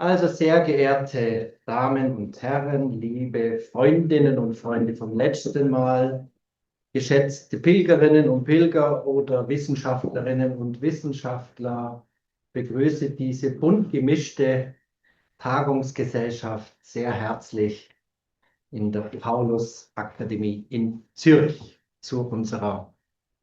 Also sehr geehrte Damen und Herren, liebe Freundinnen und Freunde vom letzten Mal, geschätzte Pilgerinnen und Pilger oder Wissenschaftlerinnen und Wissenschaftler, begrüße diese bunt gemischte Tagungsgesellschaft sehr herzlich in der Paulus-Akademie in Zürich zu unserer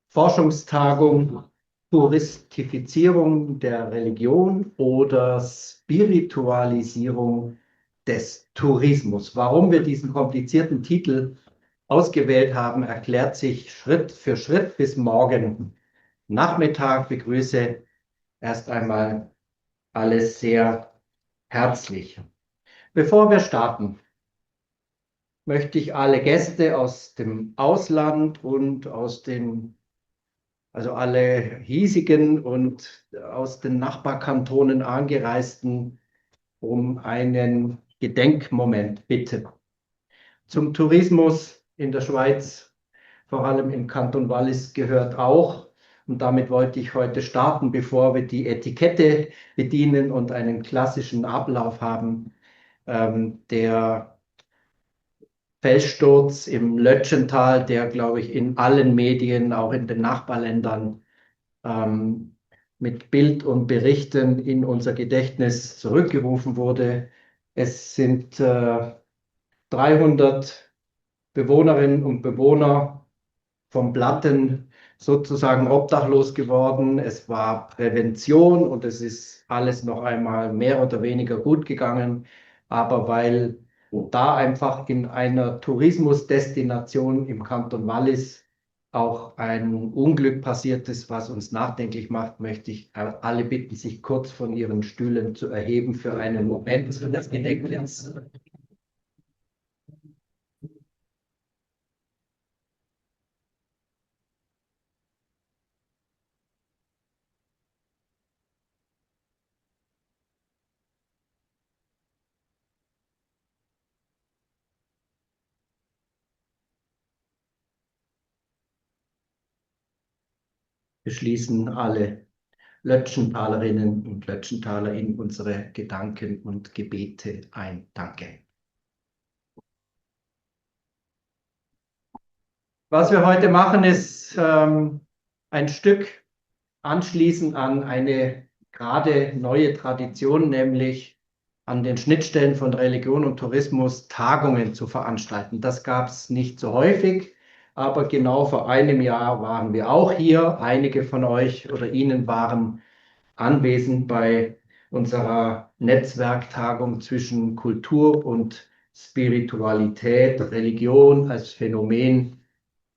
Forschungstagung Touristifizierung der Religion oder Spiritualisierung des Tourismus. Warum wir diesen komplizierten Titel ausgewählt haben, erklärt sich Schritt für Schritt bis morgen Nachmittag. Ich begrüße erst einmal alle sehr herzlich. Bevor wir starten, möchte ich alle Gäste aus dem Ausland und also alle hiesigen und aus den Nachbarkantonen angereisten, um einen Gedenkmoment bitten. Zum Tourismus in der Schweiz, vor allem im Kanton Wallis, gehört auch, und damit wollte ich heute starten, bevor wir die Etikette bedienen und einen klassischen Ablauf haben, der Felssturz im Lötschental, der, glaube ich, in allen Medien, auch in den Nachbarländern, ähm, mit Bild und Berichten in unser Gedächtnis zurückgerufen wurde. Es sind 300 Bewohnerinnen und Bewohner vom Platten sozusagen obdachlos geworden. Es war Prävention und es ist alles noch einmal mehr oder weniger gut gegangen. Aber weil da einfach in einer Tourismusdestination im Kanton Wallis auch ein Unglück passiert ist, was uns nachdenklich macht, möchte ich alle bitten, sich kurz von ihren Stühlen zu erheben für einen Moment des Gedenkens. Wir schließen alle Lötschentalerinnen und Lötschentaler in unsere Gedanken und Gebete ein. Danke. Was wir heute machen, ist ein Stück anschließen an eine gerade neue Tradition, nämlich an den Schnittstellen von Religion und Tourismus Tagungen zu veranstalten. Das gab es nicht so häufig, aber genau vor einem Jahr waren wir auch hier. Einige von euch oder Ihnen waren anwesend bei unserer Netzwerktagung zwischen Kultur und Spiritualität, Religion als Phänomen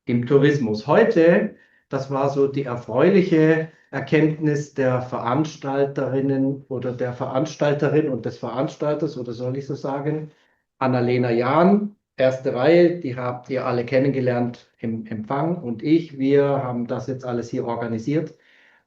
im Tourismus. Heute, das war so die erfreuliche Erkenntnis der Veranstalterinnen oder der Veranstalterin und des Veranstalters, oder soll ich so sagen, Annalena Jahn, erste Reihe, die habt ihr alle kennengelernt im Empfang, und wir haben das jetzt alles hier organisiert.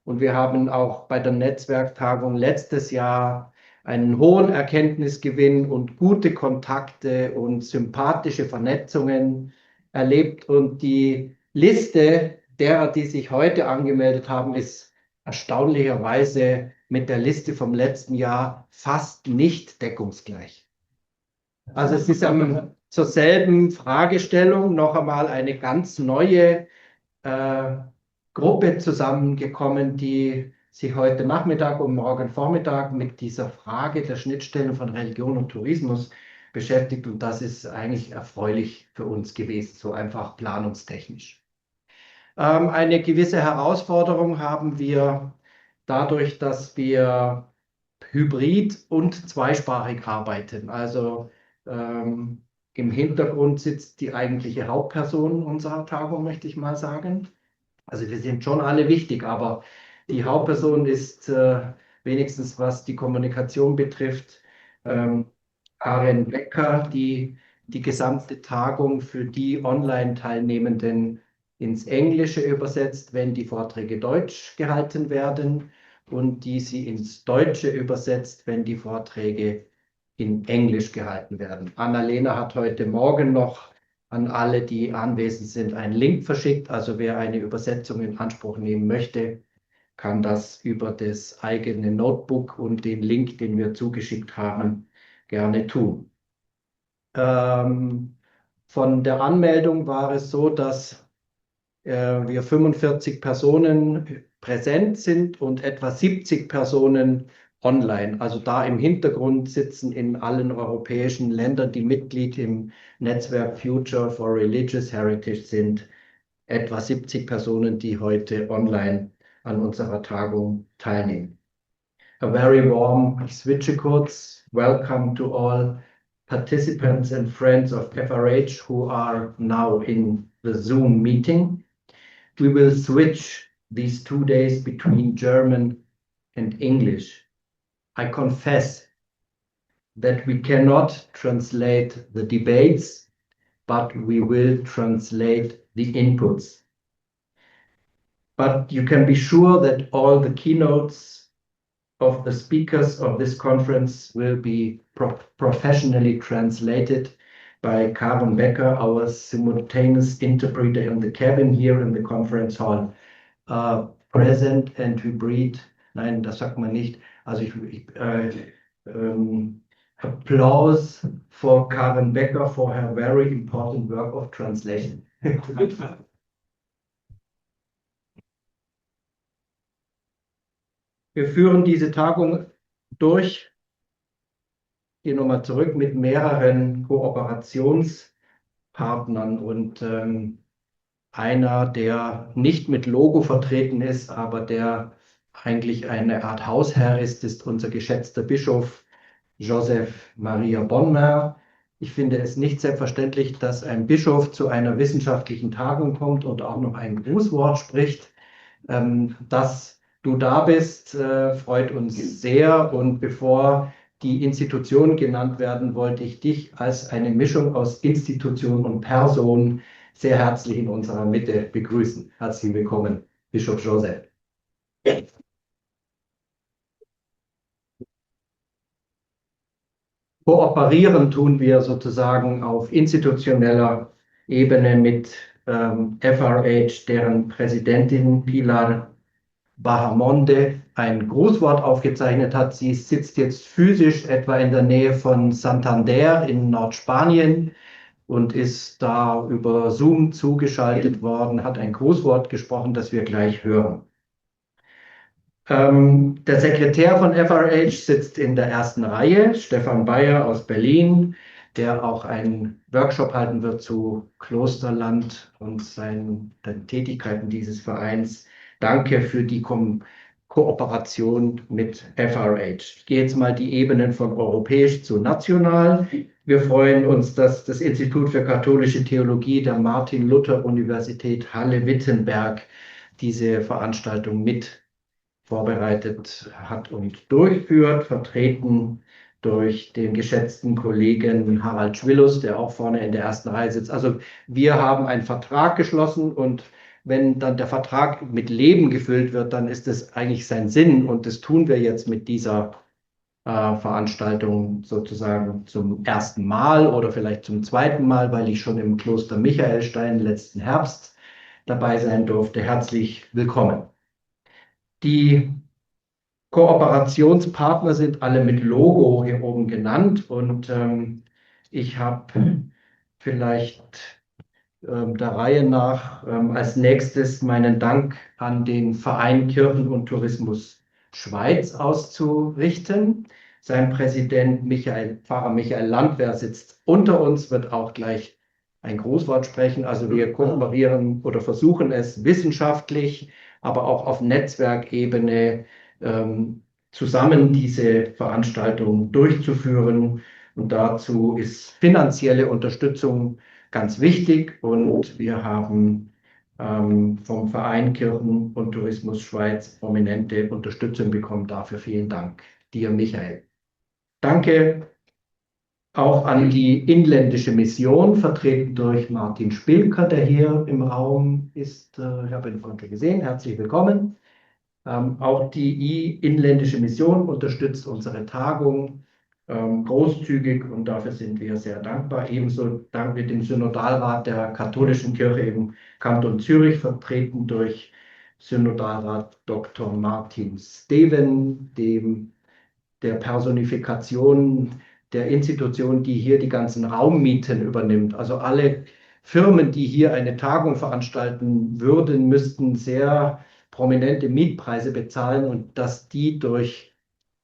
Und wir haben auch bei der Netzwerktagung letztes Jahr einen hohen Erkenntnisgewinn und gute Kontakte und sympathische Vernetzungen erlebt. Und die Liste derer, die sich heute angemeldet haben, ist erstaunlicherweise mit der Liste vom letzten Jahr fast nicht deckungsgleich. Also es ist zur selben Fragestellung noch einmal eine ganz neue äh, Gruppe zusammengekommen, die sich heute Nachmittag und morgen Vormittag mit dieser Frage der Schnittstellen von Religion und Tourismus beschäftigt. Und das ist eigentlich erfreulich für uns gewesen, so einfach planungstechnisch. Eine gewisse Herausforderung haben wir dadurch, dass wir hybrid und zweisprachig arbeiten. Also im Hintergrund sitzt die eigentliche Hauptperson unserer Tagung, möchte ich mal sagen. Also wir sind schon alle wichtig, aber die Hauptperson ist wenigstens, was die Kommunikation betrifft, ähm, Karin Becker, die die gesamte Tagung für die Online-Teilnehmenden ins Englische übersetzt, wenn die Vorträge Deutsch gehalten werden, und die sie ins Deutsche übersetzt, wenn die Vorträge in Englisch gehalten werden. Annalena hat heute Morgen noch an alle, die anwesend sind, einen Link verschickt. Also wer eine Übersetzung in Anspruch nehmen möchte, kann das über das eigene Notebook und den Link, den wir zugeschickt haben, gerne tun. Von der Anmeldung war es so, dass wir 45 Personen präsent sind und etwa 70 Personen online. Also da im Hintergrund sitzen in allen europäischen Ländern, die Mitglied im Netzwerk Future for Religious Heritage sind, etwa 70 Personen, die heute online an unserer Tagung teilnehmen. A very warm, ich switche kurz, welcome to all participants and friends of FRH who are now in the Zoom meeting. We will switch these 2 days between German and English. I confess that we cannot translate the debates, but we will translate the inputs. But you can be sure that all the keynotes of the speakers of this conference will be professionally translated by Karen Becker, our simultaneous interpreter in the cabin here in the conference hall. Present and hybrid, nein, das sagt man nicht. Also applause for Karen Becker for her very important work of translation. Wir führen diese Tagung durch, hier nochmal zurück, mit mehreren Kooperationspartnern und einer, der nicht mit Logo vertreten ist, aber der eigentlich eine Art Hausherr ist, ist unser geschätzter Bischof Joseph Maria Bonnemain. Ich finde es nicht selbstverständlich, dass ein Bischof zu einer wissenschaftlichen Tagung kommt und auch noch ein Grußwort spricht. Dass du da bist, freut uns sehr. Und bevor die Institutionen genannt werden, wollte ich dich als eine Mischung aus Institution und Person sehr herzlich in unserer Mitte begrüßen. Herzlich willkommen, Bischof Joseph. Kooperieren tun wir sozusagen auf institutioneller Ebene mit FRH, deren Präsidentin Pilar Bahamonde ein Grußwort aufgezeichnet hat. Sie sitzt jetzt physisch etwa in der Nähe von Santander in Nordspanien und ist da über Zoom zugeschaltet worden, hat ein Grußwort gesprochen, das wir gleich hören. Der Sekretär von FRH sitzt in der ersten Reihe, Stefan Bayer aus Berlin, der auch einen Workshop halten wird zu Klosterland und den Tätigkeiten dieses Vereins. Danke für die Kooperation mit FRH. Ich gehe jetzt mal die Ebenen von europäisch zu national. Wir freuen uns, dass das Institut für Katholische Theologie der Martin-Luther-Universität Halle-Wittenberg diese Veranstaltung mit vorbereitet hat und durchführt, vertreten durch den geschätzten Kollegen Harald Schwillus, der auch vorne in der ersten Reihe sitzt. Also wir haben einen Vertrag geschlossen und wenn dann der Vertrag mit Leben gefüllt wird, dann ist es eigentlich sein Sinn und das tun wir jetzt mit dieser Veranstaltung sozusagen zum ersten Mal oder vielleicht zum zweiten Mal, weil ich schon im Kloster Michaelstein letzten Herbst dabei sein durfte. Herzlich willkommen. Die Kooperationspartner sind alle mit Logo hier oben genannt und ich habe vielleicht der Reihe nach als nächstes meinen Dank an den Verein Kirchen und Tourismus Schweiz auszurichten. Sein Präsident Pfarrer Michael Landwehr sitzt unter uns, wird auch gleich ein Grußwort sprechen. Also wir kooperieren oder versuchen es wissenschaftlich, aber auch auf Netzwerkebene zusammen diese Veranstaltung durchzuführen. Und dazu ist finanzielle Unterstützung ganz wichtig. Und wir haben vom Verein Kirchen und Tourismus Schweiz prominente Unterstützung bekommen. Dafür vielen Dank dir, Michael. Danke auch an die inländische Mission, vertreten durch Martin Spilker, der hier im Raum ist. Ich habe ihn vorhin schon gesehen. Herzlich willkommen. Auch die inländische Mission unterstützt unsere Tagung großzügig und dafür sind wir sehr dankbar. Ebenso danken wir dem Synodalrat der katholischen Kirche im Kanton Zürich, vertreten durch Synodalrat Dr. Martin Steven, der Personifikation der Institution, die hier die ganzen Raummieten übernimmt. Also alle Firmen, die hier eine Tagung veranstalten würden, müssten sehr prominente Mietpreise bezahlen und dass die durch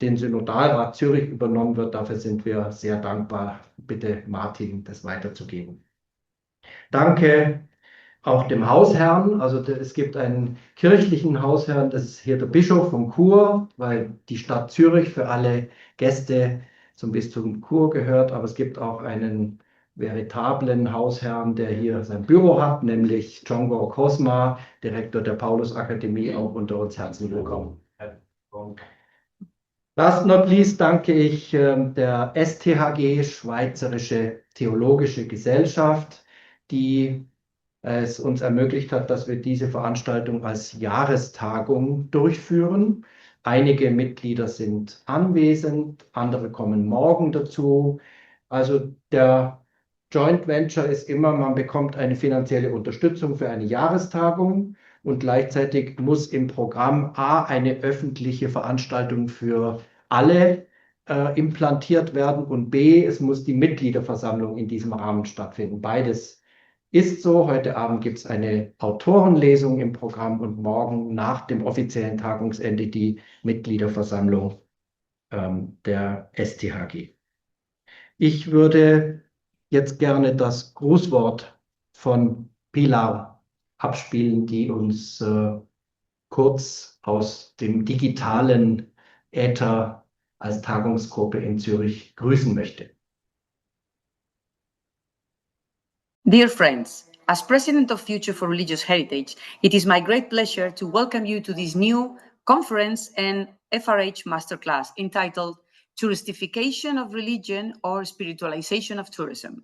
den Synodalrat Zürich übernommen wird, dafür sind wir sehr dankbar. Bitte Martin, das weiterzugeben. Danke auch dem Hausherrn. Also es gibt einen kirchlichen Hausherrn, das ist hier der Bischof von Chur, weil die Stadt Zürich für alle Gäste zum Bistum Chur gehört. Aber es gibt auch einen veritablen Hausherrn, der hier sein Büro hat, nämlich Djongo Cosma, Direktor der Paulusakademie, auch unter uns. Herzlich willkommen. Last not least danke ich der STHG, Schweizerische Theologische Gesellschaft, die es uns ermöglicht hat, dass wir diese Veranstaltung als Jahrestagung durchführen. Einige Mitglieder sind anwesend, andere kommen morgen dazu. Also der Joint Venture ist immer, man bekommt eine finanzielle Unterstützung für eine Jahrestagung und gleichzeitig muss im Programm A eine öffentliche Veranstaltung für alle implantiert werden und B, es muss die Mitgliederversammlung in diesem Rahmen stattfinden. Beides ist so. Heute Abend gibt es eine Autorenlesung im Programm und morgen nach dem offiziellen Tagungsende die Mitgliederversammlung der STHG. Ich würde jetzt gerne das Grußwort von Pilar abspielen, die uns kurz aus dem digitalen Äther als Tagungsgruppe in Zürich grüßen möchte. Dear friends, as President of Future for Religious Heritage, it is my great pleasure to welcome you to this new conference and FRH Masterclass entitled Touristification of Religion or Spiritualization of Tourism.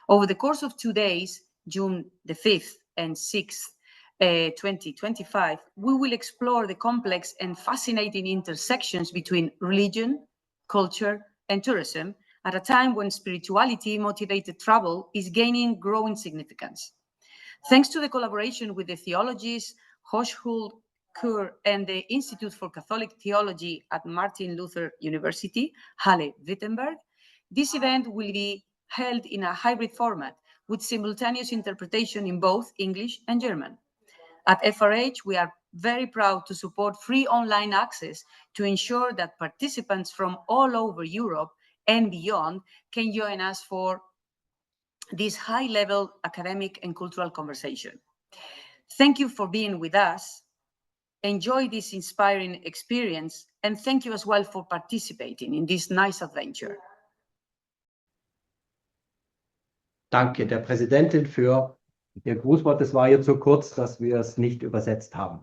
Over the course of 2 days, June the 5th and 6th, 2025, we will explore the complex and fascinating intersections between religion, culture, and tourism at a time when spirituality-motivated travel is gaining growing significance. Thanks to the collaboration with the Theologische Hochschule Chur and the Institute for Catholic Theology at Martin Luther University, Halle-Wittenberg, this event will be held in a hybrid format with simultaneous interpretation in both English and German. At FRH, we are very proud to support free online access to ensure that participants from all over Europe and beyond can join us for this high-level academic and cultural conversation. Thank you for being with us. Enjoy this inspiring experience, and thank you as well for participating in this nice adventure. Danke der Präsidentin für Ihr Grußwort. Es war jetzt so kurz, dass wir es nicht übersetzt haben.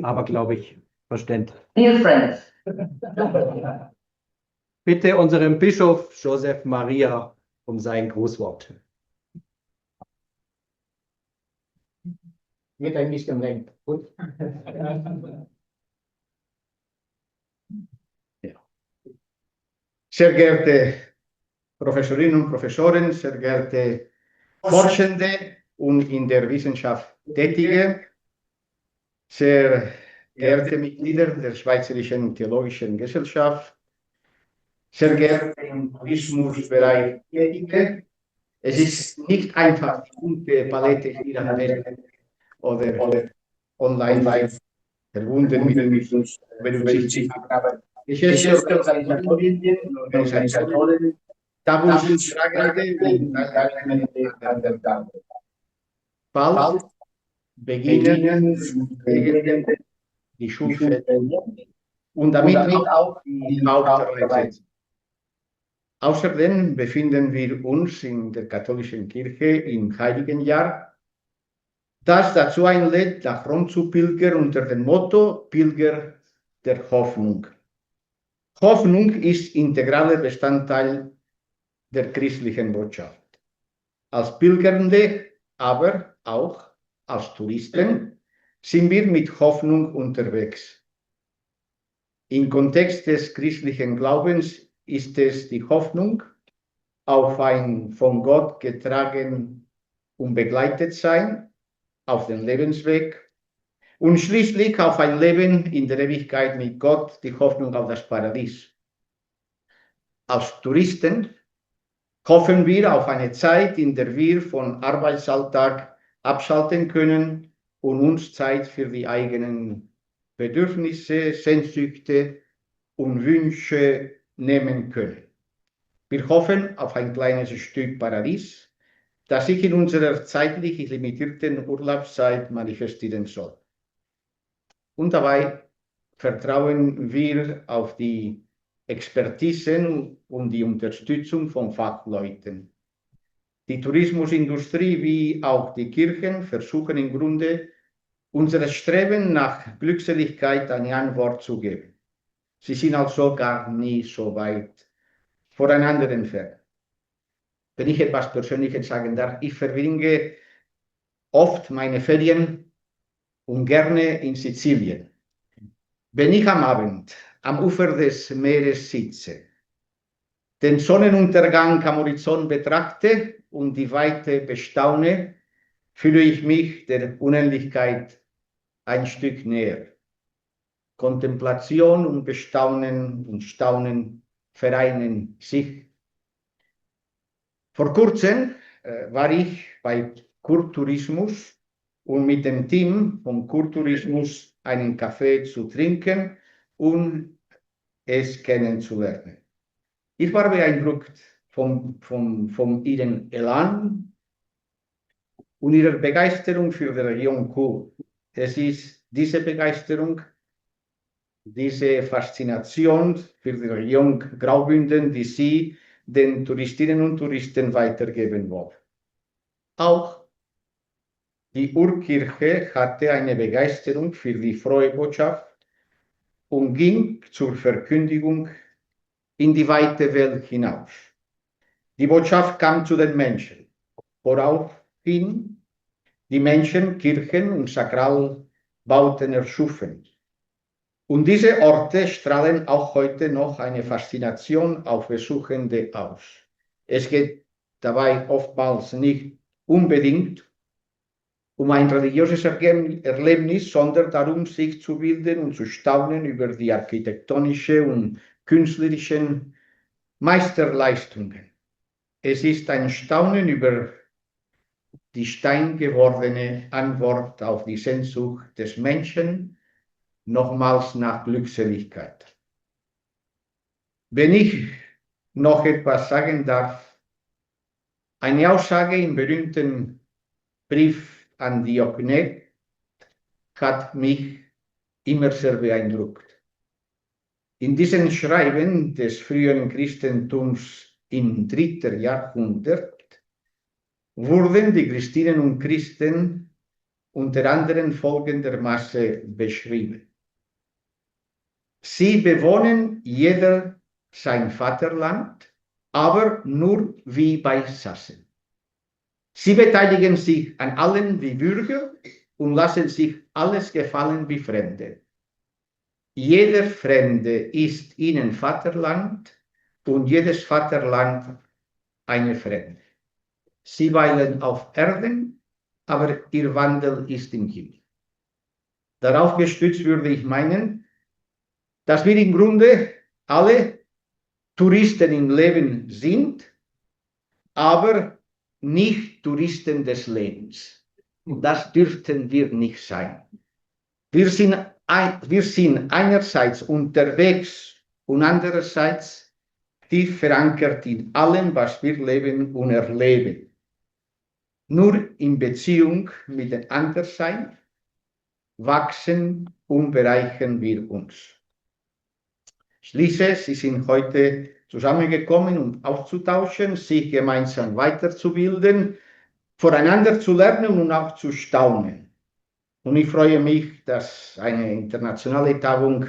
Aber glaube ich, verständlich. Dear friends. Bitte unserem Bischof Joseph Maria um sein Grußwort. Wird ein bisschen länger. Gut. Ja. Sehr geehrte Professorinnen und Professoren, sehr geehrte Forschende und in der Wissenschaft Tätige, sehr geehrte Mitglieder der Schweizerischen Theologischen Gesellschaft, sehr geehrte im Tourismusbereich Tätige. Es ist nicht einfach, die bunte Palette hier am Welt oder online verbunden mit uns berücksichtigt. Geschäftsführer Organisatoren, Tabustragende, bald beginnen die Schulferien und damit auch die Hauptarbeit. Außerdem befinden wir uns in der katholischen Kirche im Heiligen Jahr, das dazu einlädt, nach Rom zu pilgern unter dem Motto Pilger der Hoffnung. Hoffnung ist integraler Bestandteil der christlichen Botschaft. Als Pilgernde, aber auch als Touristen sind wir mit Hoffnung unterwegs. Im Kontext des christlichen Glaubens ist es die Hoffnung auf ein von Gott getragen und begleitet sein auf dem Lebensweg, Und schließlich auf ein Leben in der Ewigkeit mit Gott, die Hoffnung auf das Paradies. Als Touristen hoffen wir auf eine Zeit, in der wir vom Arbeitsalltag abschalten können und uns Zeit für die eigenen Bedürfnisse, Sehnsüchte und Wünsche nehmen können. Wir hoffen auf ein kleines Stück Paradies, das sich in unserer zeitlich limitierten Urlaubszeit manifestieren soll. Und dabei vertrauen wir auf die Expertisen und die Unterstützung von Fachleuten. Die Tourismusindustrie wie auch die Kirchen versuchen im Grunde, unseres Streben nach Glückseligkeit eine Antwort zu geben. Sie sind also gar nie so weit voneinander entfernt. Wenn ich etwas Persönliches sagen darf, ich verbringe oft meine Ferien und gerne in Sizilien. Wenn ich am Abend am Ufer des Meeres sitze, den Sonnenuntergang am Horizont betrachte und die Weite bestaune, fühle ich mich der Unendlichkeit ein Stück näher. Kontemplation und Bestaunen und Staunen vereinen sich. Vor kurzem war ich bei Tourismus, um mit dem Team von Tourismus einen Kaffee zu trinken und es kennenzulernen. Ich war beeindruckt von ihrem Elan und ihrer Begeisterung für die Region Chur. Es ist diese Begeisterung, diese Faszination für die Region Graubünden, die sie den Touristinnen und Touristen weitergeben wollen. Auch die Urkirche hatte eine Begeisterung für die frohe Botschaft und ging zur Verkündigung in die weite Welt hinaus. Die Botschaft kam zu den Menschen, woraufhin die Menschen Kirchen und Sakralbauten erschufen. Und diese Orte strahlen auch heute noch eine Faszination auf Besuchende aus. Es geht dabei oftmals nicht unbedingt um ein religiöses Erlebnis, sondern darum, sich zu bilden und zu staunen über die architektonischen und künstlerischen Meisterleistungen. Es ist ein Staunen über die steingewordene Antwort auf die Sehnsucht des Menschen, nochmals nach Glückseligkeit. Wenn ich noch etwas sagen darf, eine Aussage im berühmten Brief an Diognet hat mich immer sehr beeindruckt. In diesen Schreiben des frühen Christentums im 3. Jahrhundert wurden die Christinnen und Christen unter anderem folgendermaßen beschrieben. Sie bewohnen jeder sein Vaterland, aber nur wie bei Sassen. Sie beteiligen sich an allem wie Bürger und lassen sich alles gefallen wie Fremde. Jeder Fremde ist ihnen Vaterland und jedes Vaterland eine Fremde. Sie weilen auf Erden, aber ihr Wandel ist im Himmel. Darauf gestützt würde ich meinen, dass wir im Grunde alle Touristen im Leben sind, aber nicht Touristen des Lebens. Das dürften wir nicht sein. Wir sind einerseits unterwegs und andererseits tief verankert in allem, was wir leben und erleben. Nur in Beziehung mit dem Anderssein wachsen und bereichern wir uns. Ich schließe, Sie sind heute zusammengekommen, um auszutauschen, sich gemeinsam weiterzubilden, voneinander zu lernen und auch zu staunen. Und ich freue mich, dass eine internationale Tagung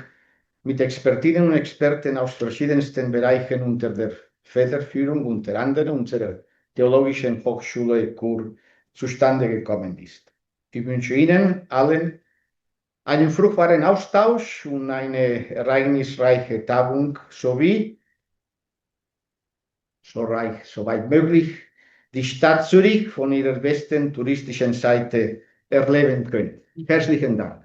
mit Expertinnen und Experten aus verschiedensten Bereichen unter der Federführung, unter anderem unserer Theologischen Hochschule Chur, zustande gekommen ist. Ich wünsche Ihnen allen einen fruchtbaren Austausch und eine ereignisreiche Tagung sowie, soweit möglich, die Stadt Zurich von ihrer besten touristischen Seite erleben können. Herzlichen Dank.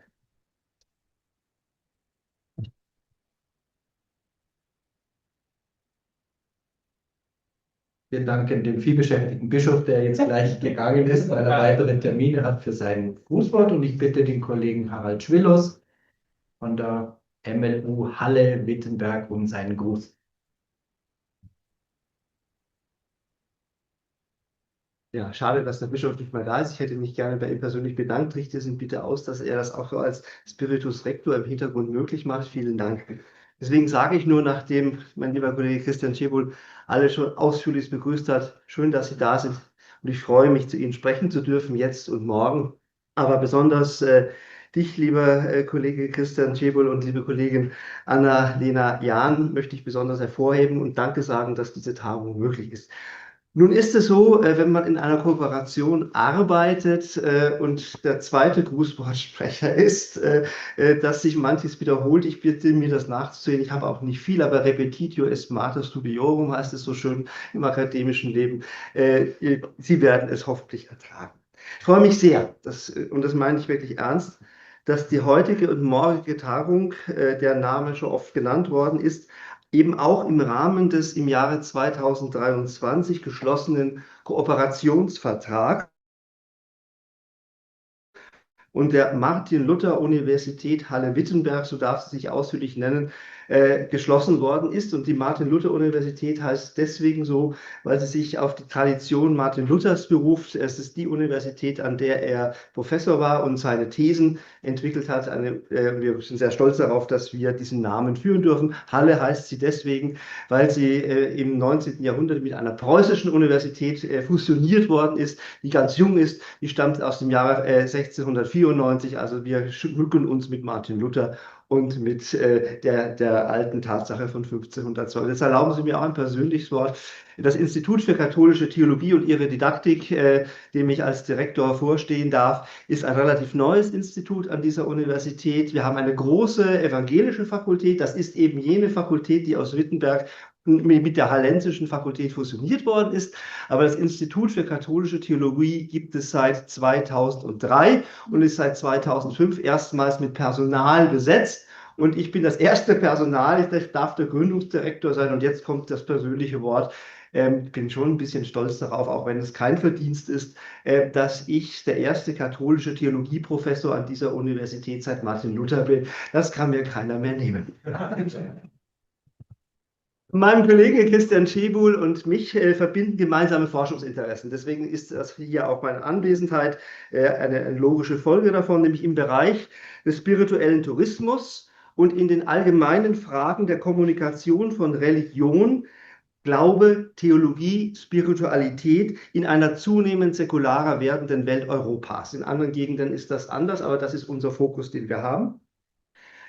Wir danken dem vielbeschäftigten Bischof, der jetzt gleich gegangen ist, weil er weitere Termine hat, für sein Grußwort. Und ich bitte den Kollegen Harald Schwillus von der MLU Halle-Wittenberg um seinen Gruß. Ja, schade, dass der Bischof nicht mehr da ist. Ich hätte mich gerne bei ihm persönlich bedankt. Richte es ihm bitte aus, dass er das auch so als Spiritus Rector im Hintergrund möglich macht. Vielen Dank. Deswegen sage ich nur, nachdem mein lieber Kollege Christian Cebulj alle schon ausführlich begrüßt hat, schön, dass Sie da sind. Und ich freue mich, zu Ihnen sprechen zu dürfen, jetzt und morgen. Aber besonders dich, lieber Kollege Christian Cebulj und liebe Kollegin Anna-Lena Jahn, möchte ich besonders hervorheben und Danke sagen, dass diese Tagung möglich ist. Nun ist es so, wenn man in einer Kooperation arbeitet und der zweite Grußwortsprecher ist, dass sich manches wiederholt. Ich bitte mir das nachzusehen. Ich habe auch nicht viel, aber repetitio est mater studiorum heißt es so schön im akademischen Leben. Sie werden es hoffentlich ertragen. Ich freue mich sehr, und das meine ich wirklich ernst, dass die heutige und morgige Tagung, der Name schon oft genannt worden ist, eben auch im Rahmen des im Jahre 2023 geschlossenen Kooperationsvertrags und der Martin-Luther-Universität Halle-Wittenberg, so darf sie sich ausführlich nennen, geschlossen worden ist. Und die Martin-Luther-Universität heißt deswegen so, weil sie sich auf die Tradition Martin Luthers beruft. Es ist die Universität, an der er Professor war und seine Thesen entwickelt hat. Wir sind sehr stolz darauf, dass wir diesen Namen führen dürfen. Halle heißt sie deswegen, weil sie im 19. Jahrhundert mit einer preußischen Universität fusioniert worden ist, die ganz jung ist. Die stammt aus dem Jahre 1694. Also wir schmücken uns mit Martin Luther und mit der alten Tatsache von 1512. Jetzt erlauben Sie mir auch ein persönliches Wort. Das Institut für katholische Theologie und ihre Didaktik, dem ich als Direktor vorstehen darf, ist ein relativ neues Institut an dieser Universität. Wir haben eine große evangelische Fakultät. Das ist eben jene Fakultät, die aus Wittenberg mit der Hallensischen Fakultät fusioniert worden ist. Aber das Institut für katholische Theologie gibt es seit 2003 und ist seit 2005 erstmals mit Personal besetzt. Und ich bin das erste Personal, ich darf der Gründungsdirektor sein. Und jetzt kommt das persönliche Wort. Ich bin schon ein bisschen stolz darauf, auch wenn es kein Verdienst ist, dass ich der erste katholische Theologieprofessor an dieser Universität seit Martin Luther bin. Das kann mir keiner mehr nehmen. Meinem Kollegen Christian Cebulj und mich verbinden gemeinsame Forschungsinteressen. Deswegen ist das hier auch meine Anwesenheit eine logische Folge davon, nämlich im Bereich des spirituellen Tourismus und in den allgemeinen Fragen der Kommunikation von Religion, Glaube, Theologie, Spiritualität in einer zunehmend säkularer werdenden Welt Europas. In anderen Gegenden ist das anders, aber das ist unser Fokus, den wir haben.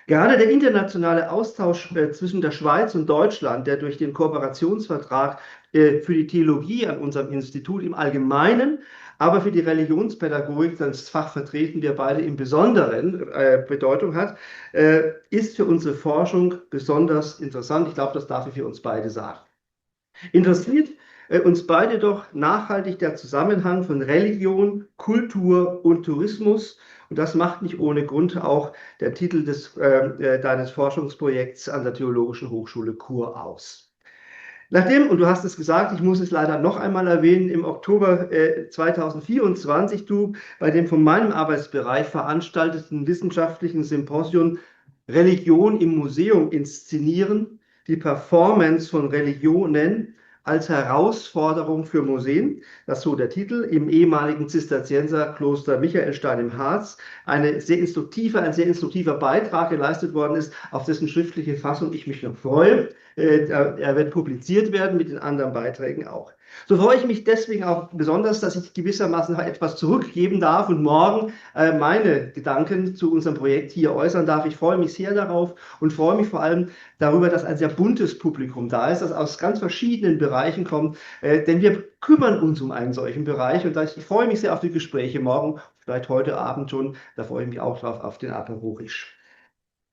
Gerade der internationale Austausch zwischen der Schweiz und Deutschland, der durch den Kooperationsvertrag für die Theologie an unserem Institut im Allgemeinen, aber für die Religionspädagogik, das Fach vertreten wir beide im Besonderen, Bedeutung hat, ist für unsere Forschung besonders interessant. Ich glaube, das darf ich für uns beide sagen. Interessiert uns beide doch nachhaltig der Zusammenhang von Religion, Kultur und Tourismus. Und das macht nicht ohne Grund auch der Titel deines Forschungsprojekts an der Theologischen Hochschule Chur aus. Nachdem, und du hast es gesagt, ich muss es leider noch einmal erwähnen, im Oktober 2024 du bei dem von meinem Arbeitsbereich veranstalteten wissenschaftlichen Symposium Religion im Museum inszenieren, die Performance von Religionen als Herausforderung für Museen, das ist so der Titel, im ehemaligen Zisterzienserkloster Michaelstein im Harz, ein sehr instruktiver Beitrag geleistet worden ist, auf dessen schriftliche Fassung ich mich noch freue. Er wird publiziert werden, mit den anderen Beiträgen auch. So freue ich mich deswegen auch besonders, dass ich gewissermaßen etwas zurückgeben darf und morgen meine Gedanken zu unserem Projekt hier äußern darf. Ich freue mich sehr darauf und freue mich vor allem darüber, dass ein sehr buntes Publikum da ist, das aus ganz verschiedenen Bereichen kommt, denn wir kümmern uns um einen solchen Bereich und ich freue mich sehr auf die Gespräche morgen, vielleicht heute Abend schon, da freue ich mich auch drauf auf den Aperorisch.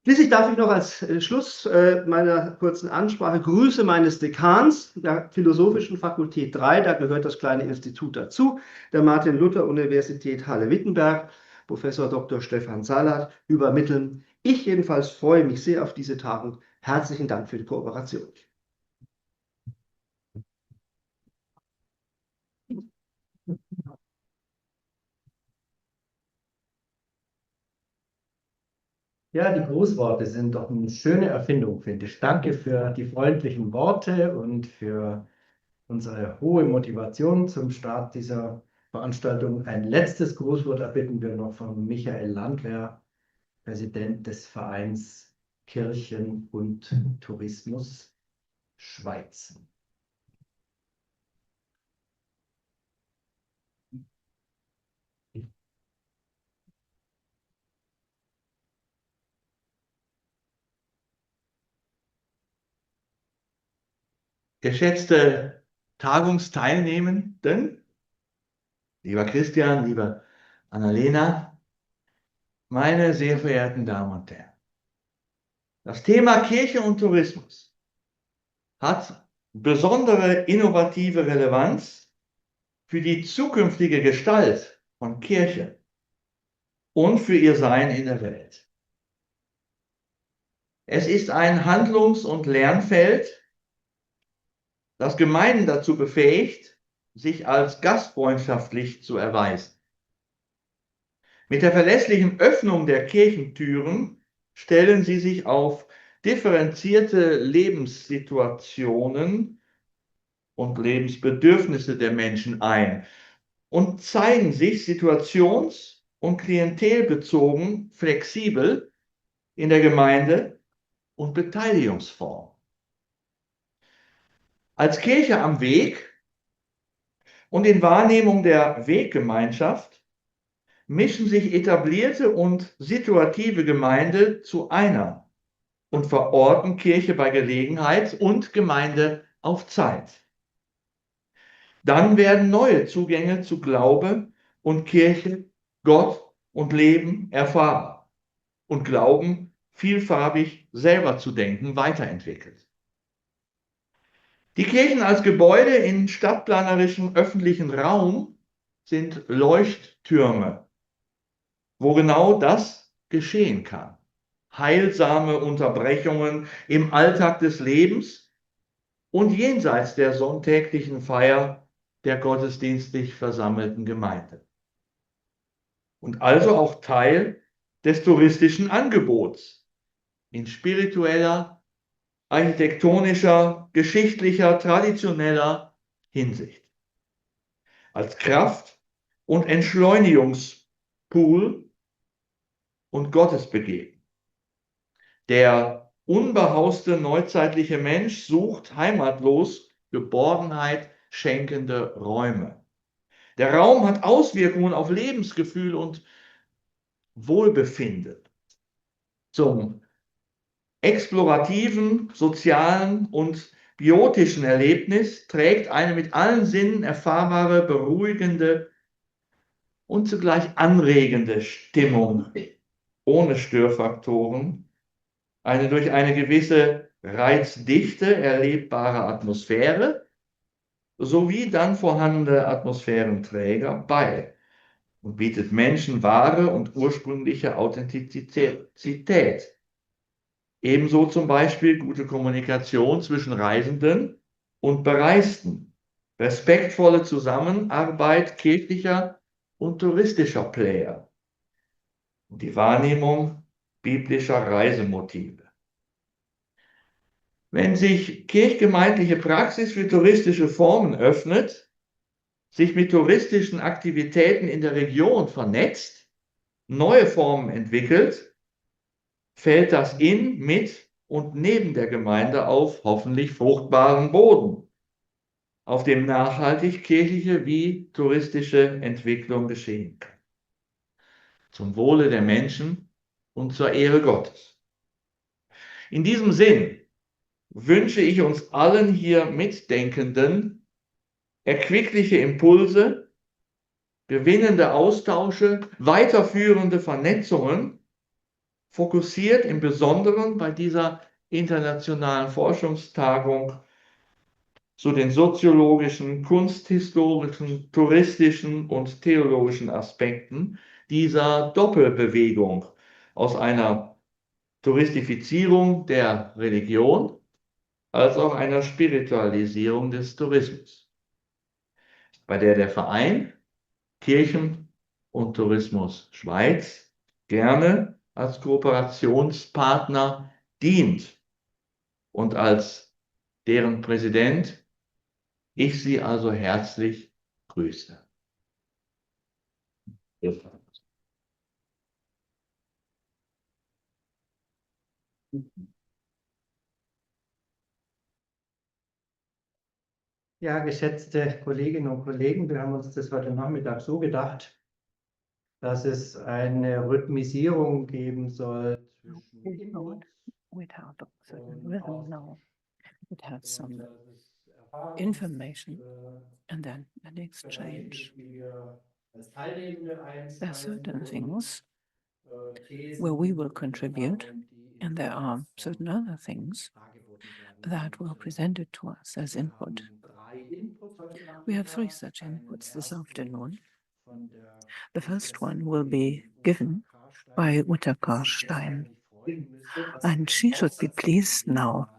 Schließlich darf ich noch als Schluss meiner kurzen Ansprache Grüße meines Dekans der Philosophischen Fakultät 3, da gehört das kleine Institut dazu, der Martin-Luther-Universität Halle-Wittenberg, Professor Dr. Stefan Salat, übermitteln. Ich jedenfalls freue mich sehr auf diese Tagung. Herzlichen Dank für die Kooperation. Ja, die Grußworte sind doch eine schöne Erfindung, finde ich. Danke für die freundlichen Worte und für unsere hohe Motivation zum Start dieser Veranstaltung. Ein letztes Grußwort erbitten wir noch von Michael Landwehr, Präsident des Vereins Kirchen und Tourismus Schweiz. Geschätzte Tagungsteilnehmenden, lieber Christian, liebe Annalena, meine sehr verehrten Damen und Herren. Das Thema Kirche und Tourismus hat besondere innovative Relevanz für die zukünftige Gestalt von Kirche und für ihr Sein in der Welt. Es ist ein Handlungs- und Lernfeld, das Gemeinden dazu befähigt, sich als gastfreundschaftlich zu erweisen. Mit der verlässlichen Öffnung der Kirchentüren stellen sie sich auf differenzierte Lebenssituationen und Lebensbedürfnisse der Menschen ein und zeigen sich situations- und klientelbezogen flexibel in der Gemeinde und Beteiligungsform. Als Kirche am Weg und in Wahrnehmung der Weggemeinschaft mischen sich etablierte und situative Gemeinde zu einer und verorten Kirche bei Gelegenheit und Gemeinde auf Zeit. Dann werden neue Zugänge zu Glaube und Kirche, Gott und Leben erfahrbar und Glauben vielfarbig selber zu denken weiterentwickelt. Die Kirchen als Gebäude in stadtplanerischem öffentlichen Raum sind Leuchttürme, wo genau das geschehen kann. Heilsame Unterbrechungen im Alltag des Lebens und jenseits der sonntäglichen Feier der gottesdienstlich versammelten Gemeinde. Und also auch Teil des touristischen Angebots in spiritueller, architektonischer, geschichtlicher, traditioneller Hinsicht. Als Kraft- und Entschleunigungspool und Gottesbegegnung. Der unbehauste neuzeitliche Mensch sucht heimatlos Geborgenheit schenkende Räume. Der Raum hat Auswirkungen auf Lebensgefühl und Wohlbefinden. Zum explorativen, sozialen und biotischen Erlebnis trägt eine mit allen Sinnen erfahrbare, beruhigende und zugleich anregende Stimmung ohne Störfaktoren, eine durch eine gewisse Reizdichte erlebbare Atmosphäre sowie dann vorhandene Atmosphärenträger bei und bietet Menschen wahre und ursprüngliche Authentizität. Ebenso zum Beispiel gute Kommunikation zwischen Reisenden und Bereisten, respektvolle Zusammenarbeit kirchlicher und touristischer Player und die Wahrnehmung biblischer Reisemotive. Wenn sich kirchgemeindliche Praxis für touristische Formen öffnet, sich mit touristischen Aktivitäten in der Region vernetzt, neue Formen entwickelt, fällt das in, mit und neben der Gemeinde auf hoffentlich fruchtbaren Boden, auf dem nachhaltig kirchliche wie touristische Entwicklung geschehen kann. Zum Wohle der Menschen und zur Ehre Gottes. In diesem Sinn wünsche ich uns allen hier Mitdenkenden erquickliche Impulse, gewinnende Austausche, weiterführende Vernetzungen, fokussiert im Besonderen bei dieser internationalen Forschungstagung zu den soziologischen, kunsthistorischen, touristischen und theologischen Aspekten dieser Doppelbewegung aus einer Touristifizierung der Religion als auch einer Spiritualisierung des Tourismus, bei der der Verein Kirchen und Tourismus Schweiz gerne als Kooperationspartner dient und als deren Präsident ich Sie also herzlich grüße. Ja, geschätzte Kolleginnen und Kollegen, wir haben uns das heute Nachmittag so gedacht, dass es eine Rhythmisierung geben soll zwischen Inputs without a certain und rhythm Austausch. now. It has some Und dass es information and then an Bereiche exchange. gibt, die wir als Teilnehmende There are certain einsteigen things Thesen, where we will contribute, die in and there Form are von certain other things dargeboten werden. that will presented to us as Wir input. haben 3 Inputs heute We have 3 Nachmittag. such Einen inputs this ersten afternoon. von der The first one besten will be Kollegin given Karstein, by Uta die sich jetzt Karstein, eigentlich freuen müsste, and she should be pleased now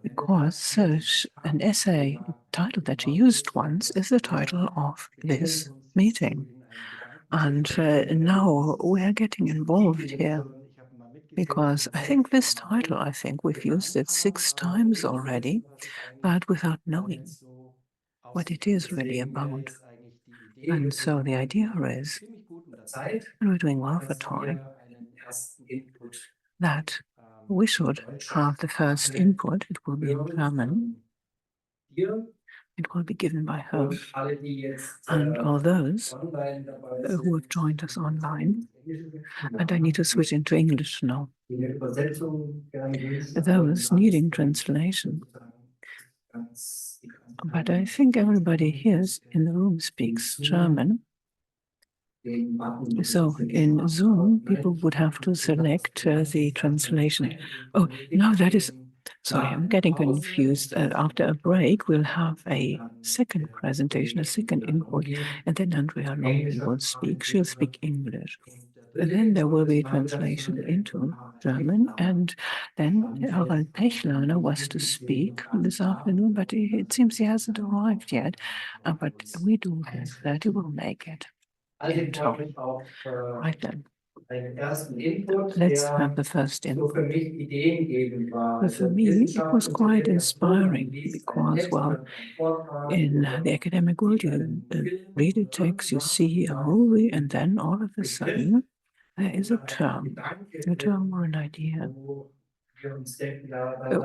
because an essay title that she used once is the title of this meeting. And now we are getting involved here because I think this title, we've used it 6 times already, but without knowing what it is really about. And so the idea is, and we're doing well for time, that we should have the first input. It will be in German. It will be given by her. And all those who have joined us online, and I need to switch into English now. Those needing translation. But I think everybody here in the room speaks German. So in Zoom, people would have to select the translation. Oh, no, that is, sorry, I'm getting confused. After a break, we'll have a second presentation, a second input, and then Andrea Longhi will speak. She'll speak English. And then there will be a translation into German, and then Harald Pechlaner was to speak this afternoon, but it seems he hasn't arrived yet. But we do hope that he will make it. Right then. Let's have the first input. But for me, it was quite inspiring because, well, in the academic world, you read a text, you see a movie, and then all of a sudden, there is a term or an idea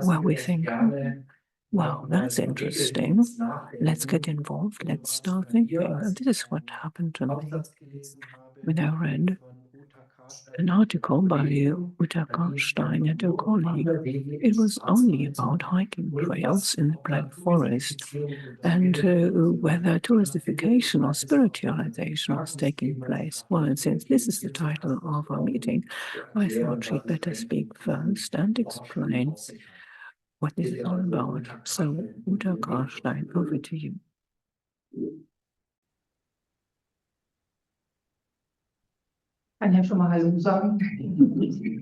where we think, wow, that's interesting. Let's get involved. Let's start thinking. And this is what happened to me when I read an article by Uta Karstein and her colleague. It was only about hiking trails in the Black Forest and whether touristification or spiritualization was taking place. Well, and since this is the title of our meeting, I thought she'd better speak first and explain what this is all about. So, Uta Karstein, over to you.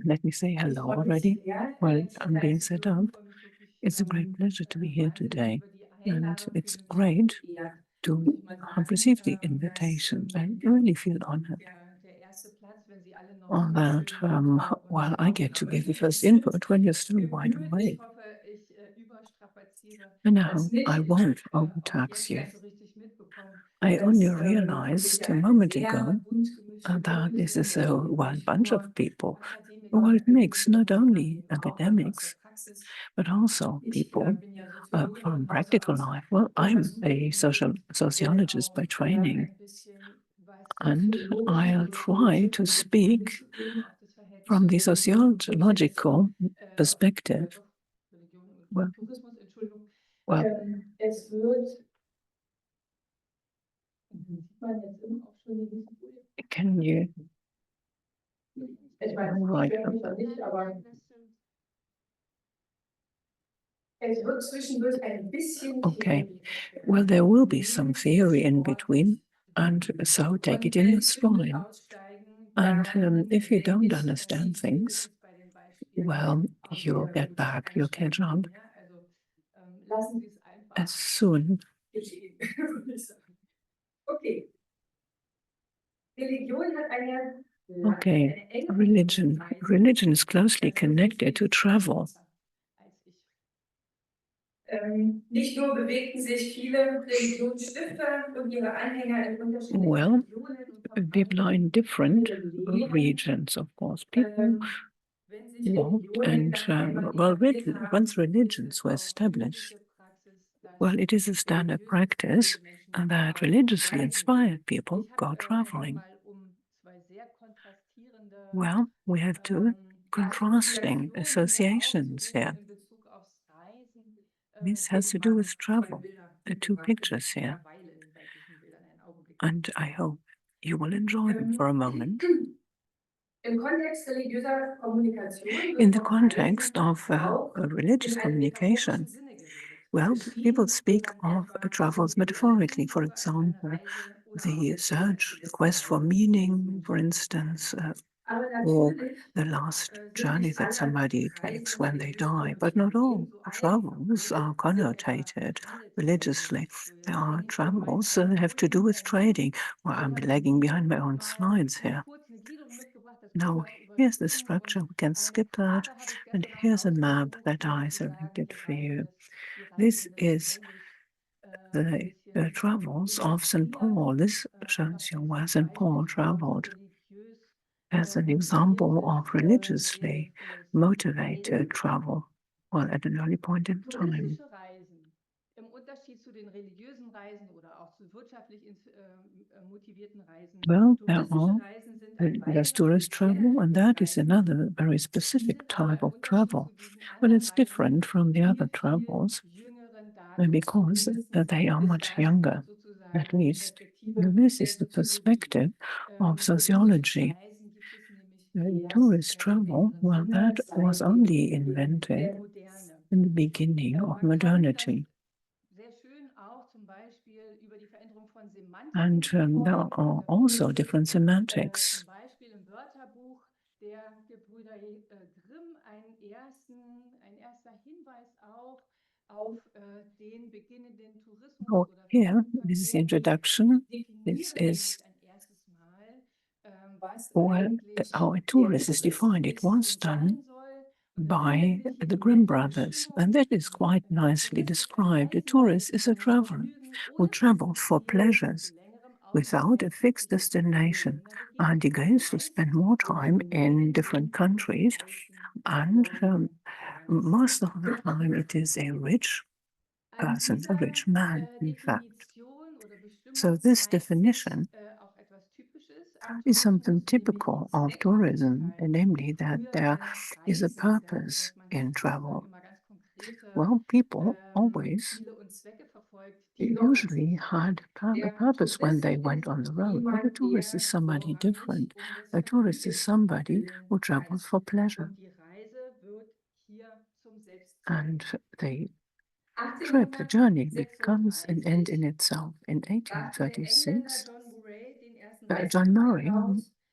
Let me say hello already while I'm being set up. It's a great pleasure to be here today, and it's great to have received the invitation. I really feel honored on that. While I get to give the first input when you're still wide awake. And I hope I won't overtax you. I only realized a moment ago that this is a wild bunch of people, a wild mix, not only academics, but also people from practical life. Well, I'm a sociologist by training, and I'll try to speak from the sociological perspective. Well, can you? Right. Okay. Well, there will be some theory in between, and so take it in your stride. And if you don't understand things, well, you'll get back, you'll catch up as soon. Okay, religion. Religion is closely connected to travel. Well, people are in different regions, of course. People walked and, once religions were established, well, it is a standard practice that religiously inspired people go traveling. Well, we have two contrasting associations here. This has to do with travel. The two pictures here. And I hope you will enjoy them for a moment. In the context of religious communication, well, people speak of travels metaphorically. For example, the search, the quest for meaning, for instance, or the last journey that somebody takes when they die. But not all travels are connotated religiously. There are travels that have to do with trading. Well, I'm lagging behind my own slides here. Now, here's the structure. We can skip that. And here's a map that I selected for you. This is the travels of St. Paul. This shows you where St. Paul traveled as an example of religiously motivated travel, well, at an early point in time. Well, there's tourist travel, and that is another very specific type of travel. But it's different from the other travels because they are much younger, at least. This is the perspective of sociology. Tourist travel, well, that was only invented in the beginning of modernity. And there are also different semantics. Oh, here, this is the introduction. This is how a tourist is defined. It was done by the Grimm brothers, and that is quite nicely described. A tourist is a traveler who travels for pleasures without a fixed destination, and he goes to spend more time in different countries, and most of the time it is a rich person, a rich man, in fact. So this definition is something typical of tourism, namely that there is a purpose in travel. Well, people always usually had a purpose when they went on the road, but a tourist is somebody different. A tourist is somebody who travels for pleasure. And the trip, the journey, becomes an end in itself. In 1836, John Murray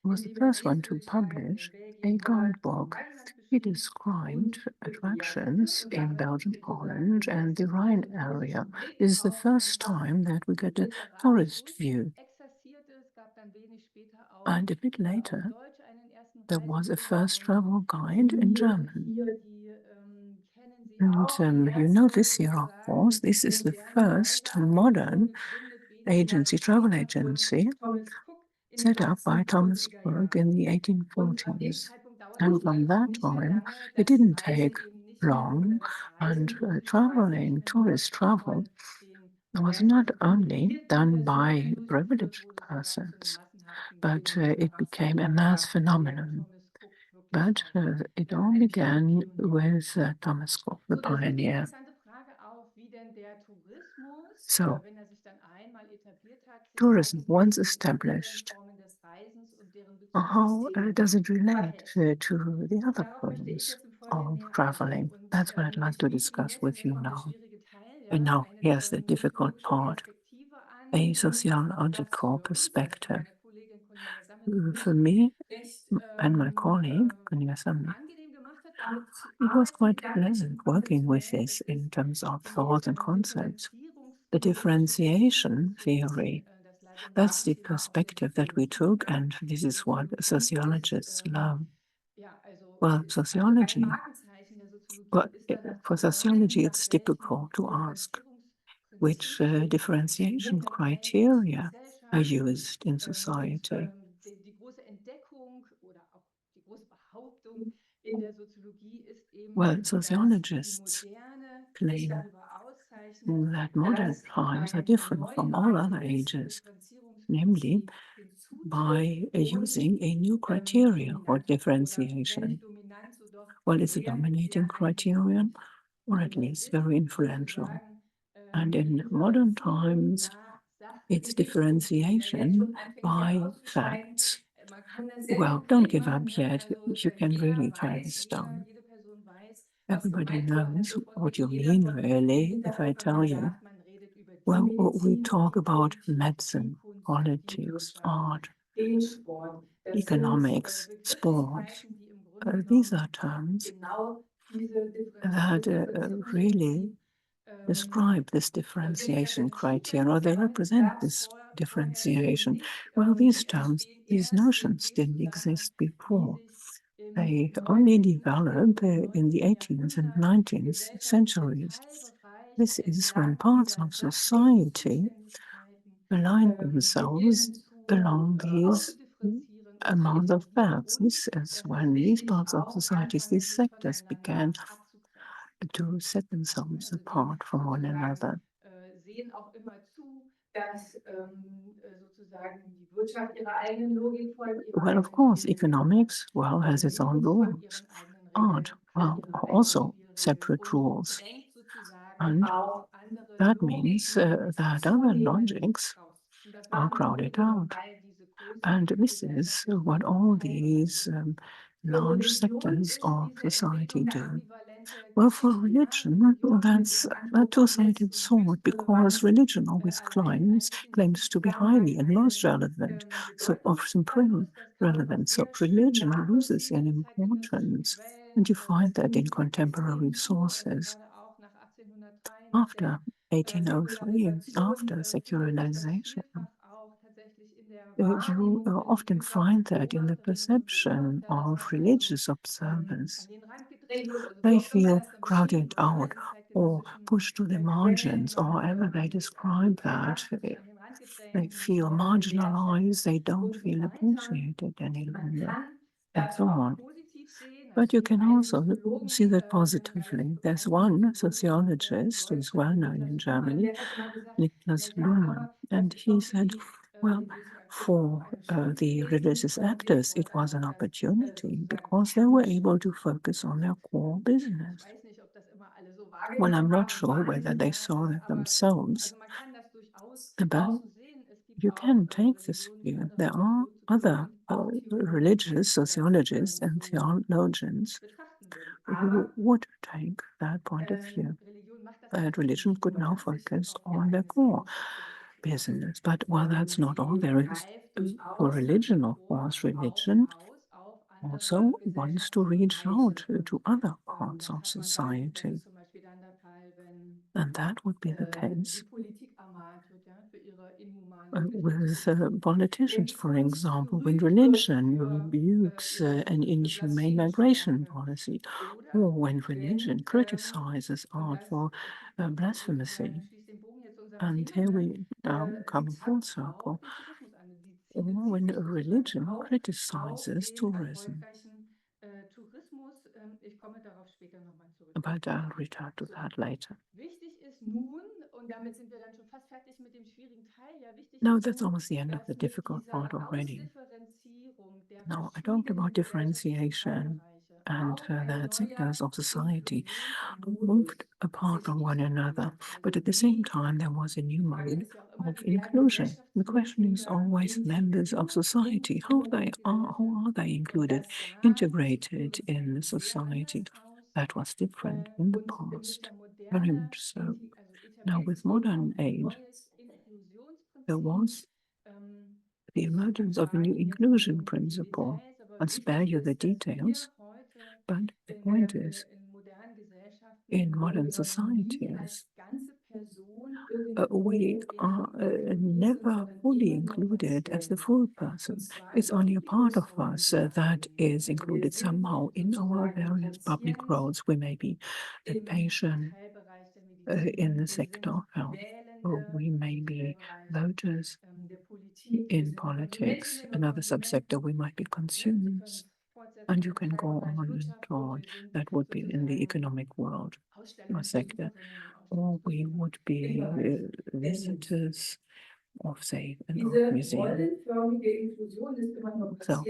was the first one to publish a guidebook. He described attractions in Belgium, Holland, and the Rhine area. This is the first time that we get a tourist view. And a bit later, there was a first travel guide in German. And you know this year, of course, this is the first modern agency, travel agency, set up by Thomas Cook in the 1840s. And from that time, it didn't take long, and tourist travel, was not only done by privileged persons, but it became a mass phenomenon. But it all began with Thomas Cook, the pioneer. So, tourism, once established, how does it relate to the other forms of traveling? That's what I'd like to discuss with you now. And now, here's the difficult part, a sociological perspective. For me and my colleague, it was quite pleasant working with this in terms of thought and concepts. The differentiation theory That's the perspective that we took, and this is what sociologists love. Well, sociology, for sociology, it's typical to ask which differentiation criteria are used in society. Well, sociologists claim that modern times are different from all other ages, namely by using a new criteria for differentiation. Well, it's a dominating criterion, or at least very influential. And in modern times, it's differentiation by facts. Well, don't give up yet. You can really carry this down. Everybody knows what you mean, really, if I tell you. Well, we talk about medicine, politics, art, economics, sports. These are terms that really describe this differentiation criteria, or they represent this differentiation. Well, these terms, these notions didn't exist before. They only developed in the 18th and 19th centuries. This is when parts of society aligned themselves along these amount of facts. This is when these parts of societies, these sectors began to set themselves apart from one another. Well, of course, economics, well, has its own rules. Art, well, also separate rules. And that means that other logics are crowded out. And this is what all these large sectors of society do. Well, for religion, that's a two-sided sword, because religion always claims to be highly and most relevant, so of supreme relevance. So religion loses in importance, and you find that in contemporary sources. After 1803, after secularization, you often find that in the perception of religious observers. They feel crowded out or pushed to the margins, or however they describe that. They feel marginalized, they don't feel appreciated any longer, and so on. But you can also see that positively. There's one sociologist who's well known in Germany, Niklas Luhmann, and he said, well, for the religious actors, it was an opportunity because they were able to focus on their core business. Well, I'm not sure whether they saw it themselves, but you can take this view. There are other religious sociologists and theologians who would take that point of view, that religion could now focus on their core business. But, well, that's not all there is for religion, of course. Religion also wants to reach out to other parts of society. And that would be the case with politicians, for example, when religion rebukes an inhumane migration policy, or when religion criticizes art for blasphemy. And here we come full circle. Or when a religion criticizes tourism. But I'll return to that later. No, that's almost the end of the difficult part already. Now, I talked about differentiation and that sectors of society moved apart from one another. But at the same time, there was a new mode of inclusion. The question is always members of society. How are they included, integrated in the society? That was different in the past, very much so. Now, with modern age, there was the emergence of a new inclusion principle. I'll spare you the details, but the point is, in modern societies, we are never fully included as the full person. It's only a part of us that is included somehow in our various public roles. We may be a patient in the sector of health, or we may be voters in politics. Another subsector, we might be consumers. And you can go on and on. That would be in the economic world or sector. Or we would be visitors of, say, an art museum. So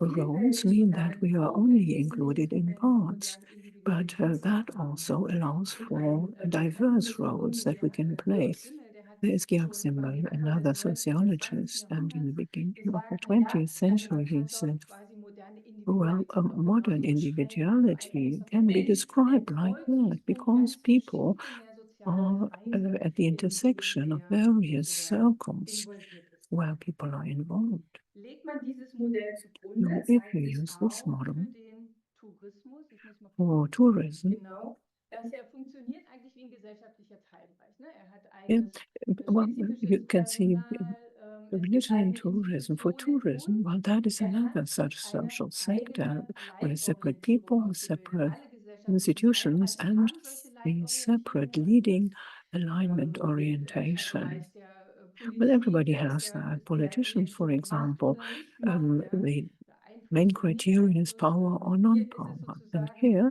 roles mean that we are only included in parts, but that also allows for diverse roles that we can play. There is Georg Simmel, another sociologist, and in the beginning of the 20th century, he said, well, modern individuality can be described like that because people are at the intersection of various circles where people are involved. Now, if you use this model for tourism, well, you can see religion and tourism. For tourism, well, that is another such social sector where separate people, separate institutions, and the separate leading alignment orientation. Well, everybody has that. Politicians, for example, the main criterion is power or non-power. And here,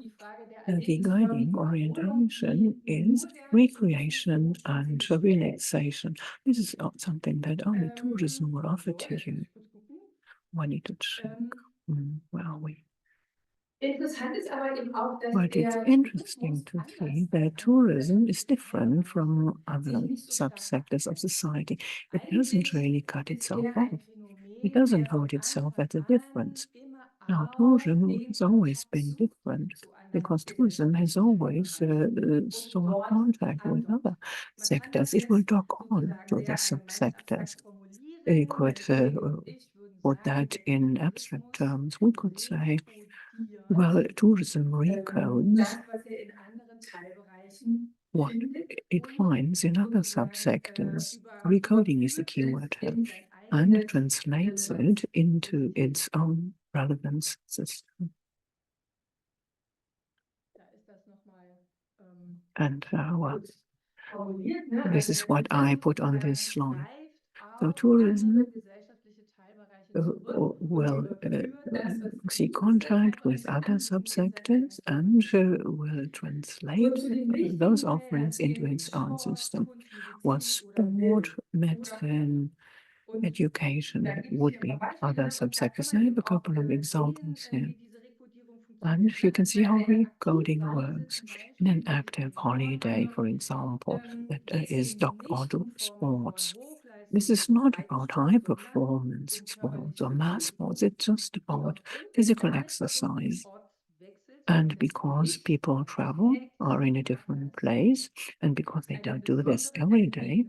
the guiding orientation is recreation and relaxation. This is something that only tourism will offer to you. We need to check. Where are we? But it's interesting to see that tourism is different from other subsectors of society. It doesn't really cut itself off. It doesn't hold itself as a difference. Now, tourism has always been different because tourism has always sought contact with other sectors. It will dock on to the subsectors. You could put that in abstract terms. We could say, well, tourism recodes what it finds in other subsectors. Recoding is the key word here, and translates it into its own relevance system. And well, this is what I put on this slide. So tourism will see contact with other subsectors and will translate those offerings into its own system. What sport, medicine, education would be other subsectors. I have a couple of examples here. And you can see how recoding works. In an active holiday, for example, that is docked onto sports. This is not about high-performance sports or mass sports. It's just about physical exercise. And because people travel, are in a different place, and because they don't do this every day,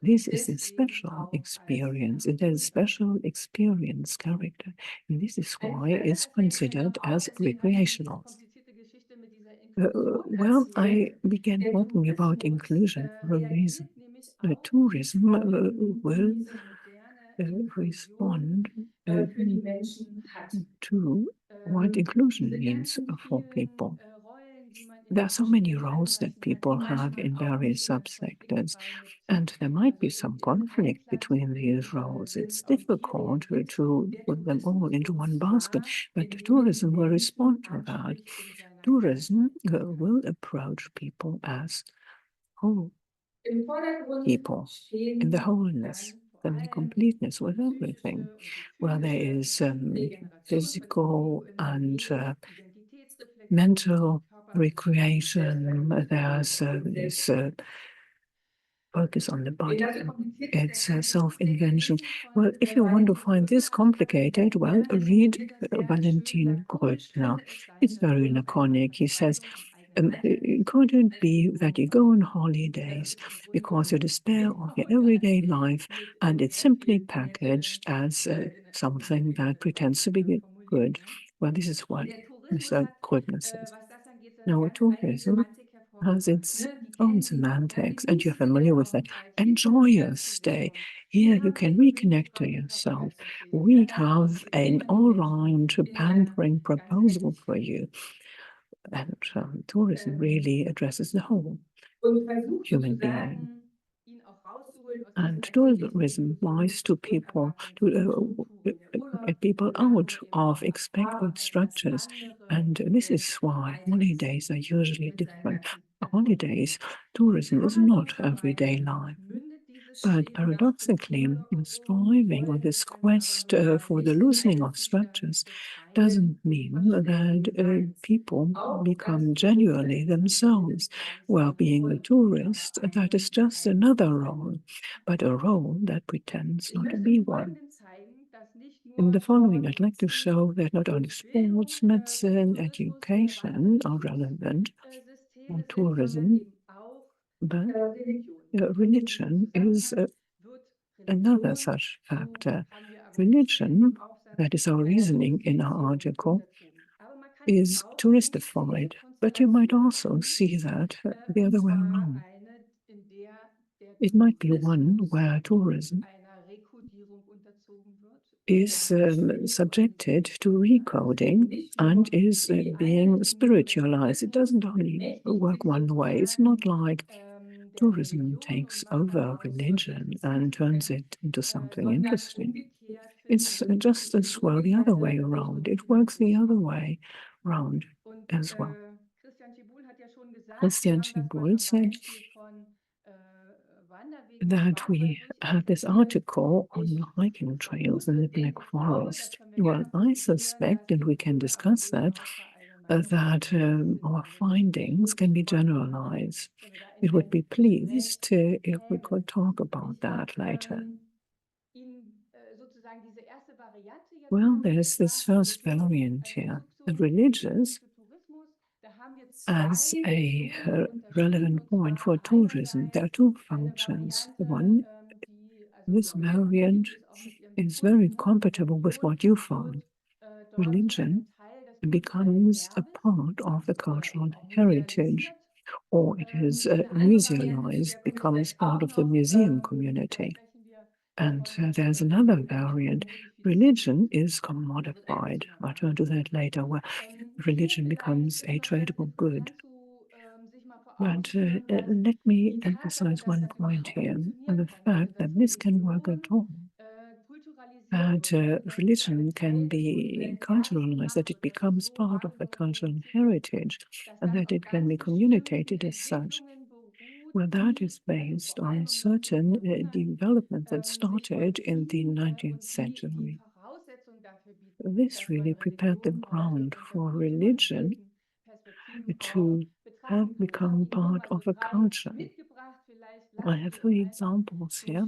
this is a special experience. It has special experience character. And this is why it's considered as recreational. Well, I began talking about inclusion for a reason. Tourism will respond to what inclusion means for people. There are so many roles that people have in various subsectors, and there might be some conflict between these roles. It's difficult to put them all into one basket, but tourism will respond to that. Tourism will approach people as whole people, in the wholeness and the completeness with everything, where there is physical and mental recreation. There's this focus on the body. It's self-invention. Well, if you want to find this complicated, well, read Valentin Gröbner. It's very laconic. He says, could it be that you go on holidays because you despair of your everyday life and it's simply packaged as something that pretends to be good? Well, this is what Mr. Gröbner says. Now, tourism has its own semantics, and you're familiar with that. Enjoy your stay. Here you can reconnect to yourself. We have an all-round pampering proposal for you. And tourism really addresses the whole human being. And tourism lies to people, to get people out of expected structures. And this is why holidays are usually different. Holidays, tourism is not everyday life. But paradoxically, in striving or this quest for the loosening of structures doesn't mean that people become genuinely themselves. Well, being a tourist, that is just another role, but a role that pretends not to be one. In the following, I'd like to show that not only sports, medicine, education are relevant for tourism, but religion is another such factor. Religion, that is our reasoning in our article, is touristified, but you might also see that the other way around. It might be one where tourism is subjected to recoding and is being spiritualized. It doesn't only work one way. It's not like tourism takes over religion and turns it into something interesting. It's just as well the other way around. It works the other way around as well. Christian Cebulj said that we have this article on hiking trails in the Black Forest. Well, I suspect, and we can discuss that, that our findings can be generalized. It would be pleased if we could talk about that later. Well, there's this first variant here, the religious as a relevant point for tourism. There are two functions. One, this variant is very compatible with what you found. Religion becomes a part of the cultural heritage, or it is musealized, becomes part of the museum community. And there's another variant. Religion is commodified. I'll turn to that later, where religion becomes a tradable good. But let me emphasize one point here, and the fact that this can work at all. That religion can be culturalized, that it becomes part of the cultural heritage, and that it can be communicated as such. Well, that is based on certain developments that started in the 19th century. This really prepared the ground for religion to have become part of a culture. I have 3 examples here.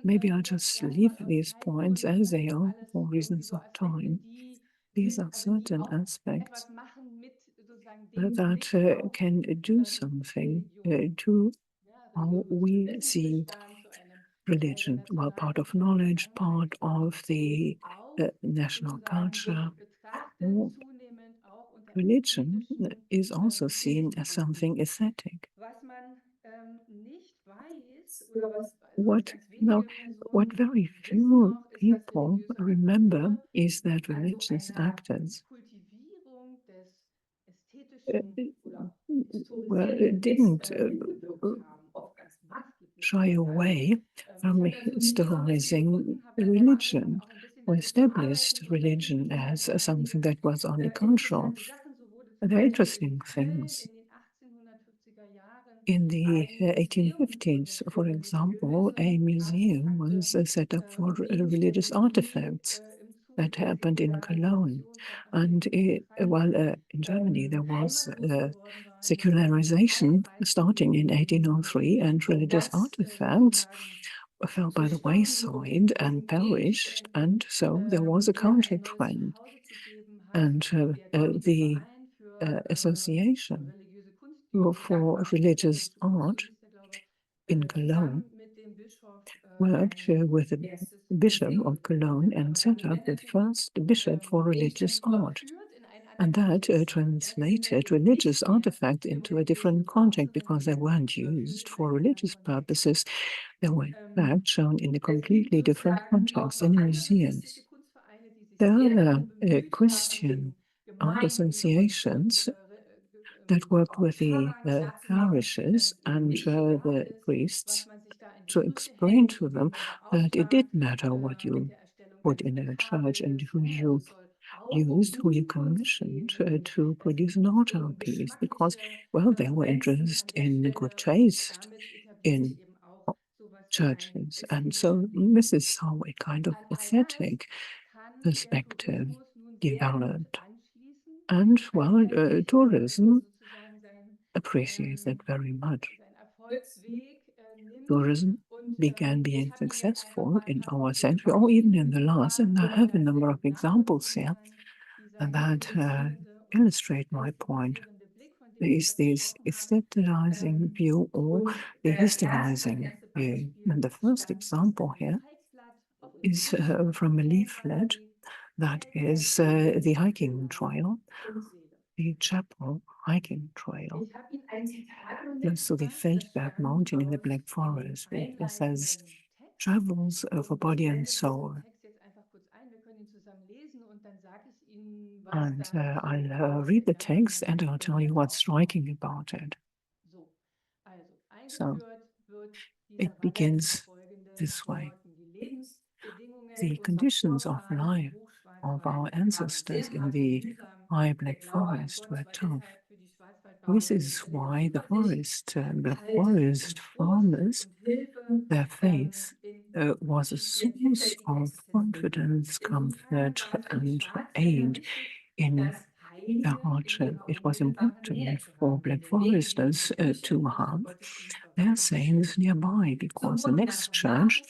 Maybe I'll just leave these points as they are for reasons of time. These are certain aspects that can do something to how we see religion. Well, part of knowledge, part of the national culture. Religion is also seen as something aesthetic. What very few people remember is that religious actors didn't shy away from historizing religion or established religion as something that was only cultural. There are interesting things. In the 1850s, for example, a museum was set up for religious artifacts. That happened in Cologne. And while in Germany there was secularization starting in 1803, and religious artifacts fell by the wayside and perished, and so there was a counter trend. And the Association for Religious Art in Cologne worked with the Bishop of Cologne and set up the first bishop for religious art. And that translated religious artifacts into a different context because they weren't used for religious purposes. They were in fact shown in a completely different context in museums. There are Christian art associations that worked with the parishes and the priests to explain to them that it did matter what you put in a church and who you used, who you commissioned to produce an altar piece, because, well, they were interested in good taste in churches. And so this is how a kind of aesthetic perspective developed. And, well, tourism appreciates that very much. Tourism began being successful in our century, or even in the last, and I have a number of examples here that illustrate my point. There is this aestheticizing view or the historizing view. And the first example here is from a leaflet that is the hiking trail, the chapel hiking trail, close to the Feldberg mountain in the Black Forest. It says, travels over body and soul. And I'll read the text and I'll tell you what's striking about it. So it begins this way. The conditions of life of our ancestors in the high Black Forest were tough. This is why the Black Forest farmers, their faith was a source of confidence, comfort, and aid in their hardship. It was important for Black Foresters to have their saints nearby because the next church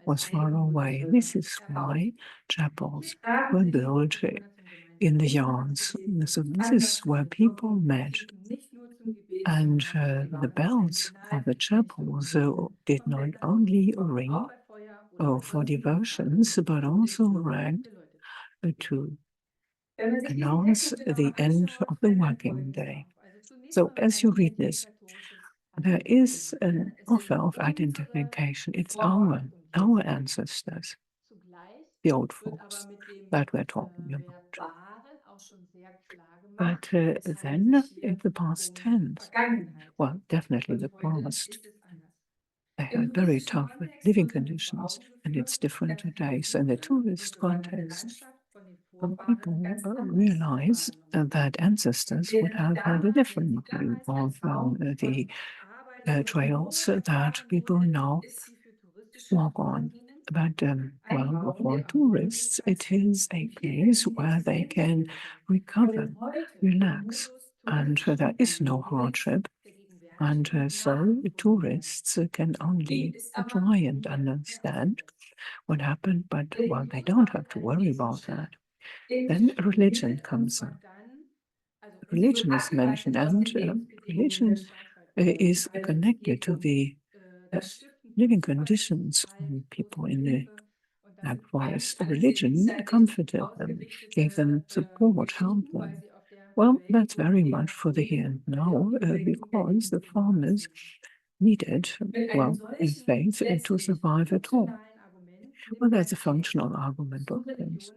was far away. This is why chapels were built in the yards. So this is where people met. And the bells of the chapels did not only ring for devotions, but also rang to announce the end of the working day. So as you read this, there is an offer of identification. It's our ancestors, the old folks that we're talking about. But then in the past tense, well, definitely the past, they had very tough living conditions, and it's different today. So in the tourist context, people realize that ancestors would have had a different view of the trails that people now walk on. But, well, for tourists, it is a place where they can recover, relax, and there is no hardship. And so tourists can only try and understand what happened, but, well, they don't have to worry about that. Then religion comes in. Religion is mentioned, and religion is connected to the living conditions of people in the Black Forest. Religion comforted them, gave them support, helped them. Well, that's very much for the here and now, because the farmers needed, well, in faith, to survive at all. Well, that's a functional argument, of course.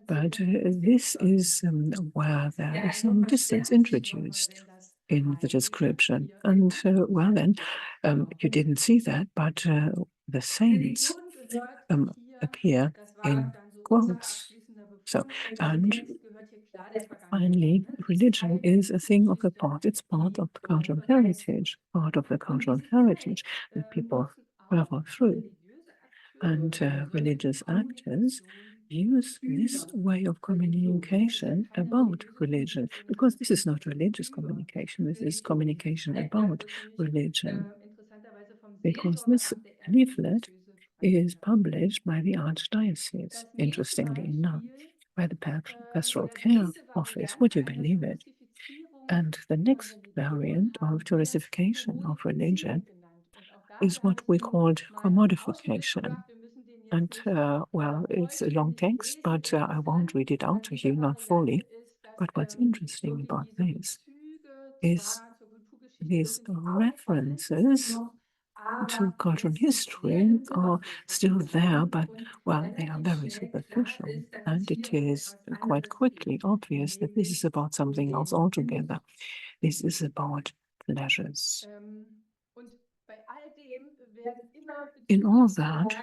But this is where there is some distance introduced in the description. And, well, then, you didn't see that, but the saints appear in quotes. So, and finally, religion is a thing of the past. It's part of the cultural heritage, that people travel through. And religious actors use this way of communication about religion, because this is not religious communication, this is communication about religion. Because this leaflet is published by the Archdiocese, interestingly enough, by the Pastoral Care Office. Would you believe it? And the next variant of touristification of religion is what we called commodification. And, well, it's a long text, but I won't read it out to you, not fully. But what's interesting about this is these references to cultural history are still there, but, well, they are very superficial. And it is quite quickly obvious that this is about something else altogether. This is about pleasures. In all that,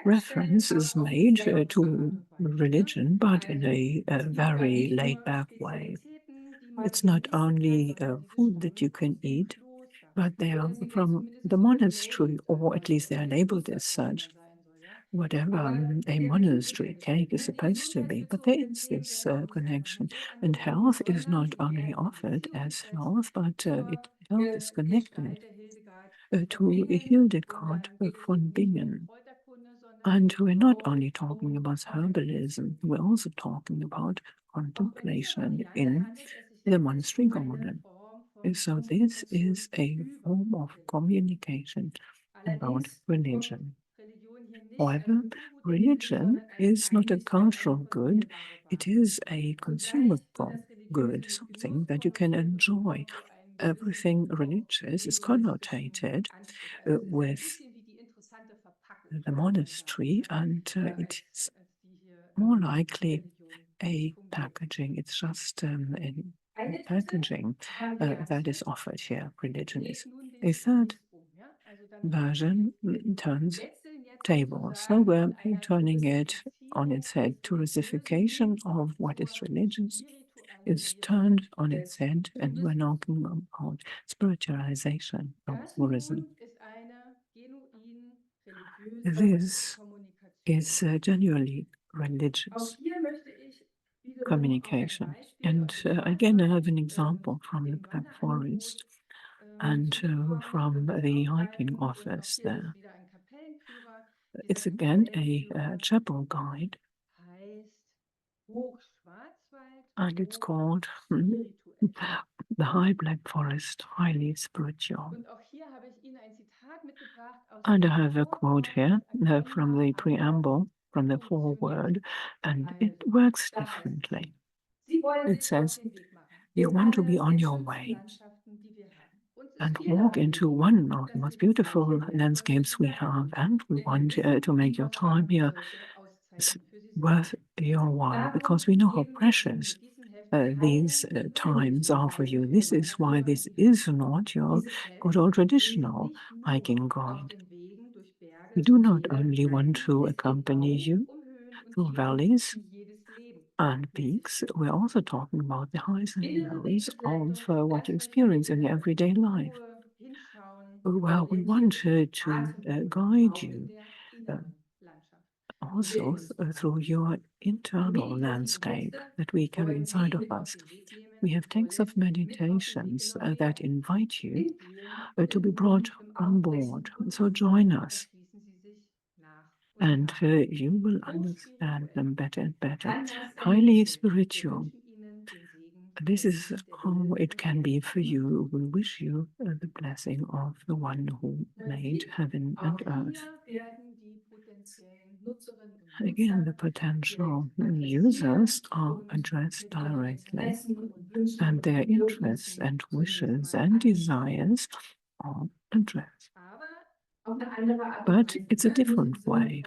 reference is made to religion, but in a very laid-back way. It's not only food that you can eat, but they are from the monastery, or at least they are labeled as such, whatever a monastery cake is supposed to be. But there is this connection. And health is not only offered as health, but health is connected to Hildegard von Bingen. And we're not only talking about herbalism, we're also talking about contemplation in the monastery garden. So this is a form of communication about religion. However, religion is not a cultural good, it is a consumable good, something that you can enjoy. Everything religious is connotated with the monastery, and it is more likely a packaging. It's just a packaging that is offered here. Religion is a third version turns tables. So we're turning it on its head. Touristification of what is religious is turned on its head, and we're talking about spiritualization of tourism. This is genuinely religious communication. And again, I have an example from the Black Forest and from the hiking office there. It's again a chapel guide, and it's called The High Black Forest, Highly Spiritual. And I have a quote here from the preamble, from the foreword, and it works differently. It says, you want to be on your way and walk into one of the most beautiful landscapes we have, and we want to make your time here worth your while, because we know how precious these times are for you. This is why this is not your good old traditional hiking guide. We do not only want to accompany you through valleys and peaks, we're also talking about the highs and lows of what you experience in your everyday life. Well, we want to guide you also through your internal landscape that we carry inside of us. We have texts of meditations that invite you to be brought on board. So join us, and you will understand them better and better. Highly spiritual. This is how it can be for you. We wish you the blessing of the one who made heaven and earth. Again, the potential users are addressed directly, and their interests and wishes and desires are addressed. But it's a different way.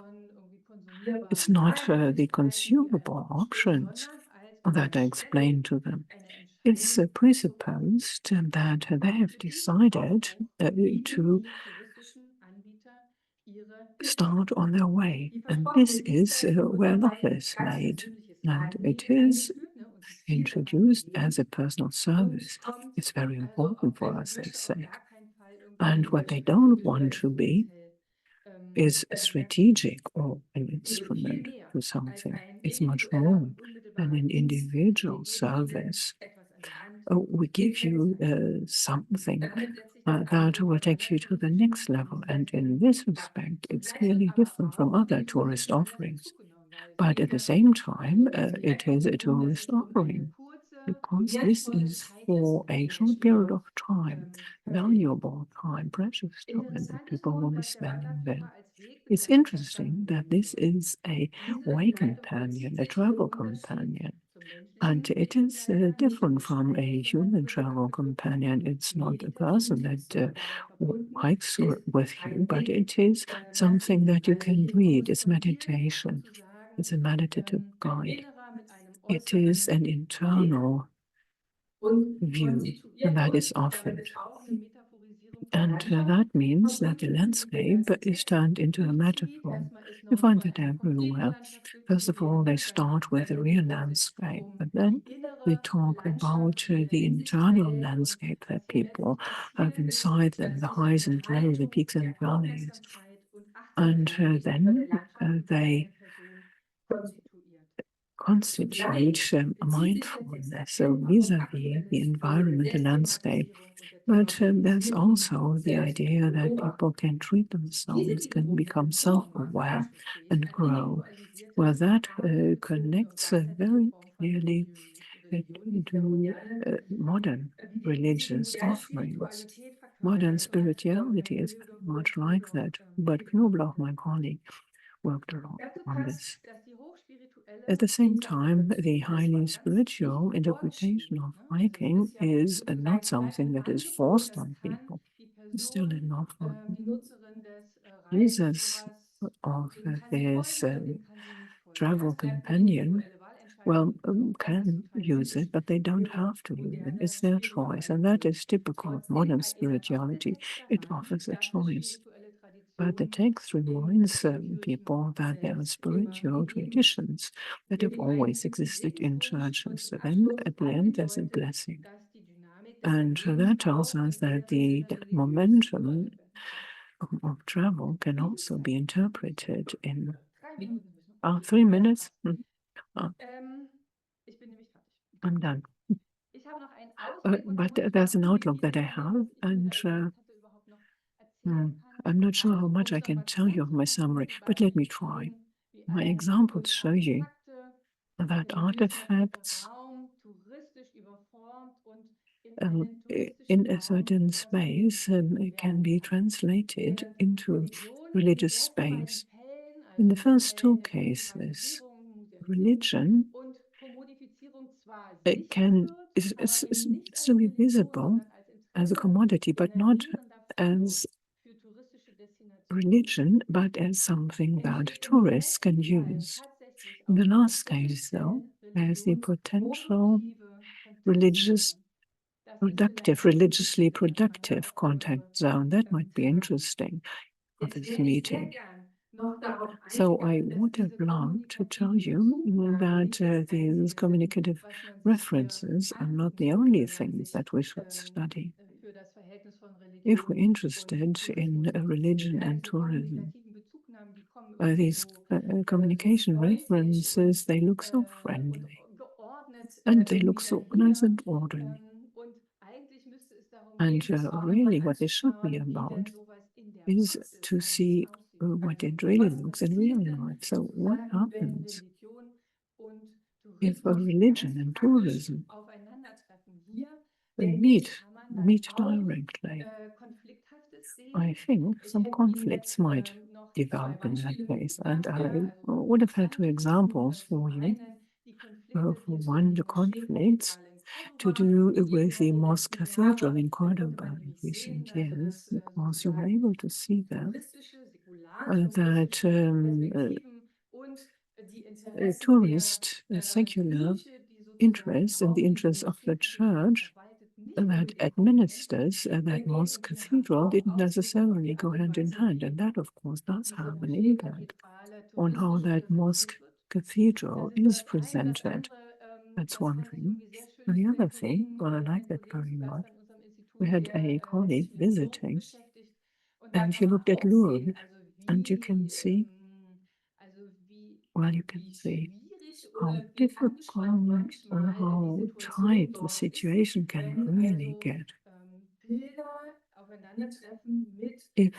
It's not the consumable options that I explain to them. It's presupposed that they have decided to start on their way. And this is where love is made. And it is introduced as a personal service. It's very important for us, they say. And what they don't want to be is strategic or an instrument for something. It's much more than an individual service. We give you something that will take you to the next level. And in this respect, it's clearly different from other tourist offerings. But at the same time, it is a tourist offering, because this is for a short period of time, valuable time, precious time that people will be spending there. It's interesting that this is a way companion, a travel companion. And it is different from a human travel companion. It's not a person that hikes with you, but it is something that you can read. It's meditation. It's a meditative guide. It is an internal view that is offered. And that means that the landscape is turned into a metaphor. You find that everywhere. First of all, they start with the real landscape, but then they talk about the internal landscape that people have inside them, the highs and lows, the peaks and valleys. And then they constitute mindfulness, so vis-a-vis the environment, the landscape. But there's also the idea that people can treat themselves, can become self-aware and grow. Well, that connects very clearly to modern religious offerings. Modern spirituality is very much like that. But Knoblauch, my colleague, worked a lot on this. At the same time, the highly spiritual interpretation of hiking is not something that is forced on people. It's still an offering. Users of this travel companion, well, can use it, but they don't have to use it. It's their choice, and that is typical of modern spirituality. It offers a choice. But the text reminds people that there are spiritual traditions that have always existed in churches. So then at the end, there's a blessing. And that tells us that the momentum of travel can also be interpreted in 3 minutes. I'm done. But there's an outlook that I have, and I'm not sure how much I can tell you of my summary, but let me try. My examples show you that artifacts in a certain space can be translated into religious space. In the first two cases, religion can still be visible as a commodity, but not as religion, but as something that tourists can use. In the last case, though, there's the potential religiously productive contact zone. That might be interesting for this meeting. So I would have loved to tell you that these communicative references are not the only things that we should study. If we're interested in religion and tourism, these communication references, they look so friendly and they look so nice and orderly. And really what they should be about is to see what it really looks in real life. So what happens if a religion and tourism meet directly? I think some conflicts might develop in that case. And I would have had two examples for you. For one, the conflicts to do with the mosque cathedral in Cordoba in recent years, because you were able to see there that tourist secular interests and the interests of the church that administers that mosque cathedral didn't necessarily go hand in hand. And that, of course, does have an impact on how that mosque cathedral is presented. That's one thing. And the other thing, well, I like that very much. We had a colleague visiting, and he looked at Lourdes, and you can see, well, you can see how difficult or how tight the situation can really get. If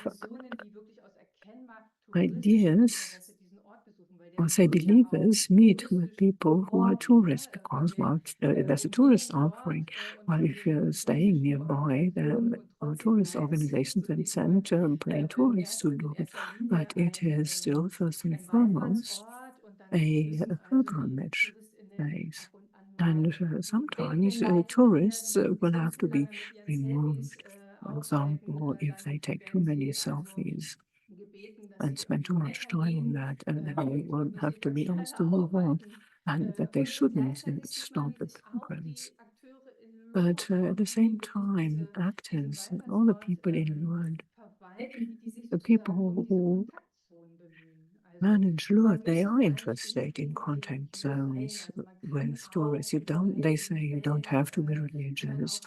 ideas, or say believers, meet with people who are tourists, because, well, there's a tourist offering. Well, if you're staying nearby, there are tourist organizations that send plain tourists to Lourdes, but it is still first and foremost a pilgrimage place. And sometimes tourists will have to be removed. For example, if they take too many selfies and spend too much time on that, and then they will have to be asked to move on, and that they shouldn't stop the programs. But at the same time, actors, all the people in the world, the people who manage Lourdes, they are interested in contact zones with tourists. They say you don't have to be religious.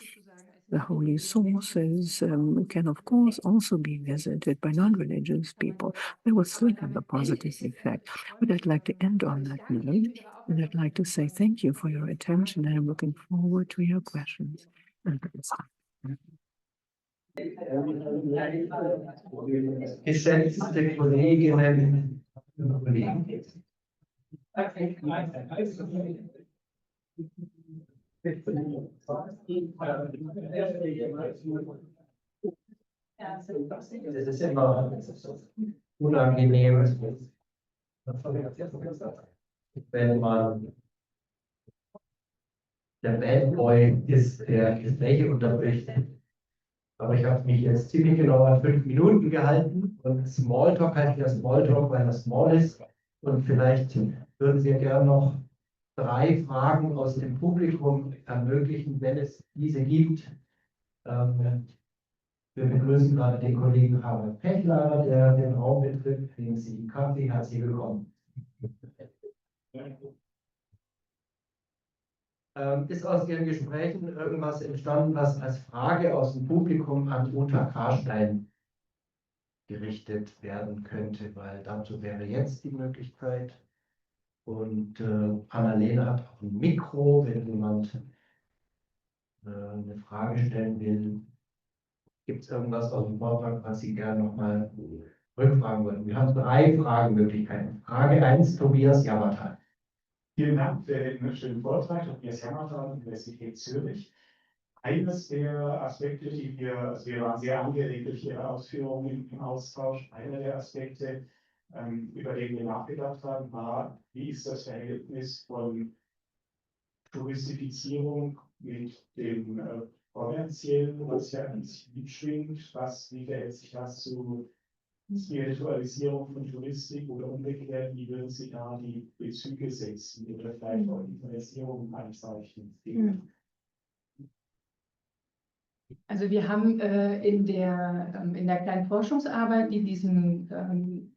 The holy sources can, of course, also be visited by non-religious people. They will still have a positive effect. But I'd like to end on that note, and I'd like to say thank you for your attention, and I'm looking forward to your questions. Geschätzte Kolleginnen und Kollegen. Es ist immer unangenehm, wenn man der Bad Boy ist, der Gespräche unterbricht. Aber ich habe mich jetzt ziemlich genau an 5 Minuten gehalten. Und Smalltalk heißt ja Smalltalk, weil er small ist. Und vielleicht würden Sie gerne noch 3 Fragen aus dem Publikum ermöglichen, wenn es diese gibt. Wir begrüßen gerade den Kollegen Harald Pechlaner, der den Raum betritt. Nehmen Sie einen Kaffee, herzlich willkommen. Ist aus Ihren Gesprächen irgendwas entstanden, was als Frage aus dem Publikum an Uta Karstein gerichtet werden könnte? Weil dazu wäre jetzt die Möglichkeit. Und Annalena hat auch ein Mikro, wenn jemand eine Frage stellen will. Gibt es irgendwas aus dem Vortrag, was Sie gerne nochmal rückfragen wollen? Wir haben 3 Fragemöglichkeiten. Frage 1, Tobias Jammertal. Vielen Dank für den schönen Vortrag, Tobias Jammertal, Universität Zürich. Eines der Aspekte, wir waren sehr angeregt durch Ihre Ausführungen im Austausch. Einer der Aspekte, über den wir nachgedacht haben, war, wie ist das Verhältnis von Touristifizierung mit dem Kommerziellen, was ja an sich mitschwingt, wie verhält sich das zu Spiritualisierung von Touristik oder umgekehrt, wie würden Sie da die Bezüge setzen oder vielleicht auch Differenzierung einzeichnen? Also wir haben in der kleinen Forschungsarbeit, die diesem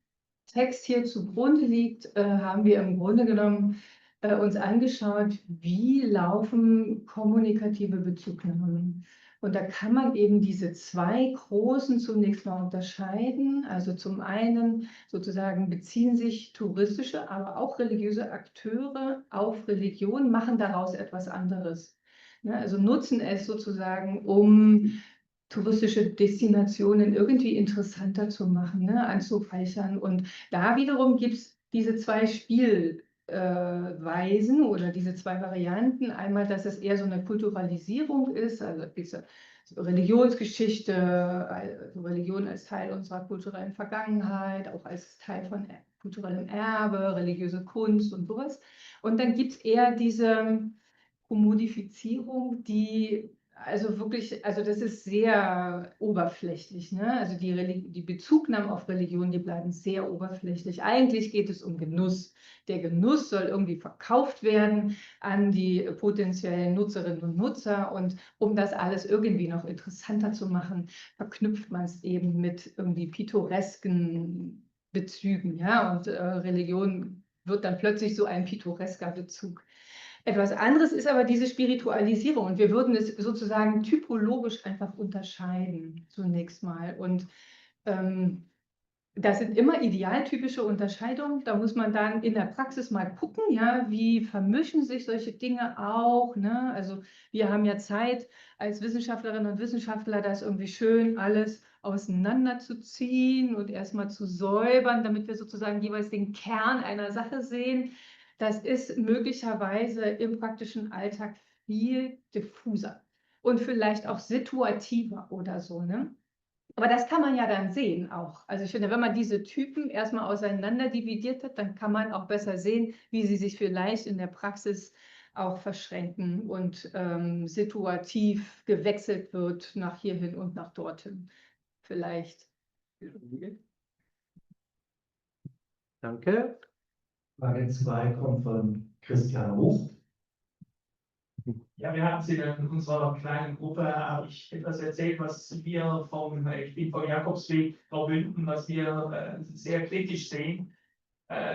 Text hier zugrunde liegt, haben wir im Grunde genommen uns angeschaut, wie laufen kommunikative Bezugnahmen. Und da kann man eben diese 2 großen zunächst mal unterscheiden. Also zum einen sozusagen beziehen sich touristische, aber auch religiöse Akteure auf Religion, machen daraus etwas anderes. Ne? Also nutzen es sozusagen, um touristische Destinationen irgendwie interessanter zu machen, ne? Anzureichern. Und da wiederum gibt es diese 2 Spielweisen oder diese 2 Varianten. Einmal, dass es eher so eine Kulturalisierung ist, also diese Religionsgeschichte, also Religion als Teil unserer kulturellen Vergangenheit, auch als Teil von kulturellem Erbe, religiöse Kunst und sowas. Und dann gibt es eher diese Kommodifizierung, die also wirklich, also das ist sehr oberflächlich, ne? Also die Bezugnahmen auf Religion, die bleiben sehr oberflächlich. Eigentlich geht es um Genuss. Der Genuss soll irgendwie verkauft werden an die potenziellen Nutzerinnen und Nutzer. Und um das alles irgendwie noch interessanter zu machen, verknüpft man es eben mit irgendwie pittoresken Bezügen. Ja? Und Religion wird dann plötzlich so ein pittoresker Bezug. Etwas anderes ist aber diese Spiritualisierung und wir würden es sozusagen typologisch einfach unterscheiden zunächst mal. Und das sind immer idealtypische Unterscheidungen. Da muss man dann in der Praxis mal gucken, ja, wie vermischen sich solche Dinge auch. Ne? Also wir haben ja Zeit als Wissenschaftlerinnen und Wissenschaftler, das irgendwie schön alles auseinanderzuziehen und erstmal zu säubern, damit wir sozusagen jeweils den Kern einer Sache sehen. Das ist möglicherweise im praktischen Alltag viel diffuser und vielleicht auch situativer oder so, ne? Aber das kann man ja dann sehen auch. Also ich finde, wenn man diese Typen erstmal auseinander dividiert hat, dann kann man auch besser sehen, wie sie sich vielleicht in der Praxis auch verschränken und situativ gewechselt wird nach hierhin und nach dorthin. Vielleicht. Danke. Frage 2 kommt von Christian Hoch. Ja, wir hatten Sie in unserer kleinen Gruppe, habe ich etwas erzählt, was wir ich bin vom Jakobsweg Graubünden, was wir sehr kritisch sehen.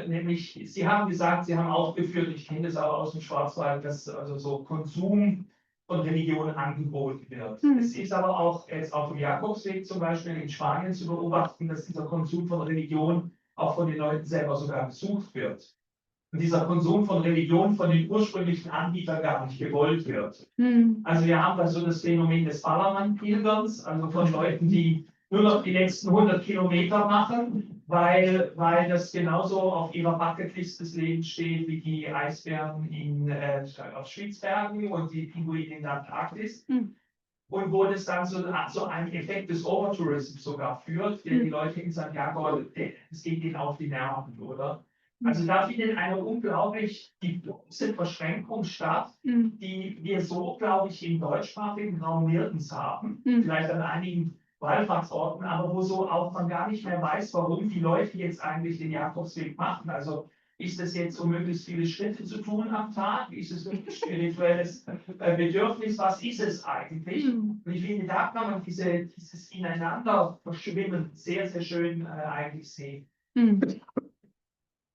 Nämlich, Sie haben gesagt, Sie haben aufgeführt, ich kenne das auch aus dem Schwarzwald, dass also so Konsum von Religion angeboten wird. Es ist aber auch jetzt auf dem Jakobsweg zum Beispiel in Spanien zu beobachten, dass dieser Konsum von Religion auch von den Leuten selber sogar besucht wird. Und dieser Konsum von Religion von den ursprünglichen Anbietern gar nicht gewollt wird. Also wir haben da so das Phänomen des Ballermann-Pilgerns, also von Leuten, die nur noch die letzten 100 Kilometer machen, weil das genauso auf ihrer Bucketlist des Lebens steht wie die Eisbären auf Spitzbergen und die Pinguine in der Antarktis. Und wo das dann so einen Effekt des Overtourismus sogar führt, der die Leute in Santiago, es geht ihnen auf die Nerven, oder? Also da findet eine unglaublich die große Verschränkung statt, die wir so, glaube ich, im deutschsprachigen Raum nirgends haben, vielleicht an einigen Wallfahrtsorten, aber wo so auch man gar nicht mehr weiß, warum die Leute jetzt eigentlich den Jakobsweg machen. Also ist es jetzt, um möglichst viele Schritte zu tun am Tag? Ist es ein spirituelles Bedürfnis? Was ist es eigentlich? Und ich finde, da kann man dieses Ineinander verschwimmen sehr, sehr schön eigentlich sehen.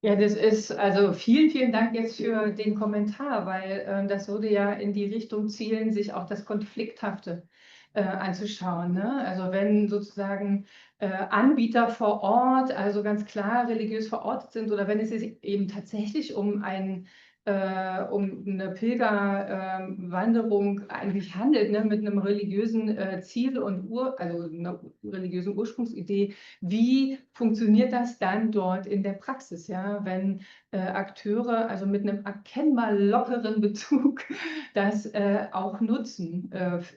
Ja, das ist, also vielen, vielen Dank jetzt für den Kommentar, weil das würde ja in die Richtung zielen, sich auch das Konflikthafte anzuschauen. Ne? Also wenn sozusagen Anbieter vor Ort, also ganz klar religiös verortet sind, oder wenn es sich eben tatsächlich um eine Pilgerwanderung eigentlich handelt, ne, mit einem religiösen Ziel und also einer religiösen Ursprungsidee, wie funktioniert das dann dort in der Praxis, ja, wenn Akteure also mit einem erkennbar lockeren Bezug das auch nutzen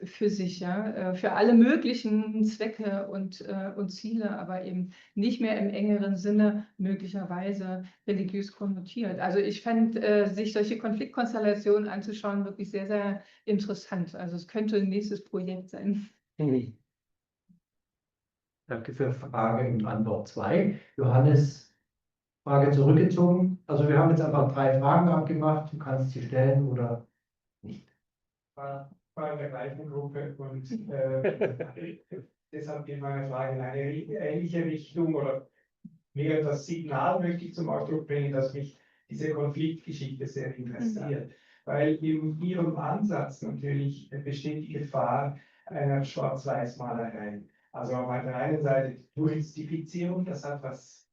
für sich, ja, für alle möglichen Zwecke und Ziele, aber eben nicht mehr im engeren Sinne möglicherweise religiös konnotiert. Also ich fände, sich solche Konfliktkonstellationen anzuschauen, wirklich sehr, sehr interessant. Also es könnte ein nächstes Projekt sein. Danke für Frage und Antwort 2. Johannes, Frage zurückgezogen. Also wir haben jetzt einfach 3 Fragen abgemacht. Du kannst sie stellen oder nicht. War in der gleichen Gruppe und deshalb geht meine Frage in eine ähnliche Richtung oder mehr das Signal möchte ich zum Ausdruck bringen, dass mich diese Konfliktgeschichte sehr interessiert. Weil in Ihrem Ansatz natürlich besteht die Gefahr einer Schwarz-Weiß-Malerei. Also auf der einen Seite die Touristifizierung, das hat was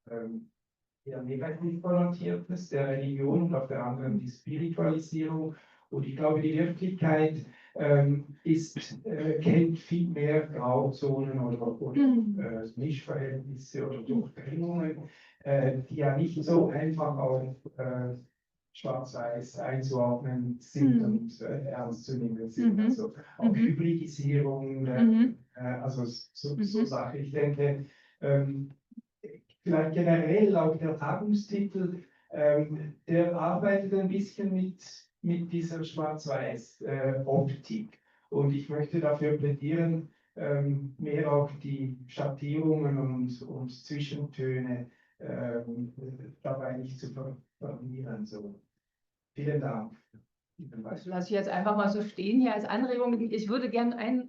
eher negativ konnotiertes der Religion, und auf der anderen die Spiritualisierung. Und ich glaube, die Wirklichkeit kennt viel mehr Grauzonen oder Mischverhältnisse oder Durchdringungen, die ja nicht so einfach auf schwarz-weiß einzuordnen sind und ernst zu nehmen sind. Also auch Hybridisierung, also so Sachen. Ich denke, vielleicht generell auch der Tagungstitel, der arbeitet ein bisschen mit dieser Schwarz-Weiß-Optik. Und ich möchte dafür plädieren, mehr auch die Schattierungen und Zwischentöne dabei nicht zu verlieren. So. Vielen Dank. Das lasse ich jetzt einfach mal so stehen hier als Anregung. Ich würde gerne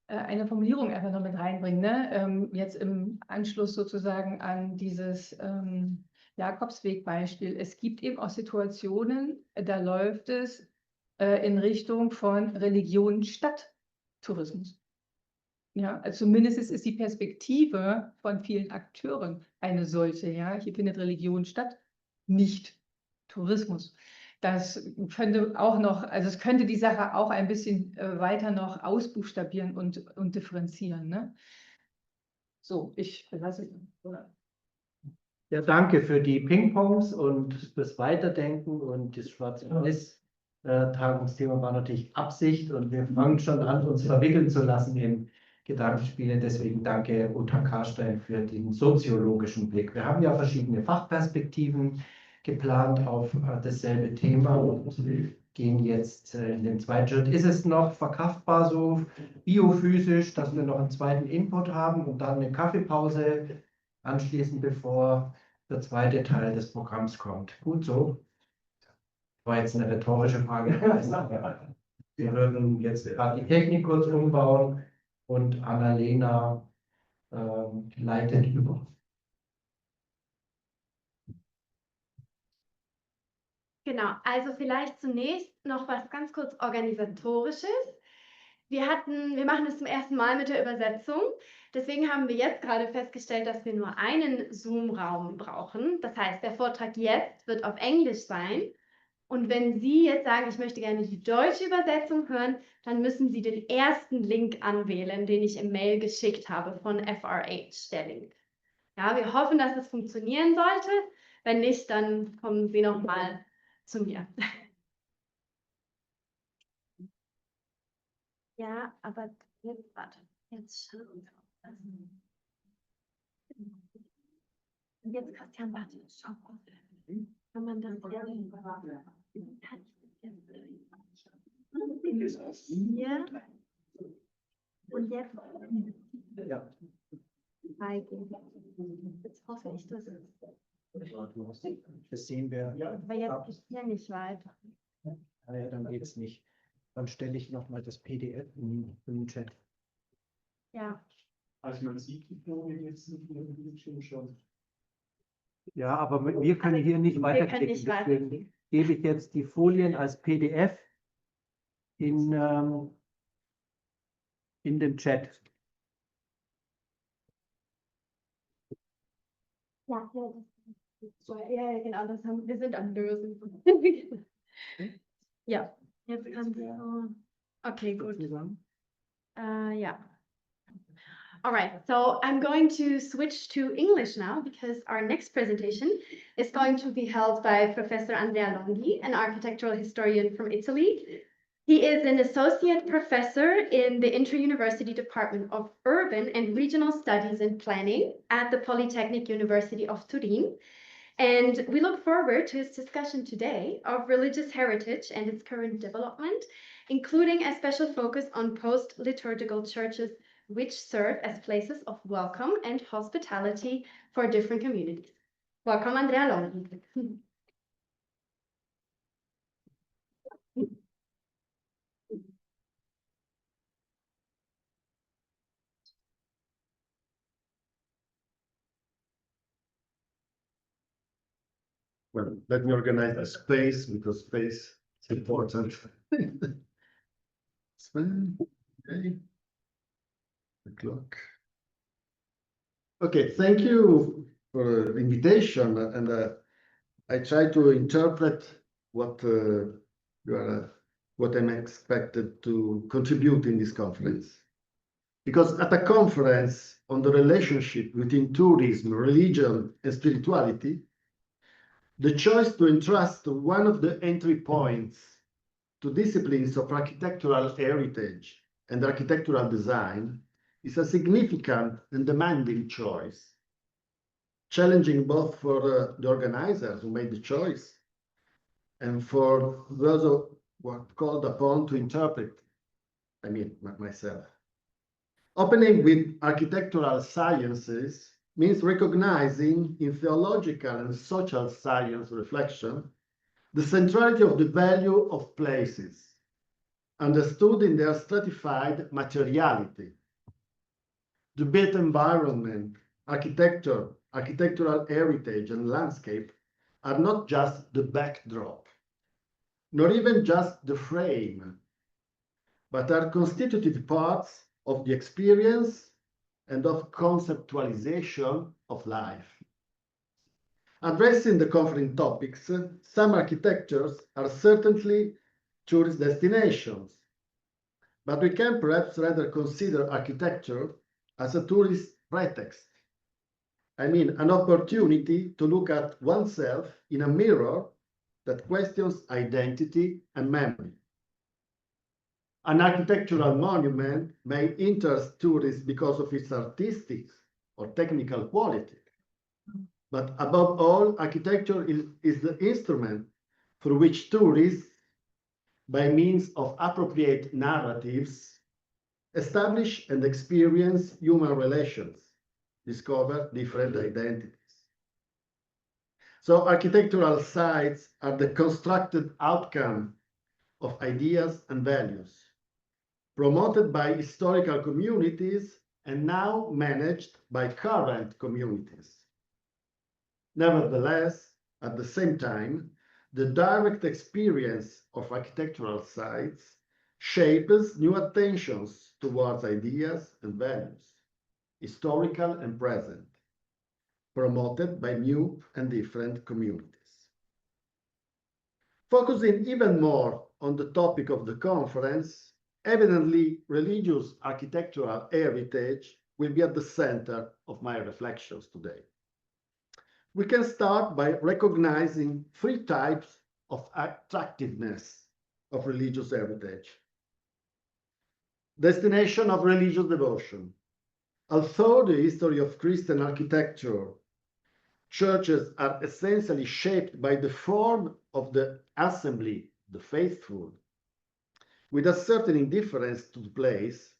eine Formulierung einfach noch mit reinbringen, ne? Jetzt im Anschluss sozusagen an dieses Jakobsweg-Beispiel. Es gibt eben auch Situationen, da läuft es in Richtung von Religion statt Tourismus. Ja, also zumindest ist die Perspektive von vielen Akteuren eine solche. Ja, hier findet Religion statt, nicht Tourismus. Das könnte auch noch, also es könnte die Sache auch ein bisschen weiter noch ausbuchstabieren und differenzieren. Ne? So, ich belasse es. Oder? Ja, danke für die Ping-Pongs und fürs Weiterdenken, und das Schwarz-Weiß-Tagungsthema war natürlich Absicht, und wir fangen schon an, uns verwickeln zu lassen in Gedankenspiele. Deswegen danke Karstein für den soziologischen Blick. Wir haben ja verschiedene Fachperspektiven geplant auf dasselbe Thema und gehen jetzt in den zweiten Schritt. Ist es noch verkraftbar so biophysisch, dass wir noch einen zweiten Input haben und dann eine Kaffeepause anschließen, bevor der zweite Teil des Programms kommt? Gut so? War jetzt eine rhetorische Frage. Wir würden jetzt gerade die Technik kurz umbauen und Annalena leitet über. Genau, also vielleicht zunächst noch was ganz kurz Organisatorisches. Wir machen es zum ersten Mal mit der Übersetzung. Deswegen haben wir jetzt gerade festgestellt, dass wir nur einen Zoom-Raum brauchen. Das heißt, der Vortrag jetzt wird auf Englisch sein. Und wenn Sie jetzt sagen, ich möchte gerne die deutsche Übersetzung hören, dann müssen Sie den ersten Link anwählen, den ich im Mail geschickt habe von FRH, der Link. Ja, wir hoffen, dass es funktionieren sollte. Wenn nicht, dann kommen Sie nochmal zu mir. Ja, aber jetzt, warte, jetzt schauen wir auf das. Und jetzt, Christian, warte, schau mal. Kann man das gerne hier und jetzt Ja. jetzt hoffe ich, dass es. Das sehen wir. Aber jetzt ist hier nicht weiter. Ja, dann geht es nicht. Dann stelle ich nochmal das PDF im Chat. Ja. Also man sieht die Folie jetzt nicht mehr im Bildschirm schon. Ja, aber wir können hier nicht weiterklicken. nicht Deswegen gebe ich jetzt die Folien als PDF in den Chat. Ja, ja, genau, wir sind am Lösen. Ja, jetzt kann so. Okay, gut. Yeah. All right, so I'm going to switch to English now because our next presentation is going to be held by Professor Andrea Longhi, an architectural historian from Italy. He is an associate professor in the Inter-University Department of Urban and Regional Studies and Planning at the Politecnico University of Turin. And we look forward to his discussion today of religious heritage and its current development, including a special focus on post-liturgical churches which serve as places of welcome and hospitality for different communities. Welcome, Andrea Longhi. Well, let me organize the space because space is important. Okay. The clock. Okay, thank you for the invitation, and I try to interpret what what I'm expected to contribute in this conference. Because at a conference on the relationship between tourism, religion, and spirituality, the choice to entrust one of the entry points to disciplines of architectural heritage and architectural design is a significant and demanding choice, challenging both for the organizers who made the choice and for those who were called upon to interpret, I mean, myself. Opening with architectural sciences means recognizing in theological and social science reflection the centrality of the value of places, understood in their stratified materiality. The built environment, architecture, architectural heritage, and landscape are not just the backdrop, nor even just the frame, but are constitutive parts of the experience and of conceptualization of life. Addressing the conference topics, some architectures are certainly tourist destinations, but we can perhaps rather consider architecture as a tourist pretext. I mean, an opportunity to look at oneself in a mirror that questions identity and memory. An architectural monument may interest tourists because of its artistic or technical quality, But above all, architecture is the instrument through which tourists, by means of appropriate narratives, establish and experience human relations, discover different identities. So architectural sites are the constructed outcome of ideas and values, promoted by historical communities and now managed by current communities. Nevertheless, at the same time, the direct experience of architectural sites shapes new attentions towards ideas and values, historical and present, promoted by new and different communities. Focusing even more on the topic of the conference, evidently religious architectural heritage will be at the center of my reflections today. We can start by recognizing three types of attractiveness of religious heritage. Destination of religious devotion. Although the history of Christian architecture, churches are essentially shaped by the form of the assembly, the faithful, with a certain indifference to the place,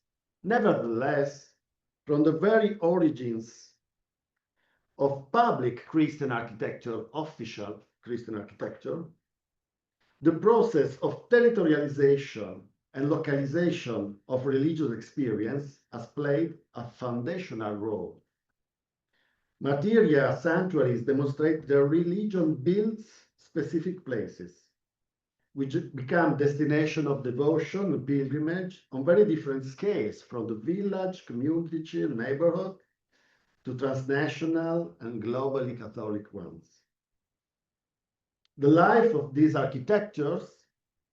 nevertheless, from the very origins of public Christian architecture, official Christian architecture, the process of territorialization and localization of religious experience has played a foundational role. Material sanctuaries demonstrate that religion builds specific places, which become destination of devotion and pilgrimage on very different scales, from the village, community, neighborhood, to transnational and globally Catholic ones. The life of these architectures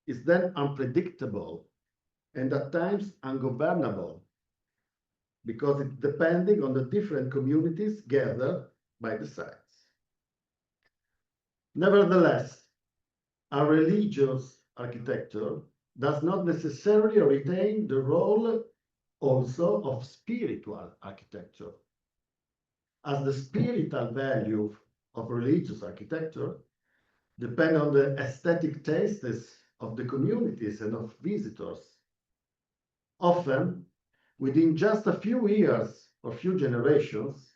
is then unpredictable and at times ungovernable, because it's depending on the different communities gathered by the sites. Nevertheless, a religious architecture does not necessarily retain the role also of spiritual architecture, as the spiritual value of religious architecture depend on the aesthetic tastes of the communities and of visitors. Often, within just a few years or few generations,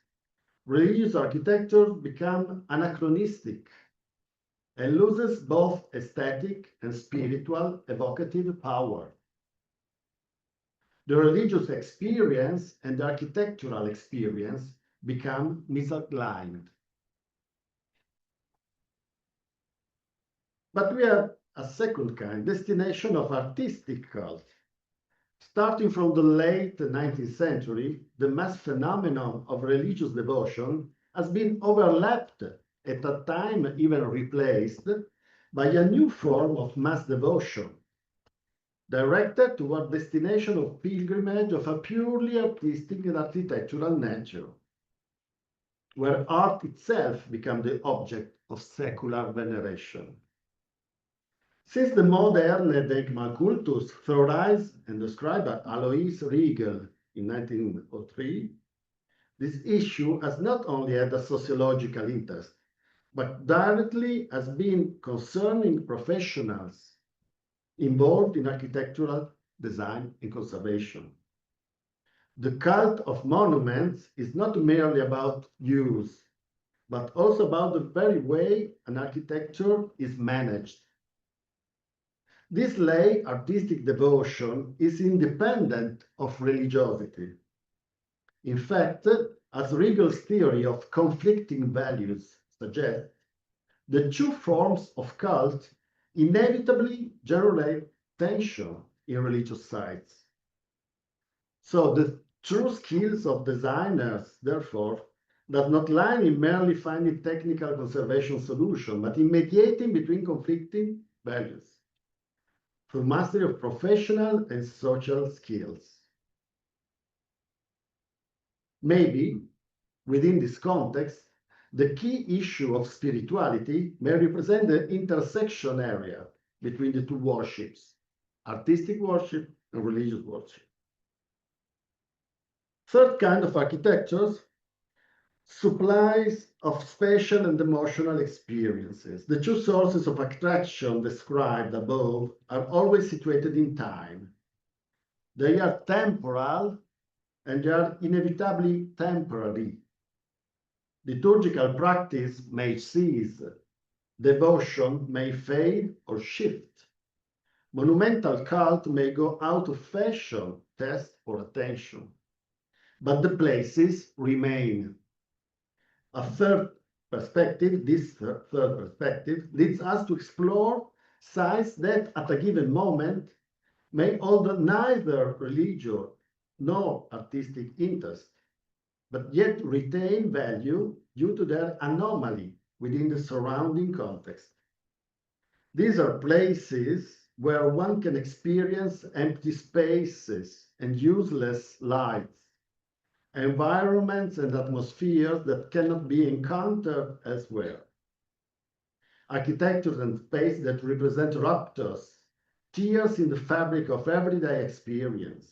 religious architecture becomes anachronistic and loses both aesthetic and spiritual evocative power. The religious experience and the architectural experience become misaligned. But we have a second kind, destination of artistic cult. Starting from the late 19th century, the mass phenomenon of religious devotion has been overlapped, at a time even replaced, by a new form of mass devotion, directed toward destination of pilgrimage of a purely artistic and architectural nature, where art itself becomes the object of secular veneration. Since the modern Denkmal cultus theorized and described by Alois Riegel in 1903, this issue has not only had a sociological interest, but directly has been concerning professionals involved in architectural design and conservation. The cult of monuments is not merely about use, but also about the very way an architecture is managed. This lay artistic devotion is independent of religiosity. In fact, as Riegel's theory of conflicting values suggests, the two forms of cult inevitably generate tension in religious sites. So the true skills of designers, therefore, does not lie in merely finding technical conservation solutions, but in mediating between conflicting values through mastery of professional and social skills. Maybe, within this context, the key issue of spirituality may represent the intersection area between the two worships, artistic worship and religious worship. Third kind of architectures supplies of spatial and emotional experiences. The two sources of attraction described above are always situated in time. They are temporal and they are inevitably temporary. Liturgical practice may cease, devotion may fade or shift. Monumental cult may go out of fashion, test for attention, but the places remain. A third perspective, this third perspective, leads us to explore sites that at a given moment may hold neither religious nor artistic interest, but yet retain value due to their anomaly within the surrounding context. These are places where one can experience empty spaces and useless lights, environments and atmospheres that cannot be encountered elsewhere. Architectures and space that represent ruptures, tears in the fabric of everyday experience.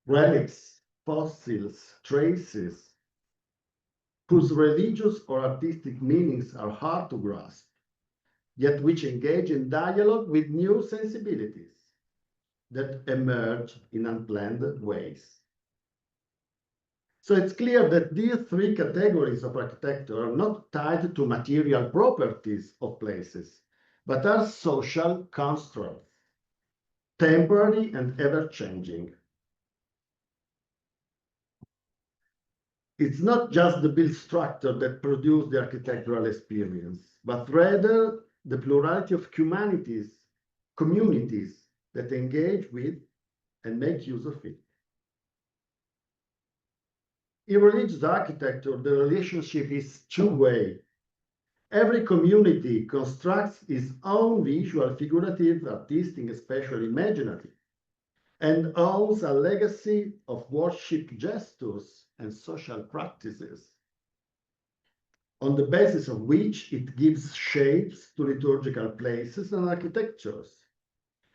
Relics, fossils, traces, whose religious or artistic meanings are hard to grasp, yet which engage in dialogue with new sensibilities that emerge in unplanned ways. So it's clear that these three categories of architecture are not tied to material properties of places, but are social constructs, temporary and ever-changing. It's not just the built structure that produces the architectural experience, but rather the plurality of communities that engage with and make use of it. In religious architecture, the relationship is two-way. Every community constructs its own visual, figurative, artistic, especially imaginative, and owns a legacy of worship gestures and social practices, on the basis of which it gives shapes to liturgical places and architectures.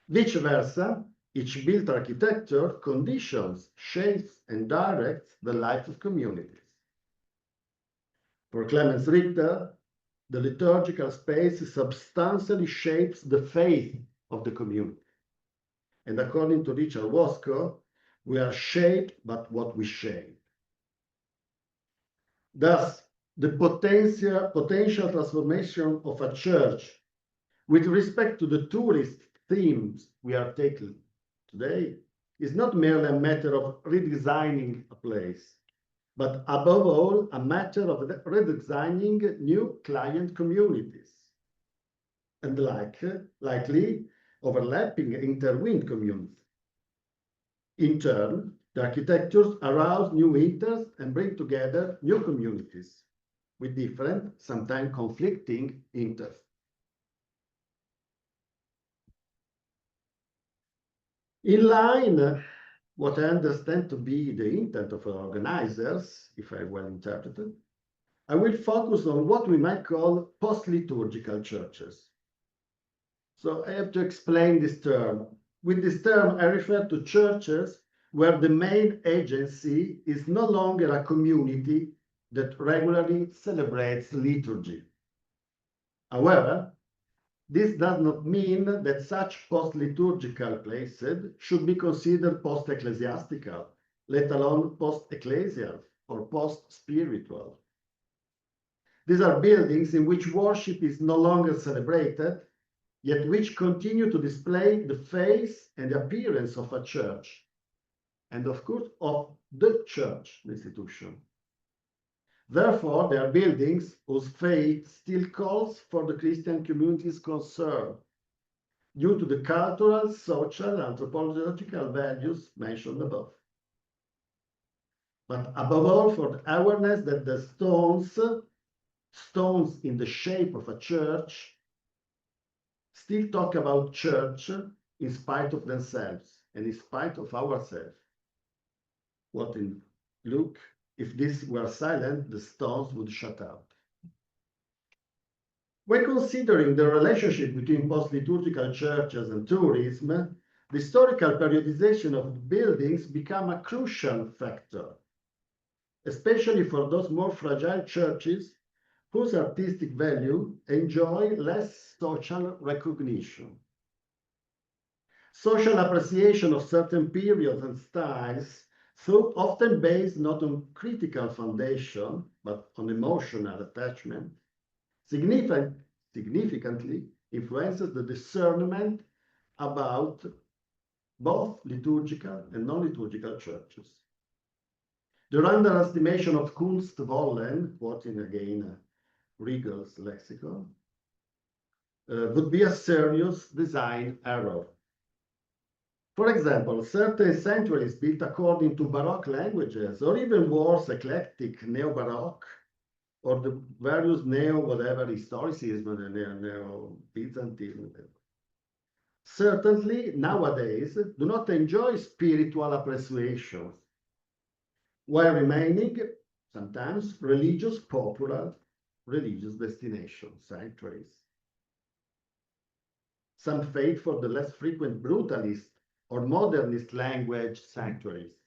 Vice versa, each built architecture conditions, shapes, and directs the life of communities. For Clemens Richter, the liturgical space substantially shapes the faith of the community. And according to Richard Wasco, we are shaped by what we shape. Thus, the potential transformation of a church with respect to the tourist themes we are taking today is not merely a matter of redesigning a place, but above all, a matter of redesigning new client communities and likely overlapping intertwined communities. In turn, the architectures arouse new interests and bring together new communities with different, sometimes conflicting interests. In line, what I understand to be the intent of organizers, if I well interpreted, I will focus on what we might call post-liturgical churches. So I have to explain this term. With this term, I refer to churches where the main agency is no longer a community that regularly celebrates liturgy. However, this does not mean that such post-liturgical places should be considered post-ecclesiastical, let alone post-ecclesial or post-spiritual. These are buildings in which worship is no longer celebrated, yet which continue to display the face and the appearance of a church, and of course of the church institution. Therefore, they are buildings whose faith still calls for the Christian community's concern due to the cultural, social, anthropological values mentioned above. But above all, for the awareness that the stones in the shape of a church still talk about church in spite of themselves and in spite of ourselves. What in Luke, if this were silent, the stones would shut out. When considering the relationship between post-liturgical churches and tourism, the historical periodization of buildings become a crucial factor. especially for those more fragile churches whose artistic value enjoy less social recognition. Social appreciation of certain periods and styles, so often based not on critical foundation, but on emotional attachment, significantly influences the discernment about both liturgical and non-liturgical churches. The underestimation of Kunstwollen, quoting again Riegel's lexicon, would be a serious design error. For example, certain sanctuaries built according to Baroque languages, or even worse, eclectic Neo-Baroque, or the various neo-whatever historicism and neo-Byzantine, certainly nowadays do not enjoy spiritual appreciation, while remaining sometimes religious, popular religious destinations, sanctuaries. Some fade for the less frequent brutalist or modernist language sanctuaries.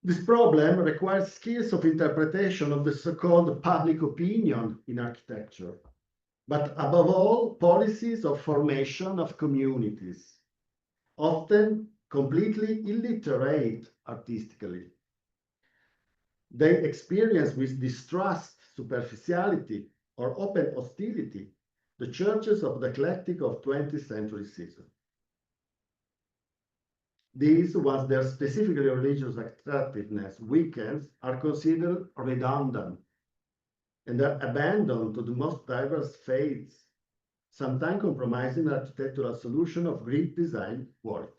This problem requires skills of interpretation of the so-called public opinion in architecture, but above all, policies of formation of communities, often completely illiterate artistically. They experience with distrust, superficiality, or open hostility the churches of the eclectic of 20th century season. These, once their specifically religious attractiveness weakens, are considered redundant and are abandoned to the most diverse faiths, sometimes compromising architectural solution of Greek design quality.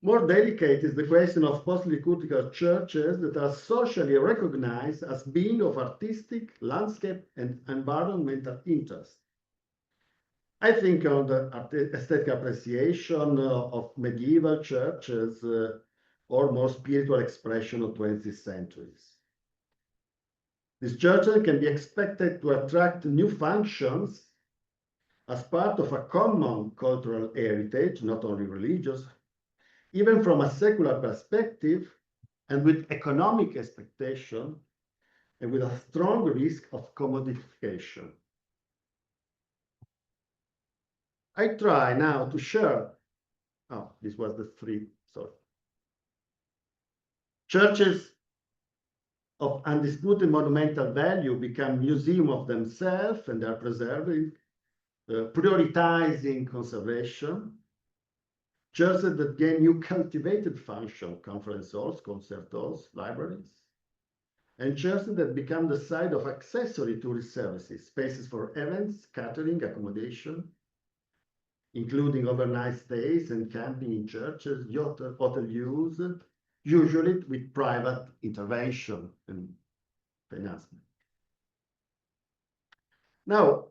More delicate is the question of post-liturgical churches that are socially recognized as being of artistic, landscape, and environmental interest. I think on the aesthetic appreciation of medieval churches or more spiritual expression of 20th centuries. These churches can be expected to attract new functions as part of a common cultural heritage, not only religious, even from a secular perspective, and with economic expectation, and with a strong risk of commodification. I try now to share, this was the three, sorry. Churches of undisputed monumental value become museums of themselves, and they are preserving, prioritizing conservation. Churches that gain new cultivated function, conference halls, concert halls, libraries, and churches that become the site of accessory tourist services, spaces for events, catering, accommodation, including overnight stays and camping in churches, hotel use, usually with private intervention and financing. Now,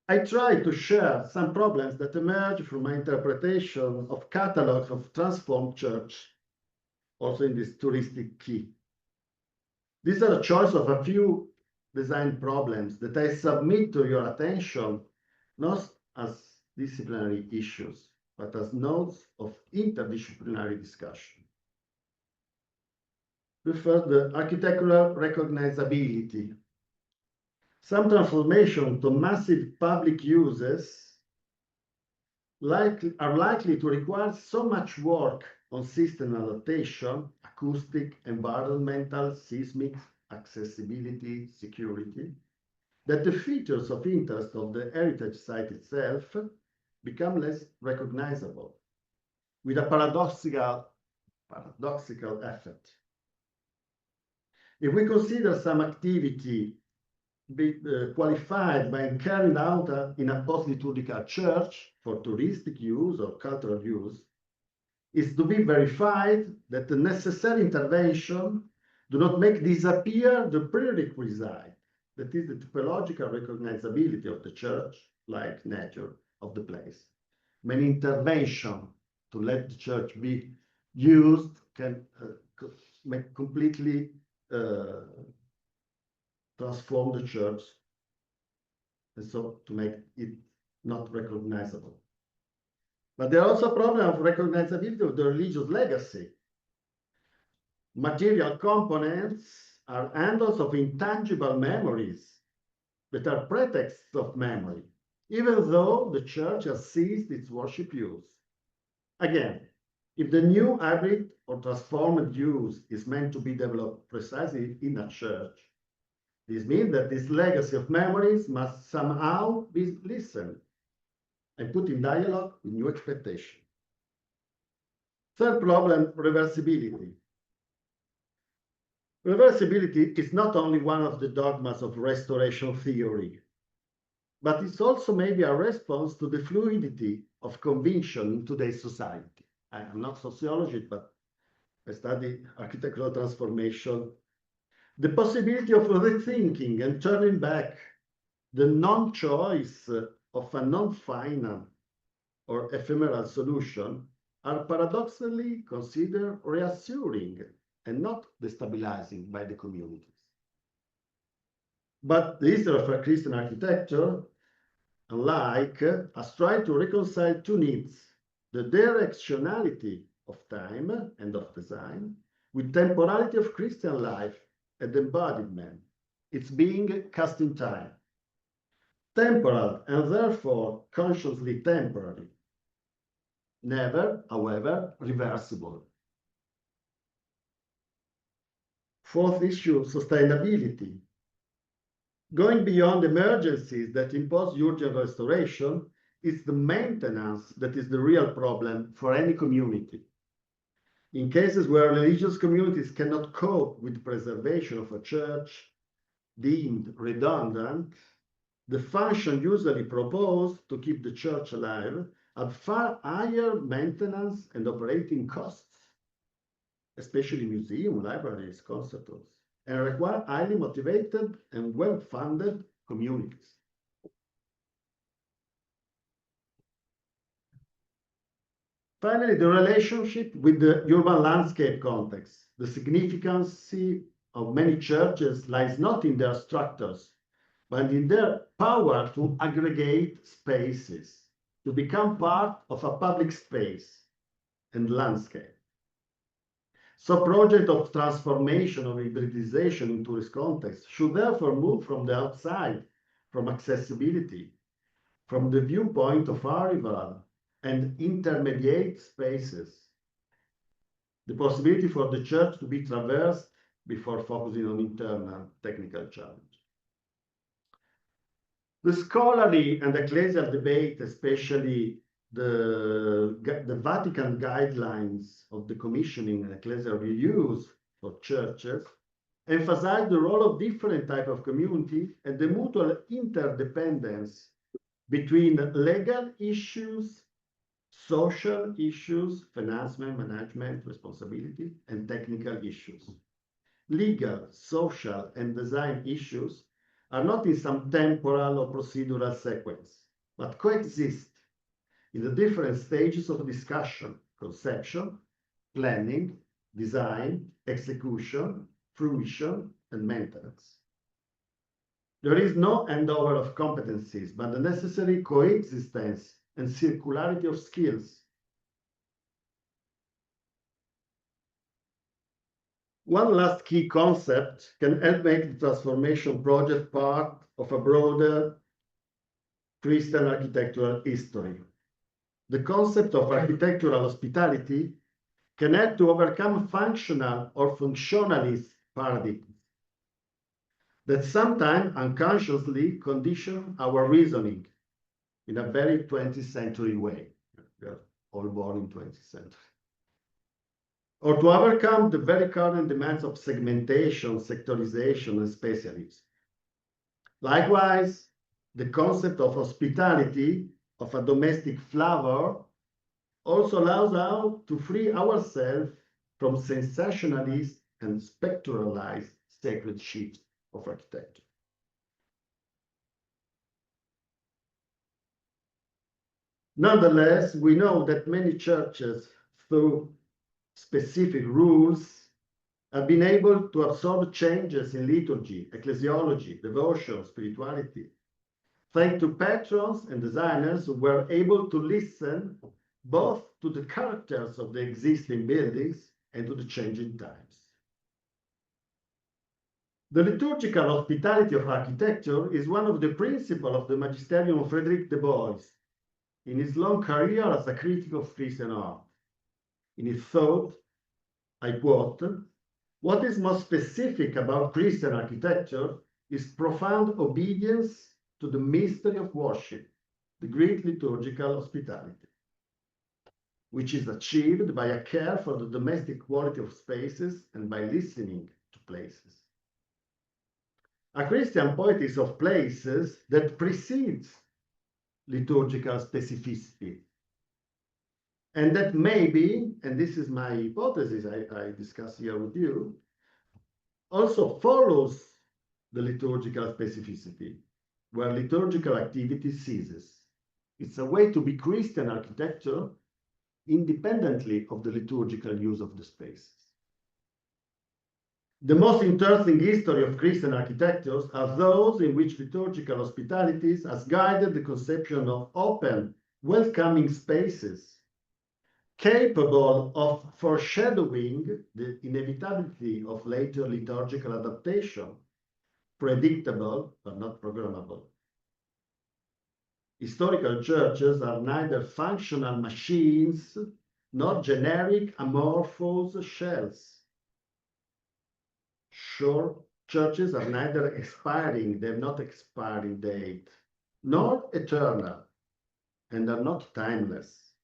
I try to share some problems that emerge from my interpretation of catalogs of transformed church, also in this touristic key. These are a choice of a few design problems that I submit to your attention, not as disciplinary issues, but as nodes of interdisciplinary discussion. First, the architectural recognizability. Some transformation to massive public uses are likely to require so much work on system adaptation, acoustic, environmental, seismic, accessibility, security, that the features of interest of the heritage site itself become less recognizable, with a paradoxical effect. If we consider some activity qualified by carried out in a post-liturgical church for touristic use or cultural use, is to be verified that the necessary intervention do not make disappear the prerequisite, that is the typological recognizability of the church, like nature of the place. Many intervention to let the church be used can make completely transform the church, and so to make it not recognizable. But there are also a problem of recognizability of the religious legacy. Material components are handles of intangible memories that are pretexts of memory, even though the church has ceased its worship use. Again, if the new hybrid or transformed use is meant to be developed precisely in a church, this means that this legacy of memories must somehow be listened and put in dialogue with new expectation. Third problem, reversibility. Reversibility is not only one of the dogmas of restoration theory, but it's also maybe a response to the fluidity of conviction in today's society. I'm not sociologist, but I study architectural transformation. The possibility of rethinking and turning back the non-choice of a non-final or ephemeral solution are paradoxically considered reassuring and not destabilizing by the communities. But the history of a Christian architecture, unlike, has tried to reconcile two needs, the directionality of time and of design with temporality of Christian life and embodiment, its being cast in time. Temporal and therefore consciously temporary. Never, however, reversible. Fourth issue, sustainability. Going beyond emergencies that impose urgent restoration, it's the maintenance that is the real problem for any community. In cases where religious communities cannot cope with preservation of a church deemed redundant, the function usually proposed to keep the church alive have far higher maintenance and operating costs, especially museums, libraries, concert halls, and require highly motivated and well-funded communities. Finally, the relationship with the urban landscape context. The significance of many churches lies not in their structures, but in their power to aggregate spaces, to become part of a public space and landscape. So project of transformation or hybridization in tourist context should therefore move from the outside, from accessibility, from the viewpoint of arrival and intermediate spaces. The possibility for the church to be traversed before focusing on internal technical challenge. The scholarly and ecclesial debate, especially the Vatican guidelines of the commissioning and ecclesial reviews for churches, emphasize the role of different types of community and the mutual interdependence between legal issues, social issues, financement, management, responsibility, and technical issues. Legal, social, and design issues are not in some temporal or procedural sequence, but coexist in the different stages of discussion, conception, planning, design, execution, fruition, and maintenance. There is no handover of competencies, but the necessary coexistence and circularity of skills. One last key concept can help make the transformation project part of a broader Christian architectural history. The concept of architectural hospitality can help to overcome functional or functionalist paradigms that sometimes unconsciously condition our reasoning in a very 20th century way. We are all born in 20th century. Or to overcome the very current demands of segmentation, sectorization, and specialism. Likewise, the concept of hospitality, of a domestic flavor, also allows us to free ourselves from sensationalist and spectralized sacred shifts of architecture. Nonetheless, we know that many churches, through specific rules, have been able to absorb changes in liturgy, ecclesiology, devotion, spirituality, thanks to patrons and designers who were able to listen both to the characters of the existing buildings and to the changing times. The liturgical hospitality of architecture is one of the principles of the magisterium of Frédéric de Bois in his long career as a critic of Christian art. In his thought, I quote, "What is most specific about Christian architecture is profound obedience to the mystery of worship, the great liturgical hospitality, which is achieved by a care for the domestic quality of spaces and by listening to places. A Christian poetics of places that precedes liturgical specificity, and that maybe, and this is my hypothesis I discuss here with you, also follows the liturgical specificity, where liturgical activity ceases. It's a way to be Christian architecture independently of the liturgical use of the spaces. The most interesting history of Christian architectures are those in which liturgical hospitalities has guided the conception of open, welcoming spaces, capable of foreshadowing the inevitability of later liturgical adaptation, predictable but not programmable. Historical churches are neither functional machines nor generic amorphous shells. Sure, churches are neither expiring, they have not expiring date, nor eternal, and are not timeless.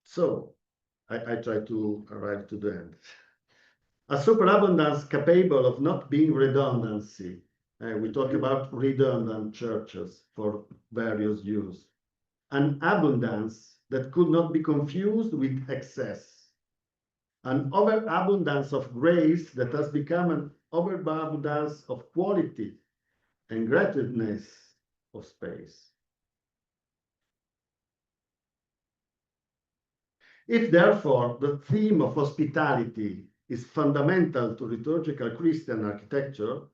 So, I try to arrive to the end. A superabundance capable of not being redundancy. We talk about redundant churches for various use. An abundance that could not be confused with excess. An overabundance of grace that has become an overabundance of quality and greatness of space. If therefore the theme of hospitality is fundamental to liturgical Christian architecture,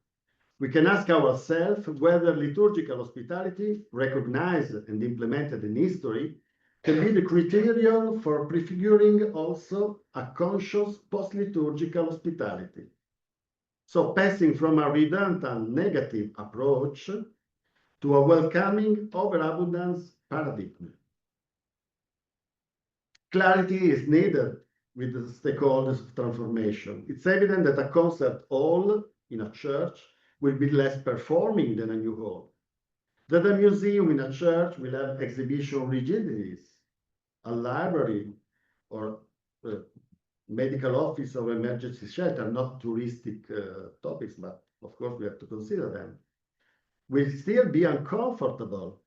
we can ask ourselves whether liturgical hospitality, recognized and implemented in history, can be the criterion for prefiguring also a conscious post-liturgical hospitality. So passing from a redundant negative approach to a welcoming overabundance paradigm. Clarity is needed with the stakeholders of transformation. It's evident that a concert hall in a church will be less performing than a new hall. That a museum in a church will have exhibition rigidities. A library or medical office or emergency shelter, not touristic topics, but of course we have to consider them, will still be uncomfortable.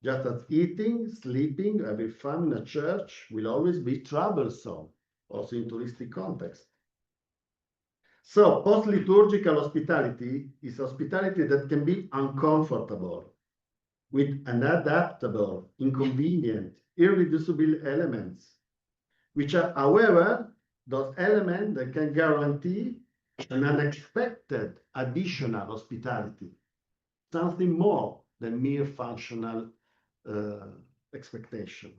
Just as eating, sleeping, having fun in a church will always be troublesome, also in touristic context. So post-liturgical hospitality is hospitality that can be uncomfortable, with unadaptable, inconvenient, irreducible elements, which are, however, those elements that can guarantee an unexpected additional hospitality, something more than mere functional expectation.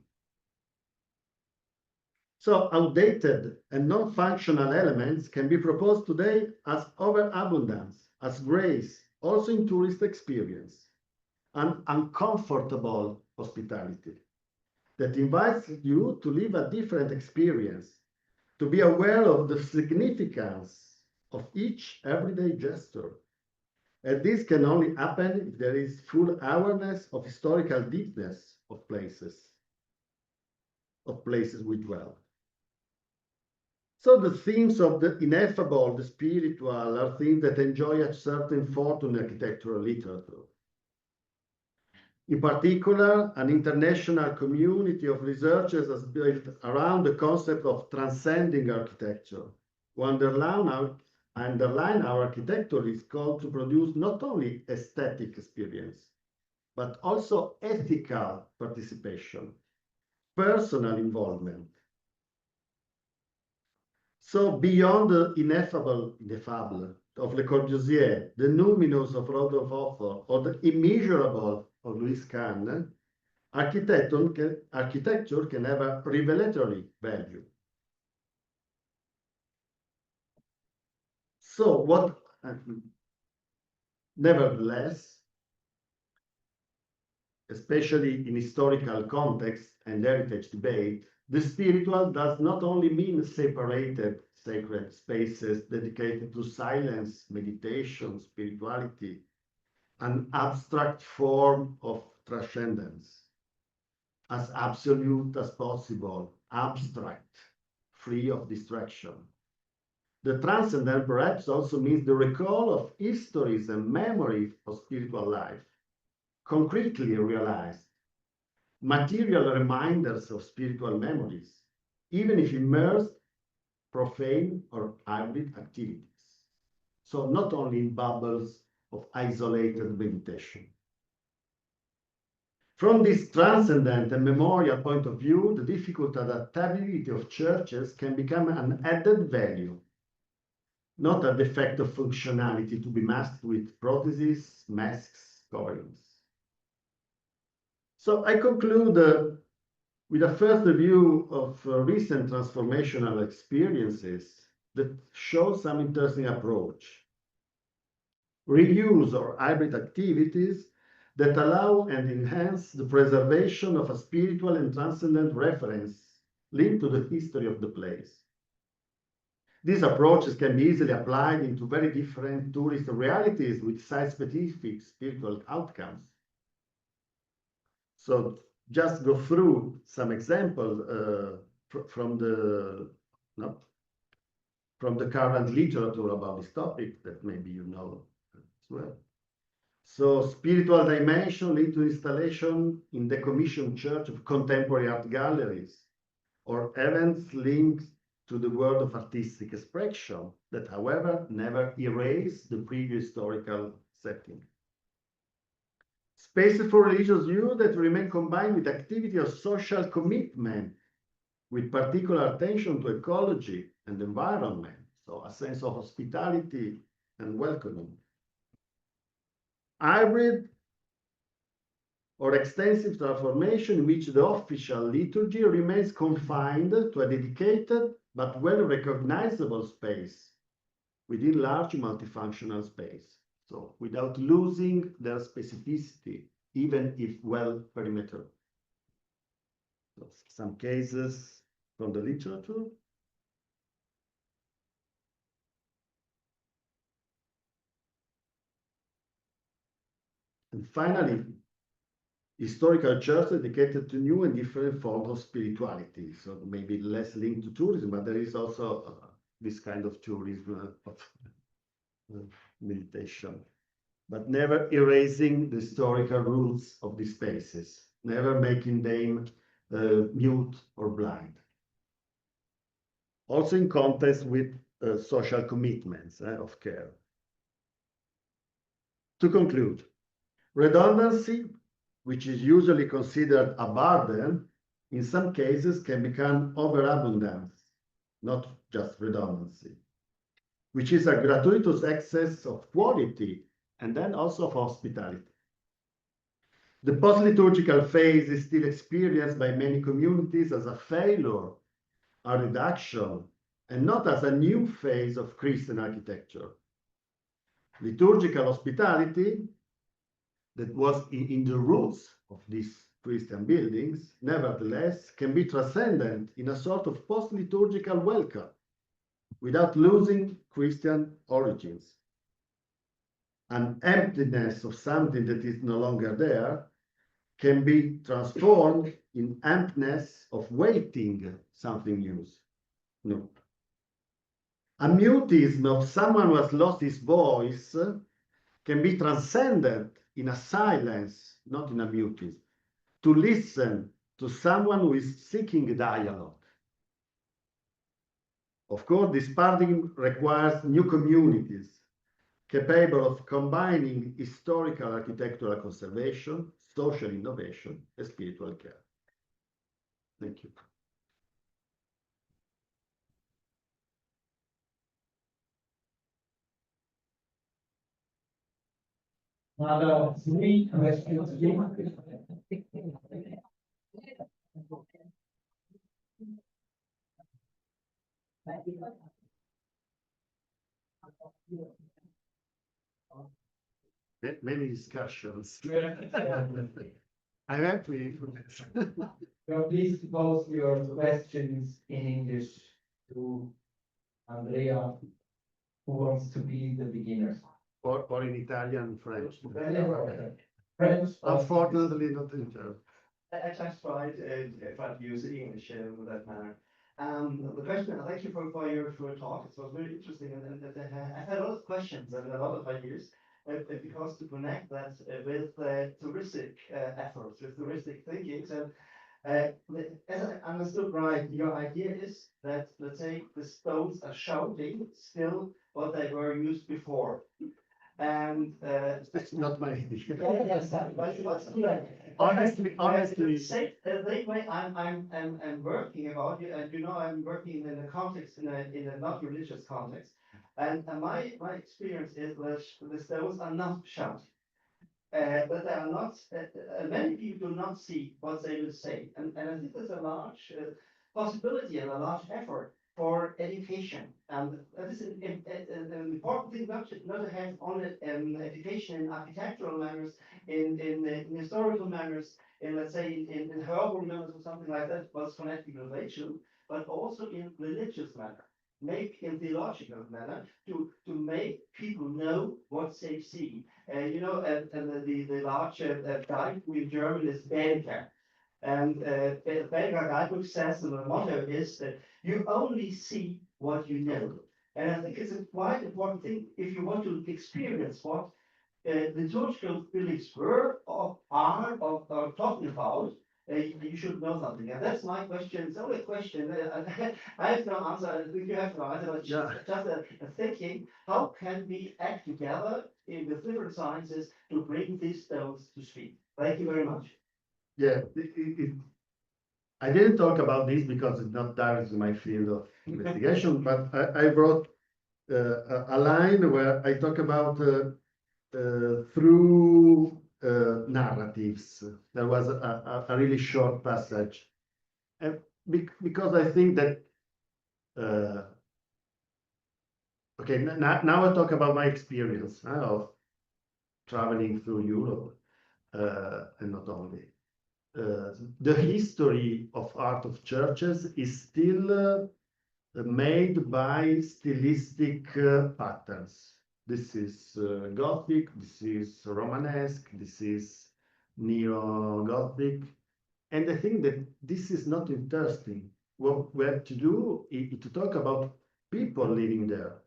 So outdated and non-functional elements can be proposed today as overabundance, as grace, also in tourist experience, an uncomfortable hospitality that invites you to live a different experience, to be aware of the significance of each everyday gesture. And this can only happen if there is full awareness of historical deepness of places we dwell. So the themes of the ineffable, the spiritual, are themes that enjoy a certain fortune in architectural literature. In particular, an international community of researchers has built around the concept of transcending architecture, who underline our architecture is called to produce not only aesthetic experience, but also ethical participation, personal involvement. So beyond the ineffable of Le Corbusier, the numinous of Rodolphe Hofer, or the immeasurable of Louis Kahn, architecture can have a revelatory value. So what, nevertheless, especially in historical context and heritage debate, the spiritual does not only mean separated sacred spaces dedicated to silence, meditation, spirituality, an abstract form of transcendence, as absolute as possible, abstract, free of distraction. The transcendent perhaps also means the recall of histories and memories of spiritual life, concretely realized, material reminders of spiritual memories, even if immersed, profane or hybrid activities. So not only in bubbles of isolated meditation. From this transcendent and memorial point of view, the difficult adaptability of churches can become an added value, not a defect of functionality to be masked with prostheses, masks, coverings. So I conclude with a first review of recent transformational experiences that show some interesting approach. Reuse or hybrid activities that allow and enhance the preservation of a spiritual and transcendent reference linked to the history of the place. These approaches can be easily applied into very different tourist realities with site-specific spiritual outcomes. So just go through some examples from the current literature about this topic that maybe you know as well. So spiritual dimension linked to installation in the commissioned church of contemporary art galleries, or events linked to the world of artistic expression that, however, never erase the previous historical setting. Spaces for religious use that remain combined with activity of social commitment, with particular attention to ecology and environment, so a sense of hospitality and welcoming. Hybrid or extensive transformation in which the official liturgy remains confined to a dedicated but well-recognizable space within large multifunctional space, so without losing their specificity, even if well perimeter. So some cases from the literature. And finally, historical church dedicated to new and different forms of spirituality. So maybe less linked to tourism, but there is also this kind of tourism of meditation, but never erasing the historical roots of these spaces, never making them mute or blind. Also in context with social commitments of care. To conclude, redundancy, which is usually considered a burden, in some cases can become overabundance, not just redundancy, which is a gratuitous excess of quality and then also of hospitality. The post-liturgical phase is still experienced by many communities as a failure, a reduction, and not as a new phase of Christian architecture. Liturgical hospitality that was in the roots of these Christian buildings, nevertheless, can be transcendent in a sort of post-liturgical welcome without losing Christian origins. An emptiness of something that is no longer there can be transformed in emptiness of waiting something new. No. A mutism of someone who has lost his voice can be transcended in a silence, not in a mutism, to listen to someone who is seeking dialogue. Of course, this paradigm requires new communities capable of combining historical architectural conservation, social innovation, and spiritual care. Thank you. Another 3 questions. Many discussions. I'm happy for this. Please pose your questions in English to Andrea, who wants to be the beginner. Or in Italian, French. French. Unfortunately, not in German. I just tried to use English in that manner. The question, thank you for your talk. It was very interesting, and I've had a lot of questions and a lot of ideas. Because to connect that with touristic efforts, with touristic thinkings, and as I understood right, your idea is that, let's say, the stones are shouting still what they were used before. And it's not my idea. Yes, honestly. The way I'm working about you, and I'm working in a context, in a not religious context, and my experience is that the stones are not shouting. That they are not. Many people do not see what they will say, and I think there's a large possibility and a large effort for education. And that is an important thing, not to have only education in architectural manners, in historical manners, in, let's say, in herbal manners or something like that, what's connected with religion, but also in religious manner, maybe in theological manner, to make people know what they see. And the large guide in German is Belka. And the Belka guidebook says, and the motto is that you only see what you know. And I think it's a quite important thing if you want to experience what liturgical beliefs were or are or talking about. You should know something, and that's my question. It's only a question. I have no answer. I think you have no answer. But just a thinking: how can we act together in the different sciences to bring these stones to speak? Thank you very much. Yeah, I didn't talk about this because it's not directly my field of investigation, but I brought a line where I talk about through narratives. There was a really short passage, and because I think that okay, now I talk about my experience of traveling through Europe, and not only. The history of art of churches is still made by stylistic patterns. This is Gothic, this is Romanesque, this is Neo-Gothic. And I think that this is not interesting. What we have to do is to talk about people living there.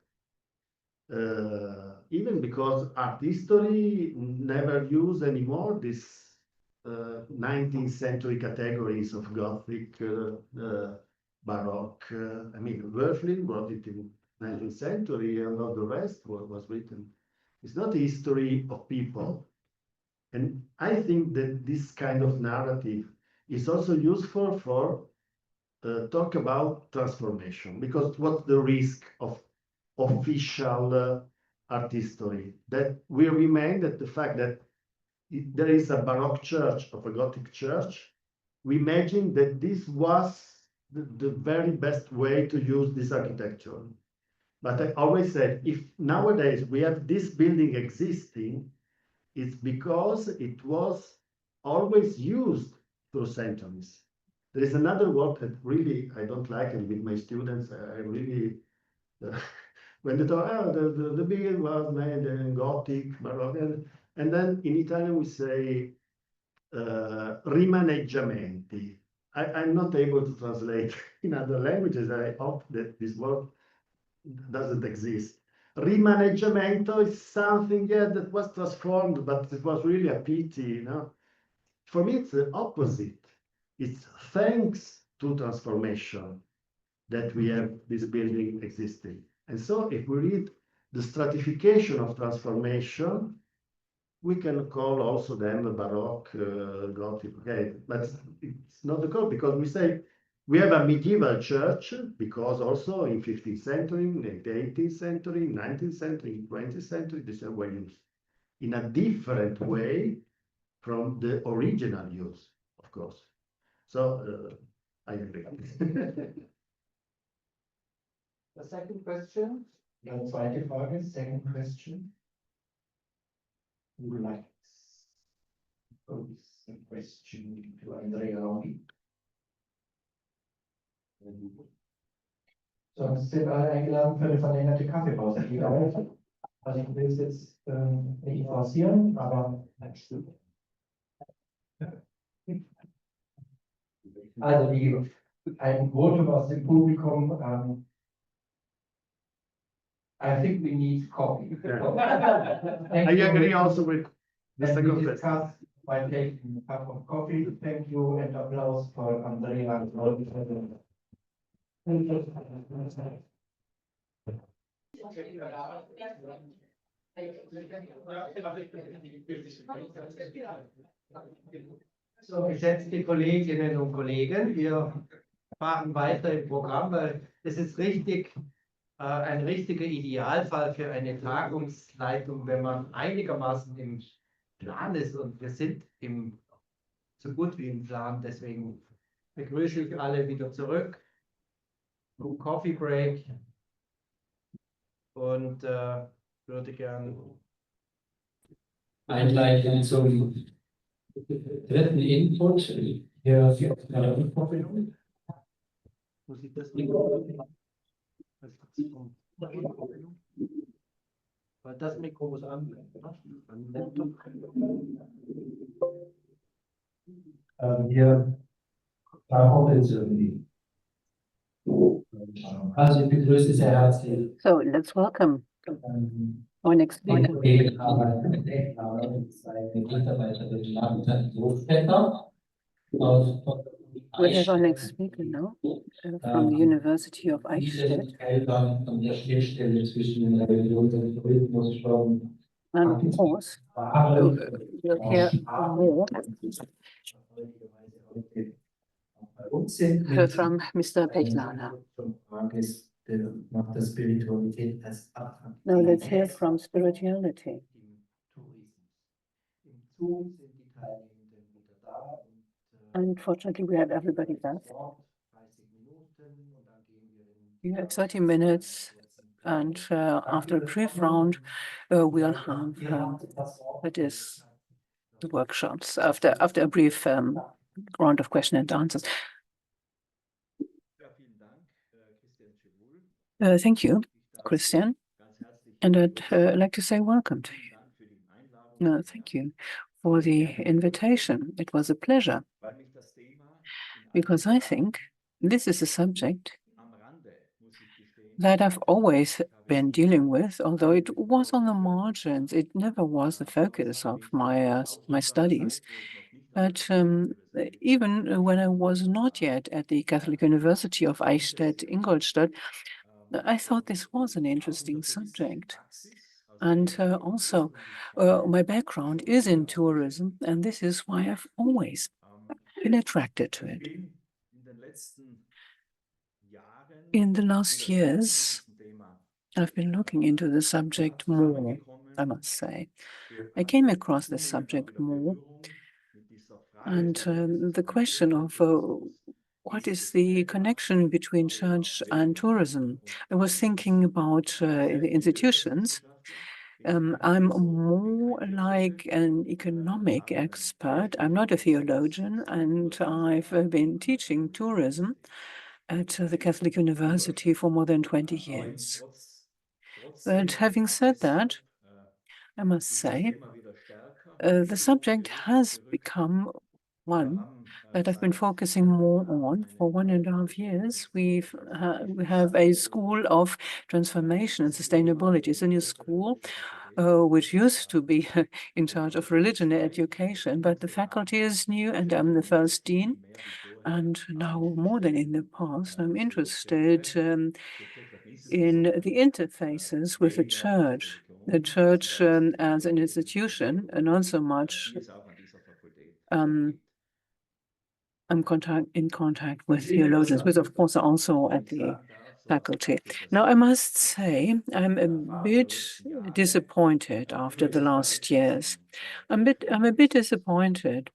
Even because art history never use anymore this 19th century categories of Gothic, Baroque. I mean, Wörfling wrote it in 19th century, and all the rest was written. It's not a history of people. And I think that this kind of narrative is also useful for talk about transformation, because what's the risk of official art history? That we remain at the fact that there is a Baroque church of a Gothic church. We imagine that this was the very best way to use this architecture. But I always said, if nowadays we have this building existing, it's because it was always used through centuries. There is another word that really I don't like, and with my students, I really, when they talk, oh, the building was made in Gothic, Baroque, and then in Italian we say rimaneggiamenti. I'm not able to translate in other languages. I hope that this word doesn't exist. Rimaneggiamento is something, yeah, that was transformed, but it was really a pity, you know. For me, it's the opposite. It's thanks to transformation that we have this building existing. And so if we read the stratification of transformation, we can call also them Baroque, Gothic, okay, but it's not the call, because we say we have a medieval church, because also in 15th century, in the 18th century, 19th century, 20th century, these were used in a different way from the original use, of course. So I agree. The second question, the zweite Frage, second question. Who likes to pose a question to Andrea Longhi? Sonst sind alle eingeladen für eine verlängerte Kaffeepause. Also ich will es jetzt nicht forcieren, aber also ein Votum aus dem Publikum. I think we need coffee. I agree also with Mr. Confess. By taking a cup of coffee. Thank you and applause for Andrea. So, geschätzte Kolleginnen und Kollegen, wir fahren weiter im Programm, weil es ist richtig, ein richtiger Idealfall für eine Tagungsleitung, wenn man einigermaßen im Plan ist, und wir sind so gut wie im Plan. Deswegen begrüße ich alle wieder zurück zum Coffee Break und würde gern einleiten zum dritten Input hier für eine Rückkopplung. Muss ich das Mikro? Weil das Mikro muss an. Hier Bahamonde. Also ich begrüße sehr herzlich. So let's welcome our next speaker. We have our next speaker now from the University of Eichstätt. And of course, we'll hear more from Mr. Pechlaner. Now let's hear from spirituality. Unfortunately, we have everybody back. You have 30 minutes, and after a brief round, we'll have the workshops after a brief round of question and answers. Thank you, Christian, and I'd like to say welcome to you. Thank you for the invitation. It was a pleasure, because I think this is a subject that I've always been dealing with, although it was on the margins. It never was the focus of my studies. But even when I was not yet at the Catholic University of Eichstätt, Ingolstadt, I thought this was an interesting subject. And also, my background is in tourism, and this is why I've always been attracted to it. In the last years, I've been looking into the subject more, I must say. I came across this subject more, and the question of what is the connection between church and tourism? I was thinking about the institutions. I'm more like an economic expert. I'm not a theologian, and I've been teaching tourism at the Catholic University for more than 20 years. But having said that, I must say, the subject has become one that I've been focusing more on for 1.5 years. We have a school of transformation and sustainability. It's a new school which used to be in charge of religion education, but the faculty is new, and I'm the first dean. And now, more than in the past, I'm interested in the interfaces with the church as an institution, and not so much I'm in contact with theologians, but of course also at the faculty. Now, I must say I'm a bit disappointed after the last years. I'm a bit disappointed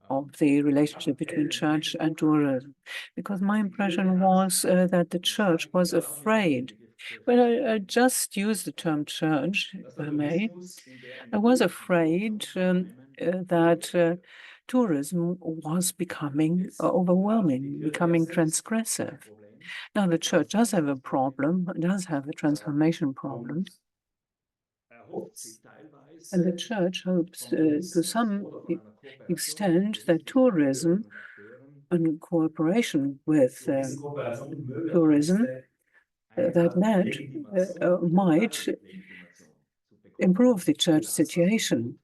of the relationship between church and tourism, because my impression was that the church was afraid When I just used the term church, if I may, I was afraid that tourism was becoming overwhelming, becoming transgressive. Now, the church does have a problem, does have a transformation problem. And the church hopes to some extent that tourism and cooperation with tourism that might improve the church situation.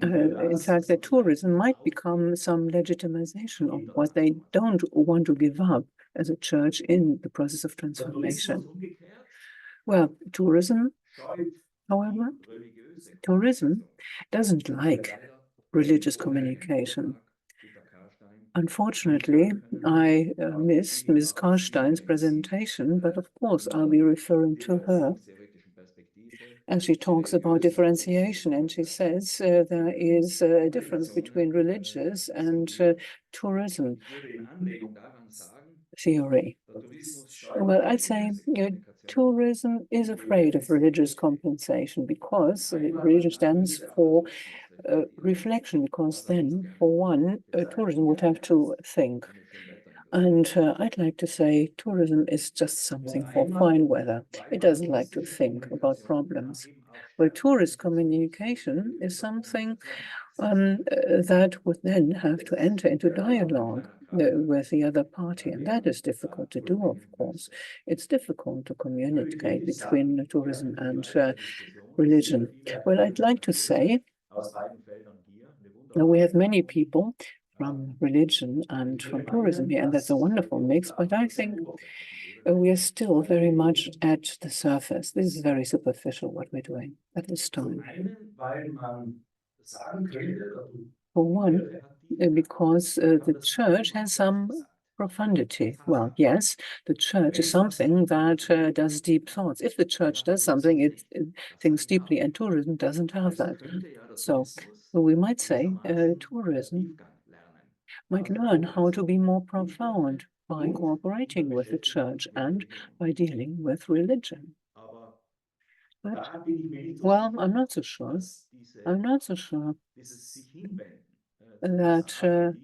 In fact, that tourism might become some legitimization of what they don't want to give up as a church in the process of transformation. Well, tourism, however, tourism doesn't like religious communication. Unfortunately, I missed Ms. Karstein's presentation, but of course I'll be referring to her. And she talks about differentiation, and she says there is a difference between religious and tourism theory. Well, I'd say tourism is afraid of religious compensation because religion stands for reflection, because then, for one, tourism would have to think. And I'd like to say tourism is just something for fine weather. It doesn't like to think about problems. Well, tourist communication is something that would then have to enter into dialogue with the other party, and that is difficult to do, of course. It's difficult to communicate between tourism and religion. Well, I'd like to say that we have many people from religion and from tourism here, and that's a wonderful mix, but I think we are still very much at the surface. This is very superficial, what we're doing at this time. For one, because the church has some profundity. Well, yes, the church is something that does deep thoughts. If the church does something, it thinks deeply, and tourism doesn't have that. So we might say tourism might learn how to be more profound by cooperating with the church and by dealing with religion. But, well, I'm not so sure. I'm not so sure that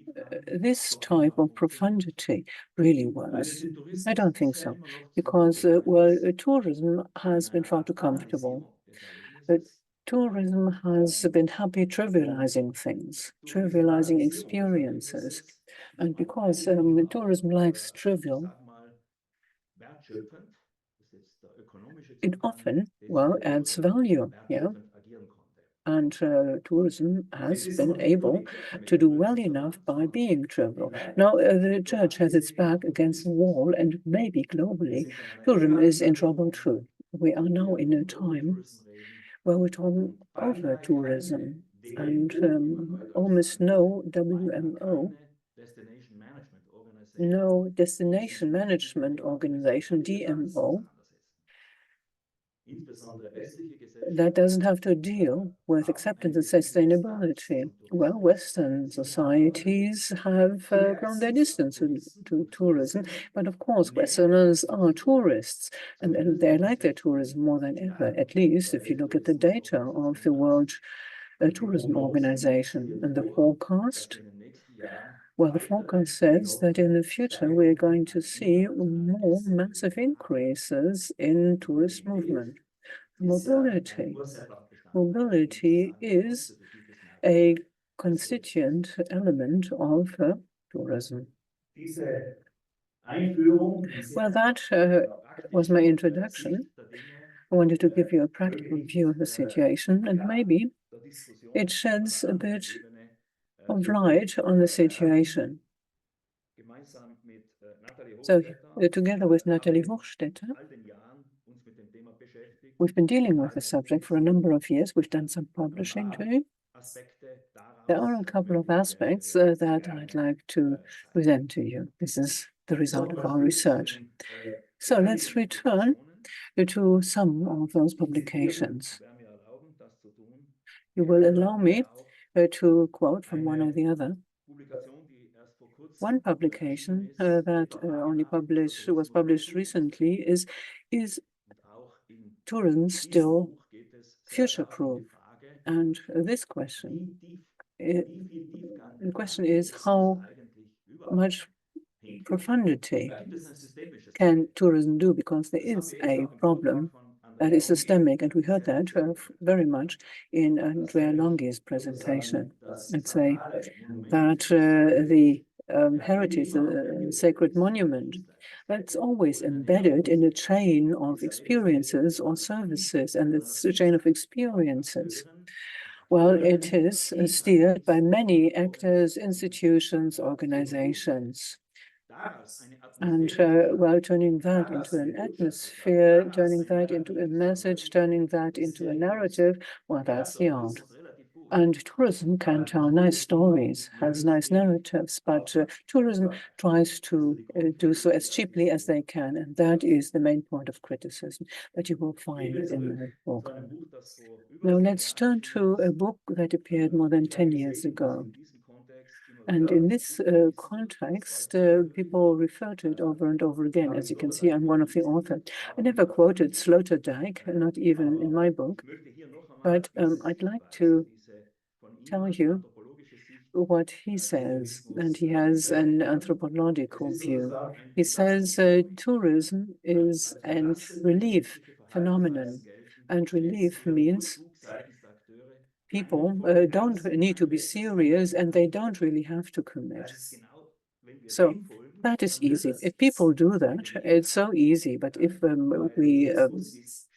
this type of profundity really works. I don't think so, because, well, tourism has been far too comfortable. Tourism has been happy trivializing things, trivializing experiences. And because tourism likes trivial, it often, well, adds value, yeah. And tourism has been able to do well enough by being trivial. Now, the church has its back against the wall, and maybe globally, tourism is in trouble too. We are now in a time where we're talking over tourism, and almost no WMO, no destination management organization, DMO, that doesn't have to deal with acceptance and sustainability. Well, Western societies have grown their distance to tourism, but of course, Westerners are tourists, and they like their tourism more than ever, at least if you look at the data of the World Tourism Organization and the forecast. Well, the forecast says that in the future, we're going to see more massive increases in tourist movement. Mobility. Mobility is a constituent element of tourism. Well, that was my introduction. I wanted to give you a practical view of the situation, and maybe it sheds a bit of light on the situation. So, together with Natalie Hochstetter, we've been dealing with the subject for a number of years. We've done some publishing too. There are a couple of aspects that I'd like to present to you. This is the result of our research. So let's return to some of those publications. You will allow me to quote from one or the other. One publication that was published recently is tourism still future-proof? And this question, the question is how much profundity can tourism do, because there is a problem that is systemic, and we heard that very much in Andrea Longhi's presentation. I'd say that the heritage, the sacred monument, that's always embedded in a chain of experiences or services, and it's a chain of experiences. Well, it is steered by many actors, institutions, organizations. And well, turning that into an atmosphere, turning that into a message, turning that into a narrative, well, that's the art. And tourism can tell nice stories, has nice narratives, but tourism tries to do so as cheaply as they can. And that is the main point of criticism that you will find in the book. Now, let's turn to a book that appeared more than 10 years ago. And in this context, people refer to it over and over again. As you can see, I'm one of the authors. I never quoted Sloterdijk, not even in my book, but I'd like to tell you what he says, and he has an anthropological view. He says tourism is a relief phenomenon, and relief means people don't need to be serious, and they don't really have to commit. So that is easy. If people do that, it's so easy. But if we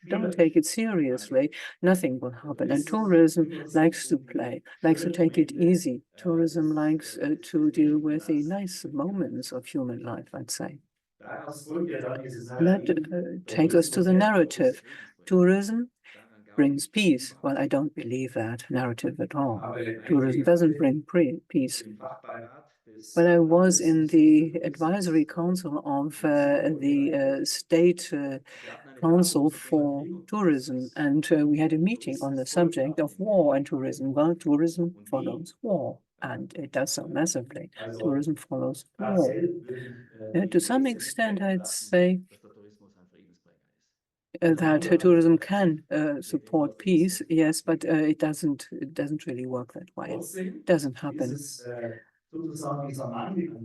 don't take it seriously, nothing will happen. And tourism likes to play, likes to take it easy. Tourism likes to deal with the nice moments of human life, I'd say. That takes us to the narrative. Tourism brings peace. Well, I don't believe that narrative at all. Tourism doesn't bring peace. When I was in the advisory council of the State Council for Tourism, and we had a meeting on the subject of war and tourism. Well, tourism follows war, and it does so massively. Tourism follows war. To some extent, I'd say that tourism can support peace, yes, but it doesn't really work that way. It doesn't happen.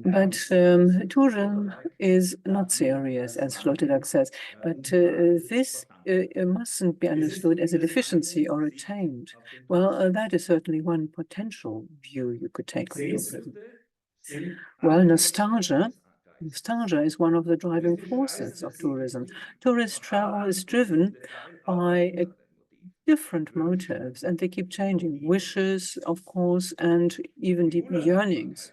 But tourism is not serious, as Sloterdijk says. But this mustn't be understood as a deficiency or a taint. Well, that is certainly one potential view you could take on tourism. Well, nostalgia is one of the driving forces of tourism. Tourist travel is driven by different motives, and they keep changing. Wishes, of course, and even deep yearnings,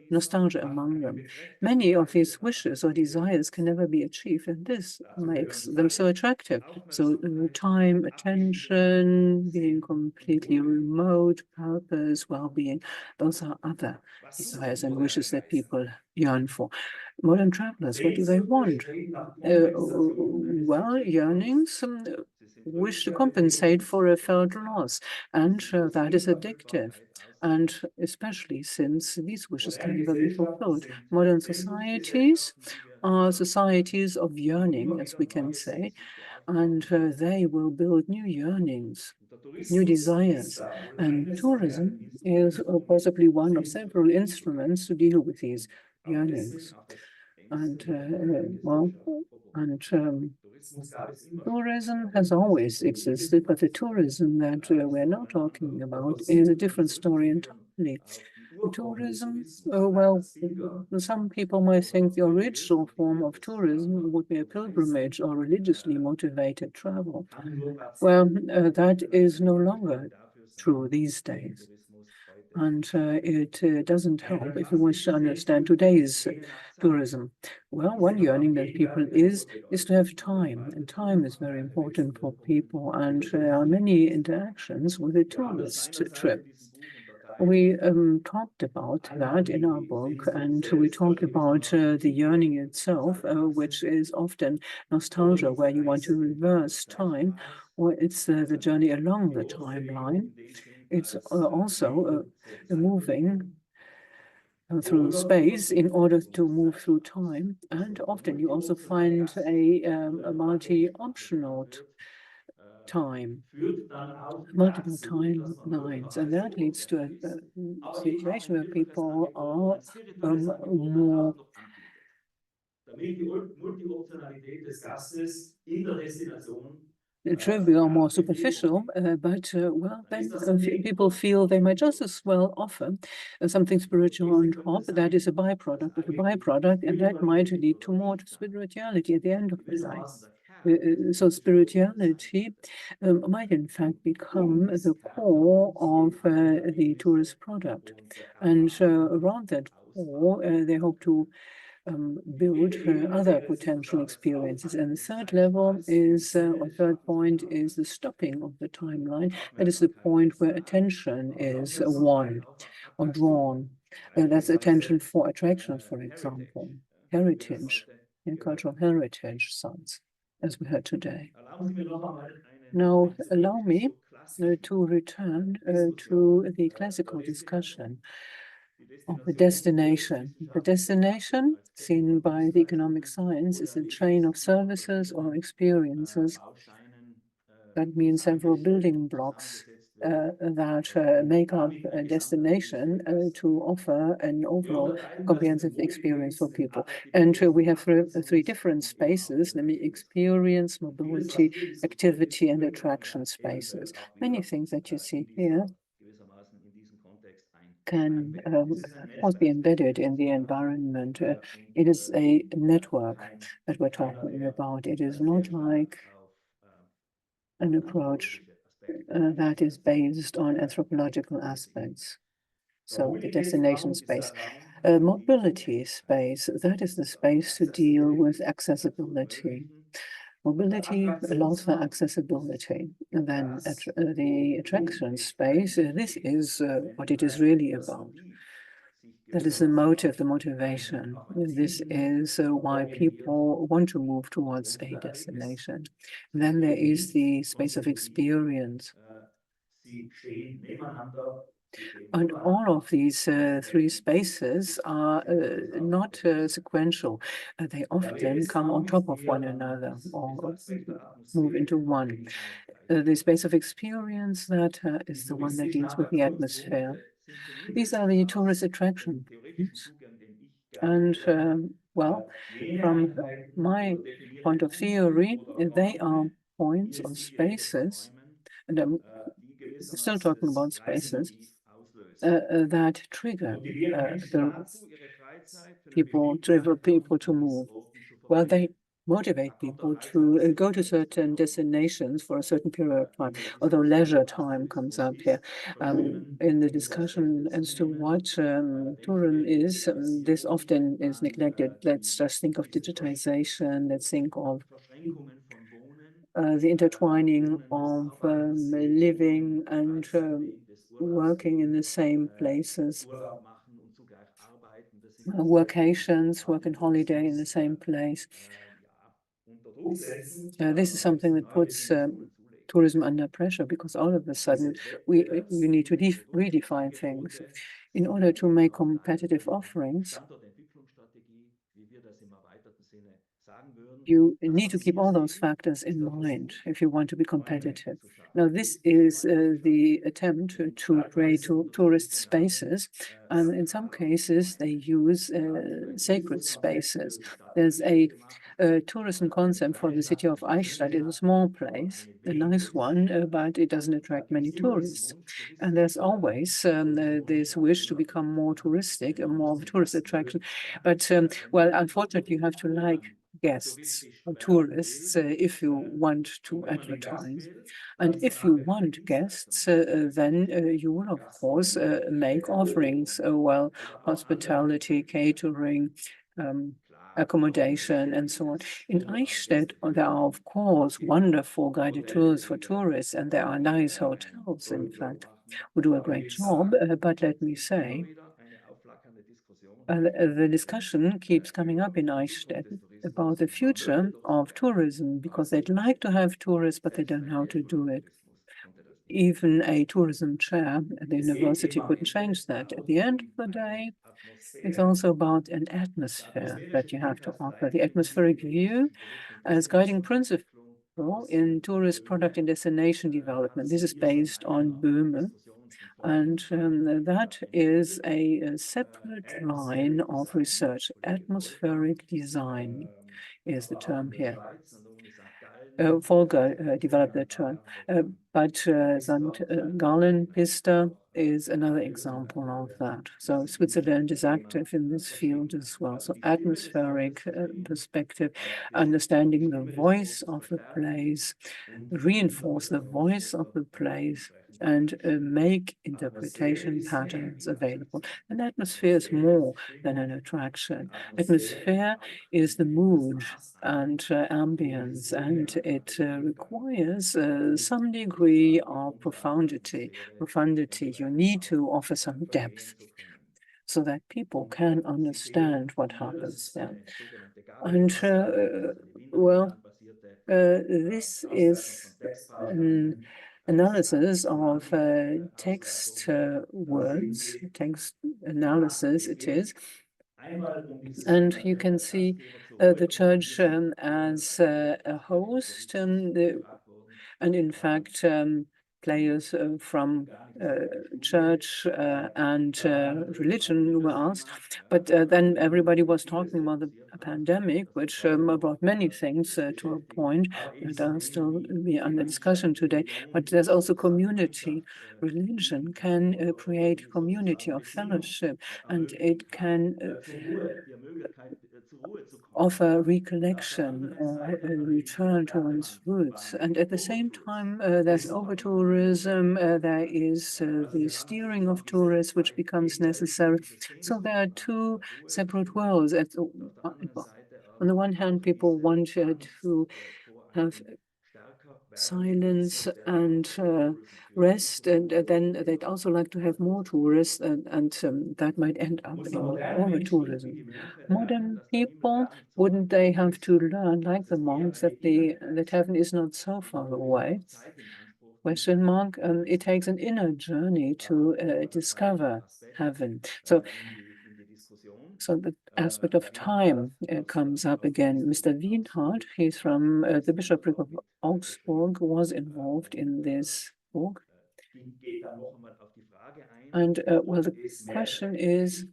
nostalgia among them. Many of these wishes or desires can never be achieved, and this makes them so attractive. So time, attention, being completely remote, purpose, well-being, those are other desires and wishes that people yearn for. Modern travelers, what do they want? Well, yearnings, wish to compensate for a felt loss, and that is addictive. And especially since these wishes can never be fulfilled. Modern societies are societies of yearning, as we can say, and they will build new yearnings, new desires. And tourism is possibly one of several instruments to deal with these yearnings. And tourism has always existed, but the tourism that we're now talking about is a different story entirely. Tourism, well, some people might think the original form of tourism would be a pilgrimage or religiously motivated travel. Well, that is no longer true these days. And it doesn't help if you wish to understand today's tourism. Well, one yearning that people is to have time, and time is very important for people, and there are many interactions with a tourist trip. We talked about that in our book, and we talked about the yearning itself, which is often nostalgia, where you want to reverse time, or it's the journey along the timeline. It's also moving through space in order to move through time, and often you also find a multi-optional time, multiple timelines, and that leads to a situation where people are more trivial, more superficial, but well, then people feel they might just as well offer something spiritual on top. That is a byproduct of a byproduct, and that might lead to more spirituality at the end of the day. So spirituality might in fact become the core of the tourist product, and around that core, they hope to build other potential experiences. And the third level is, or third point is the stopping of the timeline. That is the point where attention is won or drawn. That's attention for attractions, for example, heritage, cultural heritage sites, as we heard today. Now, allow me to return to the classical discussion of the destination. The destination, seen by the economic science, is a chain of services or experiences. That means several building blocks that make up a destination to offer an overall comprehensive experience for people. And we have three different spaces, namely experience, mobility, activity, and attraction spaces. Many things that you see here can, of course, be embedded in the environment. It is a network that we're talking about. It is not like an approach that is based on anthropological aspects. So the destination space. Mobility space, that is the space to deal with accessibility. Mobility allows for accessibility. And then the attraction space, this is what it is really about. That is the motive, the motivation. This is why people want to move towards a destination. And then there is the space of experience. And all of these three spaces are not sequential. They often come on top of one another or move into one. The space of experience, that is the one that deals with the atmosphere. These are the tourist attraction points. And well, from my point of theory, they are points or spaces, and I'm still talking about spaces, that trigger people to move. Well, they motivate people to go to certain destinations for a certain period of time, although leisure time comes up here. In the discussion as to what tourism is, this often is neglected. Let's just think of digitization, let's think of the intertwining of living and working in the same places, workations, work and holiday in the same place. This is something that puts tourism under pressure, because all of a sudden we need to redefine things in order to make competitive offerings. You need to keep all those factors in mind if you want to be competitive. Now, this is the attempt to create tourist spaces. And in some cases, they use sacred spaces. There's a tourism concept for the city of Eichstätt. It's a small place, a nice one, but it doesn't attract many tourists. And there's always this wish to become more touristic and more of a tourist attraction. But, well, unfortunately, you have to like guests or tourists if you want to advertise. And if you want guests, then you will, of course, make offerings, well, hospitality, catering, accommodation, and so on. In Eichstätt, there are, of course, wonderful guided tours for tourists, and there are nice hotels, in fact, who do a great job. But let me say, the discussion keeps coming up in Eichstätt about the future of tourism, because they'd like to have tourists, but they don't know how to do it. Even a tourism chair at the university couldn't change that. At the end of the day, it's also about an atmosphere that you have to offer. The atmospheric view as guiding principle in tourist product and destination development. This is based on Böhme, and that is a separate line of research. Atmospheric design is the term here. Volker developed the term, but St. Gallen Pista is another example of that. So Switzerland is active in this field as well. So atmospheric perspective, understanding the voice of the place, reinforce the voice of the place, and make interpretation patterns available. An atmosphere is more than an attraction. Atmosphere is the mood and ambience, and it requires some degree of profundity. You need to offer some depth so that people can understand what happens there. And this is an analysis of text words, text analysis it is. And you can see the church as a host, and in fact, players from church and religion were asked, but then everybody was talking about the pandemic, which brought many things to a point that are still be under discussion today. But there's also community. Religion can create community of fellowship, and it can offer recollection or a return to one's roots. And at the same time, there's over-tourism, there is the steering of tourists, which becomes necessary. So there are two separate worlds. On the one hand, people want to have silence and rest, and then they'd also like to have more tourists, and that might end up in over-tourism. Modern people, wouldn't they have to learn, like the monks, that heaven is not so far away? Question mark. It takes an inner journey to discover heaven. So the aspect of time comes up again. Mr. Wienhardt, he's from the Bishopric of Augsburg, was involved in this book. And well, the question is,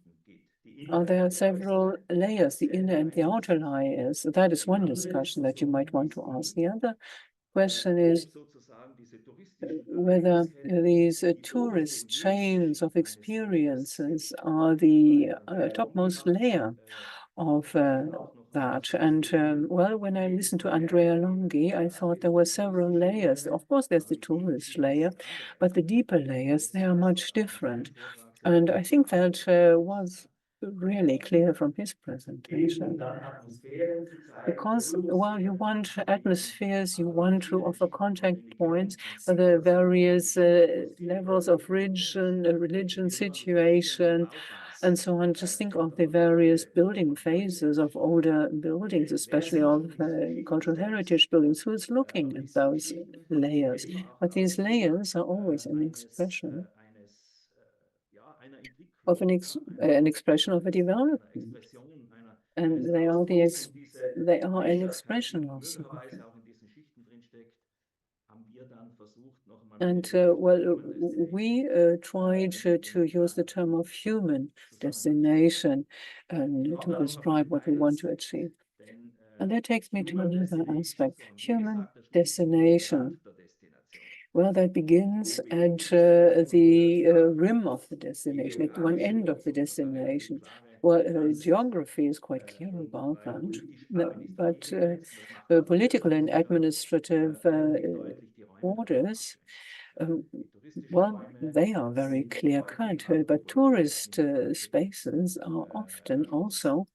are there several layers, the inner and the outer layers? That is one discussion that you might want to ask. The other question is whether these tourist chains of experiences are the topmost layer of that. And well, when I listened to Andrea Longhi, I thought there were several layers. Of course, there's the tourist layer, but the deeper layers, they are much different. And I think that was really clear from his presentation. Because, well, you want atmospheres, you want to offer contact points for the various levels of religion situation, and so on. Just think of the various building phases of older buildings, especially of cultural heritage buildings. Who's looking at those layers? But these layers are always an expression of an expression of a development, and they are an expression of something. And well, we tried to use the term of human destination to describe what we want to achieve. And that takes me to another aspect, human destination. Well, that begins at the rim of the destination, at one end of the destination. Well, geography is quite clear about that, but political and administrative borders, well, they are very clear-cut, but tourist spaces are often also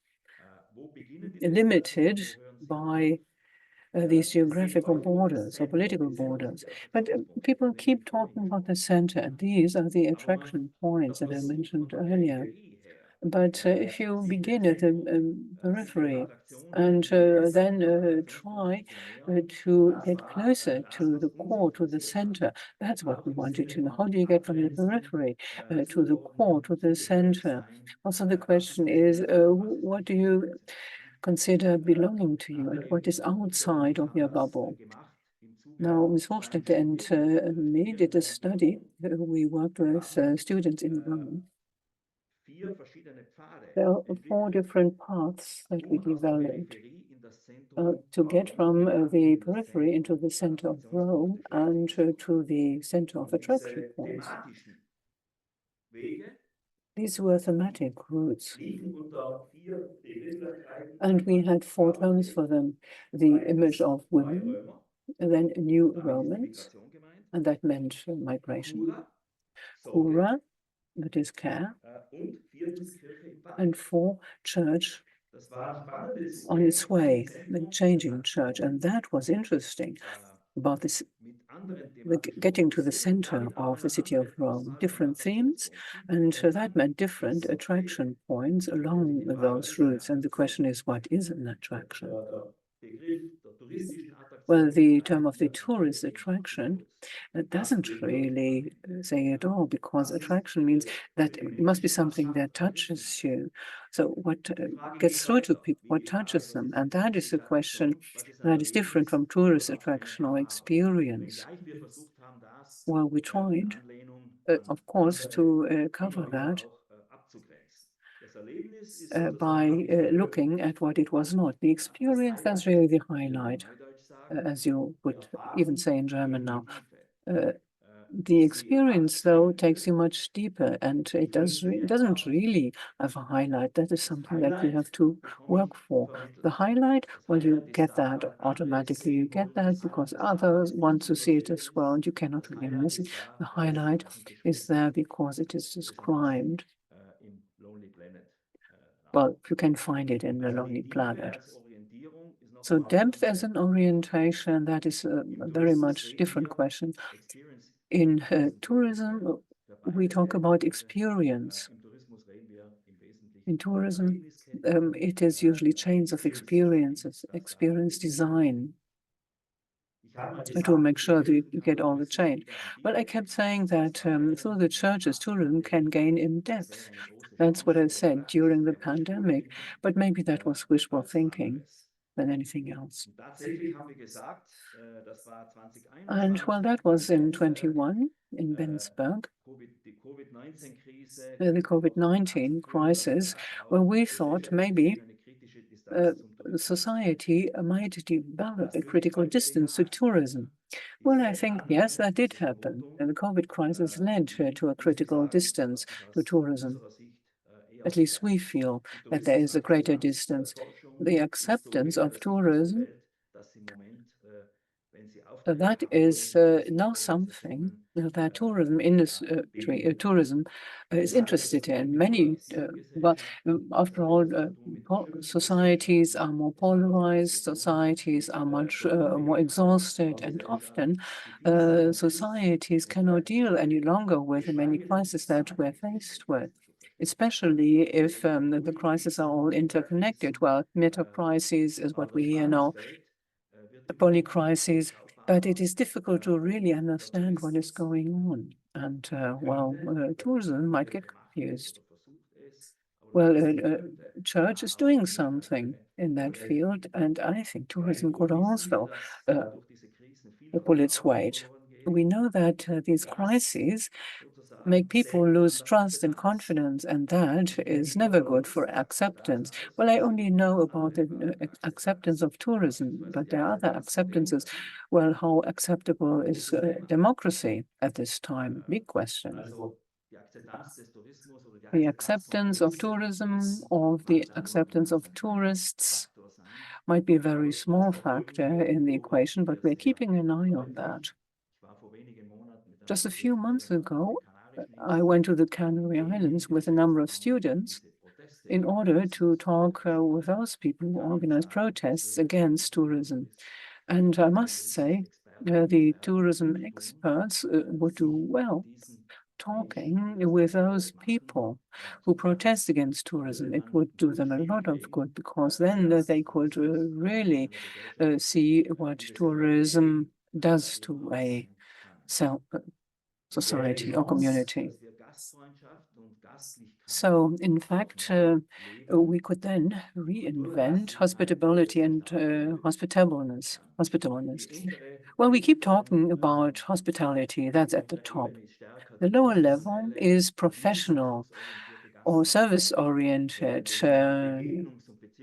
limited by these geographical borders or political borders. But people keep talking about the center, and these are the attraction points that I mentioned earlier. But if you begin at the periphery and then try to get closer to the core, to the center, that's what we wanted to know. How do you get from the periphery to the core, to the center? Also, the question is, what do you consider belonging to you and what is outside of your bubble? Now, Ms. Hofstetter and me did a study. We worked with students in Rome. There are 4 different paths that we developed to get from the periphery into the center of Rome and to the center of attraction points. These were thematic routes. And we had 4 terms for them: the image of women, and then new Romans, and that meant migration. Cura, that is care, and 4, church on its way, the changing church. And that was interesting about this, getting to the center of the city of Rome, different themes, and that meant different attraction points along those routes. And the question is, what is an attraction? Well, the term of the tourist attraction doesn't really say at all, because attraction means that it must be something that touches you. So what gets through to people, what touches them? And that is a question that is different from tourist attraction or experience. Well, we tried, of course, to cover that by looking at what it was not. The experience, that's really the highlight, as you would even say in German now. The experience, though, takes you much deeper, and it doesn't really have a highlight. That is something that you have to work for. The highlight, well, you get that automatically. You get that because others want to see it as well, and you cannot really miss it. The highlight is there because it is described. Well, you can find it in the Lonely Planet. So depth as an orientation, that is a very much different question. In tourism, we talk about experience. In tourism, it is usually chains of experiences, experience design, to make sure that you get all the chain. But I kept saying that through the churches, tourism can gain in depth. That's what I said during the pandemic, but maybe that was wishful thinking than anything else. And well, that was in 21 in Bensberg, the COVID-19 crisis, where we thought maybe society might develop a critical distance to tourism. Well, I think, yes, that did happen. And the COVID crisis led to a critical distance to tourism. At least we feel that there is a greater distance. The acceptance of tourism, that is now something that tourism industry, tourism is interested in. Many, but after all, societies are more polarized, societies are much more exhausted, and often societies cannot deal any longer with the many crises that we're faced with, especially if the crises are all interconnected. Well, meta crises is what we hear now, the polycrises, but it is difficult to really understand what is going on. And well, tourism might get confused. Well, church is doing something in that field, and I think tourism could also pull its weight. We know that these crises make people lose trust and confidence, and that is never good for acceptance. Well, I only know about the acceptance of tourism, but there are other acceptances. Well, how acceptable is democracy at this time? Big question. The acceptance of tourism or the acceptance of tourists might be a very small factor in the equation, but we're keeping an eye on that. Just a few months ago, I went to the Canary Islands with a number of students in order to talk with those people who organize protests against tourism. And I must say, the tourism experts would do well talking with those people who protest against tourism. It would do them a lot of good, because then they could really see what tourism does to a society or community. So, in fact, we could then reinvent hospitability and hospitableness. Well, we keep talking about hospitality, that's at the top. The lower level is professional or service-oriented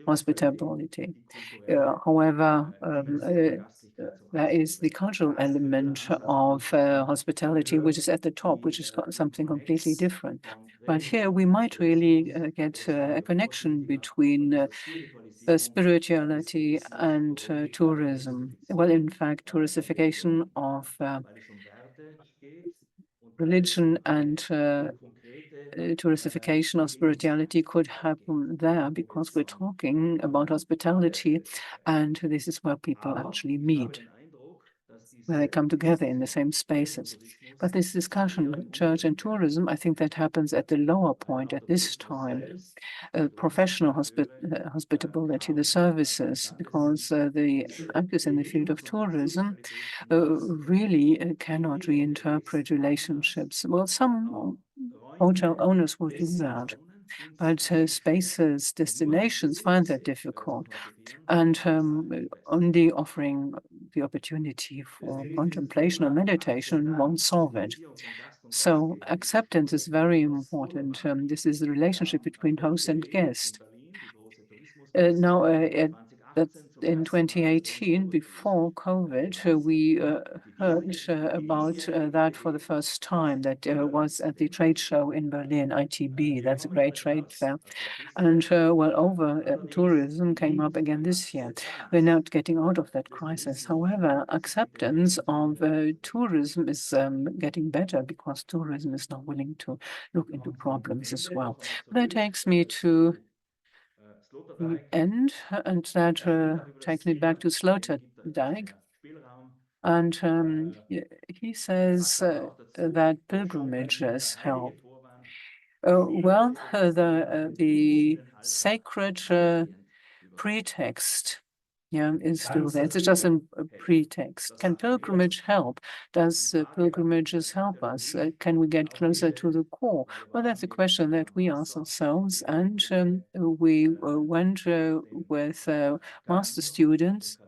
hospitality. However, there is the cultural element of hospitality, which is at the top, which is something completely different. But here we might really get a connection between spirituality and tourism. Well, in fact, touristification of religion and touristification of spirituality could happen there, because we're talking about hospitality, and this is where people actually meet, where they come together in the same spaces. But this discussion, church and tourism, I think that happens at the lower point at this time. Professional hospitality, the services, because the actors in the field of tourism really cannot reinterpret relationships. Well, some hotel owners will do that, but spaces, destinations find that difficult, and only offering the opportunity for contemplation or meditation won't solve it. So acceptance is very important. This is the relationship between host and guest. Now, in 2018, before COVID, we heard about that for the first time. That was at the trade show in Berlin, ITB. That's a great trade fair. And over tourism came up again this year. We're not getting out of that crisis. However, acceptance of tourism is getting better, because tourism is now willing to look into problems as well. That takes me to the end, and that takes me back to Sloterdijk. And he says that pilgrimages help. The sacred pretext is still there. It's just a pretext. Can pilgrimage help? Does pilgrimages help us? Can we get closer to the core? Well, that's a question that we ask ourselves, and we went with master students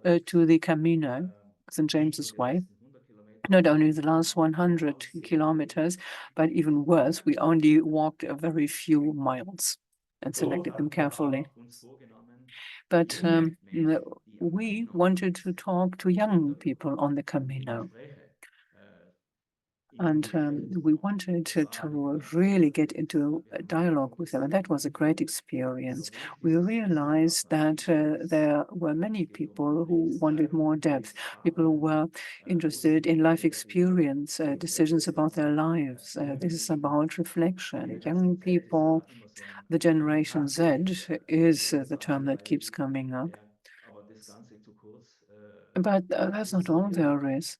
to the Camino, St. James's Way. Not only the last 100 kilometers, but even worse, we only walked a very few miles and selected them carefully. But we wanted to talk to young people on the Camino. And we wanted to really get into a dialogue with them, and that was a great experience. We realized that there were many people who wanted more depth, people who were interested in life experience, decisions about their lives. This is about reflection. Young people, the Generation Z is the term that keeps coming up. But that's not all there is.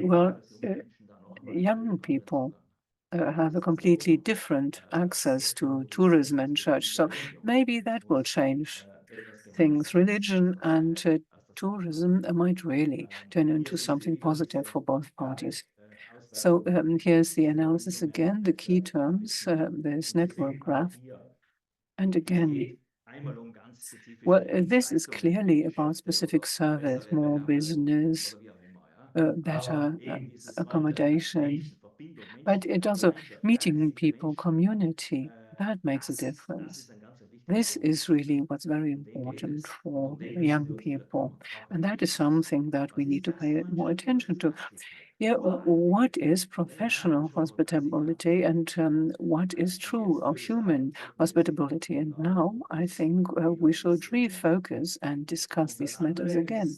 Well, young people have a completely different access to tourism and church, so maybe that will change things. Religion and tourism might really turn into something positive for both parties. So here's the analysis again, the key terms, this network graph. And again, well, this is clearly about specific service, more business, better accommodation, but it also meeting people, community, that makes a difference. This is really what's very important for young people, and that is something that we need to pay more attention to. Yeah, what is professional hospitality, and what is true of human hospitality? And now I think we should refocus and discuss these matters again.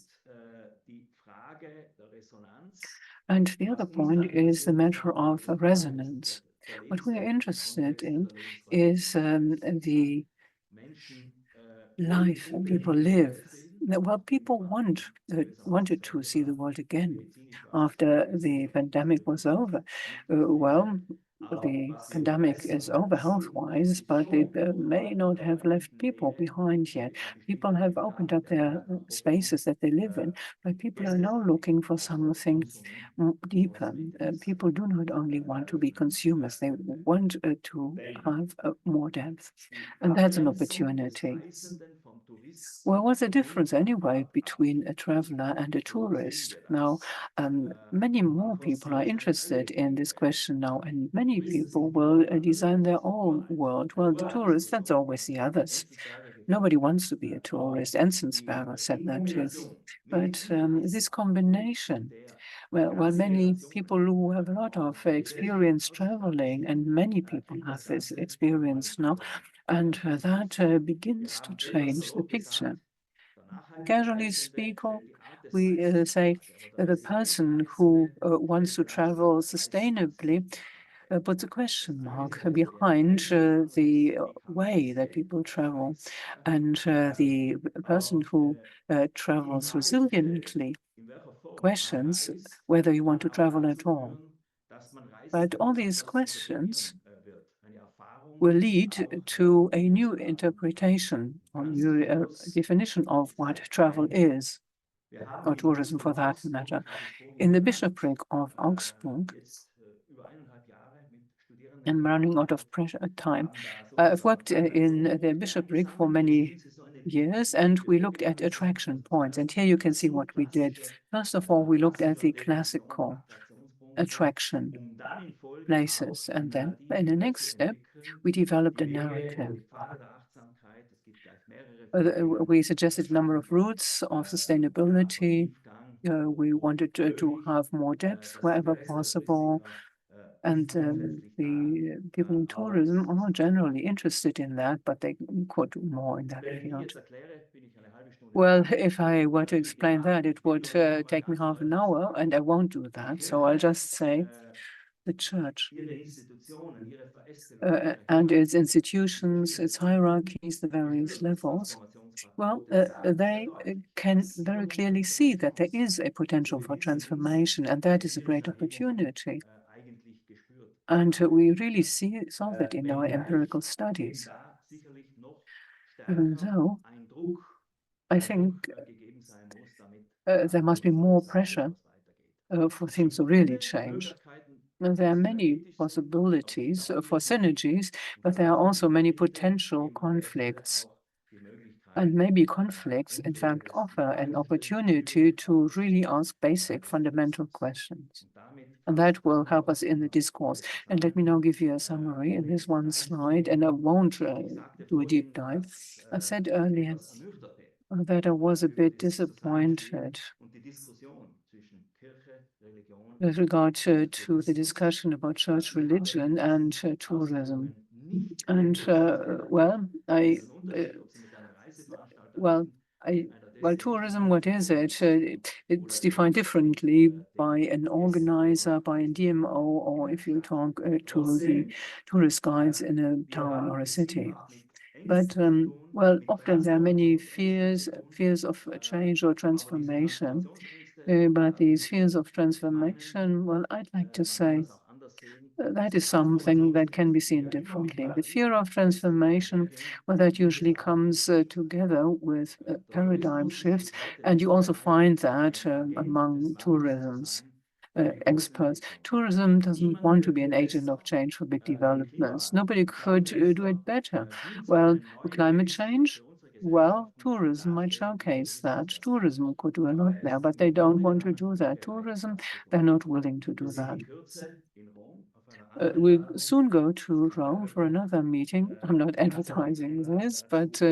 And the other point is the matter of resonance. What we are interested in is the life people live. Well, people wanted to see the world again after the pandemic was over. Well, the pandemic is over health-wise, but it may not have left people behind yet. People have opened up their spaces that they live in, but people are now looking for something deeper. People do not only want to be consumers, they want to have more depth, and that's an opportunity. Well, what's the difference anyway between a traveler and a tourist? Now, many more people are interested in this question now, and many people will design their own world. Well, the tourists, that's always the others. Nobody wants to be a tourist. Enzensberger said that too. But this combination, well, many people who have a lot of experience traveling, and many people have this experience now, and that begins to change the picture. Casually speaking, we say that a person who wants to travel sustainably puts a question mark behind the way that people travel. And the person who travels resiliently questions whether you want to travel at all. But all these questions will lead to a new interpretation or new definition of what travel is, or tourism for that matter. In the bishopric of Augsburg, I'm running out of time. I've worked in the bishopric for many years, and we looked at attraction points. And here you can see what we did. First of all, we looked at the classical attraction places. And then in the next step, we developed a narrative. We suggested a number of routes of sustainability. We wanted to have more depth wherever possible. And the people in tourism are generally interested in that, but they could do more in that field. Well, if I were to explain that, it would take me half an hour, and I won't do that. So I'll just say the church and its institutions, its hierarchies, the various levels. Well, they can very clearly see that there is a potential for transformation, and that is a great opportunity. And we really saw that in our empirical studies. Even though I think there must be more pressure for things to really change. There are many possibilities for synergies, but there are also many potential conflicts. And maybe conflicts, in fact, offer an opportunity to really ask basic fundamental questions. And that will help us in the discourse. And let me now give you a summary in this one slide, and I won't do a deep dive. I said earlier that I was a bit disappointed with regard to the discussion about church religion and tourism. And tourism, what is it? It's defined differently by an organizer, by a DMO, or if you talk to the tourist guides in a town or a city. But, often there are many fears of change or transformation. But these fears of transformation, well, I'd like to say that is something that can be seen differently. The fear of transformation, well, that usually comes together with paradigm shifts. And you also find that among tourism's experts. Tourism doesn't want to be an agent of change for big developments. Nobody could do it better. Well, climate change, well, tourism might showcase that. Tourism could do a lot there, but they don't want to do that. Tourism, they're not willing to do that. We'll soon go to Rome for another meeting. I'm not advertising this, but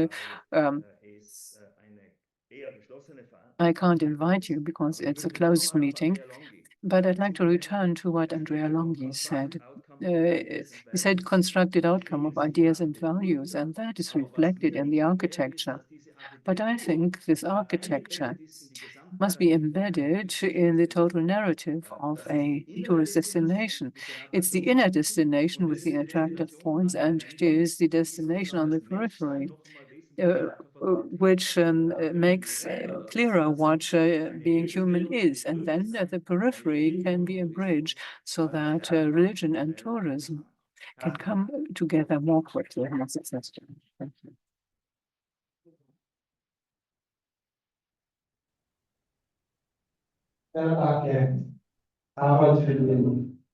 I can't invite you because it's a closed meeting. But I'd like to return to what Andrea Longhi said. He said constructed outcome of ideas and values, and that is reflected in the architecture. But I think this architecture must be embedded in the total narrative of a tourist destination. It's the inner destination with the attractive points, and it is the destination on the periphery. which makes clearer what being human is. And then at the periphery can be a bridge so that religion and tourism can come together more quickly and more successfully. Thank you. Ja, danke, Harald, für den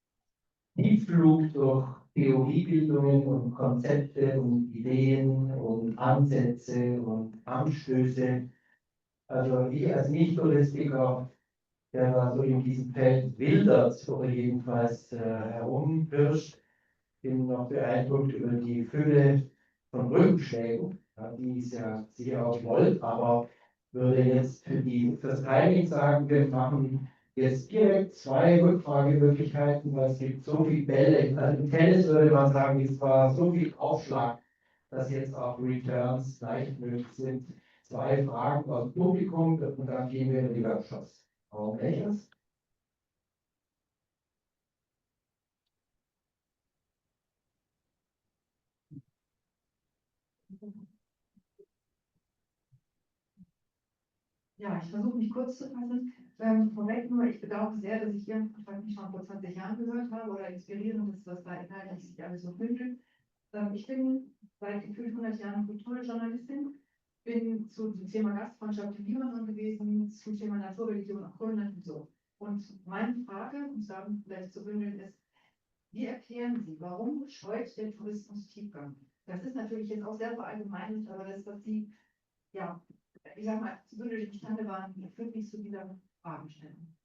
Tiefflug durch Theoriebildungen und Konzepte und Ideen und Ansätze und Anstöße. Also ich als Nicht-Touristiker, der da so in diesem Feld wildert oder jedenfalls herumpirscht, bin noch beeindruckt über die Fülle von Rückschlägen, ja, die es ja sicher auch wollt, aber würde jetzt für das Timing sagen, wir machen jetzt direkt 2 Rückfragemöglichkeiten, weil es gibt so viele Bälle. Also im Tennis würde man sagen, es war so viel Aufschlag, dass jetzt auch Returns leicht möglich sind. 2 Fragen aus dem Publikum und dann gehen wir in die Workshops. Welches? Ja, ich versuche mich kurz zu fassen. Vorweg nur, ich bedauere sehr, dass ich Ihren Vortrag nicht schon vor 20 Jahren gehört habe oder inspirierend ist, dass da inhaltlich sich alles so bündelt. Ich bin seit gefühlt 100 Jahren Kulturjournalistin, bin zum Thema Gastfreundschaft im Libanon gewesen, zum Thema Naturreligion auch Grönland und so. Und meine Frage, um es dann vielleicht zu bündeln, ist, wie erklären Sie, warum scheut der Tourismus Tiefgang? Das ist natürlich jetzt auch sehr verallgemeinert, aber das, was Sie, ja, ich sag mal, zu bündeln imstande waren, führt mich zu dieser Fragestellung.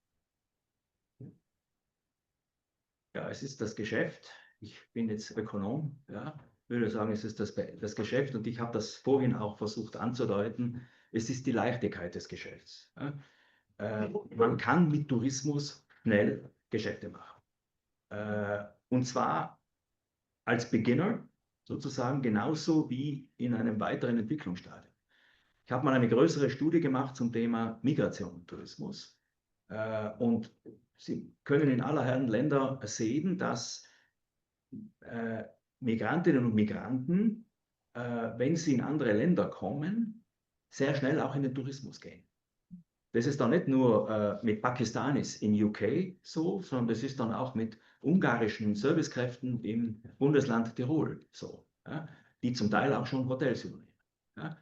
Ja, es ist das Geschäft. Ich bin jetzt Ökonom, ja, würde sagen, es ist das Geschäft und ich habe das vorhin auch versucht anzudeuten. Es ist die Leichtigkeit des Geschäfts. Ja. Man kann mit Tourismus schnell Geschäfte machen. Und zwar als Beginner sozusagen genauso wie in einem weiteren Entwicklungsstadium. Ich habe mal eine größere Studie gemacht zum Thema Migration und Tourismus. Und Sie können in aller Herren Länder sehen, dass Migrantinnen und Migranten, wenn sie in andere Länder kommen, sehr schnell auch in den Tourismus gehen. Das ist dann nicht nur mit Pakistanis in UK so, sondern das ist dann auch mit ungarischen Servicekräften im Bundesland Tirol so, ja, die zum Teil auch schon Hotels übernehmen. Ja.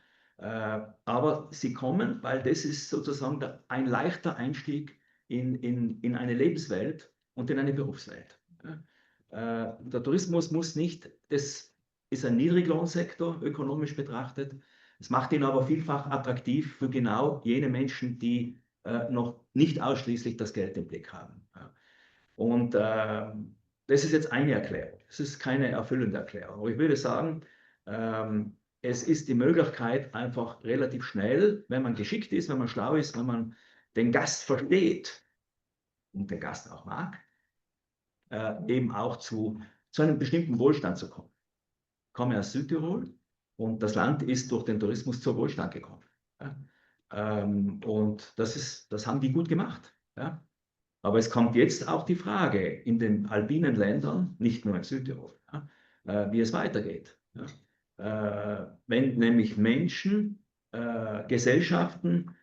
Aber sie kommen, weil das ist sozusagen ein leichter Einstieg in eine Lebenswelt und in eine Berufswelt. Ja. Der Tourismus muss nicht, das ist ein Niedriglohnsektor ökonomisch betrachtet, es macht ihn aber vielfach attraktiv für genau jene Menschen, die noch nicht ausschließlich das Geld im Blick haben. Ja. Und das ist jetzt eine Erklärung, es ist keine erfüllende Erklärung, aber ich würde sagen, es ist die Möglichkeit, einfach relativ schnell, wenn man geschickt ist, wenn man schlau ist, wenn man den Gast versteht und den Gast auch mag, eben auch zu einem bestimmten Wohlstand zu kommen. Ich komme aus Südtirol und das Land ist durch den Tourismus zu Wohlstand gekommen. Ja. Und das haben die gut gemacht. Ja. Aber es kommt jetzt auch die Frage in den alpinen Ländern, nicht nur in Südtirol, ja, wie es weitergeht. Ja. Wenn nämlich Menschen, Gesellschaften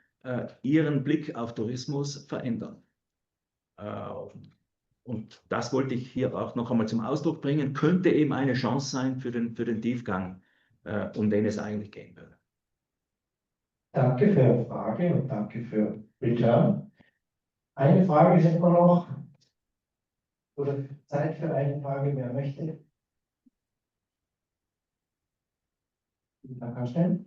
ihren Blick auf Tourismus verändern. Und das wollte ich hier auch noch einmal zum Ausdruck bringen, könnte eben eine Chance sein für den Tiefgang, um den es eigentlich gehen würde. Danke für Ihre Frage und danke für Return. Eine Frage sind wir noch, oder Zeit für eine Frage, wer möchte? Karstein?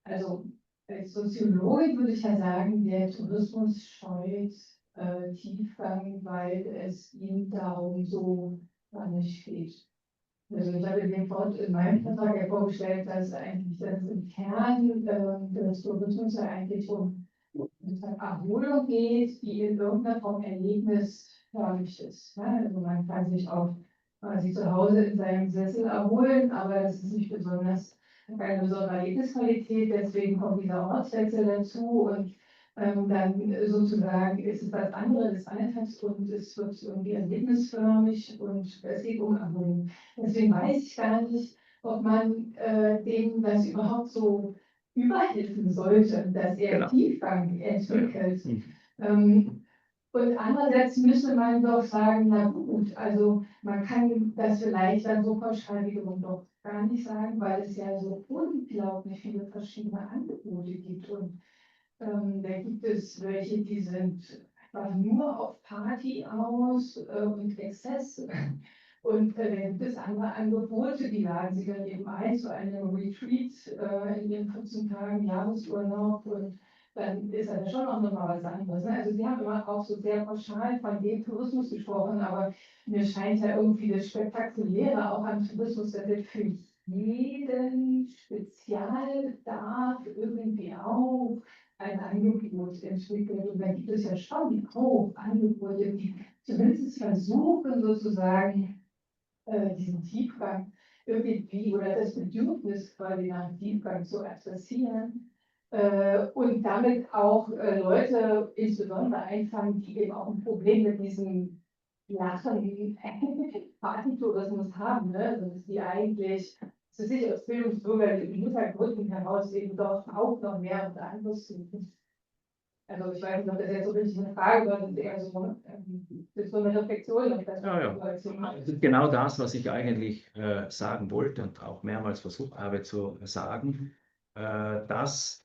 Also als Soziologin würde ich ja sagen, der Tourismus scheut Tiefgang, weil es ihm darum so gar nicht geht. Also ich habe in meinem Vortrag ja vorgestellt, dass eigentlich das im Kern des Tourismus ja eigentlich um Erholung geht, die in irgendeiner Form erlebnisförmig ist. Ja? Also man kann sich auch quasi zu Hause in seinem Sessel erholen, aber das ist nicht besonders keine besondere Erlebnisqualität, deswegen kommt dieser Ortswechsel dazu und dann sozusagen ist es das andere des Alltags und es wird irgendwie erlebnisförmig und es geht um Erholung. Deswegen weiß ich gar nicht, ob man dem das überhaupt so überhelfen sollte, dass er Tiefgang entwickelt. Und andererseits müsste man doch sagen, na gut, also man kann das vielleicht dann so pauschal wiederum doch gar nicht sagen, weil es ja so unglaublich viele verschiedene Angebote gibt. Und da gibt es welche, die sind einfach nur auf Party aus und Exzess. Und dann gibt es andere Angebote, die laden sich dann eben ein zu einem Retreat in den 14 Tagen Jahresurlaub und dann ist das schon auch nochmal was anderes. Ne? Also Sie haben immer auch so sehr pauschal von dem Tourismus gesprochen, aber mir scheint ja irgendwie das Spektakuläre auch am Tourismus, dass es für jeden Spezialbedarf irgendwie auch ein Angebot entwickelt. Und da gibt es ja schon auch Angebote, die zumindest versuchen sozusagen diesen Tiefgang irgendwie oder das Bedürfnis quasi nach Tiefgang zu adressieren. Und damit auch Leute insbesondere einfangen, die eben auch ein Problem mit diesem flachen Partytourismus haben, ne? Also, dass die eigentlich zu sich aus bildungsbürgerlichen Hintergründen heraus eben doch auch noch mehr und anderes suchen. Also ich weiß nicht, ob das jetzt so richtig eine Frage war, das ist eher so eine Reflexion auf das, Das ist genau das, was ich eigentlich sagen wollte und auch mehrmals versucht habe zu sagen, dass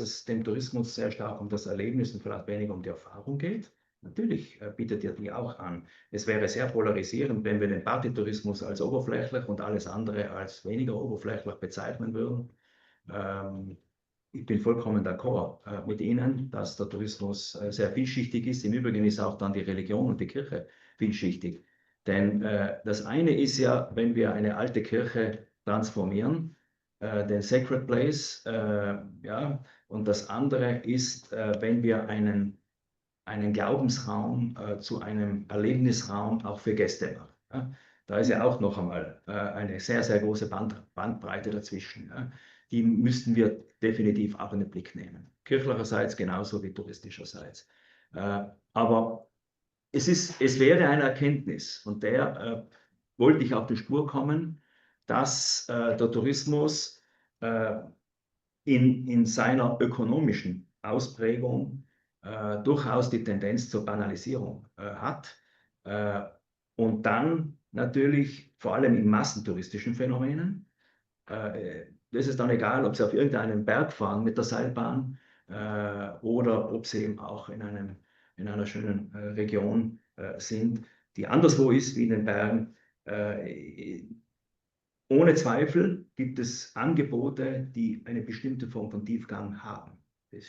es dem Tourismus sehr stark um das Erlebnis und vielleicht weniger um die Erfahrung geht. Natürlich bietet er die auch an. Es wäre sehr polarisierend, wenn wir den Partytourismus als oberflächlich und alles andere als weniger oberflächlich bezeichnen würden. Ich bin vollkommen d'accord mit Ihnen, dass der Tourismus sehr vielschichtig ist. Im Übrigen ist auch dann die Religion und die Kirche vielschichtig. Denn das eine ist ja, wenn wir eine alte Kirche transformieren, den Sacred Place, ja, und das andere ist, wenn wir einen Glaubensraum zu einem Erlebnisraum auch für Gäste machen. Ja. Da ist ja auch noch einmal eine sehr, sehr große Bandbreite dazwischen. Ja. Die müssten wir definitiv auch in den Blick nehmen. Kirchlicherseits genauso wie touristischerseits. Aber es wäre eine Erkenntnis, und der wollte ich auf die Spur kommen, dass der Tourismus in seiner ökonomischen Ausprägung durchaus die Tendenz zur Banalisierung hat und dann natürlich vor allem in massentouristischen Phänomenen. Das ist dann egal, ob Sie auf irgendeinen Berg fahren mit der Seilbahn oder ob Sie eben auch in einer schönen Region sind, die anderswo ist wie in den Bergen. Ohne Zweifel gibt es Angebote, die eine bestimmte Form von Tiefgang haben. Das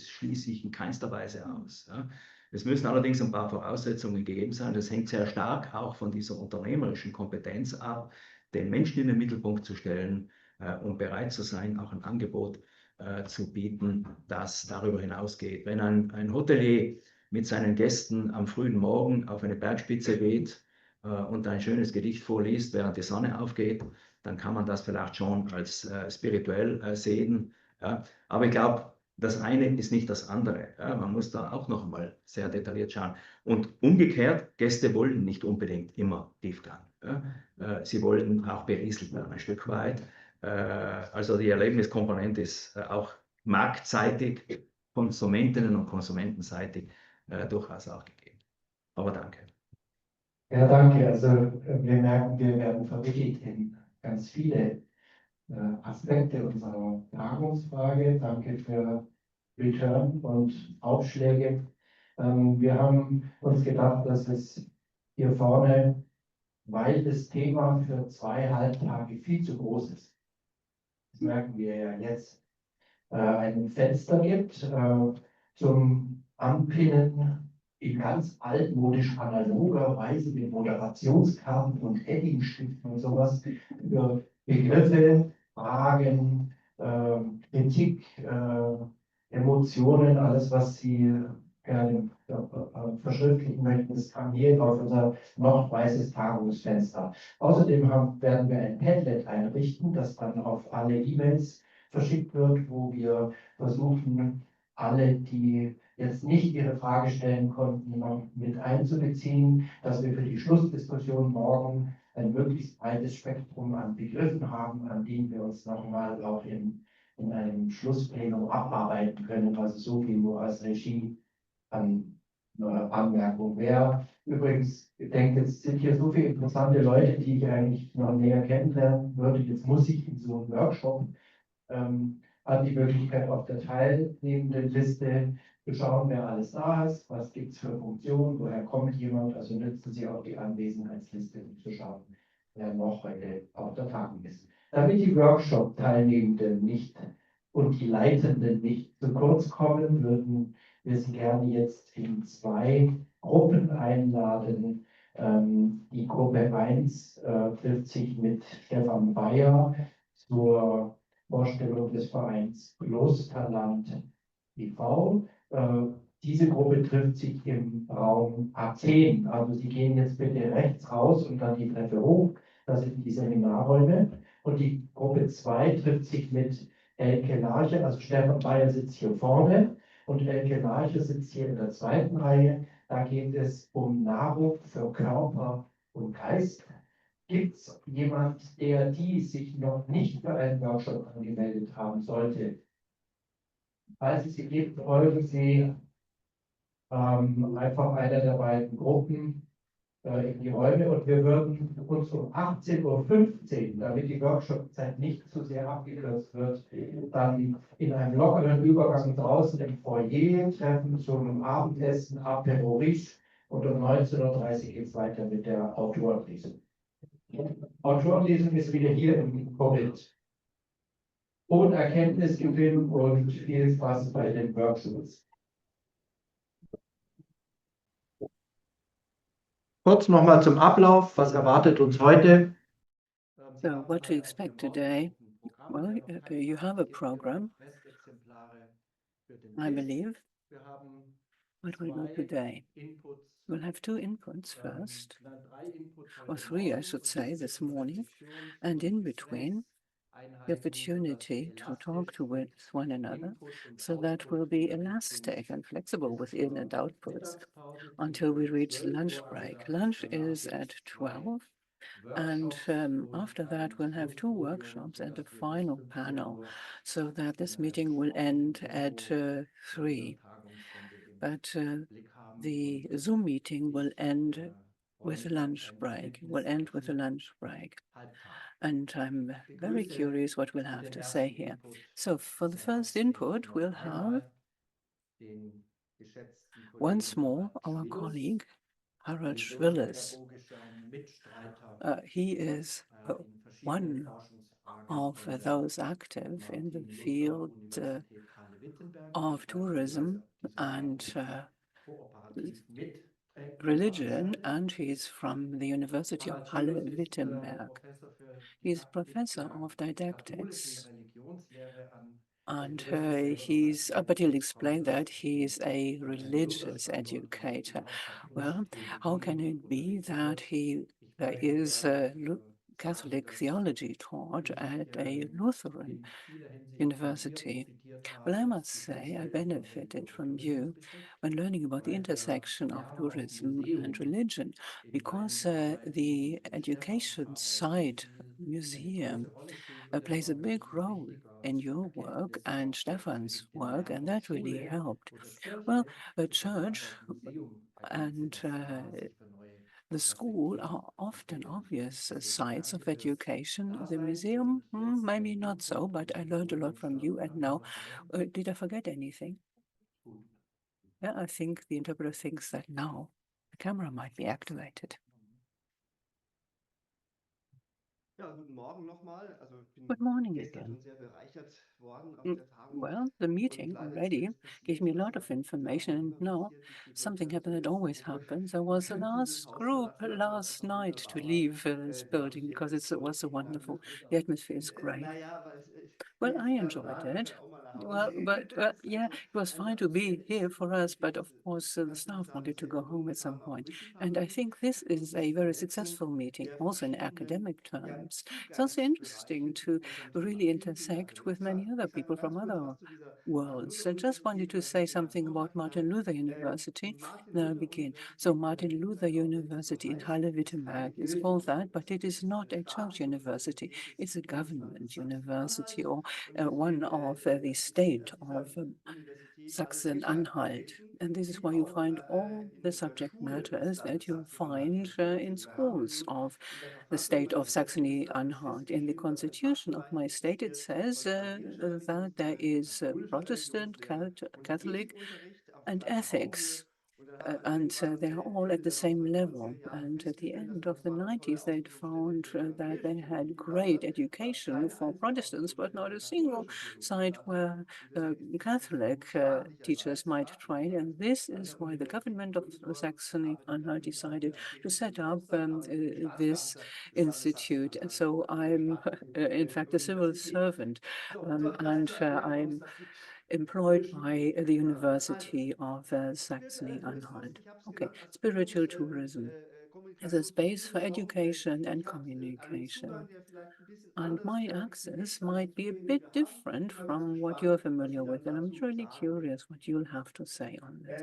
schließe ich in keinster Weise aus. Ja. Es müssen allerdings ein paar Voraussetzungen gegeben sein. Das hängt sehr stark auch von dieser unternehmerischen Kompetenz ab, den Menschen in den Mittelpunkt zu stellen und bereit zu sein, auch ein Angebot zu bieten, das darüber hinausgeht. Wenn ein Hotelier mit seinen Gästen am frühen Morgen auf eine Bergspitze geht und ein schönes Gedicht vorliest, während die Sonne aufgeht, dann kann man das vielleicht schon als spirituell sehen. Ja. Aber ich glaube, das eine ist nicht das andere. Ja. Man muss da auch noch mal sehr detailliert schauen. Und umgekehrt, Gäste wollen nicht unbedingt immer Tiefgang. Ja. Sie wollen auch berieselt werden, ein Stück weit. Also die Erlebniskomponente ist auch marktseitig, Konsumentinnen- und konsumentenseitig durchaus auch gegeben. Aber danke. Ja, danke. Also wir merken, wir werden verwickelt in ganz viele Aspekte unserer Tagungsfrage. Danke für Return und Aufschläge. Wir haben uns gedacht, dass es hier vorne, weil das Thema für 2 Halbtage viel zu groß ist, das merken wir ja jetzt, ein Fenster gibt zum Anpinnen in ganz altmodisch analoger Weise mit Moderationskarten und Edding-Stiften und sowas für Begriffe, Fragen, Kritik, Emotionen, alles, was Sie gerne verschriftlichen möchten, das kam hier auf unser noch weißes Tagungsfenster. Außerdem werden wir ein Padlet einrichten, das dann auf alle E-Mails verschickt wird, wo wir versuchen, alle, die jetzt nicht ihre Frage stellen konnten, noch mit einzubeziehen, dass wir für die Schlussdiskussion morgen ein möglichst breites Spektrum an Begriffen haben, an denen wir uns nochmal auch in einem Schlussplenum abarbeiten können. Also so viel nur als Regie an Anmerkung. Wer übrigens denkt, es sind hier so viele interessante Leute, die ich eigentlich noch näher kennenlernen würde, jetzt muss ich in so einem Workshop hat die Möglichkeit, auf der teilnehmenden Liste zu schauen, wer alles da ist, was gibt es für Funktionen, woher kommt jemand. Also nützen Sie auch die Anwesenheitsliste, um zu schauen, wer noch heute auf der Tagung ist. Damit die Workshop-Teilnehmenden nicht und die Leitenden nicht zu kurz kommen, würden wir Sie gerne jetzt in 2 Gruppen einladen. Die Gruppe 1 trifft sich mit Stefan Bayer zur Vorstellung des Vereins Klosterland e.V. Diese Gruppe trifft sich im Raum A10. Also Sie gehen jetzt bitte rechts raus und dann die Treppe hoch. Das sind die Seminarräume. Und die Gruppe 2 trifft sich mit Elke Larche. Also Stefan Bayer sitzt hier vorne und Elke Larche sitzt hier in der 2. Reihe. Da geht es um Nahrung für Körper und Geist. Gibt es jemand, die sich noch nicht für einen Workshop angemeldet haben sollte? Falls es sie gibt, folgen Sie einfach einer der beiden Gruppen in die Räume und wir würden uns um 18:15 Uhr, damit die Workshop-Zeit nicht zu sehr abgekürzt wird, dann in einem lockeren Übergang draußen im Foyer treffen zum Abendessen, Apéro riche, und um 19:30 Uhr geht es weiter mit der Autorenlesung. Autorenlesung ist wieder hier im Korinthe. Und Erkenntnisgewinn und viel Spaß bei den Workshops. Kurz nochmal zum Ablauf. Was erwartet uns heute? So, what to expect today? Well, you have a program, I believe. What we'll do today? We'll have 2 inputs first, or 3, I should say, this morning, and in between, the opportunity to talk with one another, so that we'll be elastic and flexible with in and outputs until we reach lunch break. Lunch is at 12. And after that, we'll have 2 workshops and a final panel, so that this meeting will end at 3. But the Zoom meeting will end with a lunch break. And I'm very curious what we'll have to say here. So for the first input, we'll have once more our colleague, Harald Schwillus. He is one of those active in the field of tourism and religion, and he's from the University of Halle-Wittenberg. He's professor of didactics, and but he'll explain that he's a religious educator. Well, how can it be that he is Catholic Theology taught at a Lutheran university? Well, I must say I benefited from you when learning about the intersection of tourism and religion, because the education side museum plays a big role in your work and Stefan's work, and that really helped. Well, a church and the school are often obvious sites of education. The museum, maybe not so, but I learned a lot from you. And now, did I forget anything? Yeah, I think the interpreter thinks that now the camera might be activated. Good morning again. Well, the meeting already gave me a lot of information, and now something happened that always happens. I was the last group last night to leave this building because it was so wonderful. The atmosphere is great. Well, I enjoyed it. Well, but yeah, it was fine to be here for us, but of course the staff wanted to go home at some point. And I think this is a very successful meeting, also in academic terms. It's also interesting to really intersect with many other people from other worlds. I just wanted to say something about Martin Luther University, then I'll begin. So Martin Luther University in Halle-Wittenberg is called that, but it is not a church university. It's a government university, or one of the state of Sachsen-Anhalt. And this is why you find all the subject matters that you find in schools of the state of Saxony-Anhalt. In the constitution of my state, it says that there is Protestant, Catholic, and ethics. And they are all at the same level. And at the end of the 90s, they'd found that they had great education for Protestants, but not a single site where Catholic teachers might train. And this is why the government of Saxony-Anhalt decided to set up this institute. And so I'm, in fact, a civil servant, and I'm employed by the University of Saxony-Anhalt. Okay, spiritual tourism is a space for education and communication. And my access might be a bit different from what you're familiar with, and I'm really curious what you'll have to say on this.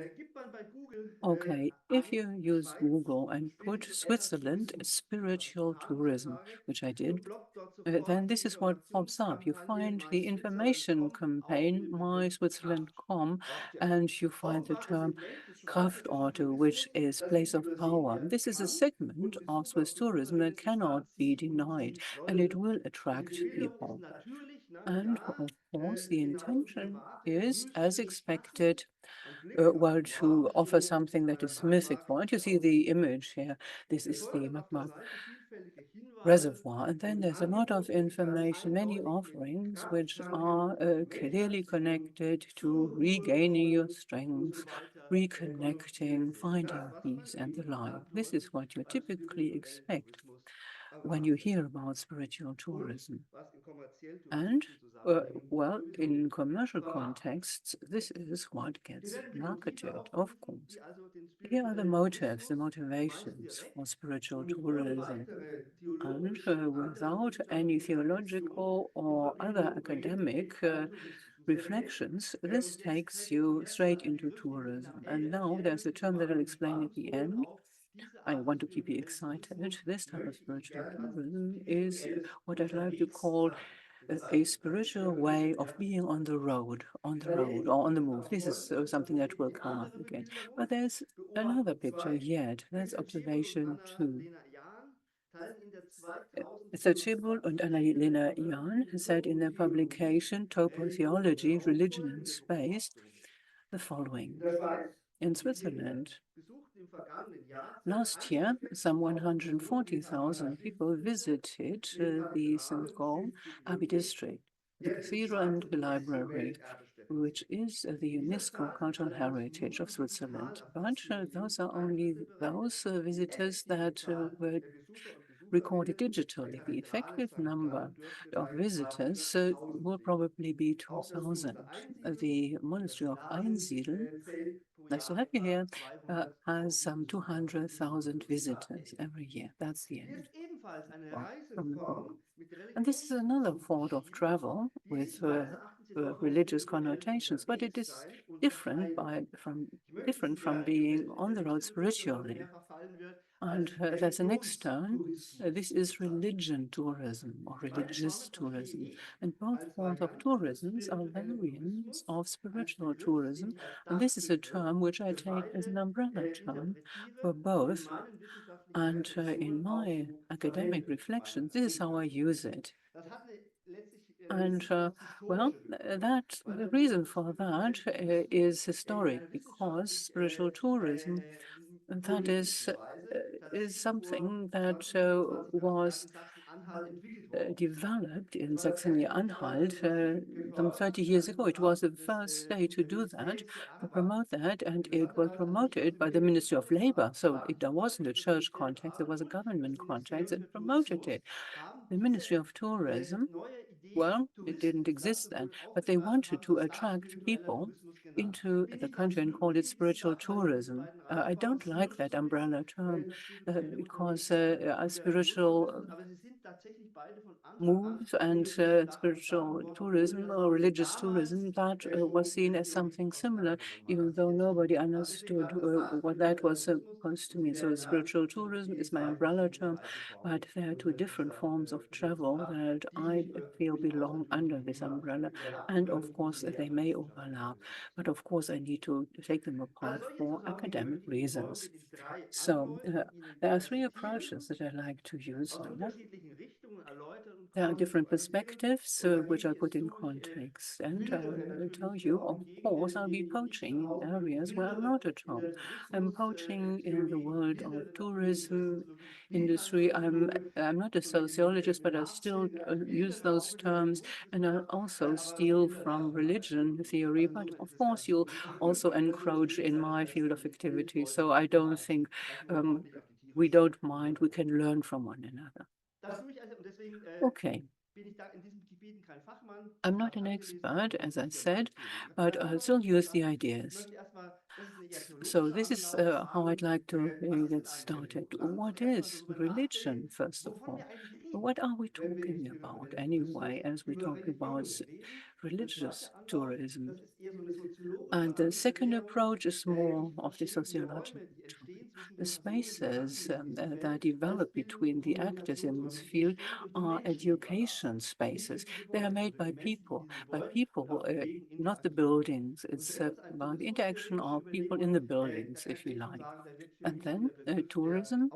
Okay, if you use Google and put Switzerland spiritual tourism, which I did, then this is what pops up. You find the information campaign, myswitzerland.com, and you find the term Kraftorte, which is place of power. This is a segment of Swiss tourism that cannot be denied, and it will attract people. And of course, the intention is, as expected, well, to offer something that is mythical. And you see the image here. This is the magma reservoir. And then there's a lot of information, many offerings, which are clearly connected to regaining your strength, reconnecting, finding peace, and the like. This is what you typically expect when you hear about spiritual tourism. And, well, in commercial contexts, this is what gets marketed, of course. Here are the motives, the motivations for spiritual tourism. And without any theological or other academic reflections, this takes you straight into tourism. And now there's a term that I'll explain at the end. I want to keep you excited. This type of spiritual tourism is what I'd like to call a spiritual way of being on the road, or on the move. This is something that will come up again. But there's another picture yet. That's observation 2. So Cebulj and Annalena Jahn said in their publication, Topo Theology, Religion and Space, the following. In Switzerland, last year, some 140,000 people visited the St. Gall Abbey district, the cathedral and the library, which is the UNESCO Cultural Heritage of Switzerland. But those are only those visitors that were recorded digitally. The effective number of visitors will probably be 2,000. The monastery of Einsiedeln, nice to have you here, has some 200,000 visitors every year. That's the end. From the book. And this is another form of travel with religious connotations, but it is different from being on the road spiritually. And there's the next term. This is religion tourism or religious tourism. And both forms of tourism are variants of spiritual tourism. And this is a term which I take as an umbrella term for both. And in my academic reflections, this is how I use it. And well, the reason for that is historic, because spiritual tourism, that is something that was developed in Saxony-Anhalt some 30 years ago. It was the first state to do that, to promote that, and it was promoted by the Ministry of Labor. So there wasn't a church context, there was a government context that promoted it. The Ministry of Tourism well, it didn't exist then, but they wanted to attract people into the country and called it spiritual tourism. I don't like that umbrella term because spiritual moves and spiritual tourism or religious tourism, that was seen as something similar, even though nobody understood what that was supposed to mean. So spiritual tourism is my umbrella term, but there are two different forms of travel that I feel belong under this umbrella. And of course, they may overlap, but of course, I need to take them apart for academic reasons. So there are three approaches that I like to use now. There are different perspectives which I put in context, and I'll tell you, of course, I'll be poaching in areas where I'm not at home. I'm poaching in the world of tourism industry. I'm not a sociologist, but I still use those terms, and I also steal from religion theory. But of course, you'll also encroach in my field of activity. So I don't think we don't mind. We can learn from one another. Okay. I'm not an expert, as I said, but I'll still use the ideas. So this is how I'd like to get started. What is religion, first of all? What are we talking about anyway, as we talk about religious tourism? And the second approach is more of the sociological topic. The spaces that develop between the actors in this field are education spaces. They are made by people, not the buildings. It's about the interaction of people in the buildings, if you like. And then tourism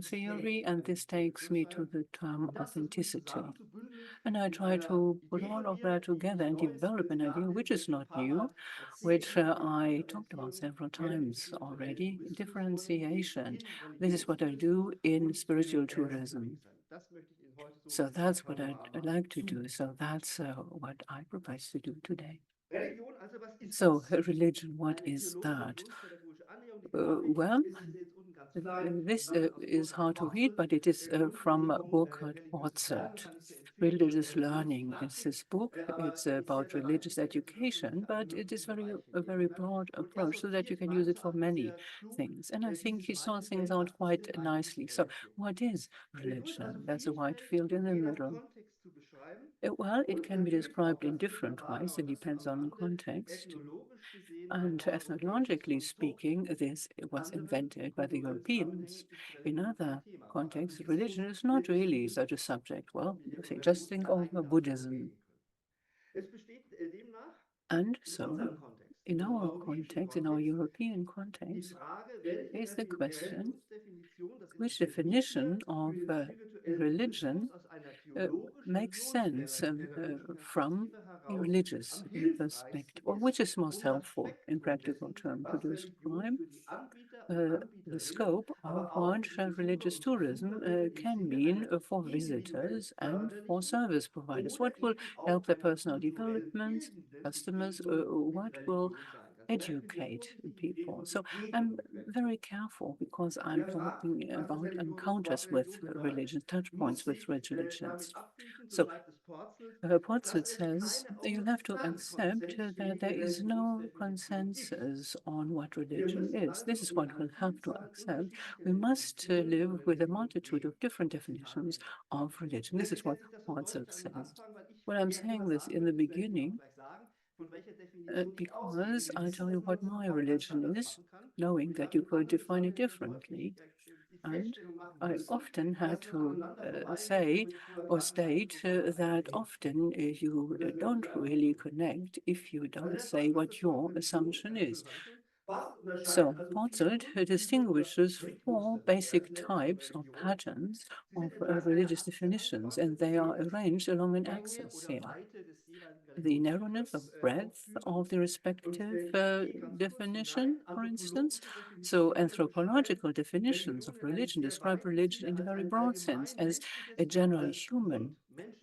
theory, and this takes me to the term authenticity. And I try to put all of that together and develop an idea which is not new, which I talked about several times already, differentiation. This is what I do in spiritual tourism. So that's what I'd like to do. So that's what I propose to do today. So religion, what is that? Well, this is hard to read, but it is from Burkhard Borzelt. Religious Learning is his book. It's about religious education, but it is a very broad approach so that you can use it for many things. And I think he saw things out quite nicely. So what is religion? There's a white field in the middle. Well, it can be described in different ways. It depends on the context. And ethnologically speaking, this was invented by the Europeans. In other contexts, religion is not really such a subject. Well, just think of Buddhism. And so, in our context, in our European context, is the question, which definition of religion makes sense from a religious perspective, or which is most helpful in practical terms to describe the scope of what religious tourism can mean for visitors and for service providers. What will help their personal development, customers, what will educate people. So I'm very careful because I'm talking about encounters with religion, touch points with religions. So Potzl says you have to accept that there is no consensus on what religion is. This is what we'll have to accept. We must live with a multitude of different definitions of religion. This is what Potzl says. Well, I'm saying this in the beginning because I'll tell you what my religion is, knowing that you could define it differently. And I often had to say or state that often you don't really connect if you don't say what your assumption is. So Potzl distinguishes four basic types or patterns of religious definitions, and they are arranged along an axis here. The narrowness of breadth of the respective definition, for instance. So anthropological definitions of religion describe religion in a very broad sense as a generally human,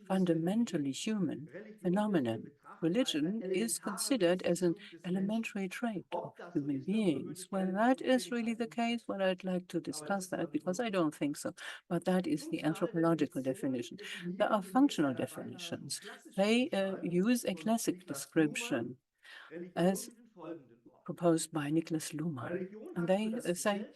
fundamentally human phenomenon. religion is considered as an elementary trait of human beings. Whether that is really the case, well, I'd like to discuss that because I don't think so. But that is the anthropological definition. There are functional definitions. They use a classic description as proposed by Niklas Luhmann. And they say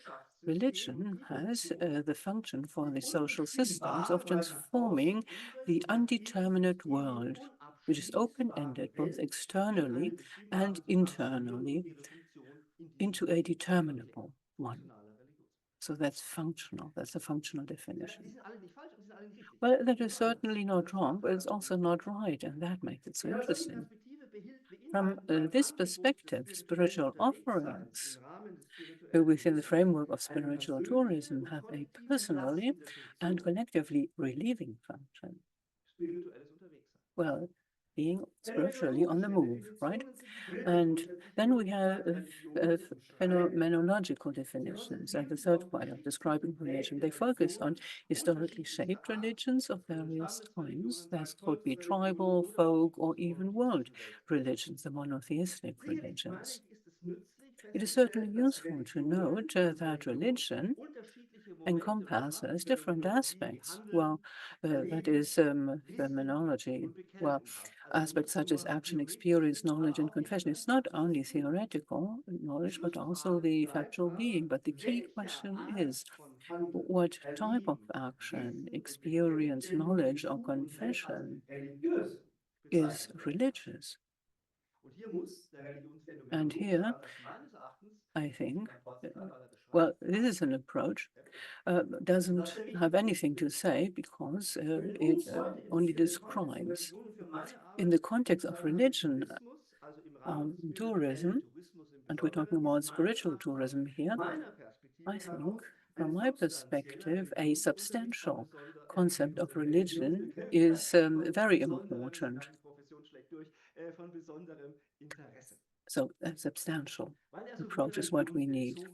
religion has the function for the social systems of transforming the undeterminate world, which is open-ended both externally and internally, into a determinable one. So that's functional. That's a functional definition. Well, that is certainly not wrong, but it's also not right, and that makes it so interesting. From this perspective, spiritual offerings within the framework of spiritual tourism have a personally and collectively relieving function. Well, being spiritually on the move, right? And then we have phenomenological definitions, and the third part of describing religion. They focus on historically shaped religions of various times. That could be tribal, folk, or even world religions, the monotheistic religions. It is certainly useful to note that religion encompasses different aspects. Well, that is phenomenology. Well, aspects such as action, experience, knowledge, and confession. It's not only theoretical knowledge, but also the factual being. But the key question is, what type of action, experience, knowledge, or confession is religious? And here, I think, well, this is an approach, doesn't have anything to say because it only describes. In the context of religion, tourism, and we're talking about spiritual tourism here, I think, from my perspective, a substantial concept of religion is very important. So a substantial approach is what we need,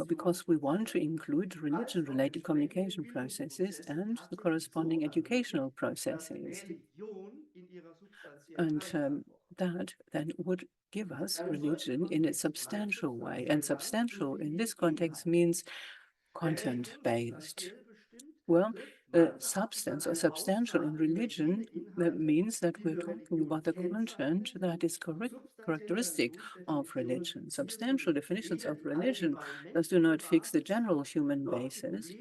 because we want to include religion-related communication processes and the corresponding educational processes. And that then would give us religion in a substantial way. And substantial in this context means content-based. Well, substance or substantial in religion means that we're talking about the content that is characteristic of religion. Substantial definitions of religion thus do not fix the general human basis,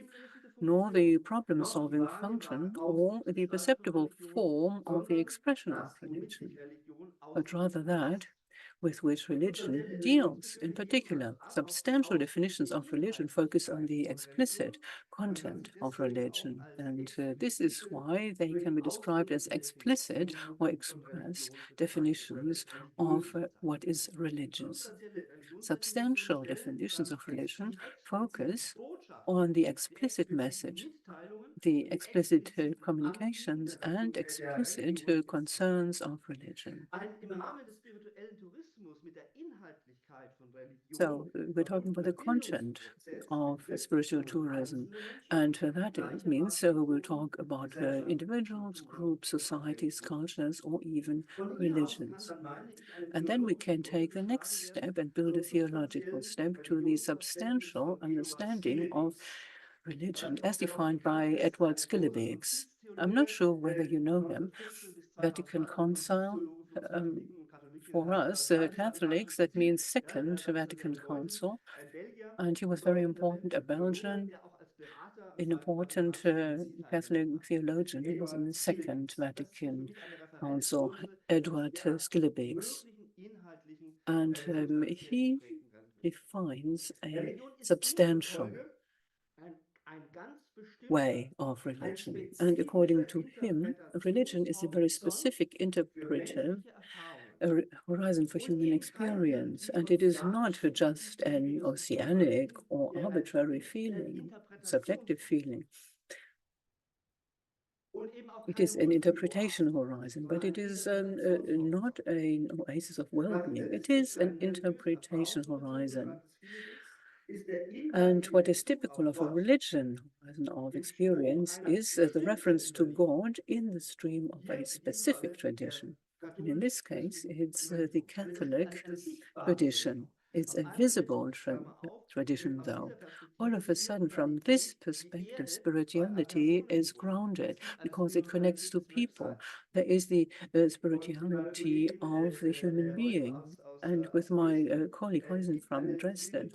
nor the problem-solving function or the perceptible form of the expression of religion, but rather that with which religion deals. In particular, substantial definitions of religion focus on the explicit content of religion, and this is why they can be described as explicit or express definitions of what is religious. Substantial definitions of religion focus on the explicit message, the explicit communications and explicit concerns of religion. So we're talking about the content of spiritual tourism, and that means we'll talk about individuals, groups, societies, cultures, or even religions. And then we can take the next step and build a theological step to the substantial understanding of religion as defined by Edward Schillebeeckx. I'm not sure whether you know him. Vatican Council. For us Catholics, that means Second Vatican Council, and he was very important, a Belgian, an important Catholic theologian. He was in the Second Vatican Council, Edward Schillebeeckx, and he defines a substantial way of religion. And according to him, religion is a very specific interpretive horizon for human experience, and it is not just an oceanic or arbitrary feeling, subjective feeling. It is an interpretation horizon, but it is not an oasis of well-being. It is an interpretation horizon. And what is typical of a religion of experience is the reference to God in the stream of a specific tradition. And in this case, it's the Catholic tradition. It's a visible tradition, though. All of a sudden, from this perspective, spirituality is grounded because it connects to people. There is the spirituality of the human being. And with my colleague, who isn't from Dresden,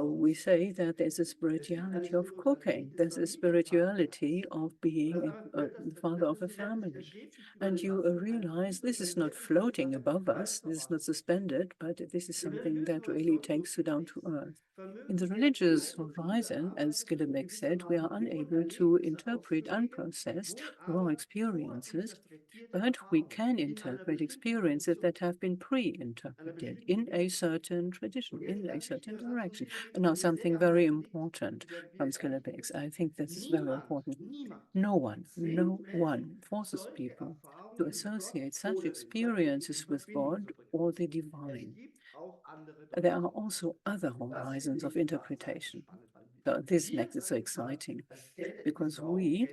we say that there's a spirituality of cooking. There's a spirituality of being the father of a family. And you realize this is not floating above us, this is not suspended, but this is something that really takes you down to earth. In the religious horizon, as Cebulj said, we are unable to interpret unprocessed raw experiences, but we can interpret experiences that have been pre-interpreted in a certain tradition, in a certain direction. And now something very important from Cebulj. I think this is very important. No one forces people to associate such experiences with God or the divine. There are also other horizons of interpretation. So this makes it so exciting because we,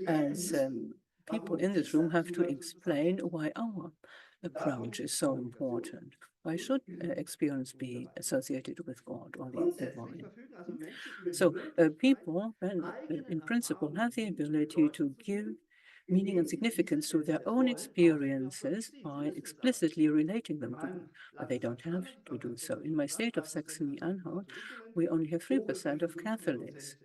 as people in this room, have to explain why our approach is so important. Why should experience be associated with God or the divine? So people, in principle, have the ability to give meaning and significance to their own experiences by explicitly relating them to God, but they don't have to do so. In my state of Saxony-Anhalt, we only have 3% of Catholics.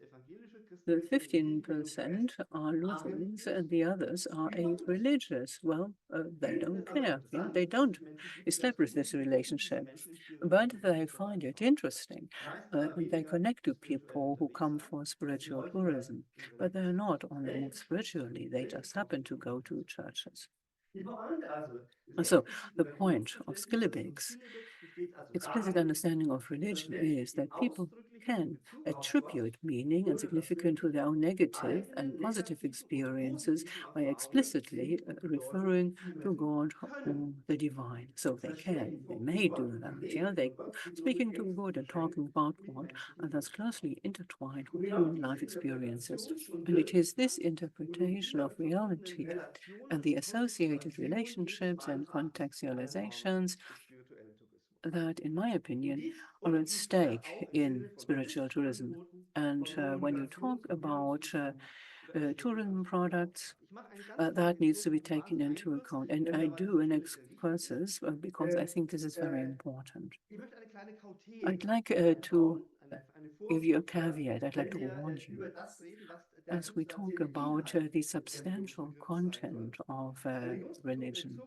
The 15% are Lutherans and the others are religious. Well, they don't care. Yeah? They don't establish this relationship, but they find it interesting. And they connect to people who come for spiritual tourism, but they're not on the move spiritually. They just happen to go to churches. And so the point of Cebulj explicit understanding of religion is that people can attribute meaning and significance to their own negative and positive experiences by explicitly referring to God or the divine. So they may do that. Yeah, they speaking to God and talking about God, and that's closely intertwined with human life experiences. And it is this interpretation of reality and the associated relationships and contextualizations that, in my opinion, are at stake in spiritual tourism. And when you talk about tourism products, that needs to be taken into account. And I do an excursus because I think this is very important. I'd like to give you a caveat. I'd like to warn you. As we talk about the substantial content of religion,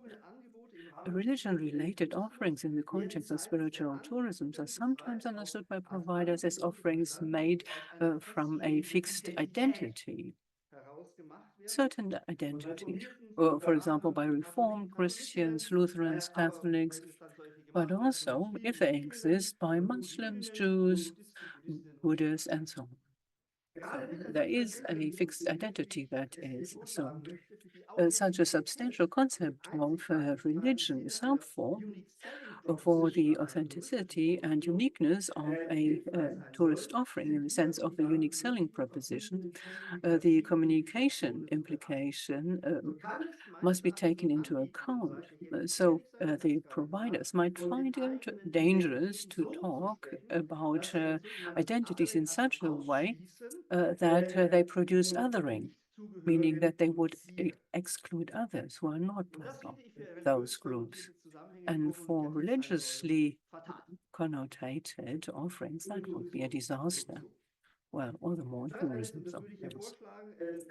religion-related offerings in the context of spiritual tourism are sometimes understood by providers as offerings made from a fixed identity, certain identities, for example, by Reformed Christians, Lutherans, Catholics, but also, if they exist, by Muslims, Jews, Buddhists, and so on. There is a fixed identity that is so. Such a substantial concept of religion is helpful for the authenticity and uniqueness of a tourist offering in the sense of a unique selling proposition. The communication implication must be taken into account. So the providers might find it dangerous to talk about identities in such a way that they produce othering, meaning that they would exclude others who are not part of those groups. And for religiously connotated offerings, that would be a disaster. Well, all the more tourism.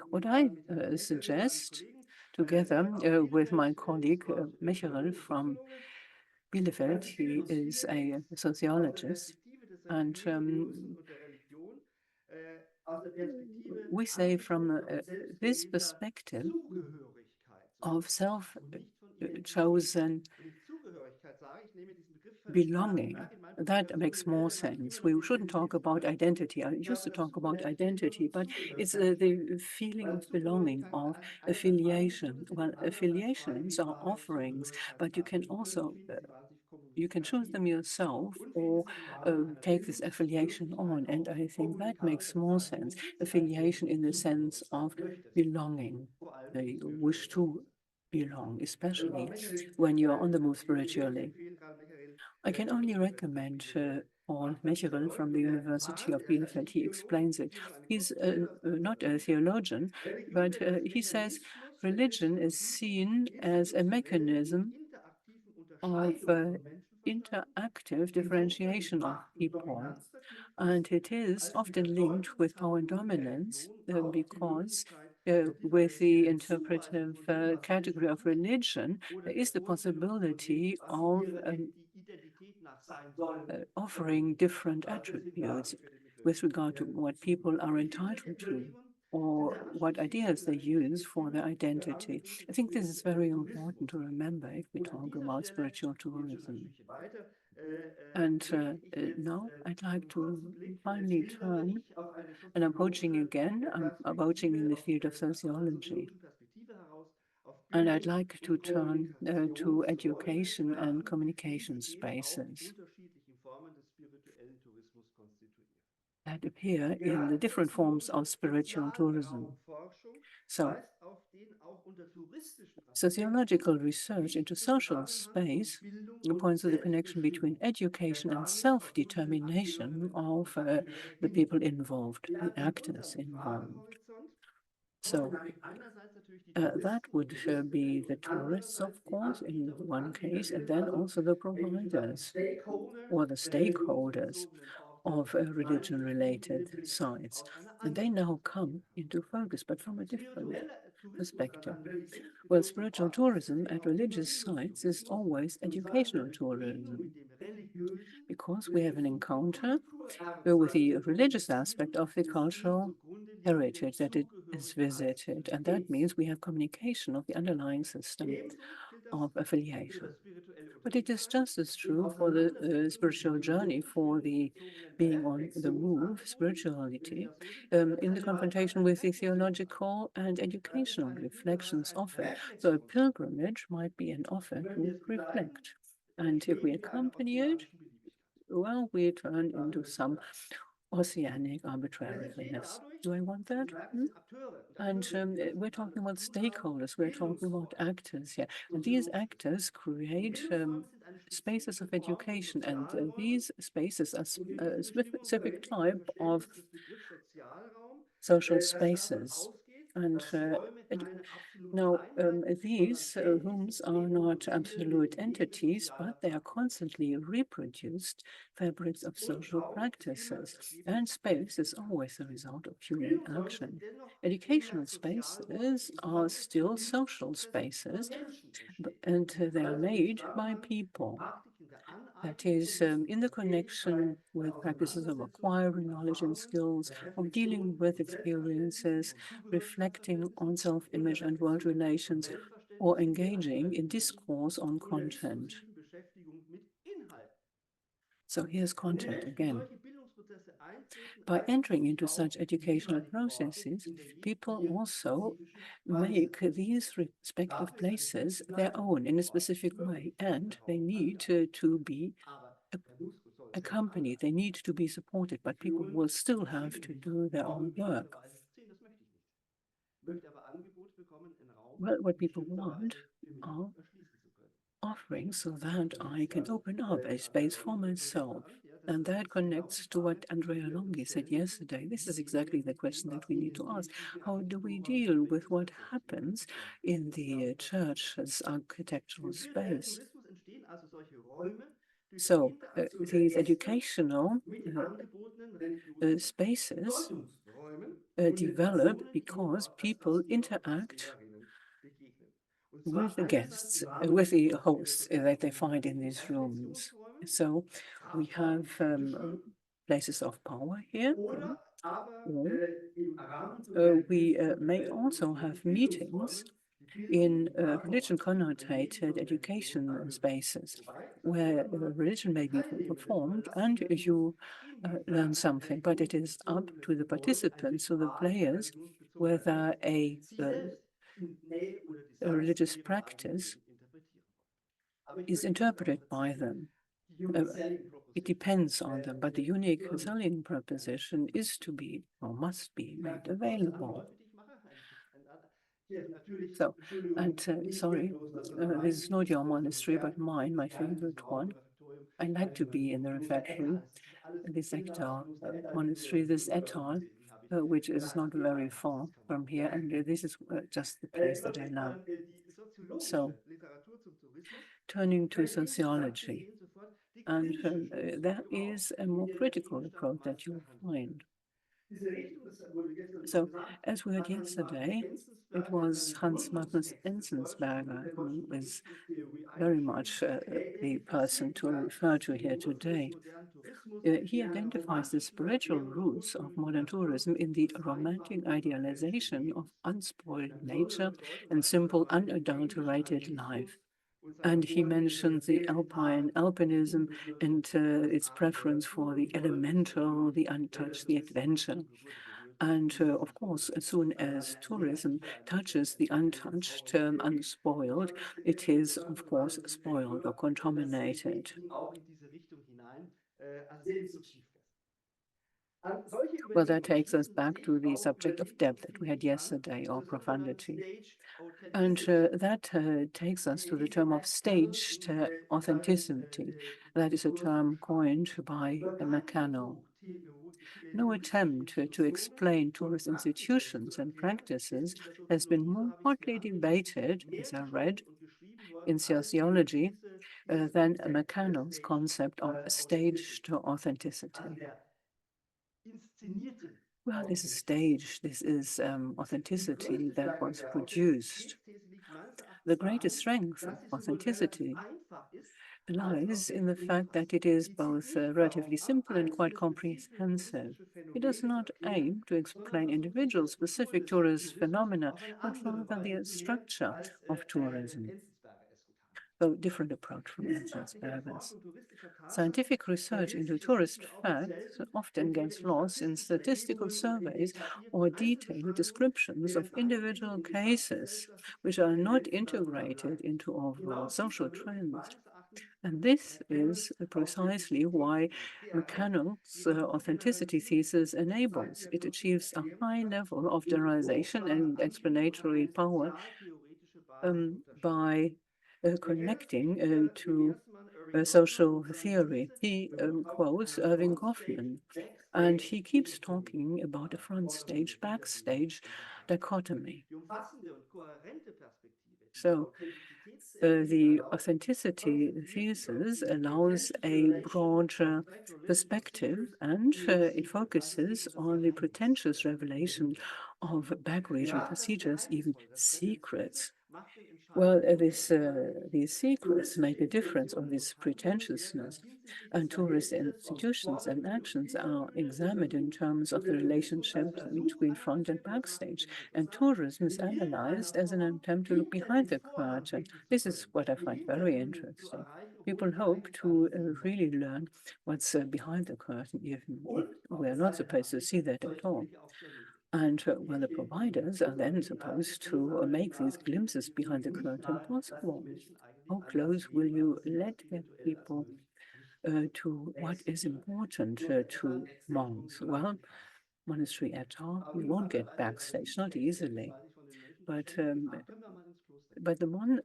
What I suggest, together with my colleague Michael from Bielefeld, he is a sociologist, and we say from this perspective of self-chosen belonging, that makes more sense. We shouldn't talk about identity. I used to talk about identity, but it's the feeling of belonging, of affiliation. Well, affiliations are offerings, but you can also you can choose them yourself or take this affiliation on. And I think that makes more sense. Affiliation in the sense of belonging. They wish to belong, especially when you are on the move spiritually. I can only recommend Paul Mecherel from the University of Bielefeld. He explains it. He's not a theologian, but he says religion is seen as a mechanism of interactive differentiation of people. And it is often linked with power and dominance because with the interpretive category of religion, there is the possibility of offering different attributes with regard to what people are entitled to or what ideas they use for their identity. I think this is very important to remember if we talk about spiritual tourism. And now I'd like to finally turn, and I'm poaching again, I'm poaching in the field of sociology. And I'd like to turn to education and communication spaces that appear in the different forms of spiritual tourism. So, sociological research into social space points to the connection between education and self-determination of the people involved, the actors involved. So that would be the tourists, of course, in one case, and then also the providers or the stakeholders of religion-related sites. And they now come into focus, but from a different perspective. Well, spiritual tourism at religious sites is always educational tourism because we have an encounter with the religious aspect of the cultural heritage that it is visited. And that means we have communication of the underlying system of affiliation. But it is just as true for the spiritual journey, for the being on the move, spirituality, in the confrontation with the theological and educational reflections of it. So a pilgrimage might be an offer to reflect. And if we accompany it, well, we turn into some oceanic arbitrariness. Do I want that? And we're talking about stakeholders, we're talking about actors here. And these actors create spaces of education, and these spaces are a specific type of social spaces. And now, these rooms are not absolute entities, but they are constantly reproduced fabrics of social practices. And space is always a result of human action. Educational spaces are still social spaces, and they are made by people. That is, in the connection with practices of acquiring knowledge and skills, of dealing with experiences, reflecting on self-image and world relations, or engaging in discourse on content. So here's content again. By entering into such educational processes, people also make these respective places their own in a specific way, and they need to be accompanied, they need to be supported, but people will still have to do their own work. Well, what people want are offerings so that I can open up a space for myself. And that connects to what Andrea Longhi said yesterday. This is exactly the question that we need to ask. How do we deal with what happens in the church's architectural space? So these educational spaces develop because people interact with the guests, with the hosts that they find in these rooms. So we have places of power here. We may also have meetings in religion connotated education spaces where religion may be performed and you learn something, but it is up to the participants, so the players, whether a religious practice is interpreted by them. It depends on them, but the unique selling proposition is to be or must be made available. So, and sorry, this is not your monastery, but mine, my favorite one. I like to be in the refectory, this Ektar monastery, this Etal, which is not very far from here, and this is just the place that I love. So, turning to sociology, and that is a more critical approach that you'll find. So, as we heard yesterday, it was Hans Magnus Enzensberger who is very much the person to refer to here today. He identifies the spiritual roots of modern tourism in the romantic idealization of unspoiled nature and simple, unadulterated life. And he mentions the alpinism and its preference for the elemental, the untouched, the adventure. And of course, as soon as tourism touches the untouched, unspoiled, it is, of course, spoiled or contaminated. Well, that takes us back to the subject of depth that we had yesterday, or profundity. And that takes us to the term of staged authenticity. That is a term coined by McCannell. No attempt to explain tourist institutions and practices has been more hotly debated, as I read, in sociology than McCannell's concept of staged authenticity. Well, this is staged, this is authenticity that was produced. The greatest strength of authenticity lies in the fact that it is both relatively simple and quite comprehensive. It does not aim to explain individual specific tourist phenomena, but rather the structure of tourism. So, different approach from Enzensberger's. Scientific research into tourist facts often gets lost in statistical surveys or detailed descriptions of individual cases, which are not integrated into overall social trends. And this is precisely why McCannell's authenticity thesis enables. It achieves a high level of generalization and explanatory power by connecting to social theory. He quotes Irving Goffman, and he keeps talking about a front stage, backstage dichotomy. So, the authenticity thesis allows a broader perspective, and it focuses on the pretentious revelation of back-region procedures, even secrets. Well, these secrets make a difference on this pretentiousness, and tourist institutions and actions are examined in terms of the relationship between front and backstage, and tourism is analyzed as an attempt to look behind the curtain. This is what I find very interesting. People hope to really learn what's behind the curtain, even if we're not supposed to see that at all. And well, the providers are then supposed to make these glimpses behind the curtain possible. How close will you let people to what is important to monks? Well, monastery at all, you won't get backstage, not easily. But the monks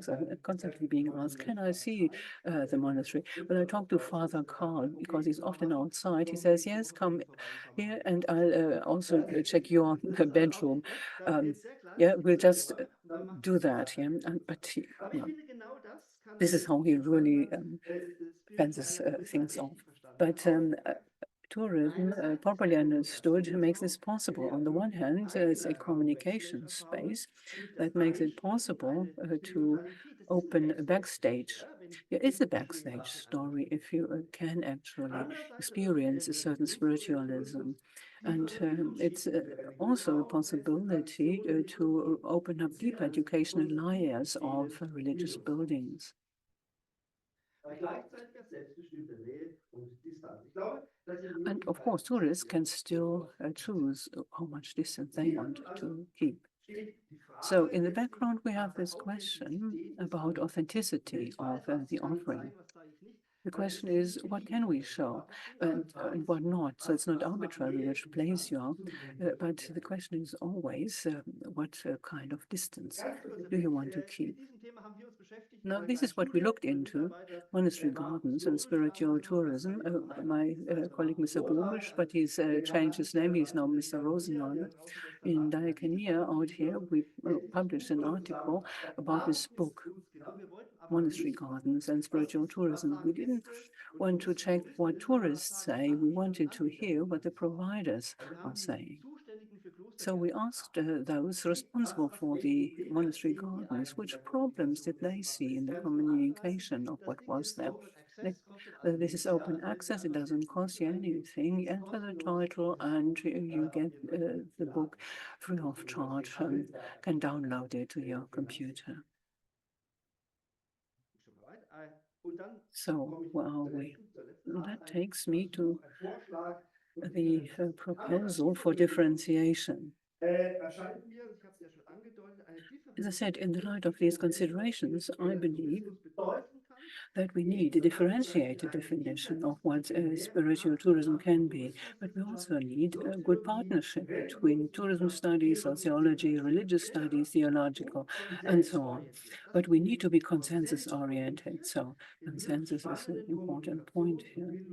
are constantly being asked, "Can I see the monastery?" When I talk to Father Karl, because he's often outside, he says, "Yes, come here, and I'll also check your bedroom." Yeah, we'll just do that. Yeah, but this is how he really fences things off. But tourism, properly understood, makes this possible. On the one hand, it's a communication space that makes it possible to open a backstage. There is a backstage story if you can actually experience a certain spiritualism. And it's also a possibility to open up deep educational layers of religious buildings. And of course, tourists can still choose how much distance they want to keep. So in the background, we have this question about authenticity of the offering. The question is, what can we show and what not? So it's not arbitrary which place you are, but the question is always, what kind of distance do you want to keep? Now, this is what we looked into, monastery gardens and spiritual tourism. My colleague, Mr. Bobisch, but he's changed his name. He's now Mr. Rosenlager. In Diaconia out here, we published an article about this book, Monastery Gardens and Spiritual Tourism. We didn't want to check what tourists say. We wanted to hear what the providers are saying. So we asked those responsible for the monastery gardens, which problems did they see in the communication of what was there? This is open access, it doesn't cost you anything. You enter the title and you get the book free of charge and can download it to your computer. So where are we? That takes me to the proposal for differentiation. As I said, in the light of these considerations, I believe that we need a differentiated definition of what spiritual tourism can be, but we also need a good partnership between tourism studies, sociology, religious studies, theological, and so on. But we need to be consensus-oriented, so consensus is an important point here.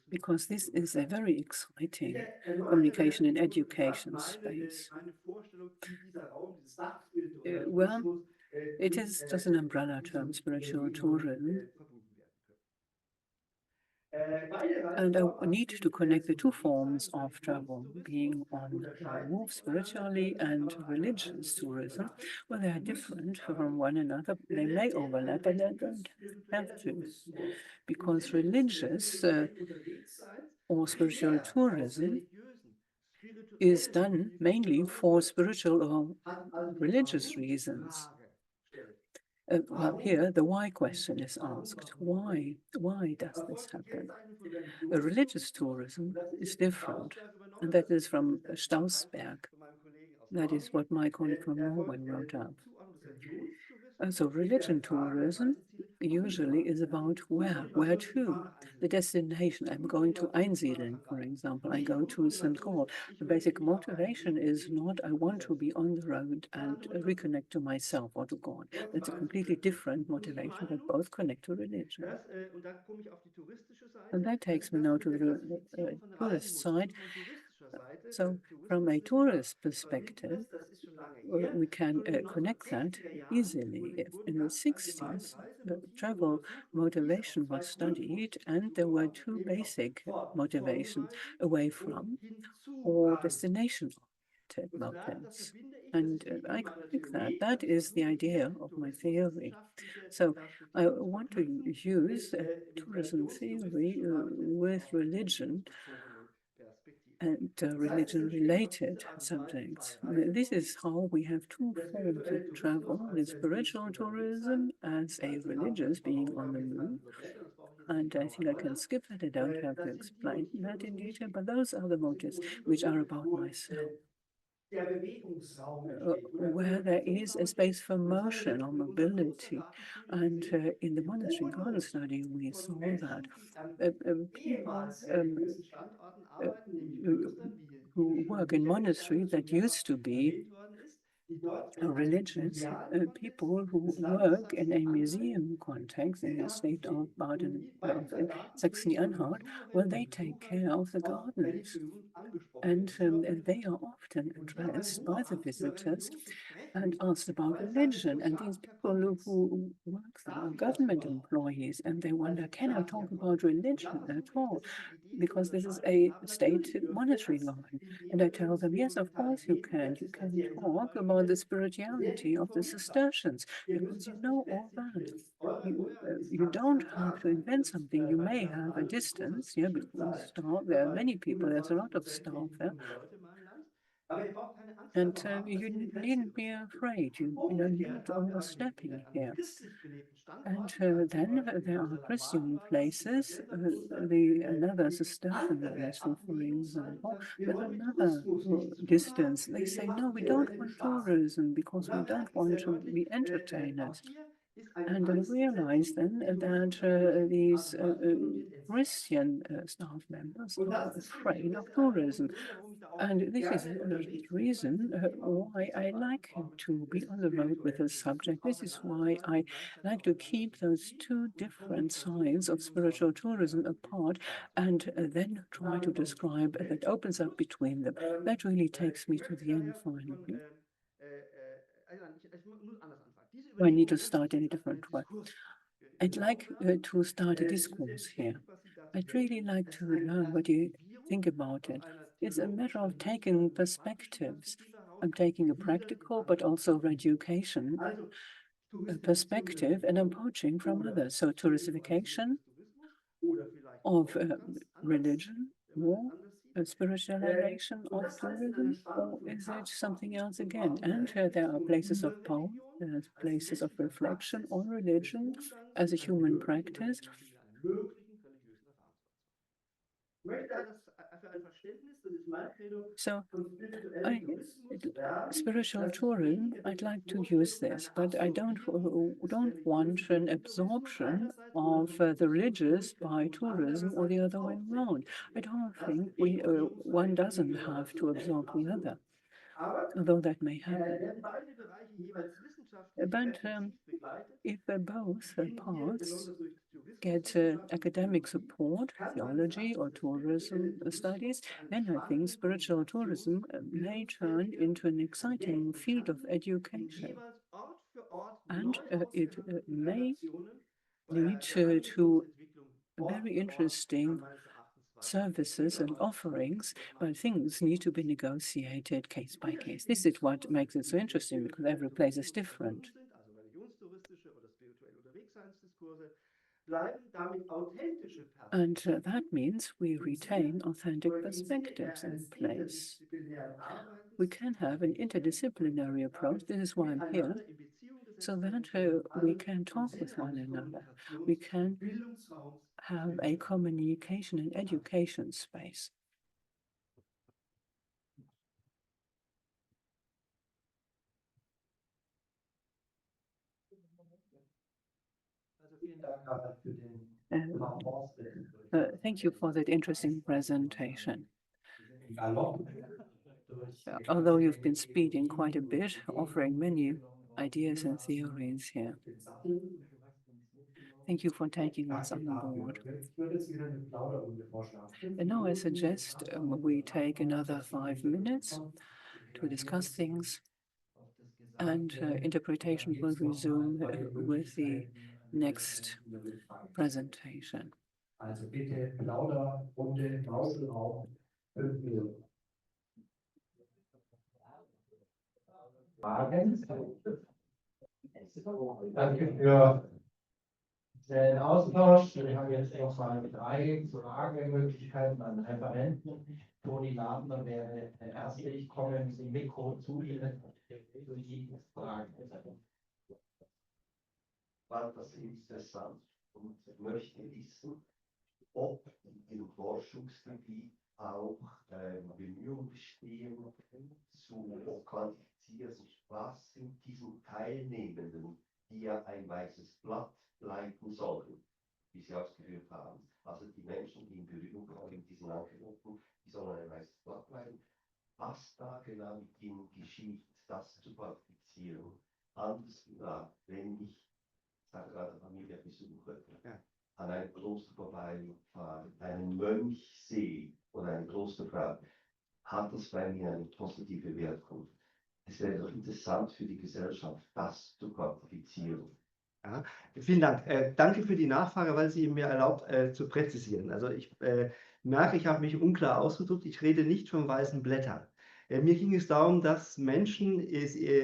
Because this is a very exciting communication and education space. Well, it is just an umbrella term, spiritual tourism. And I need to connect the two forms of travel, being on the move spiritually and religious tourism. Well, they are different from one another. They may overlap, but they don't have to, because religious or spiritual tourism is done mainly for spiritual or religious reasons. Well, here the why question is asked. Why? Why does this happen? Religious tourism is different, and that is from Stausberg. That is what my colleague from Norway wrote up. So religion tourism usually is about where to, the destination. I'm going to Einsiedeln, for example. I go to St. Gall. The basic motivation is not I want to be on the road and reconnect to myself or to God. That's a completely different motivation, but both connect to religion. And that takes me now to the tourist side. So from a tourist perspective, we can connect that easily. In the 60s, travel motivation was studied, and there were two basic motivations: away from or destination motives. And I connect that. That is the idea of my theory. So I want to use tourism theory with religion and religion-related subjects. This is how we have two forms of travel: the spiritual tourism as a religious, being on the move. And I think I can skip that. I don't have to explain that in detail, but those are the motives which are about myself. Where there is a space for motion or mobility. And in the monastery garden study, we saw that people who work in monasteries that used to be religious people who work in a museum context in the state of Saxony-Anhalt, well, they take care of the gardens. And they are often addressed by the visitors and asked about religion. And these people who work there are government employees, and they wonder, can I talk about religion at all? Because this is a state monetary garden. And I tell them, yes, of course you can. You can talk about the spirituality of the Cistercians, because you know all that. You don't have to invent something. You may have a distance, yeah, because there are many people, there's a lot of staff there. And you needn't be afraid. You're not overstepping here. And then there are Christian places, another Cistercian monastery, for example, with another distance. They say, no, we don't want tourism because we don't want to be entertainers. And I realized then that these Christian staff members are afraid of tourism. And this is the reason why I like to be on the road with this subject. This is why I like to keep those two different sides of spiritual tourism apart and then try to describe that opens up between them. That really takes me to the end finally. I need to start in a different way. I'd like to start a discourse here. I'd really like to learn what you think about it. It's a matter of taking perspectives. I'm taking a practical but also education perspective and I'm poaching from others. So touristification of religion or spiritualization of tourism, or is it something else again? And there are places of power, there's places of reflection on religion as a human practice. So, spiritual tourism, I'd like to use this, but I don't want an absorption of the religious by tourism or the other way around. I don't think one doesn't have to absorb the other, although that may happen. But if both paths get academic support, theology or tourism studies, then I think spiritual tourism may turn into an exciting field of education. And it may lead to very interesting services and offerings, but things need to be negotiated case by case. This is what makes it so interesting, because every place is different. And that means we retain authentic perspectives in place. We can have an interdisciplinary approach. This is why I'm here, so that we can talk with one another. We can have a communication and education space. Thank you for that interesting presentation. Although you've been speeding quite a bit, offering many ideas and theories here. Thank you for taking us on board. And now I suggest we take another 5 minutes to discuss things, and interpretation will resume with the next presentation. Also bitte Plauderrunde, Mauschelraum, 5 Minuten. Fragen? Danke für den Austausch. Wir haben jetzt erstmal 3 Fragemöglichkeiten an Referenten. Toni Ladner wäre der Erste. Ich komme mit dem Mikro zu Ihnen für die Fragen. War das interessant und möchte wissen, ob im Forschungsgebiet auch Bemühungen bestehen, zu quantifizieren, was sind diesen Teilnehmenden, die ja ein weißes Blatt leiten sollen, wie Sie ausgeführt haben. Also die Menschen, die in Berührung kommen mit diesen Angeboten, die sollen ein weißes Blatt leiten. Was da genau mit ihnen geschieht, das zu quantifizieren. Anders gesagt, wenn ich sage gerade Familienbesuche, an einem Kloster vorbeifahren, einen Mönch sehe oder eine Klosterfrau, hat das bei mir eine positive Wirkung. Es wäre doch interessant für die Gesellschaft, das zu quantifizieren. Ja, vielen Dank. Danke für die Nachfrage, weil sie mir erlaubt, zu präzisieren. Also ich merke, ich habe mich unklar ausgedrückt. Ich rede nicht von weißen Blättern. Mir ging es darum, dass Menschen,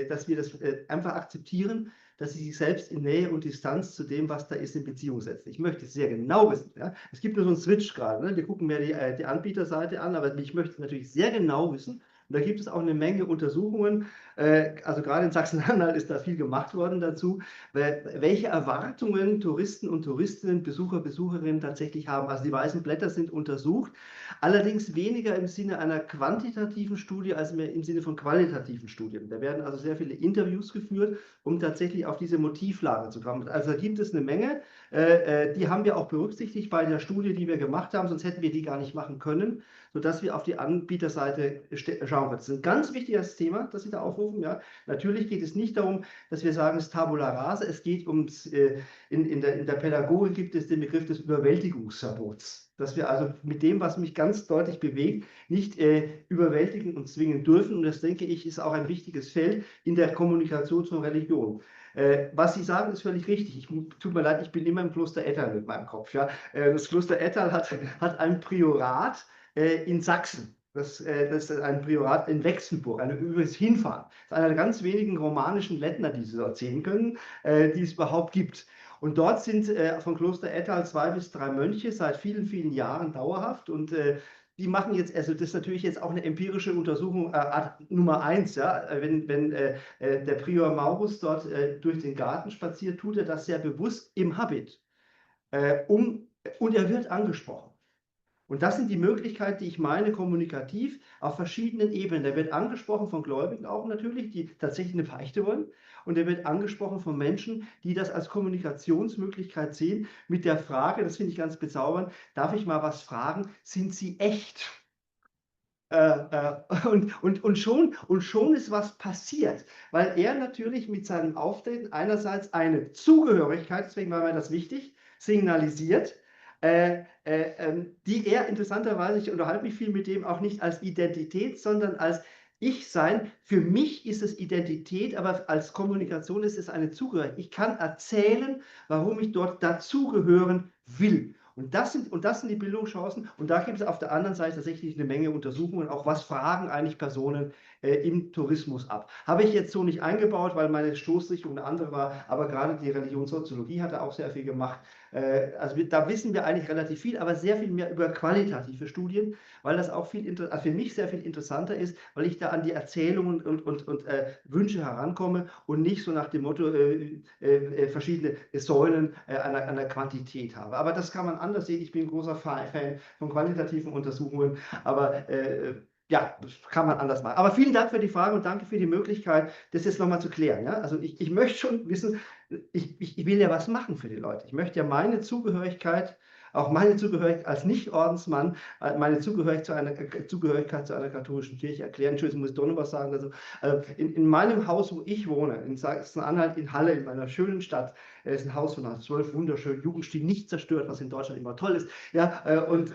dass wir das einfach akzeptieren, dass sie sich selbst in Nähe und Distanz zu dem, was da ist, in Beziehung setzen. Ich möchte es sehr genau wissen. Ja? Es gibt nur so einen Switch gerade. Ne? Wir gucken mehr die Anbieterseite an, aber ich möchte natürlich sehr genau wissen, Und da gibt es auch eine Menge Untersuchungen, also gerade in Sachsen-Anhalt ist da viel gemacht worden dazu, welche Erwartungen Touristen und Touristinnen, Besucher, Besucherinnen tatsächlich haben. Also die weißen Blätter sind untersucht, allerdings weniger im Sinne einer quantitativen Studie als mehr im Sinne von qualitativen Studien. Da werden also sehr viele Interviews geführt, um tatsächlich auf diese Motivlage zu kommen. Also da gibt es eine Menge, die haben wir auch berücksichtigt bei der Studie, die wir gemacht haben, sonst hätten wir die gar nicht machen können, sodass wir auf die Anbieterseite schauen können. Das ist ein ganz wichtiges Thema, das Sie da aufrufen. Ja. Natürlich geht es nicht darum, dass wir sagen, es ist Tabula rasa, es geht ums, in der Pädagogik gibt es den Begriff des Überwältigungsverbots. Dass wir also mit dem, was mich ganz deutlich bewegt, nicht überwältigen und zwingen dürfen. Und das, denke ich, ist auch ein wichtiges Feld in der Kommunikation zur Religion. Was Sie sagen, ist völlig richtig. Tut mir leid, ich bin immer im Kloster Ettal mit meinem Kopf. Ja. Das Kloster Ettal hat ein Priorat in Sachsen. Das ist ein Priorat in Wechselburg, übrigens hinfahren. Das ist einer der ganz wenigen romanischen Ländler, die Sie dort sehen können, die es überhaupt gibt. Und dort sind von Kloster Ettal 2 bis 3 Mönche seit vielen, vielen Jahren dauerhaft. Und die machen jetzt, also das ist natürlich jetzt auch eine empirische Untersuchung Nummer 1. Ja? Wenn der Prior Maurus dort durch den Garten spaziert, tut er das sehr bewusst im Habit. Und er wird angesprochen. Und das sind die Möglichkeiten, die ich meine, kommunikativ auf verschiedenen Ebenen. Der wird angesprochen von Gläubigen auch natürlich, die tatsächlich eine Beichte wollen. Und der wird angesprochen von Menschen, die das als Kommunikationsmöglichkeit sehen, mit der Frage, das finde ich ganz bezaubernd, darf ich mal was fragen, sind Sie echt? Und schon ist was passiert, weil er natürlich mit seinem Auftreten einerseits eine Zugehörigkeit, deswegen war mir das wichtig, signalisiert, die er interessanterweise, ich unterhalte mich viel mit dem, auch nicht als Identität, sondern als Ich-Sein. Für mich ist es Identität, aber als Kommunikation ist es eine Zugehörigkeit. Ich kann erzählen, warum ich dort dazugehören will. Und das sind die Bildungschancen. Und da gibt es auf der anderen Seite tatsächlich eine Menge Untersuchungen, auch was fragen eigentlich Personen im Tourismus ab. Habe ich jetzt so nicht eingebaut, weil meine Stoßrichtung eine andere war, aber gerade die Religionssoziologie hat da auch sehr viel gemacht. Also da wissen wir eigentlich relativ viel, aber sehr viel mehr über qualitative Studien, weil das auch für mich sehr viel interessanter ist, weil ich da an die Erzählungen und Wünsche herankomme und nicht so nach dem Motto verschiedene Säulen einer Quantität habe. Aber das kann man anders sehen. Ich bin ein großer Fan von qualitativen Untersuchungen, aber ja, das kann man anders machen. Aber vielen Dank für die Frage und danke für die Möglichkeit, das jetzt nochmal zu klären. Ja? Also ich möchte schon wissen, ich will ja was machen für die Leute. Ich möchte ja meine Zugehörigkeit, auch meine Zugehörigkeit als Nicht-Ordensmann, meine Zugehörigkeit zu einer katholischen Kirche erklären. Entschuldigung, muss ich doch noch was sagen. Also, in meinem Haus, wo ich wohne, in Sachsen-Anhalt, in Halle, in meiner schönen Stadt, ist ein Haus von 12 wunderschönen Jugendstil, nicht zerstört, was in Deutschland immer toll ist. Ja, und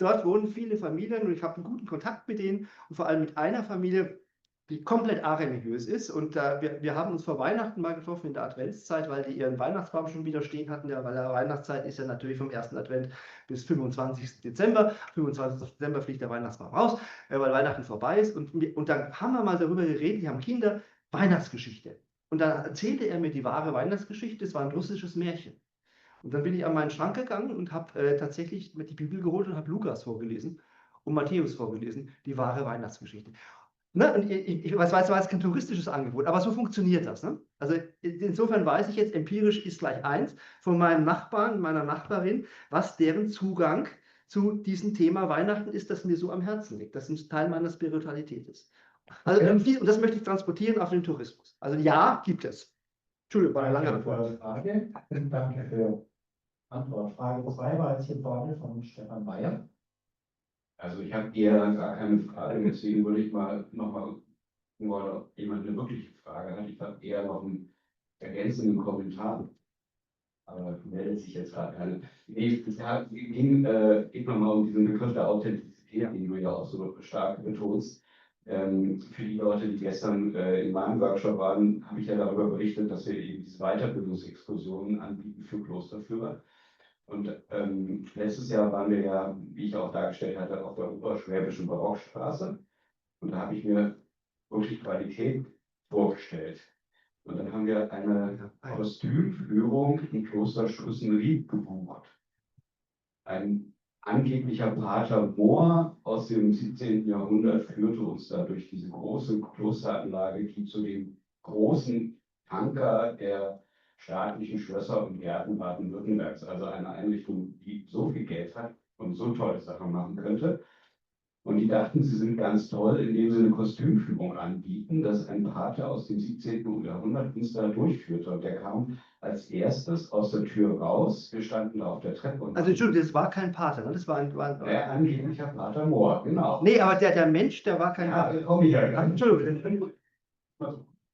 dort wohnen viele Familien und ich habe einen guten Kontakt mit denen und vor allem mit einer Familie, die komplett areligiös ist. Und wir haben uns vor Weihnachten mal getroffen in der Adventszeit, weil die ihren Weihnachtsbaum schon wieder stehen hatten. Ja, weil der Weihnachtszeit ist ja natürlich vom 1. Advent bis 25. Dezember. 25. Dezember fliegt der Weihnachtsbaum raus, weil Weihnachten vorbei ist. Und dann haben wir mal darüber geredet, die haben Kinder, Weihnachtsgeschichte. Und dann erzählte er mir die wahre Weihnachtsgeschichte, es war ein russisches Märchen. Und dann bin ich an meinen Schrank gegangen und habe tatsächlich mit die Bibel geholt und habe Lukas vorgelesen und Matthäus vorgelesen, die wahre Weihnachtsgeschichte. Ne? Und das war jetzt kein touristisches Angebot, aber so funktioniert das. Ne? Also insofern weiß ich jetzt, empirisch ist gleich 1 von meinem Nachbarn, meiner Nachbarin, was deren Zugang zu diesem Thema Weihnachten ist, das mir so am Herzen liegt, das ein Teil meiner Spiritualität ist. Also, und das möchte ich transportieren auf den Tourismus. Also ja, gibt es. Entschuldigung, war eine lange Antwort. Frage. Danke für Antwort. Frage 2 war jetzt hier vorne von Stefan Bayer. Also ich habe eher gar keine Frage, deswegen würde ich mal nochmal gucken, ob jemand eine wirkliche Frage hat. Ich habe eher noch einen ergänzenden Kommentar. Aber meldet sich jetzt gerade keine. Nee, es geht nochmal um diesen Begriff der Authentizität, den du ja auch so stark betonst. Für die Leute, die gestern in meinem Workshop waren, habe ich ja darüber berichtet, dass wir eben diese Weiterbildungsexkursionen anbieten für Klosterführer. Und letztes Jahr waren wir ja, wie ich auch dargestellt hatte, auf der oberschwäbischen Barockstraße. Und da habe ich mir wirklich Qualität vorgestellt. Und dann haben wir eine Kostümführung im Kloster Schussenried gebucht. Ein angeblicher Pater Mohr aus dem 17. Jahrhundert führte uns da durch diese große Klosteranlage, die zu dem großen Anker der staatlichen Schlösser und Gärten Baden-Württembergs, also eine Einrichtung, die so viel Geld hat und so tolle Sachen machen könnte. Und die dachten, sie sind ganz toll, indem sie eine Kostümführung anbieten, dass ein Pater aus dem 17. Jahrhundert uns da durchführte. Und der kam als erstes aus der Tür raus. Wir standen da auf der Treppe. Und also Entschuldigung, das war kein Pater, ne? Das war ein angeblicher Pater Mohr, genau. Nee, aber der Mensch, der war kein Pater. Entschuldigung.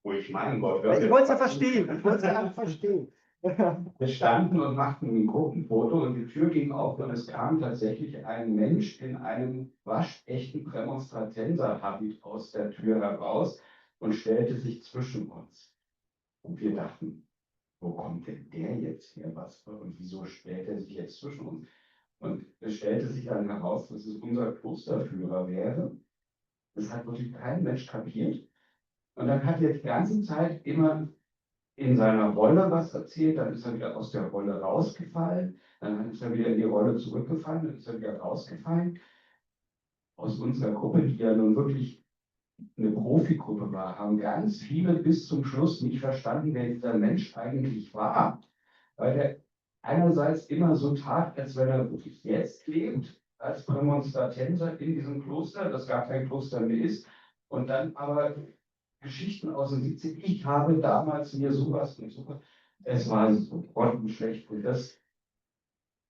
Wo ich meinen Gott höre. Ich wollte es ja verstehen. Ich wollte es ja verstehen. Wir standen und machten ein Gruppenfoto und die Tür ging auf und es kam tatsächlich ein Mensch in einem waschechten Prämonstratenserhabit aus der Tür heraus und stellte sich zwischen uns. Und wir dachten, wo kommt denn der jetzt her? Und wieso stellt er sich jetzt zwischen uns? Und es stellte sich dann heraus, dass es unser Klosterführer wäre. Das hat wirklich kein Mensch kapiert. Und dann hat er die ganze Zeit immer in seiner Rolle was erzählt, dann ist er wieder aus der Rolle rausgefallen, dann ist er wieder in die Rolle zurückgefallen, dann ist er wieder rausgefallen. Aus unserer Gruppe, die ja nun wirklich eine Profigruppe war, haben ganz viele bis zum Schluss nicht verstanden, wer dieser Mensch eigentlich war. Weil er einerseits immer so tat, als wenn er wirklich jetzt lebt, als Prämonstratenser in diesem Kloster, das gar kein Kloster mehr ist, und dann aber Geschichten aus dem 17. Ich habe damals mir sowas und sowas. Es war so grottenschlecht. Und also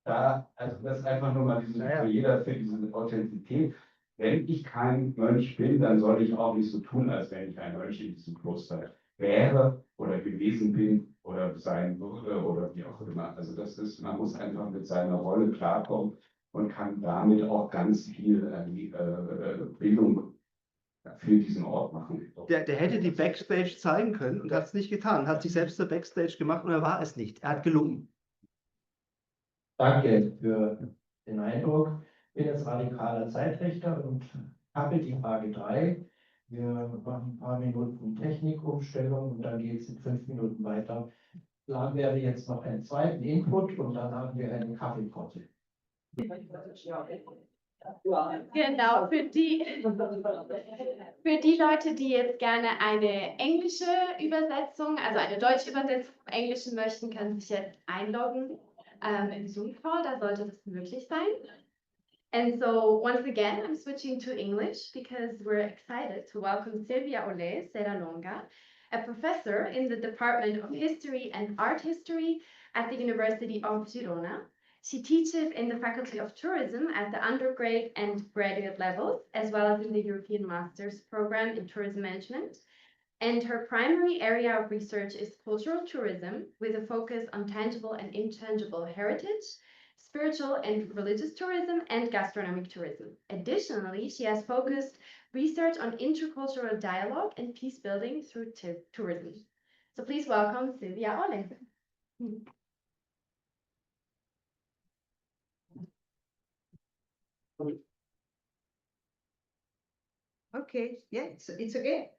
das ist einfach nur mal für jeder für diese Authentizität. Wenn ich kein Mönch bin, dann soll ich auch nicht so tun, als wenn ich ein Mönch in diesem Kloster wäre oder gewesen bin oder sein würde oder wie auch immer. Also das ist, man muss einfach mit seiner Rolle klarkommen und kann damit auch ganz viel Bildung für diesen Ort machen. Der hätte die Backstage zeigen können und hat es nicht getan. Hat sich selbst der Backstage gemacht und er war es nicht. Er hat gelogen. Danke für den Eindruck. Ich bin jetzt radikaler Zeitrichter und habe die Frage 3. Wir machen ein paar Minuten Technikumstellung und dann geht es in 5 Minuten weiter. Plan wäre jetzt noch einen zweiten Input und dann haben wir eine Kaffeepause. Genau, für die Leute, die jetzt gerne eine englische Übersetzung, also eine deutsche Übersetzung vom Englischen möchten, können sich jetzt einloggen im Zoom-Call, da sollte das möglich sein. And so, once again, I'm switching to English because we're excited to welcome Silvia Aulet Serralonga, a professor in the Department of History and Art History at the University of Girona. She teaches in the Faculty of Tourism at the undergrad and graduate levels, as well as in the European Master's program in Tourism Management. And her primary area of research is cultural tourism, with a focus on tangible and intangible heritage, spiritual and religious tourism, and gastronomic tourism. Additionally, she has focused research on intercultural dialogue and peace building through tourism. So please welcome Silvia Aulet. Okay, yeah, it's okay.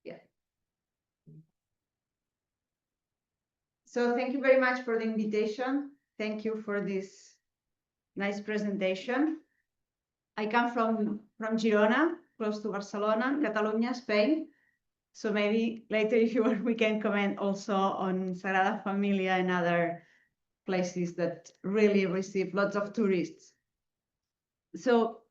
Yeah. So thank you very much for the invitation. Thank you for this nice presentation. I come from Girona, close to Barcelona, Catalonia, Spain. So maybe later, if you want, we can comment also on Sagrada Familia and other places that really receive lots of tourists. So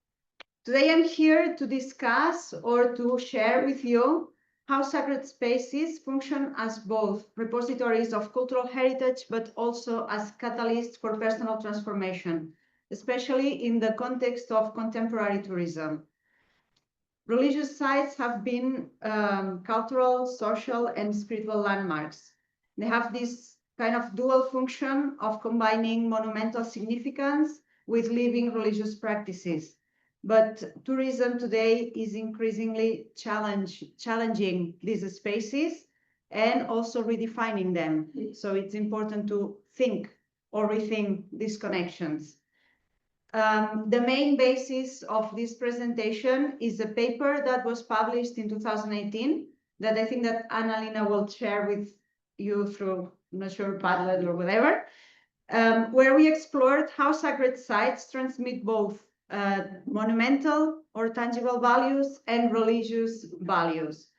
today I'm here to discuss or to share with you how sacred spaces function as both repositories of cultural heritage, but also as catalysts for personal transformation, especially in the context of contemporary tourism. Religious sites have been cultural, social, and spiritual landmarks. They have this kind of dual function of combining monumental significance with living religious practices. But tourism today is increasingly challenging these spaces and also redefining them. So it's important to think or rethink these connections. The main basis of this presentation is a paper that was published in 2018 that I think that Annalena will share with you through, I'm not sure, Padlet or whatever. where we explored how sacred sites transmit both monumental or tangible values and religious values.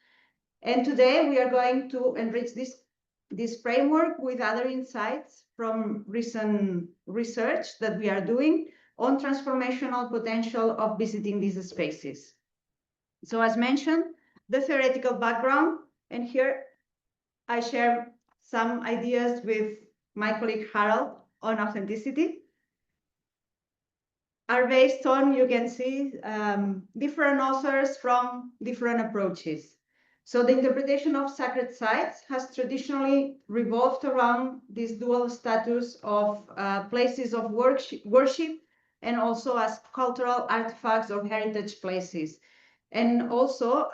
And today we are going to enrich this framework with other insights from recent research that we are doing on transformational potential of visiting these spaces. So as mentioned, the theoretical background, and here I share some ideas with my colleague Harald on authenticity, are based on, you can see, different authors from different approaches. So the interpretation of sacred sites has traditionally revolved around this dual status of places of worship and also as cultural artifacts or heritage places. And also,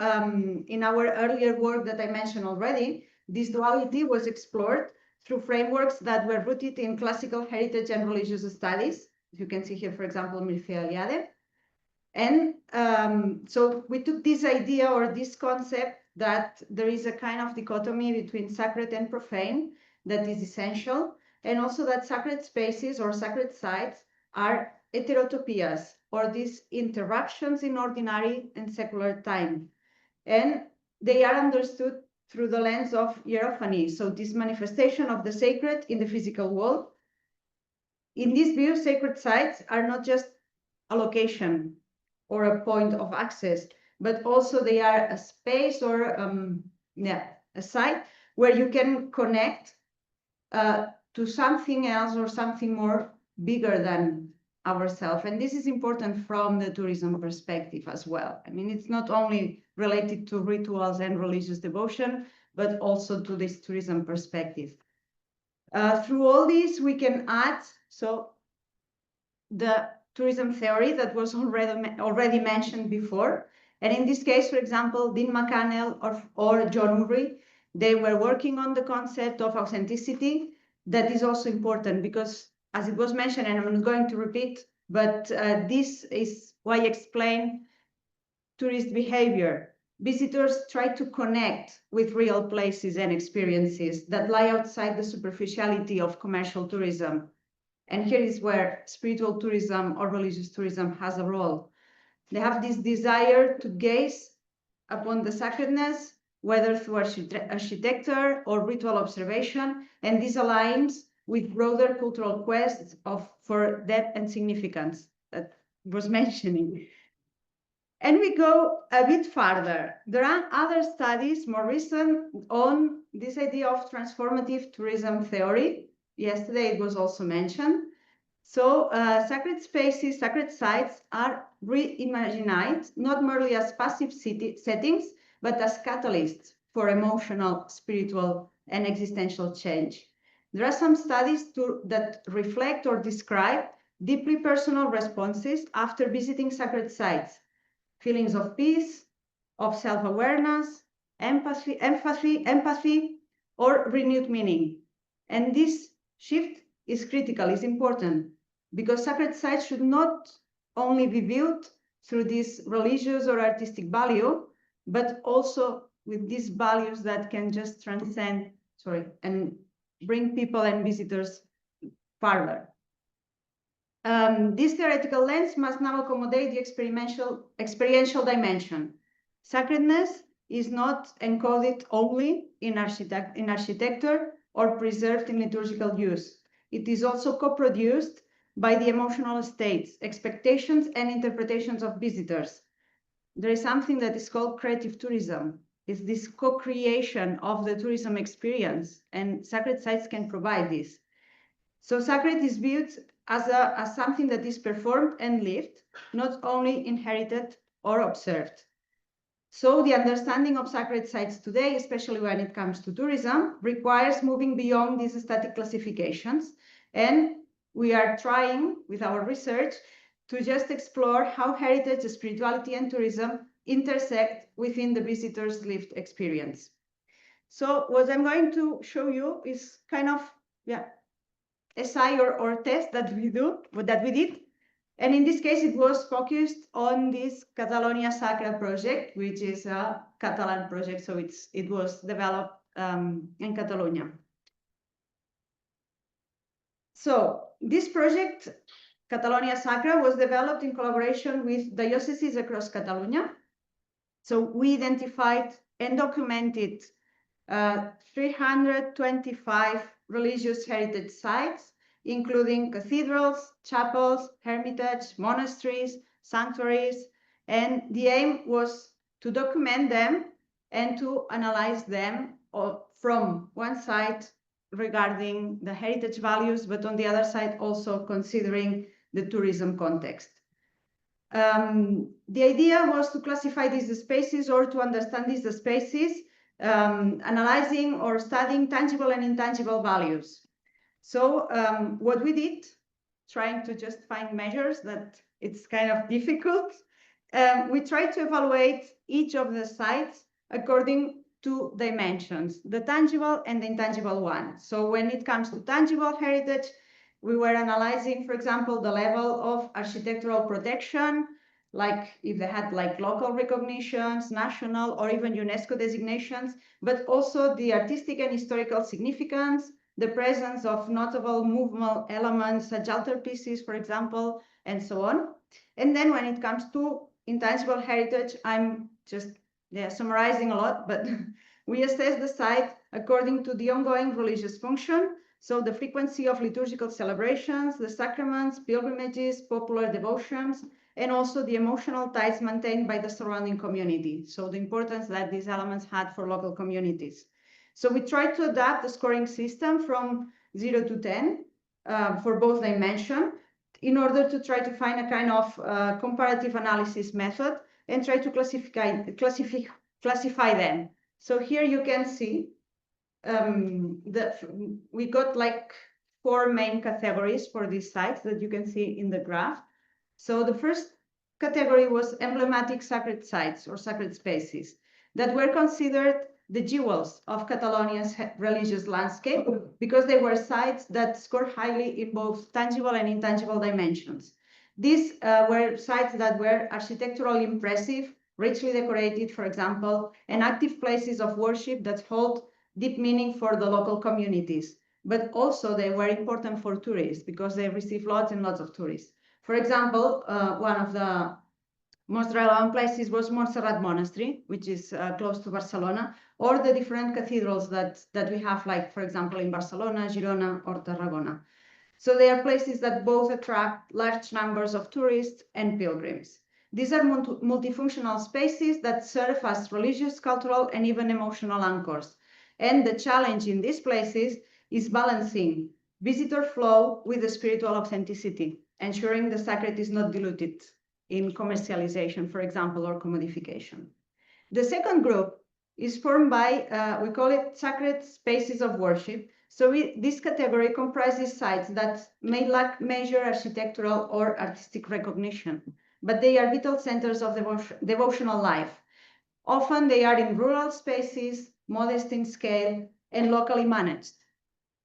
in our earlier work that I mentioned already, this duality was explored through frameworks that were rooted in classical heritage and religious studies. You can see here, for example, Mircea Eliade. And so we took this idea or this concept that there is a kind of dichotomy between sacred and profane that is essential, and also that sacred spaces or sacred sites are heterotopias, or these interruptions in ordinary and secular time. And they are understood through the lens of hierophany, so this manifestation of the sacred in the physical world. In this view, sacred sites are not just a location or a point of access, but also they are a space or a site where you can connect to something else or something more bigger than ourselves. And this is important from the tourism perspective as well. I mean, it's not only related to rituals and religious devotion, but also to this tourism perspective. Through all this, we can add the tourism theory that was already mentioned before. And in this case, for example, Dean McCannell or John Urry, they were working on the concept of authenticity. That is also important because, as it was mentioned, and I'm not going to repeat, but this is why I explain tourist behavior. Visitors try to connect with real places and experiences that lie outside the superficiality of commercial tourism. And here is where spiritual tourism or religious tourism has a role. They have this desire to gaze upon the sacredness, whether through architecture or ritual observation, and this aligns with broader cultural quests for depth and significance that was mentioning. And we go a bit farther. There are other studies, more recent, on this idea of transformative tourism theory. Yesterday it was also mentioned. So sacred spaces, sacred sites are reimagined, not merely as passive settings, but as catalysts for emotional, spiritual, and existential change. There are some studies that reflect or describe deeply personal responses after visiting sacred sites, feelings of peace, of self-awareness, empathy, or renewed meaning. And this shift is critical, is important, because sacred sites should not only be viewed through this religious or artistic value, but also with these values that can just transcend, and bring people and visitors farther. This theoretical lens must now accommodate the experiential dimension. Sacredness is not encoded only in architecture or preserved in liturgical use. It is also co-produced by the emotional states, expectations, and interpretations of visitors. There is something that is called creative tourism. It's this co-creation of the tourism experience, and sacred sites can provide this. So sacred is viewed as something that is performed and lived, not only inherited or observed. So the understanding of sacred sites today, especially when it comes to tourism, requires moving beyond these static classifications. And we are trying, with our research, to just explore how heritage, spirituality, and tourism intersect within the visitor's lived experience. So what I'm going to show you is kind of, essay or test that we did. And in this case, it was focused on this Catalonia Sacra project, which is a Catalan project. So it was developed in Catalonia. So this project, Catalonia Sacra, was developed in collaboration with dioceses across Catalonia. So we identified and documented 325 religious heritage sites, including cathedrals, chapels, hermitage, monasteries, sanctuaries, and the aim was to document them and to analyze them from one side regarding the heritage values, but on the other side also considering the tourism context. The idea was to classify these spaces or to understand these spaces, analyzing or studying tangible and intangible values. So what we did, trying to just find measures that it's kind of difficult, we tried to evaluate each of the sites according to dimensions, the tangible and the intangible one. So when it comes to tangible heritage, we were analyzing, for example, the level of architectural protection, like if they had like local recognitions, national, or even UNESCO designations, but also the artistic and historical significance, the presence of notable movable elements such altarpieces, for example, and so on. And then when it comes to intangible heritage, I'm just summarizing a lot, but we assess the site according to the ongoing religious function, so the frequency of liturgical celebrations, the sacraments, pilgrimages, popular devotions, and also the emotional ties maintained by the surrounding community. So the importance that these elements had for local communities. So we tried to adapt the scoring system from 0 to 10 for both dimensions in order to try to find a kind of comparative analysis method and try to classify them. So here you can see we got like 4 main categories for these sites that you can see in the graph. So the first category was emblematic sacred sites or sacred spaces that were considered the jewels of Catalonia's religious landscape because they were sites that scored highly in both tangible and intangible dimensions. These were sites that were architecturally impressive, richly decorated, for example, and active places of worship that hold deep meaning for the local communities. But also they were important for tourists because they receive lots and lots of tourists. For example, one of the most relevant places was Montserrat Monastery, which is close to Barcelona, or the different cathedrals that we have, like, for example, in Barcelona, Girona, or Tarragona. So they are places that both attract large numbers of tourists and pilgrims. These are multifunctional spaces that serve as religious, cultural, and even emotional anchors. And the challenge in these places is balancing visitor flow with the spiritual authenticity, ensuring the sacred is not diluted in commercialization, for example, or commodification. The second group is formed by, we call it sacred spaces of worship. So this category comprises sites that may lack major architectural or artistic recognition, but they are vital centers of devotional life. Often they are in rural spaces, modest in scale, and locally managed.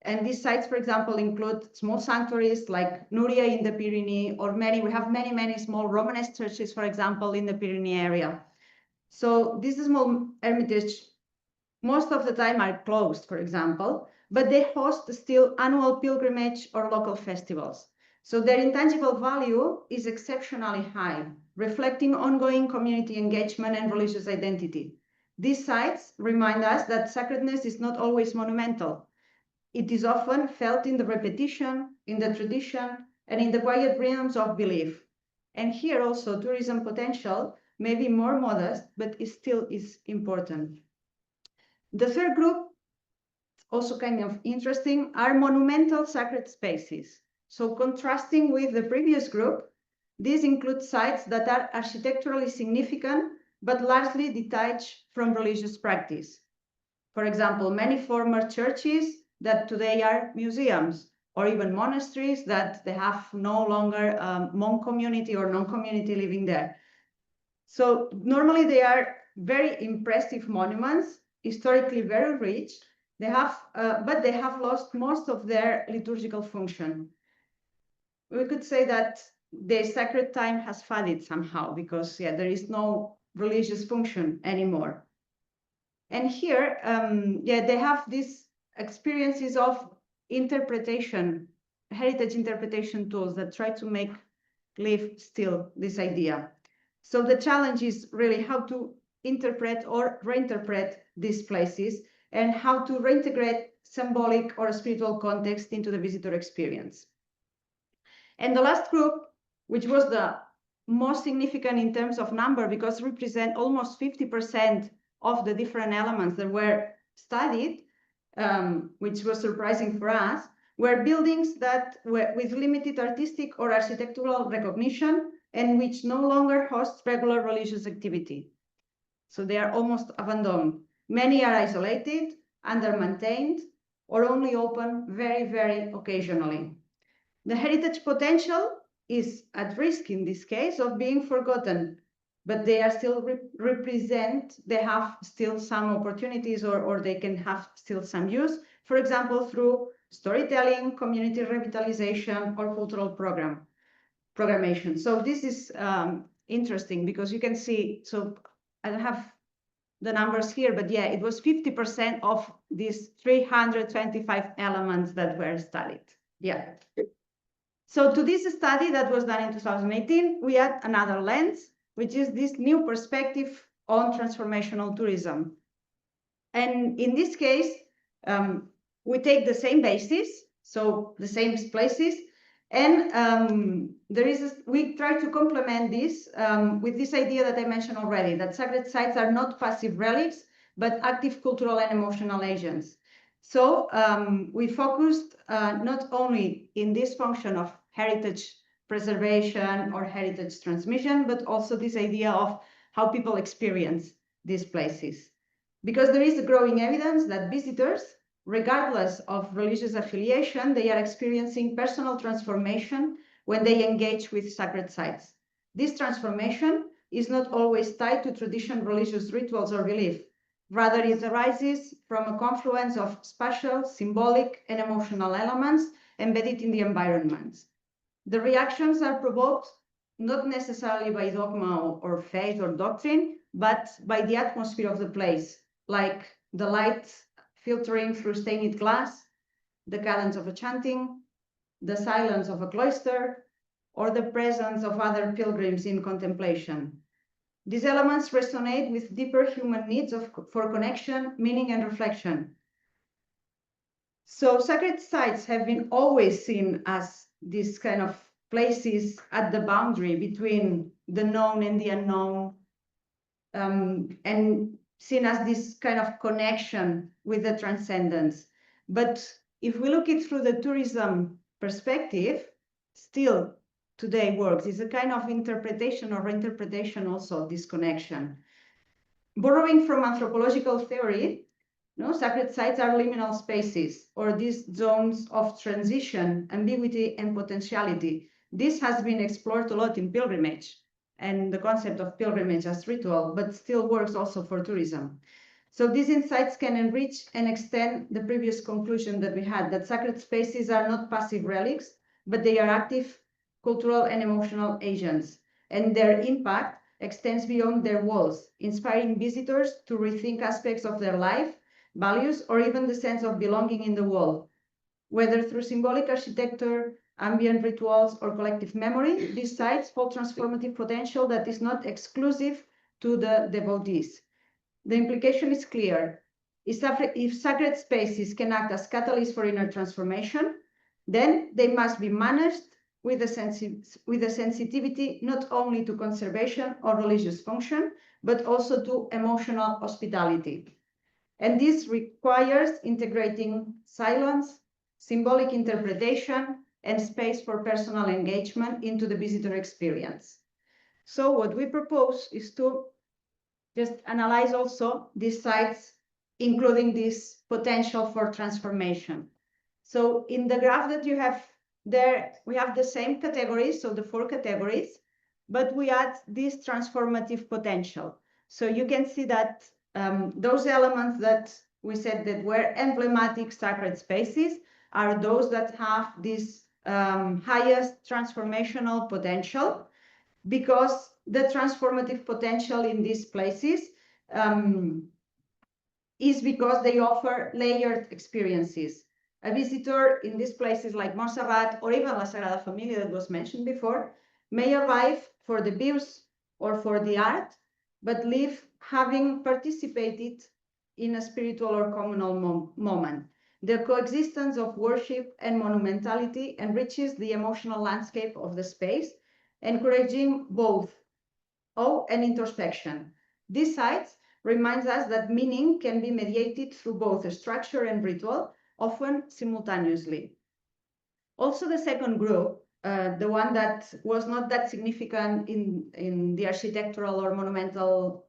And these sites, for example, include small sanctuaries like Nuria in the Pyrenees, or we have many small Romanesque churches, for example, in the Pyrenees area. So these small hermitages, most of the time are closed, for example, but they host still annual pilgrimage or local festivals. So their intangible value is exceptionally high, reflecting ongoing community engagement and religious identity. These sites remind us that sacredness is not always monumental. It is often felt in the repetition, in the tradition, and in the quiet rhythms of belief. And here also tourism potential may be more modest, but it still is important. The third group, also kind of interesting, are monumental sacred spaces. So contrasting with the previous group, these include sites that are architecturally significant, but largely detached from religious practice. For example, many former churches that today are museums, or even monasteries that they have no longer monk community or non-community living there. So normally they are very impressive monuments, historically very rich. They have, but they have lost most of their liturgical function. We could say that their sacred time has faded somehow because there is no religious function anymore. And here, they have these experiences of interpretation heritage interpretation tools that try to make live still this idea. So the challenge is really how to interpret or reinterpret these places and how to reintegrate symbolic or spiritual context into the visitor experience. And the last group, which was the most significant in terms of number because represent almost 50% of the different elements that were studied, which was surprising for us, were buildings that were with limited artistic or architectural recognition and which no longer host regular religious activity. So they are almost abandoned. Many are isolated, under-maintained, or only open very, very occasionally. The heritage potential is at risk in this case of being forgotten, but they are still they have still some opportunities or they can have still some use, for example, through storytelling, community revitalization, or cultural programmation. So this is interesting because you can see, so I don't have the numbers here, but yeah, it was 50% of these 325 elements that were studied. Yeah. So to this study that was done in 2018, we add another lens, which is this new perspective on transformational tourism. And in this case, we take the same basis, so the same places, and we try to complement this with this idea that I mentioned already, that sacred sites are not passive relics, but active cultural and emotional agents. So we focused not only in this function of heritage preservation or heritage transmission, but also this idea of how people experience these places. Because there is a growing evidence that visitors, regardless of religious affiliation, they are experiencing personal transformation when they engage with sacred sites. This transformation is not always tied to traditional religious rituals or belief. Rather, it arises from a confluence of spatial, symbolic, and emotional elements embedded in the environments. The reactions are provoked not necessarily by dogma or faith or doctrine, but by the atmosphere of the place, like the light filtering through stained glass, the cadence of a chanting, the silence of a cloister, or the presence of other pilgrims in contemplation. These elements resonate with deeper human needs for connection, meaning, and reflection. So sacred sites have been always seen as these kind of places at the boundary between the known and the unknown, and seen as this kind of connection with the transcendence. But if we look it through the tourism perspective, still today works. It's a kind of interpretation or reinterpretation also of this connection. Borrowing from anthropological theory, sacred sites are liminal spaces or these zones of transition, ambiguity, and potentiality. This has been explored a lot in pilgrimage and the concept of pilgrimage as ritual, but still works also for tourism. So these insights can enrich and extend the previous conclusion that we had, that sacred spaces are not passive relics, but they are active cultural and emotional agents, and their impact extends beyond their walls, inspiring visitors to rethink aspects of their life, values, or even the sense of belonging in the world. Whether through symbolic architecture, ambient rituals, or collective memory, these sites hold transformative potential that is not exclusive to the devotees. The implication is clear. If sacred spaces can act as catalysts for inner transformation, then they must be managed with a sensitivity not only to conservation or religious function, but also to emotional hospitality. And this requires integrating silence, symbolic interpretation, and space for personal engagement into the visitor experience. So what we propose is to just analyze also these sites, including this potential for transformation. So in the graph that you have there, we have the same categories, so the 4 categories, but we add this transformative potential. So you can see that those elements that we said that were emblematic sacred spaces are those that have this highest transformational potential, because the transformative potential in these places is because they offer layered experiences. A visitor in these places like Montserrat or even La Sagrada Familia that was mentioned before may arrive for the views or for the art, but leave having participated in a spiritual or communal moment. The coexistence of worship and monumentality enriches the emotional landscape of the space, encouraging both awe and introspection. These sites reminds us that meaning can be mediated through both structure and ritual, often simultaneously. Also, the second group, the one that was not that significant in the architectural or monumental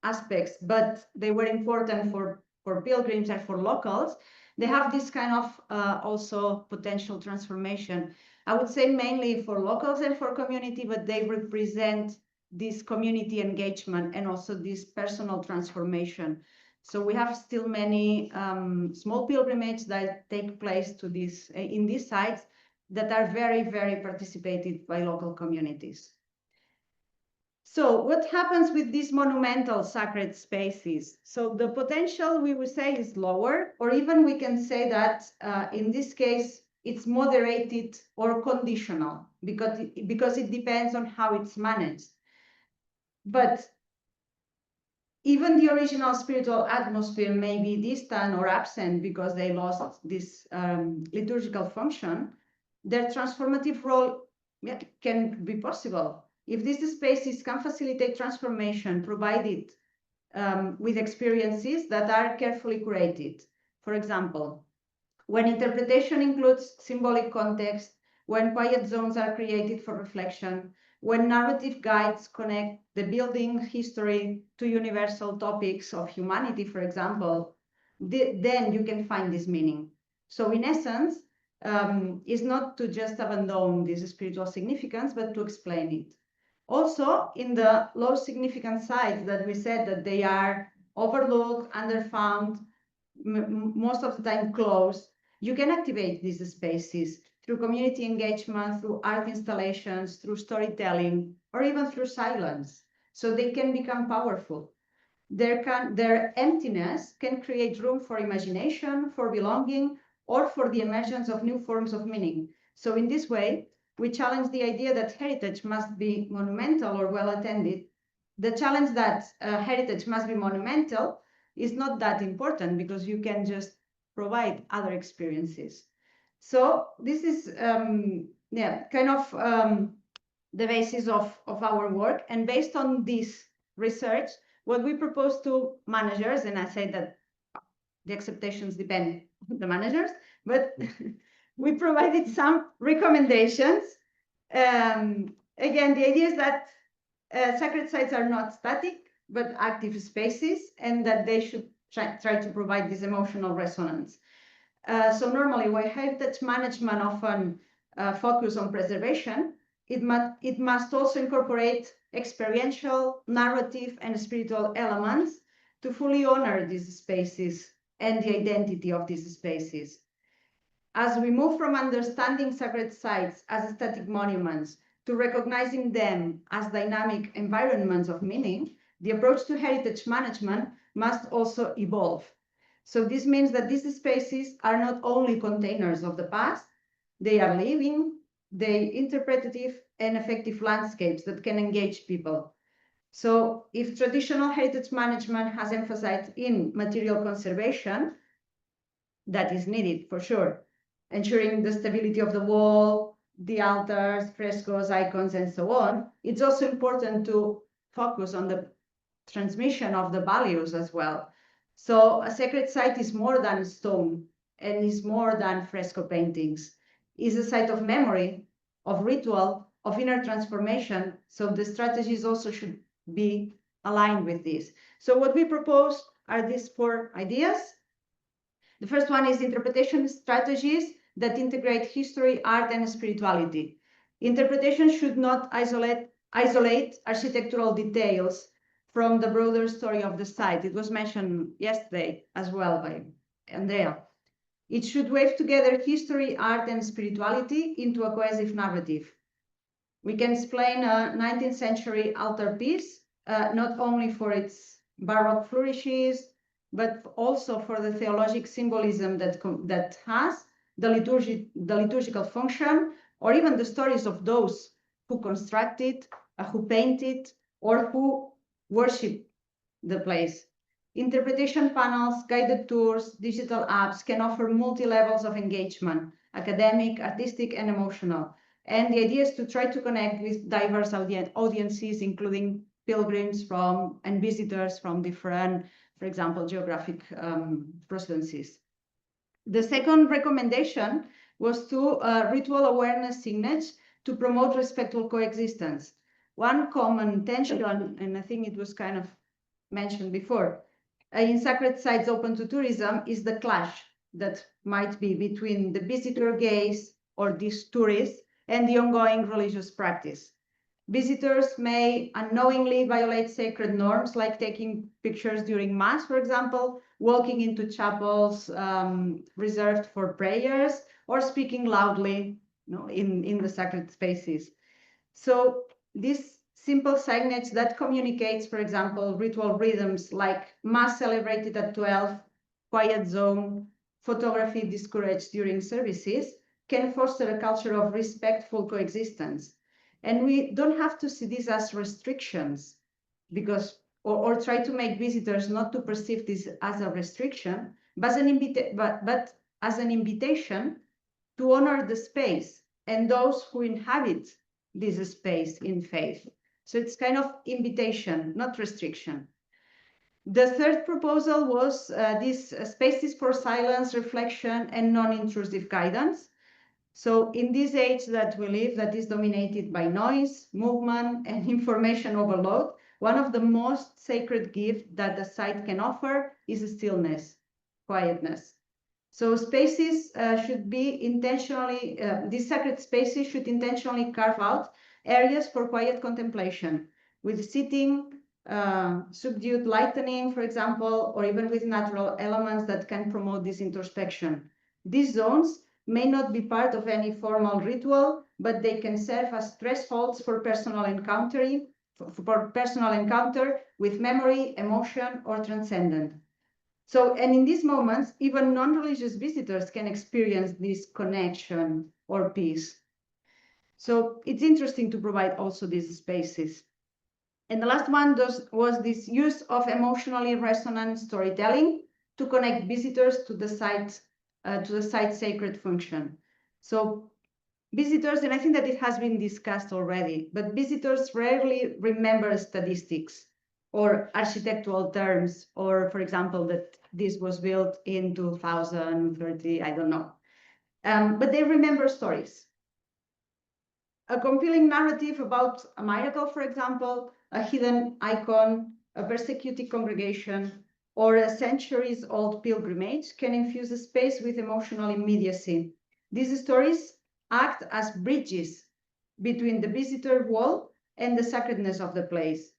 aspects, but they were important for pilgrims and for locals, they have this kind of also potential transformation. I would say mainly for locals and for community, but they represent this community engagement and also this personal transformation. So we have still many small pilgrimages that take place to this in these sites that are very, very participated by local communities. So what happens with these monumental sacred spaces? So the potential, we would say, is lower, or even we can say that in this case, it's moderated or conditional because it depends on how it's managed. But even the original spiritual atmosphere may be distant or absent because they lost this liturgical function. Their transformative role can be possible. If these spaces can facilitate transformation provided with experiences that are carefully curated. For example, when interpretation includes symbolic context, when quiet zones are created for reflection, when narrative guides connect the building history to universal topics of humanity, for example, then you can find this meaning. So in essence, is not to just abandon this spiritual significance, but to explain it. Also, in the low significant sites that we said that they are overlooked, underfound, most of the time closed, you can activate these spaces through community engagement, through art installations, through storytelling, or even through silence. So they can become powerful. Their emptiness can create room for imagination, for belonging, or for the emergence of new forms of meaning. So in this way, we challenge the idea that heritage must be monumental or well-attended. The challenge that heritage must be monumental is not that important because you can just provide other experiences. So this is kind of the basis of our work. And based on this research, what we propose to managers, and I say that the acceptations depend on the managers, but we provided some recommendations. Again, the idea is that sacred sites are not static, but active spaces, and that they should try to provide this emotional resonance. So normally, while heritage management often focus on preservation, it must also incorporate experiential, narrative, and spiritual elements to fully honor these spaces and the identity of these spaces. As we move from understanding sacred sites as static monuments to recognizing them as dynamic environments of meaning, the approach to heritage management must also evolve. So this means that these spaces are not only containers of the past, they are living, they interpretative and effective landscapes that can engage people. So if traditional heritage management has emphasized in material conservation, that is needed for sure, ensuring the stability of the wall, the altars, frescoes, icons, and so on, it's also important to focus on the transmission of the values as well. So a sacred site is more than stone and is more than fresco paintings. It's a site of memory, of ritual, of inner transformation. So the strategies also should be aligned with this. So what we propose are these 4 ideas. The first one is interpretation strategies that integrate history, art, and spirituality. Interpretation should not isolate architectural details from the broader story of the site. It was mentioned yesterday as well by Andrea. It should weave together history, art, and spirituality into a cohesive narrative. We can explain a 19th century altarpiece, not only for its Baroque flourishes, but also for the theologic symbolism that has the liturgical function, or even the stories of those who constructed, who painted, or who worship the place. Interpretation panels, guided tours, digital apps can offer multi-levels of engagement, academic, artistic, and emotional. And the idea is to try to connect with diverse audiences, including pilgrims and visitors from different, for example, geographic procedences. The second recommendation was to ritual awareness signage to promote respectful coexistence. One common tension, and I think it was kind of mentioned before, in sacred sites open to tourism is the clash that might be between the visitor gaze or these tourists and the ongoing religious practice. Visitors may unknowingly violate sacred norms, like taking pictures during Mass, for example, walking into chapels reserved for prayers, or speaking loudly, in the sacred spaces. So this simple signage that communicates, for example, ritual rhythms like Mass celebrated at 12, quiet zone, photography discouraged during services, can foster a culture of respectful coexistence. And we don't have to see these as restrictions, because or try to make visitors not to perceive this as a restriction, but as an invitation to honor the space and those who inhabit this space in faith. So it's kind of invitation, not restriction. The third proposal was these spaces for silence, reflection, and non-intrusive guidance. So in this age that we live, that is dominated by noise, movement, and information overload, one of the most sacred gifts that a site can offer is stillness, quietness. So spaces should be intentionally, these sacred spaces should intentionally carve out areas for quiet contemplation, with sitting, subdued lightening, for example, or even with natural elements that can promote this introspection. These zones may not be part of any formal ritual, but they can serve as thresholds for personal encounter with memory, emotion, or transcendent. So, and in these moments, even non-religious visitors can experience this connection or peace. So it's interesting to provide also these spaces. And the last one was this use of emotionally resonant storytelling to connect visitors to the site's sacred function. So visitors, and I think that it has been discussed already, but visitors rarely remember statistics or architectural terms, or for example, that this was built in 2030, I don't know. But they remember stories. A compelling narrative about a miracle, for example, a hidden icon, a persecuted congregation, or a centuries-old pilgrimage can infuse a space with emotional immediacy. These stories act as bridges between the visitor wall and the sacredness of the place.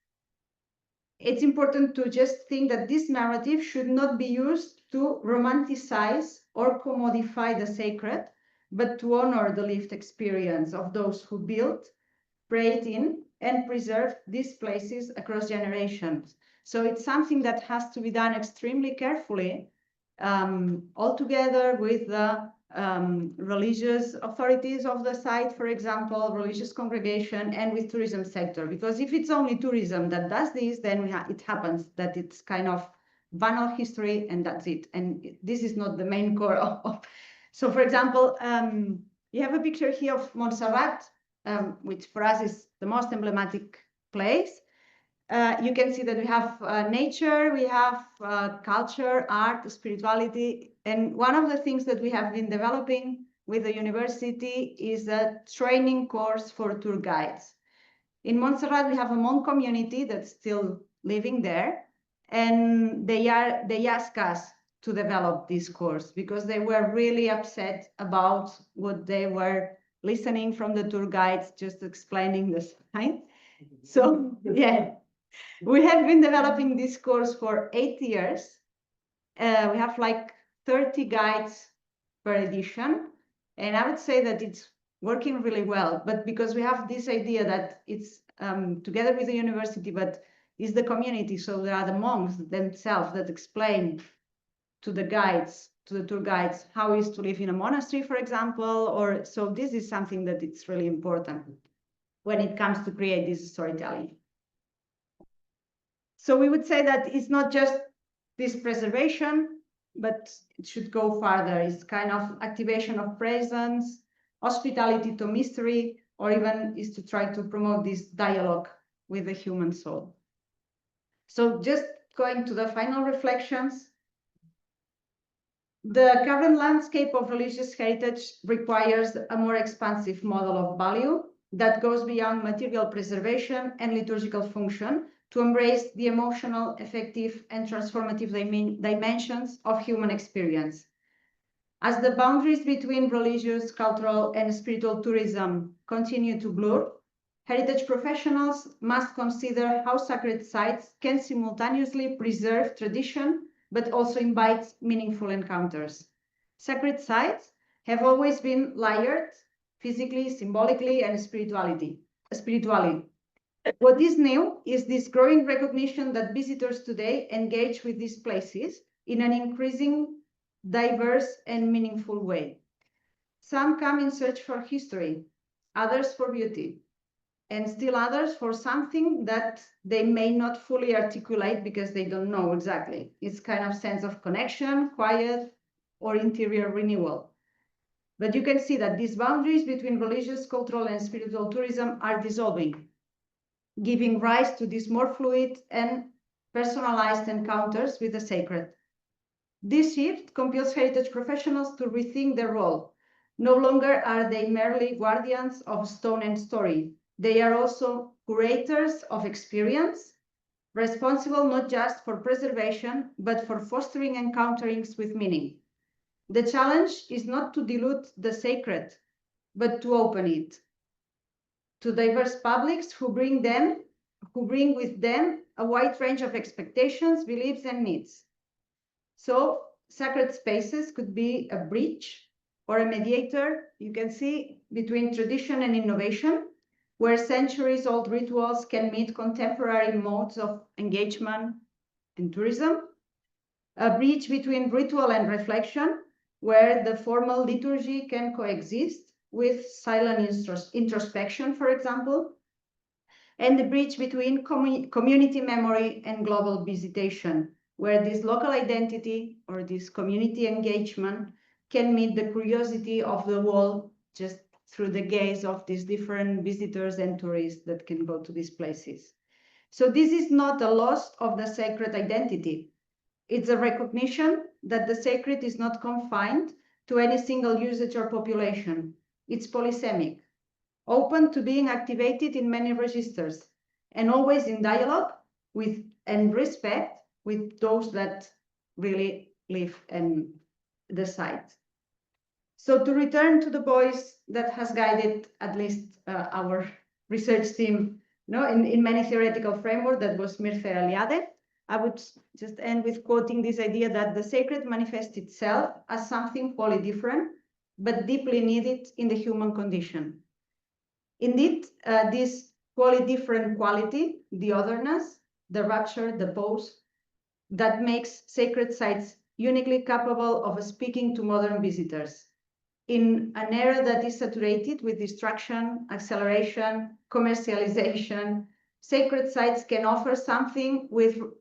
It's important to just think that this narrative should not be used to romanticize or commodify the sacred, but to honor the lived experience of those who built, prayed in, and preserved these places across generations. So it's something that has to be done extremely carefully, all together with the religious authorities of the site, for example, religious congregation, and with tourism sector. Because if it's only tourism that does this, then it happens that it's kind of banal history and that's it. And this is not the main core of. So, for example, you have a picture here of Montserrat, which for us is the most emblematic place. You can see that we have nature, we have culture, art, spirituality. And one of the things that we have been developing with the university is a training course for tour guides. In Montserrat, we have a monk community that's still living there. And they ask us to develop this course because they were really upset about what they were listening from the tour guides, just explaining the site. So, yeah. We have been developing this course for 8 years. We have like 30 guides per edition. And I would say that it's working really well. But because we have this idea that it's together with the university, but is the community. So there are the monks themselves that explain to the guides, to the tour guides, how is to live in a monastery, for example. Or so this is something that it's really important when it comes to create this storytelling. So we would say that it's not just this preservation, but it should go farther. It's kind of activation of presence, hospitality to mystery, or even is to try to promote this dialogue with the human soul. So just going to the final reflections, the current landscape of religious heritage requires a more expansive model of value that goes beyond material preservation and liturgical function to embrace the emotional, affective, and transformative dimensions of human experience. As the boundaries between religious, cultural, and spiritual tourism continue to blur, heritage professionals must consider how sacred sites can simultaneously preserve tradition but also invite meaningful encounters. Sacred sites have always been layered physically, symbolically, and spiritually. What is new is this growing recognition that visitors today engage with these places in an increasing, diverse, and meaningful way. Some come in search for history, others for beauty, and still others for something that they may not fully articulate because they don't know exactly. It's kind of sense of connection, quiet, or interior renewal. But you can see that these boundaries between religious, cultural, and spiritual tourism are dissolving, giving rise to these more fluid and personalized encounters with the sacred. This shift compels heritage professionals to rethink their role. No longer are they merely guardians of stone and story. They are also curators of experience, responsible not just for preservation, but for fostering encounterings with meaning. The challenge is not to dilute the sacred, but to open it to diverse publics who bring with them a wide range of expectations, beliefs, and needs. So sacred spaces could be a bridge or a mediator, you can see, between tradition and innovation, where centuries-old rituals can meet contemporary modes of engagement and tourism. A bridge between ritual and reflection, where the formal liturgy can coexist with silent introspection, for example. And the bridge between community memory and global visitation, where this local identity or this community engagement can meet the curiosity of the world just through the gaze of these different visitors and tourists that can go to these places. So this is not a loss of the sacred identity. It's a recognition that the sacred is not confined to any single usage or population. It's polysemic, open to being activated in many registers, and always in dialogue with and respect with those that really live in the site. So to return to the voice that has guided at least our research team in many theoretical framework, that was Mircea Eliade, I would just end with quoting this idea that the sacred manifests itself as something wholly different, but deeply needed in the human condition. Indeed, this wholly different quality, the otherness, the rapture, the pose, that makes sacred sites uniquely capable of speaking to modern visitors. In an era that is saturated with distraction, acceleration, commercialization, sacred sites can offer something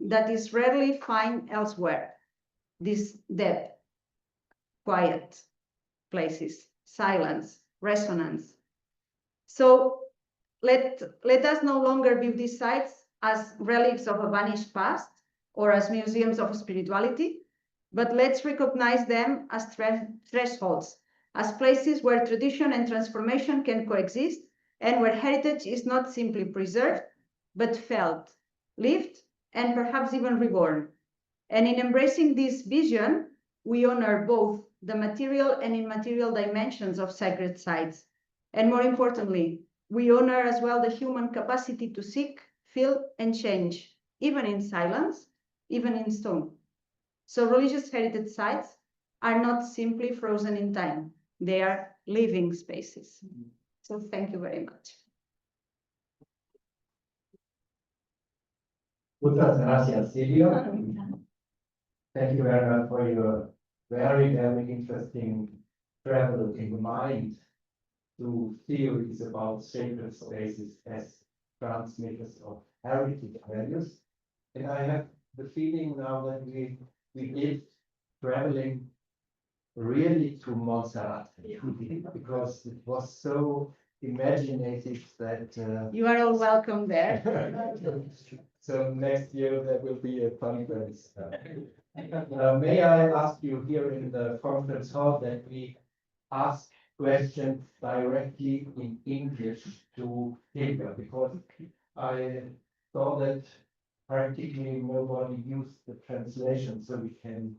that is rarely found elsewhere. This depth, quiet places, silence, resonance. So let us no longer view these sites as relics of a vanished past or as museums of spirituality, but let's recognize them as thresholds, as places where tradition and transformation can coexist, and where heritage is not simply preserved, but felt, lived, and perhaps even reborn. And in embracing this vision, we honor both the material and immaterial dimensions of sacred sites. And more importantly, we honor as well the human capacity to seek, feel, and change, even in silence, even in stone. So religious heritage sites are not simply frozen in time. They are living spaces. So thank you very much. Muchas gracias, Silvia. Thank you very much for your very, very interesting travel in mind to theories about sacred spaces as transmitters of heritage values. And I have the feeling now that we did traveling really to Montserrat because it was so imaginative that you are all welcome there. So next year there will be a conference. May I ask you here in the conference hall that we ask questions directly in English to Silvia, because I saw that practically nobody used the translation, so we can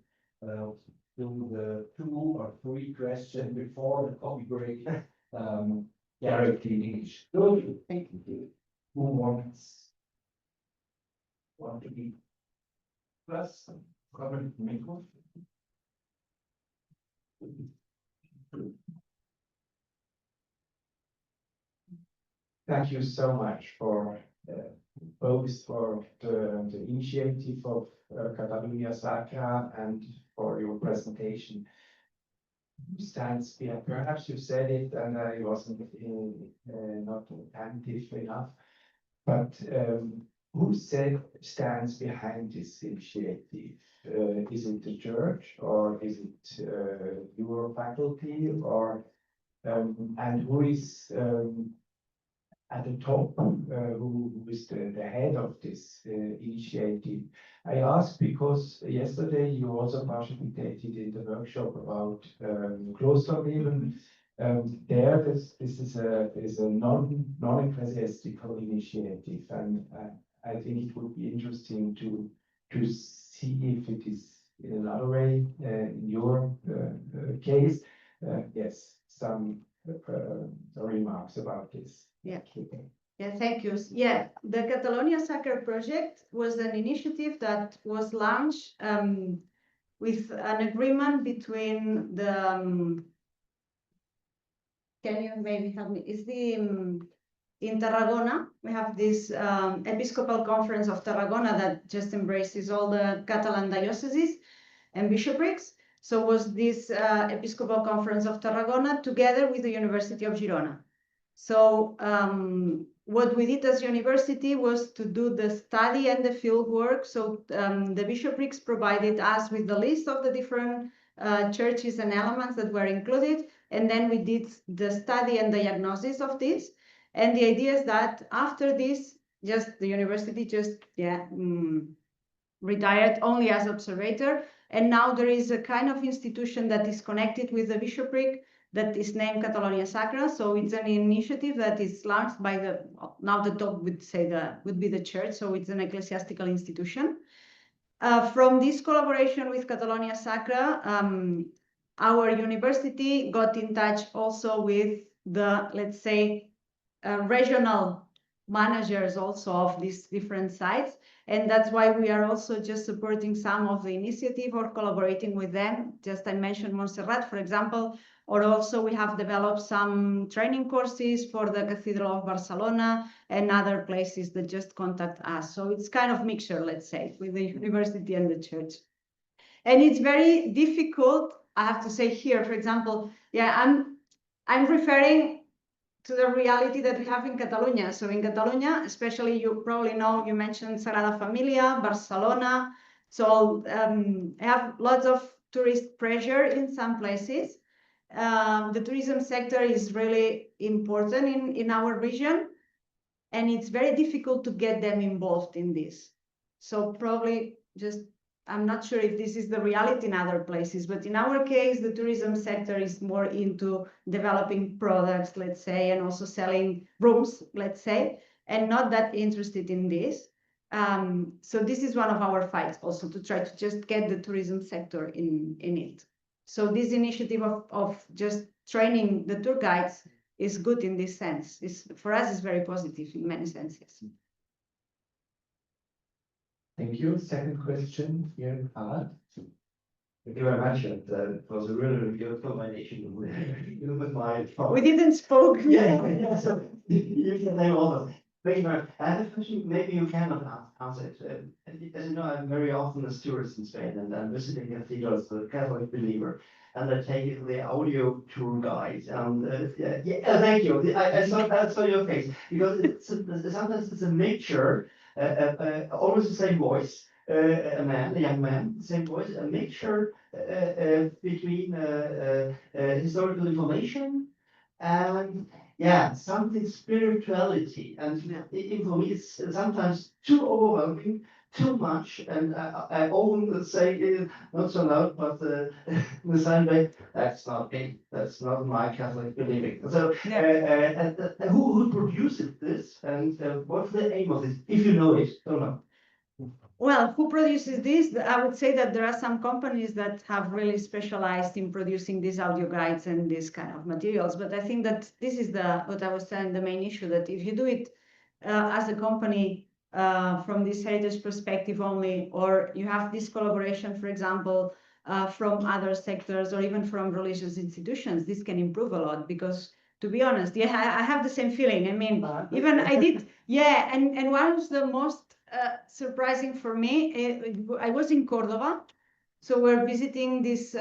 do the 2 or 3 questions before the coffee break directly in English. Good. Thank you. Who want to be first? Comment, micro. Thank you so much for both for the initiative of Catalonia Sacra and for your presentation. Stands behind, perhaps you said it and I wasn't not attentive enough, but who stands behind this initiative? Is it the church or is it your faculty or and who is at the top, who is the head of this initiative? I ask because yesterday you also participated in the workshop about Klosterleben. There, this is a non-ecclesiastical initiative, and I think it would be interesting to see if it is in another way in your case. Yes, some remarks about this. Yeah. Yeah, thank you. Yeah, the Catalonia Sacra project was an initiative that was launched with an agreement between the. Can you maybe help me? Is the in Tarragona? We have this Episcopal Conference of Tarragona that just embraces all the Catalan dioceses and bishoprics. So was this Episcopal Conference of Tarragona together with the University of Girona. So what we did as university was to do the study and the field work. So the bishoprics provided us with the list of the different churches and elements that were included. And then we did the study and diagnosis of this. And the idea is that after this, the university retired only as observator. And now there is a kind of institution that is connected with the bishopric that is named Catalonia Sacra. So it's an initiative that is launched by now the top would be the church. So it's an ecclesiastical institution. From this collaboration with Catalonia Sacra, our university got in touch also with the, let's say, regional managers also of these different sites. And that's why we are also just supporting some of the initiative or collaborating with them. Just I mentioned Montserrat, for example, or also we have developed some training courses for the Cathedral of Barcelona and other places that just contact us. So it's kind of mixture, let's say, with the university and the church. And it's very difficult, I have to say here, for example, I'm referring to the reality that we have in Catalonia. So in Catalonia, especially, you probably know, you mentioned Sagrada Familia, Barcelona. So I have lots of tourist pressure in some places. The tourism sector is really important in our region, and it's very difficult to get them involved in this. So probably I'm not sure if this is the reality in other places, but in our case, the tourism sector is more into developing products, let's say, and also selling rooms, let's say, and not that interested in this. So this is one of our fights also, to try to just get the tourism sector in it. So this initiative of just training the tour guides is good in this sense. For us, it's very positive in many senses. Thank you. Second question here, Harald. Thank you very much. And it was a really beautiful combination with my talk. We didn't spoke. Yeah, so you can name all of them. Thank you very much. I have a question maybe you cannot answer it. As you know, I'm very often a tourist in Spain, and I'm visiting cathedrals, a Catholic believer, and I take the audio tour guide. And thank you. I saw your face because sometimes it's a mixture, always the same voice. A young man, same voice, a mixture between historical information and something spirituality. And for me, it's sometimes too overwhelming, too much. And I often say, not so loud, but in the same way, that's not me. That's not my Catholic believing. So, who produces this, and what's the aim of it? If you know it, don't know. Well, who produces this? I would say that there are some companies that have really specialized in producing these audio guides and these kind of materials. But I think that this is what I was saying, the main issue, that if you do it as a company from this heritage perspective only, or you have this collaboration, for example, from other sectors or even from religious institutions, this can improve a lot because, to be honest, I have the same feeling. I mean, even I did, and one of the most surprising for me, I was in Cordoba, so we're visiting this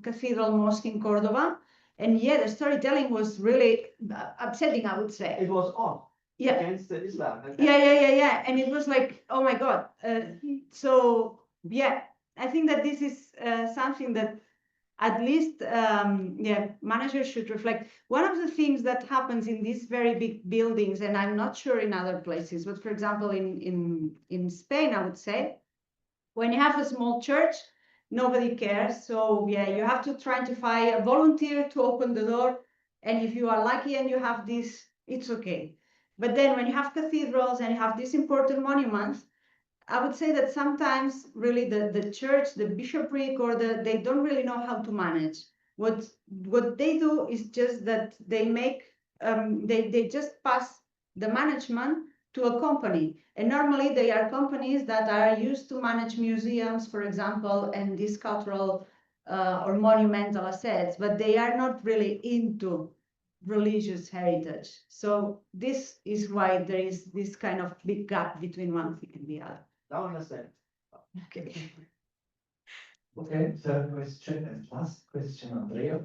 cathedral mosque in Cordoba, and the storytelling was really upsetting, I would say. It was on against Islam. And it was like, oh my God. I think that this is something that at least managers should reflect. One of the things that happens in these very big buildings, and I'm not sure in other places, but for example in Spain, I would say, when you have a small church, nobody cares. So you have to try to find a volunteer to open the door, and if you are lucky and you have this, it's okay. But then when you have cathedrals and you have these important monuments, I would say that sometimes really the church, the bishopric, or they don't really know how to manage. What they do is just that they make they just pass the management to a company, and normally they are companies that are used to manage museums, for example, and these cultural or monumental assets, but they are not really into religious heritage. So this is why there is this kind of big gap between one thing and the other. Now understand. Okay. Okay, third question and last question, Andrea.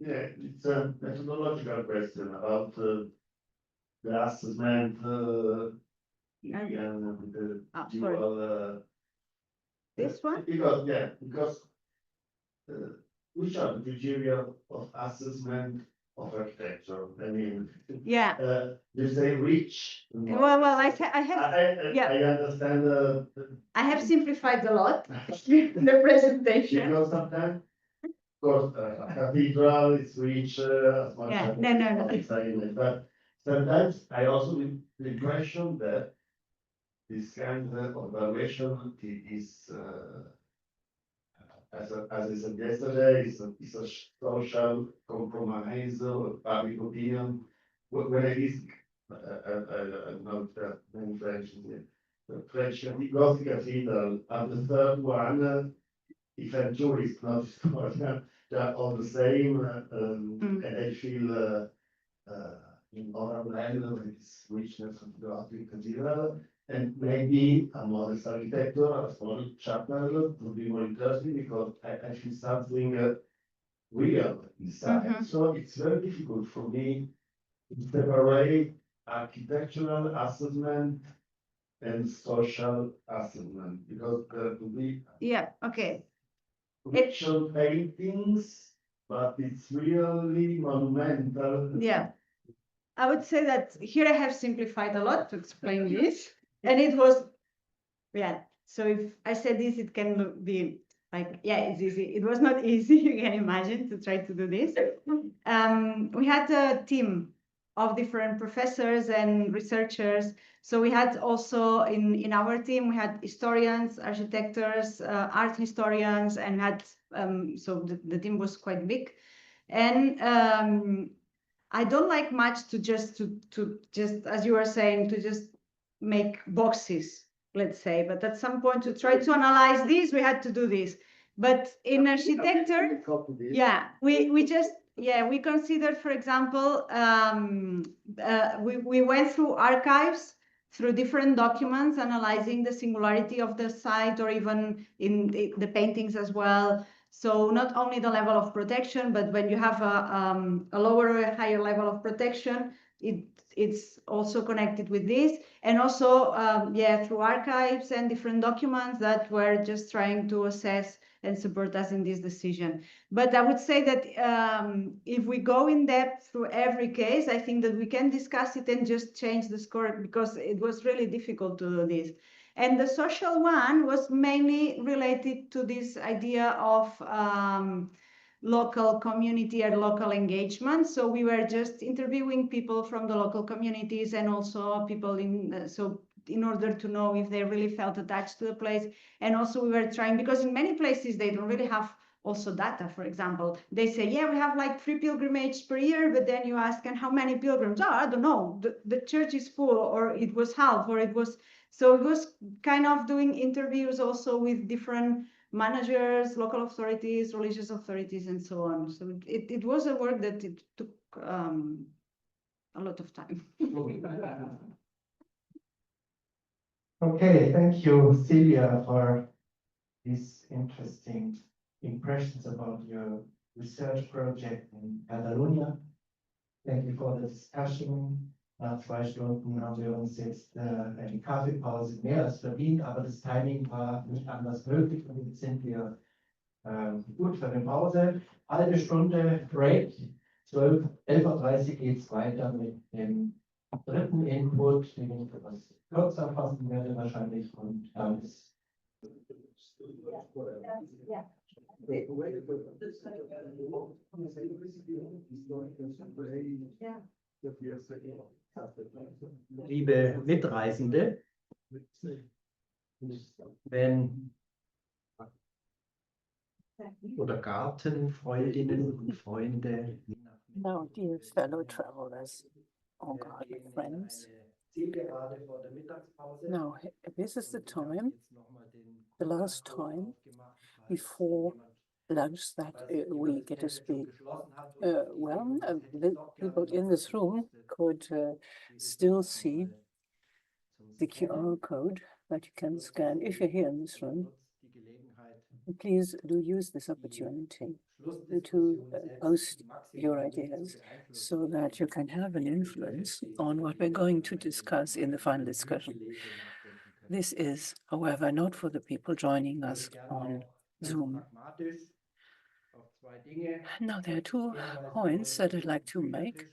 Yeah, it's a methodological question about the assessment and the dual. This one? Because which are the criteria of assessment of architecture? I mean, you say rich. Well, I understand. I have simplified a lot the presentation. Because sometimes, of course, a cathedral is rich as much as no. But sometimes I also get the impression that this kind of evaluation is, as I said yesterday, is a social compromise or public opinion. When I visit, I'm not many French here. The French Gothic cathedral, and the third one, if I'm tourist, not historian, they're all the same, and I feel in other land with this richness of the Gothic cathedral, and maybe a modest architecture, a small chapel would be more interesting because I feel something real inside. So it's very difficult for me to separate architectural assessment and social assessment because there could be picture paintings, but it's really monumental. I would say that here I have simplified a lot to explain this, and it was so if I said this, it can be like it's easy. It was not easy, you can imagine, to try to do this. We had a team of different professors and researchers. So we had also in our team, we had historians, architects, art historians, and had so the team was quite big. And I don't like much to just as you were saying, to just make boxes, let's say. But at some point, to try to analyze this, we had to do this. But in architecture, we considered, for example, we went through archives, through different documents, analyzing the singularity of the site or even in the paintings as well. So not only the level of protection, but when you have a lower or a higher level of protection, it's also connected with this. And also, through archives and different documents that we're just trying to assess and support us in this decision. But I would say that if we go in depth through every case, I think that we can discuss it and just change the score, because it was really difficult to do this. And the social one was mainly related to this idea of local community and local engagement. So we were just interviewing people from the local communities and also people in order to know if they really felt attached to the place. And also we were trying, because in many places they don't really have also data. For example, they say, yeah, we have like 3 pilgrimages per year, but then you ask, and how many pilgrims? Oh, I don't know, the church is full, or it was half, or it was, so it was kind of doing interviews also with different managers, local authorities, religious authorities, and so on. So it was a work that it took a lot of time. Okay, thank you, Silvia, for these interesting impressions about your research project in Catalonia. Thank you for the discussion. Nach 2 Stunden haben wir uns jetzt eine Kaffeepause mehr als verdient, aber das Timing war nicht anders möglich und jetzt sind wir gut für die Pause. Halbe Stunde Break, 11:30 Uhr geht es weiter mit dem dritten Input, den ich etwas kürzer fassen werde wahrscheinlich, und dann ist Liebe Mitreisende, wenn oder Gartenfreundinnen und Freunde. Now, dear fellow travelers, oh God, friends, now this is the time, the last time before lunch that we get to speak. The people in this room could still see the QR code that you can scan if you're here in this room. Please do use this opportunity to post your ideas so that you can have an influence on what we're going to discuss in the final discussion. This is, however, not for the people joining us on Zoom. Now, there are 2 points that I'd like to make.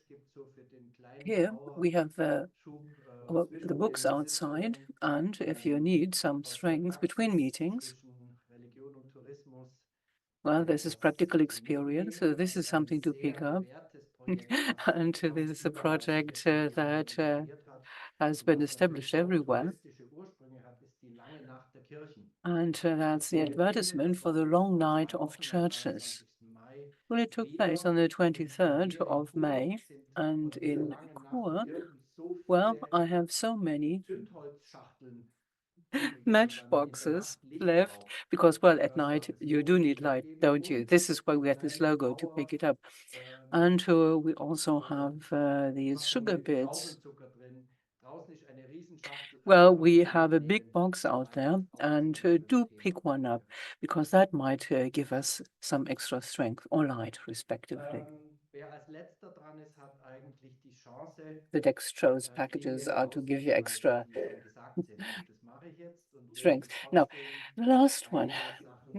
Here we have the books outside, and if you need some strength between meetings, well, this is practical experience, so this is something to pick up. And this is a project that has been established everywhere. And that's the advertisement for the long night of churches. Well, it took place on the 23rd of May, and in Chur, well, I have so many matchboxes left because, well, at night you do need light, don't you? This is why we have this logo to pick it up. And we also have these sugar bits. Well, we have a big box out there, and do pick one up because that might give us some extra strength or light, respectively. The dextrose packages are to give you extra strength. Now, the last one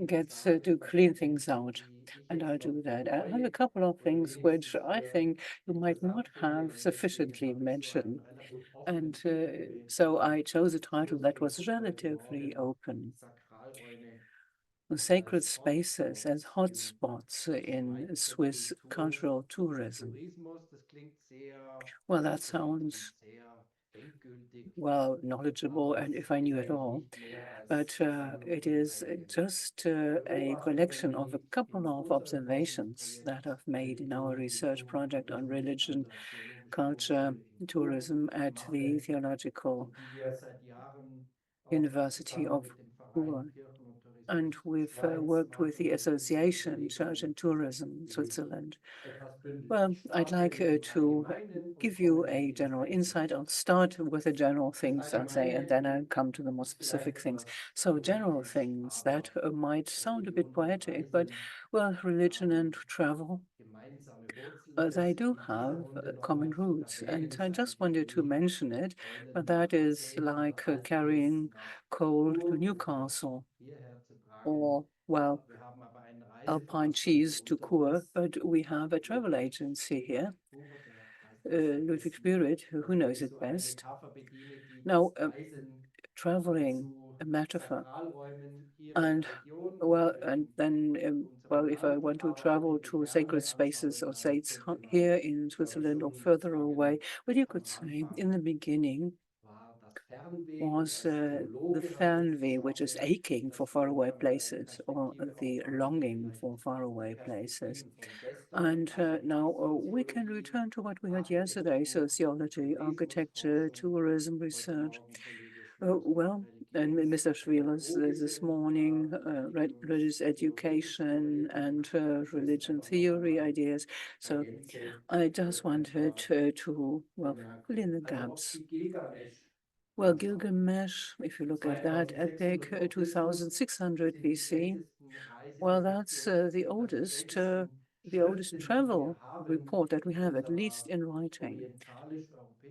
gets to clean things out, and I'll do that. I have a couple of things which I think you might not have sufficiently mentioned. And so I chose a title that was relatively open. Sacred spaces as hotspots in Swiss cultural tourism. Well, that sounds, well, knowledgeable, and if I knew it all, but it is just a collection of a couple of observations that I've made in our research project on religion, culture, tourism at the Theological University of Chur. And we've worked with the Association Church and Tourism in Switzerland. Well, I'd like to give you a general insight. I'll start with the general things, I'd say, and then I'll come to the more specific things. So general things that might sound a bit poetic, but, well, religion and travel, they do have common roots, and I just wanted to mention it, but that is like carrying coal to Newcastle, or, well, Alpine cheese to Chur, but we have a travel agency here, Ludwig Spirit, who knows it best. Now, traveling, a metaphor, and well, and then well, if I want to travel to sacred spaces or sites here in Switzerland or further away, well, you could say in the beginning was the Fernweh, which is aching for faraway places, or the longing for faraway places. And now we can return to what we had yesterday: sociology, architecture, tourism research. Well, and Mr. Schwillus this morning, religious education and religion theory ideas. So I just wanted to, well, fill in the gaps. Well, Gilgamesh, if you look at that epic, 2600 BC, well, that's the oldest travel report that we have, at least in writing.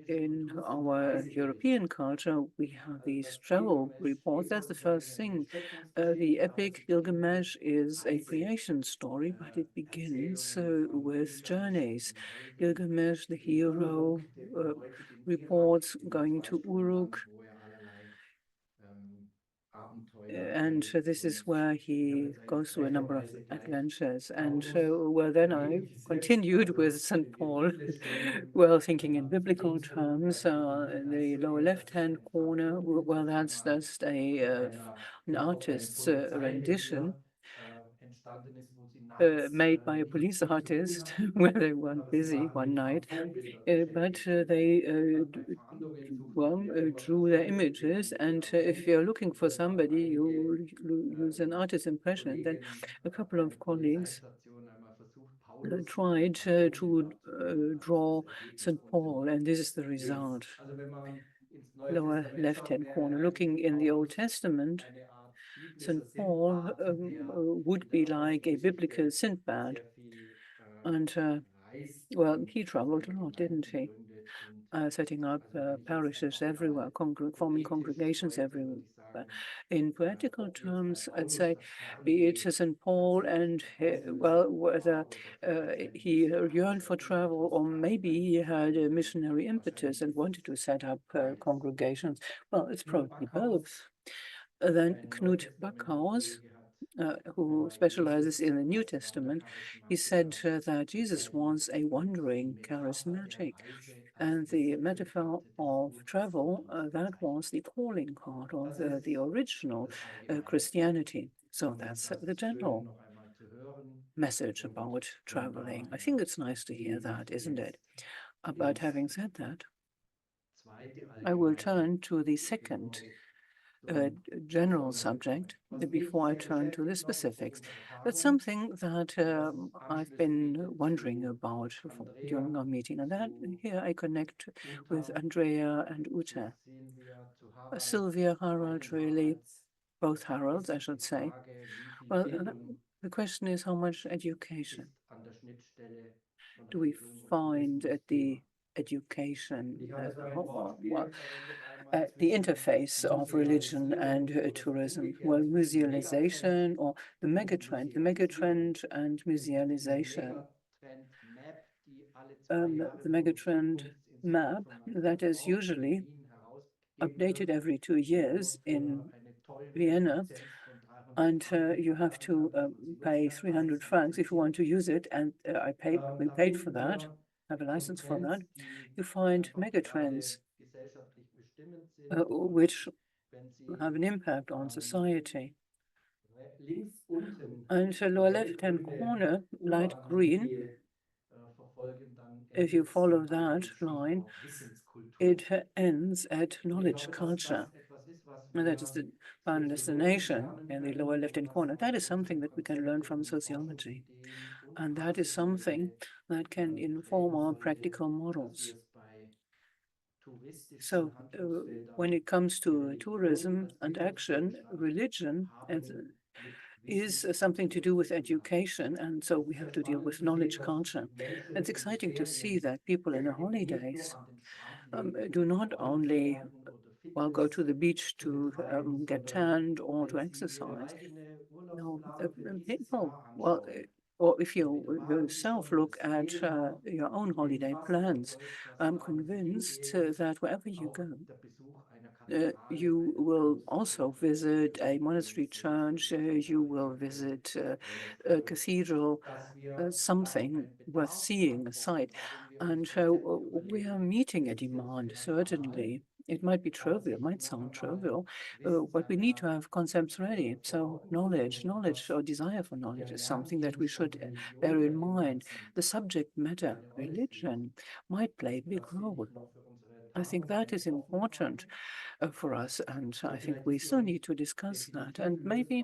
In our European culture, we have these travel reports. That's the first thing. The epic Gilgamesh is a creation story, but it begins with journeys. Gilgamesh, the hero, reports going to Uruk, and this is where he goes through a number of adventures. And well, then I continued with St. Paul, well, thinking in biblical terms. In the lower left-hand corner, well, that's just an artist's rendition. Made by a police artist when they weren't busy one night, but they drew their images, and if you're looking for somebody, you use an artist impression. And then a couple of colleagues tried to draw St. Paul, and this is the result. Lower left-hand corner, looking in the Old Testament, St. Paul would be like a biblical Sindbad. And, well, he traveled a lot, didn't he? Setting up parishes everywhere, forming congregations everywhere. In poetical terms, I'd say, be it St. Paul and, well, whether he yearned for travel, or maybe he had a missionary impetus and wanted to set up congregations. Well, it's probably both. Then Knut Backhaus, who specializes in the New Testament, he said that Jesus was a wandering charismatic. And the metaphor of travel, that was the calling part of the original Christianity. So that's the general message about traveling. I think it's nice to hear that, isn't it? But having said that, I will turn to the second general subject before I turn to the specifics. That's something that I've been wondering about during our meeting, and that here I connect with Andrea and Ute. Silvia, Harald, really, both Haralds, I should say. Well, the question is, how much education do we find at the education, the interface of religion and tourism? Well, musealization, or the megatrend and musealization. The megatrend map that is usually updated every 2 years in Vienna, and you have to pay 300 francs if you want to use it, and we paid for that, have a license for that. You find megatrends which have an impact on society. And the lower left-hand corner, light green, if you follow that line, it ends at knowledge culture. and that is the final destination in the lower left-hand corner. That is something that we can learn from sociology. And that is something that can inform our practical models. So when it comes to tourism and action, religion is something to do with education, and so we have to deal with knowledge culture. It's exciting to see that people in the holidays do not only go to the beach to get tanned or to exercise. No, people, or if you yourself look at your own holiday plans, I'm convinced that wherever you go, you will also visit a monastery church, you will visit a cathedral, something worth seeing, a sight. And we are meeting a demand, certainly. It might be trivial, it might sound trivial, but we need to have concepts ready. So knowledge or desire for knowledge is something that we should bear in mind. The subject matter, religion, might play a big role. I think that is important for us, and I think we still need to discuss that. And maybe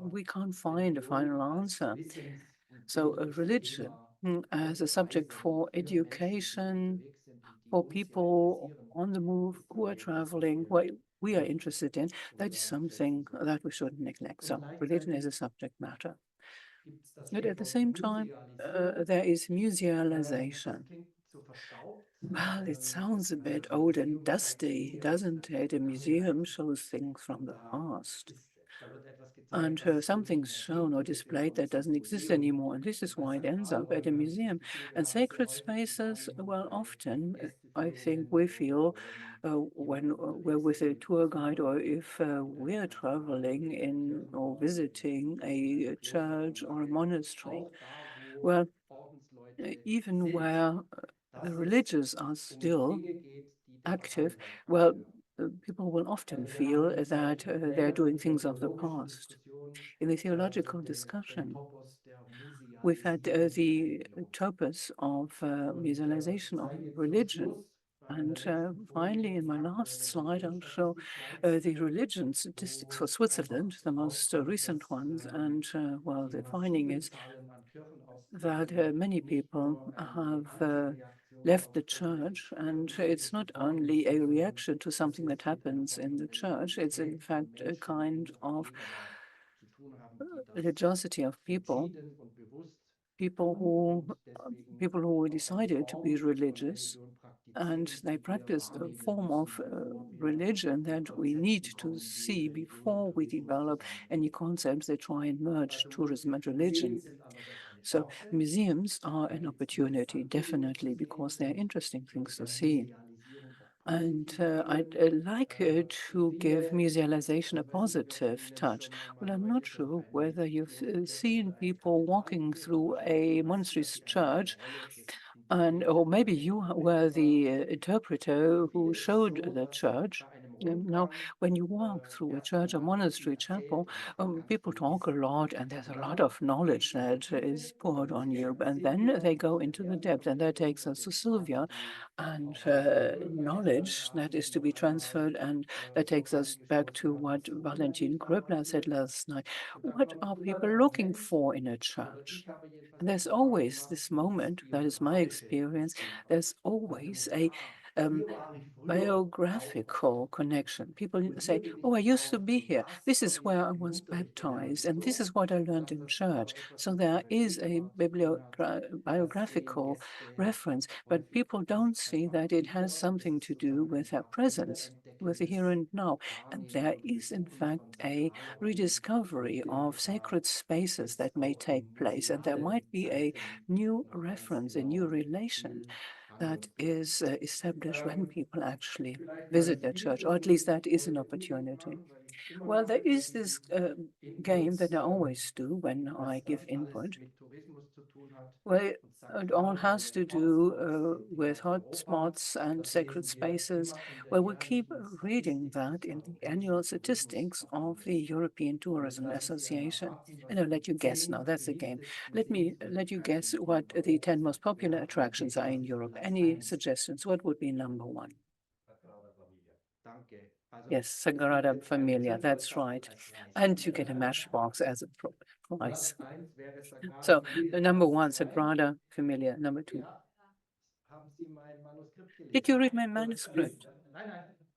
we can't find a final answer. So religion as a subject for education, for people on the move who are traveling, what we are interested in, that is something that we shouldn't neglect. So religion is a subject matter. But at the same time, there is musealization. Well, it sounds a bit old and dusty, doesn't it? A museum shows things from the past. And something's shown or displayed that doesn't exist anymore. And this is why it ends up at a museum. And sacred spaces, well, often, I think we feel when we're with a tour guide or if we're traveling in or visiting a church or a monastery, well, even where the religious are still active, well, people will often feel that they're doing things of the past. In the theological discussion, we've had the topos of musealization of religion. And finally, in my last slide, I'll show the religion statistics for Switzerland, the most recent ones. And well, the finding is that many people have left the church, and it's not only a reaction to something that happens in the church, it's in fact a kind of religiosity of people who decided to be religious, and they practice a form of religion that we need to see before we develop any concepts that try and merge tourism and religion. So museums are an opportunity, definitely, because they're interesting things to see. And I'd like to give musealization a positive touch. Well, I'm not sure whether you've seen people walking through a monastery church, or maybe you were the interpreter who showed the church. Now, when you walk through a church or monastery chapel, people talk a lot, and there's a lot of knowledge that is poured on you. And then they go into the depth, and that takes us to Silvia, and knowledge that is to be transferred, and that takes us back to what Valentin Gröbler said last night. What are people looking for in a church? And there's always this moment, that is my experience, there's always a biographical connection. People say, oh, I used to be here. This is where I was baptized, and this is what I learned in church. So there is a biographical reference, but people don't see that it has something to do with their presence, with the here and now. And there is, in fact, a rediscovery of sacred spaces that may take place, and there might be a new reference, a new relation that is established when people actually visit their church, or at least that is an opportunity. Well, there is this game that I always do when I give input. Well, it all has to do with hotspots and sacred spaces. Well, we keep reading that in the annual statistics of the European Tourism Association. And I'll let you guess now, that's the game. Let me let you guess what the 10 most popular attractions are in Europe. Any suggestions? What would be number one? Yes, Sagrada Familia, that's right. And you get a matchbox as a prize. So number one, Sagrada Familia. Number two. Did you read my manuscript?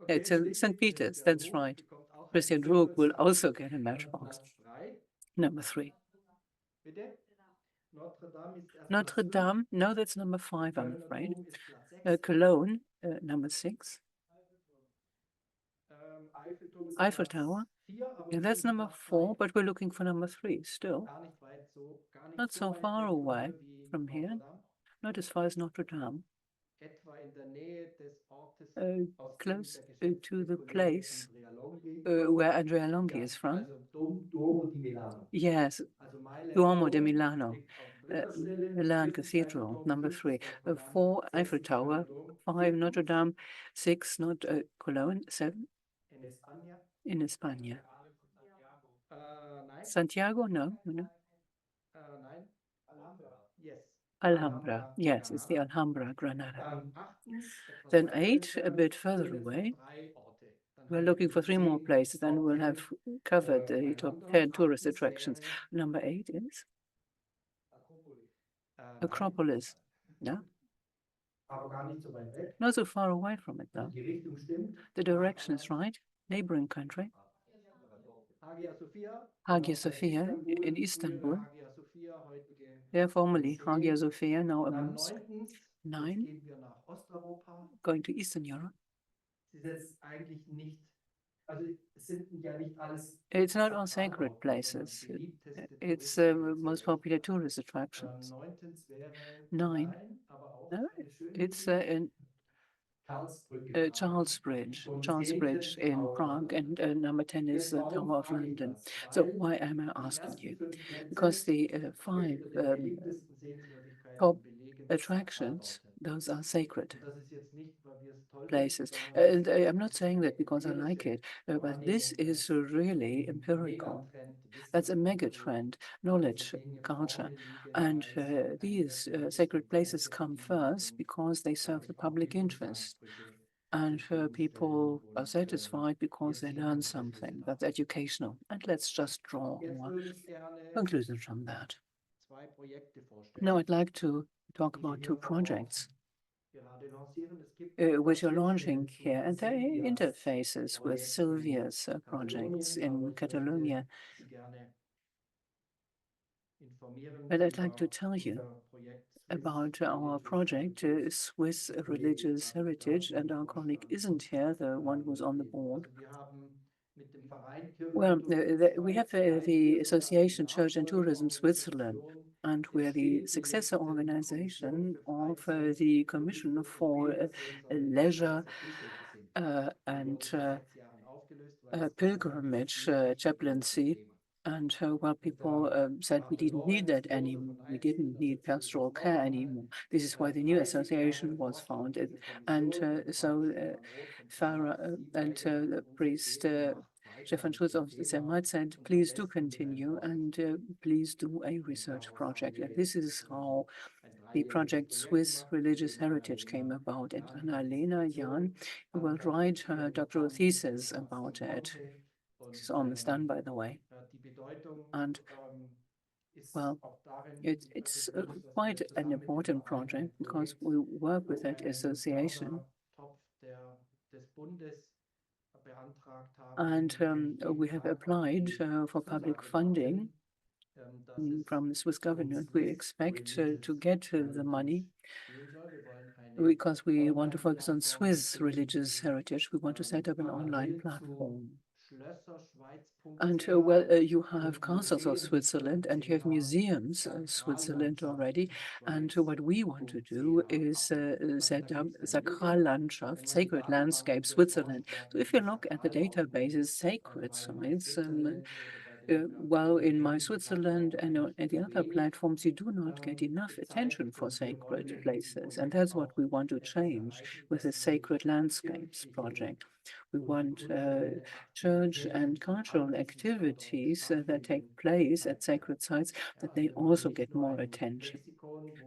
It's St. Peter's, that's right. Christian Rook will also get a matchbox. Number three. Notre Dame, no, that's number 5, I'm afraid. Cologne, number 6. Eiffel Tower, yeah, that's number 4, but we're looking for number 3 still. Not so far away from here, not as far as Notre Dame. Close to the place where Andrea Longhi is from. Yes, Duomo di Milano, Milan Cathedral, number 3, 4 Eiffel Tower, 5 Notre Dame, 6 not Cologne, 7 in España. Santiago, no. Alhambra, yes, it's the Alhambra, Granada. Then 8, a bit further away. We're looking for 3 more places, and we'll have covered the top 10 tourist attractions. Number 8 is Acropolis. Yeah? Not so far away from it, though. The direction is right. Neighboring country. Hagia Sophia in Istanbul. Yeah, formerly Hagia Sophia, now a mosque. 9. Going to Eastern Europe. It's not all sacred places. It's most popular tourist attractions. 9. No, it's in Charles Bridge in Prague, and number 10 is the Tower of London. So why am I asking you? Because the 5 top attractions, those are sacred places. And I'm not saying that because I like it, but this is really empirical. That's a mega trend, knowledge, culture. And these sacred places come first because they serve the public interest. And people are satisfied because they learn something that's educational. And let's just draw our conclusion from that. Now I'd like to talk about 2 projects which are launching here, and their interfaces with Silvia's projects in Catalonia. But I'd like to tell you about our project, Swiss Religious Heritage, and our colleague isn't here, the one who's on the board. Well, we have the Association Church and Tourism Switzerland, and we're the successor organization of the Commission for Leisure and Pilgrimage Chaplaincy. And well, people said we didn't need that anymore. We didn't need pastoral care anymore. This is why the new association was founded. And so Farah and the priest Stefan Schulz of the Zermatt said, please do continue and please do a research project. And this is how the project Swiss Religious Heritage came about. And Annalena Jan will write her doctoral thesis about it. It's almost done, by the way. And well, it's quite an important project because we work with that association. And we have applied for public funding from the Swiss government. We expect to get the money because we want to focus on Swiss religious heritage. We want to set up an online platform. And well, you have castles of Switzerland and you have museums in Switzerland already. And what we want to do is set up Sakrallandschaft, Sacred Landscape Switzerland. So if you look at the databases, sacred sites, well, in My Switzerland and on the other platforms, you do not get enough attention for sacred places. And that's what we want to change with the Sacred Landscapes project. We want church and cultural activities that take place at sacred sites, that they also get more attention.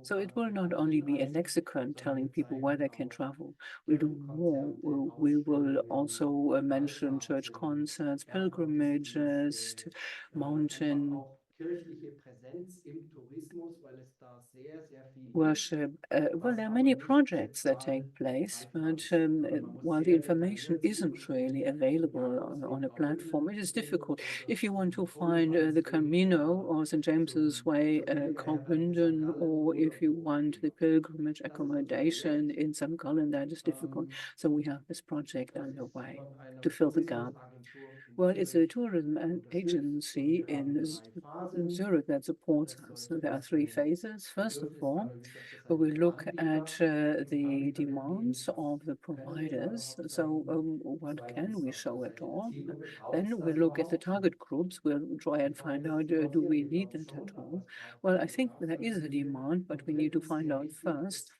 So it will not only be a lexicon telling people where they can travel. We'll do more. We will also mention church concerts, pilgrimages, mountain worship. Well, there are many projects that take place, but while the information isn't really available on a platform, it is difficult. If you want to find the Camino or St. James's Way, Graubünden, or if you want the pilgrimage accommodation in St. Gallen, that is difficult. So we have this project underway to fill the gap. Well, it's a tourism agency in Zurich that supports us. So there are three phases. First of all, we look at the demands of the providers. So what can we show at all? Then we look at the target groups. We'll try and find out, do we need that at all? Well, I think there is a demand, but we need to find out first.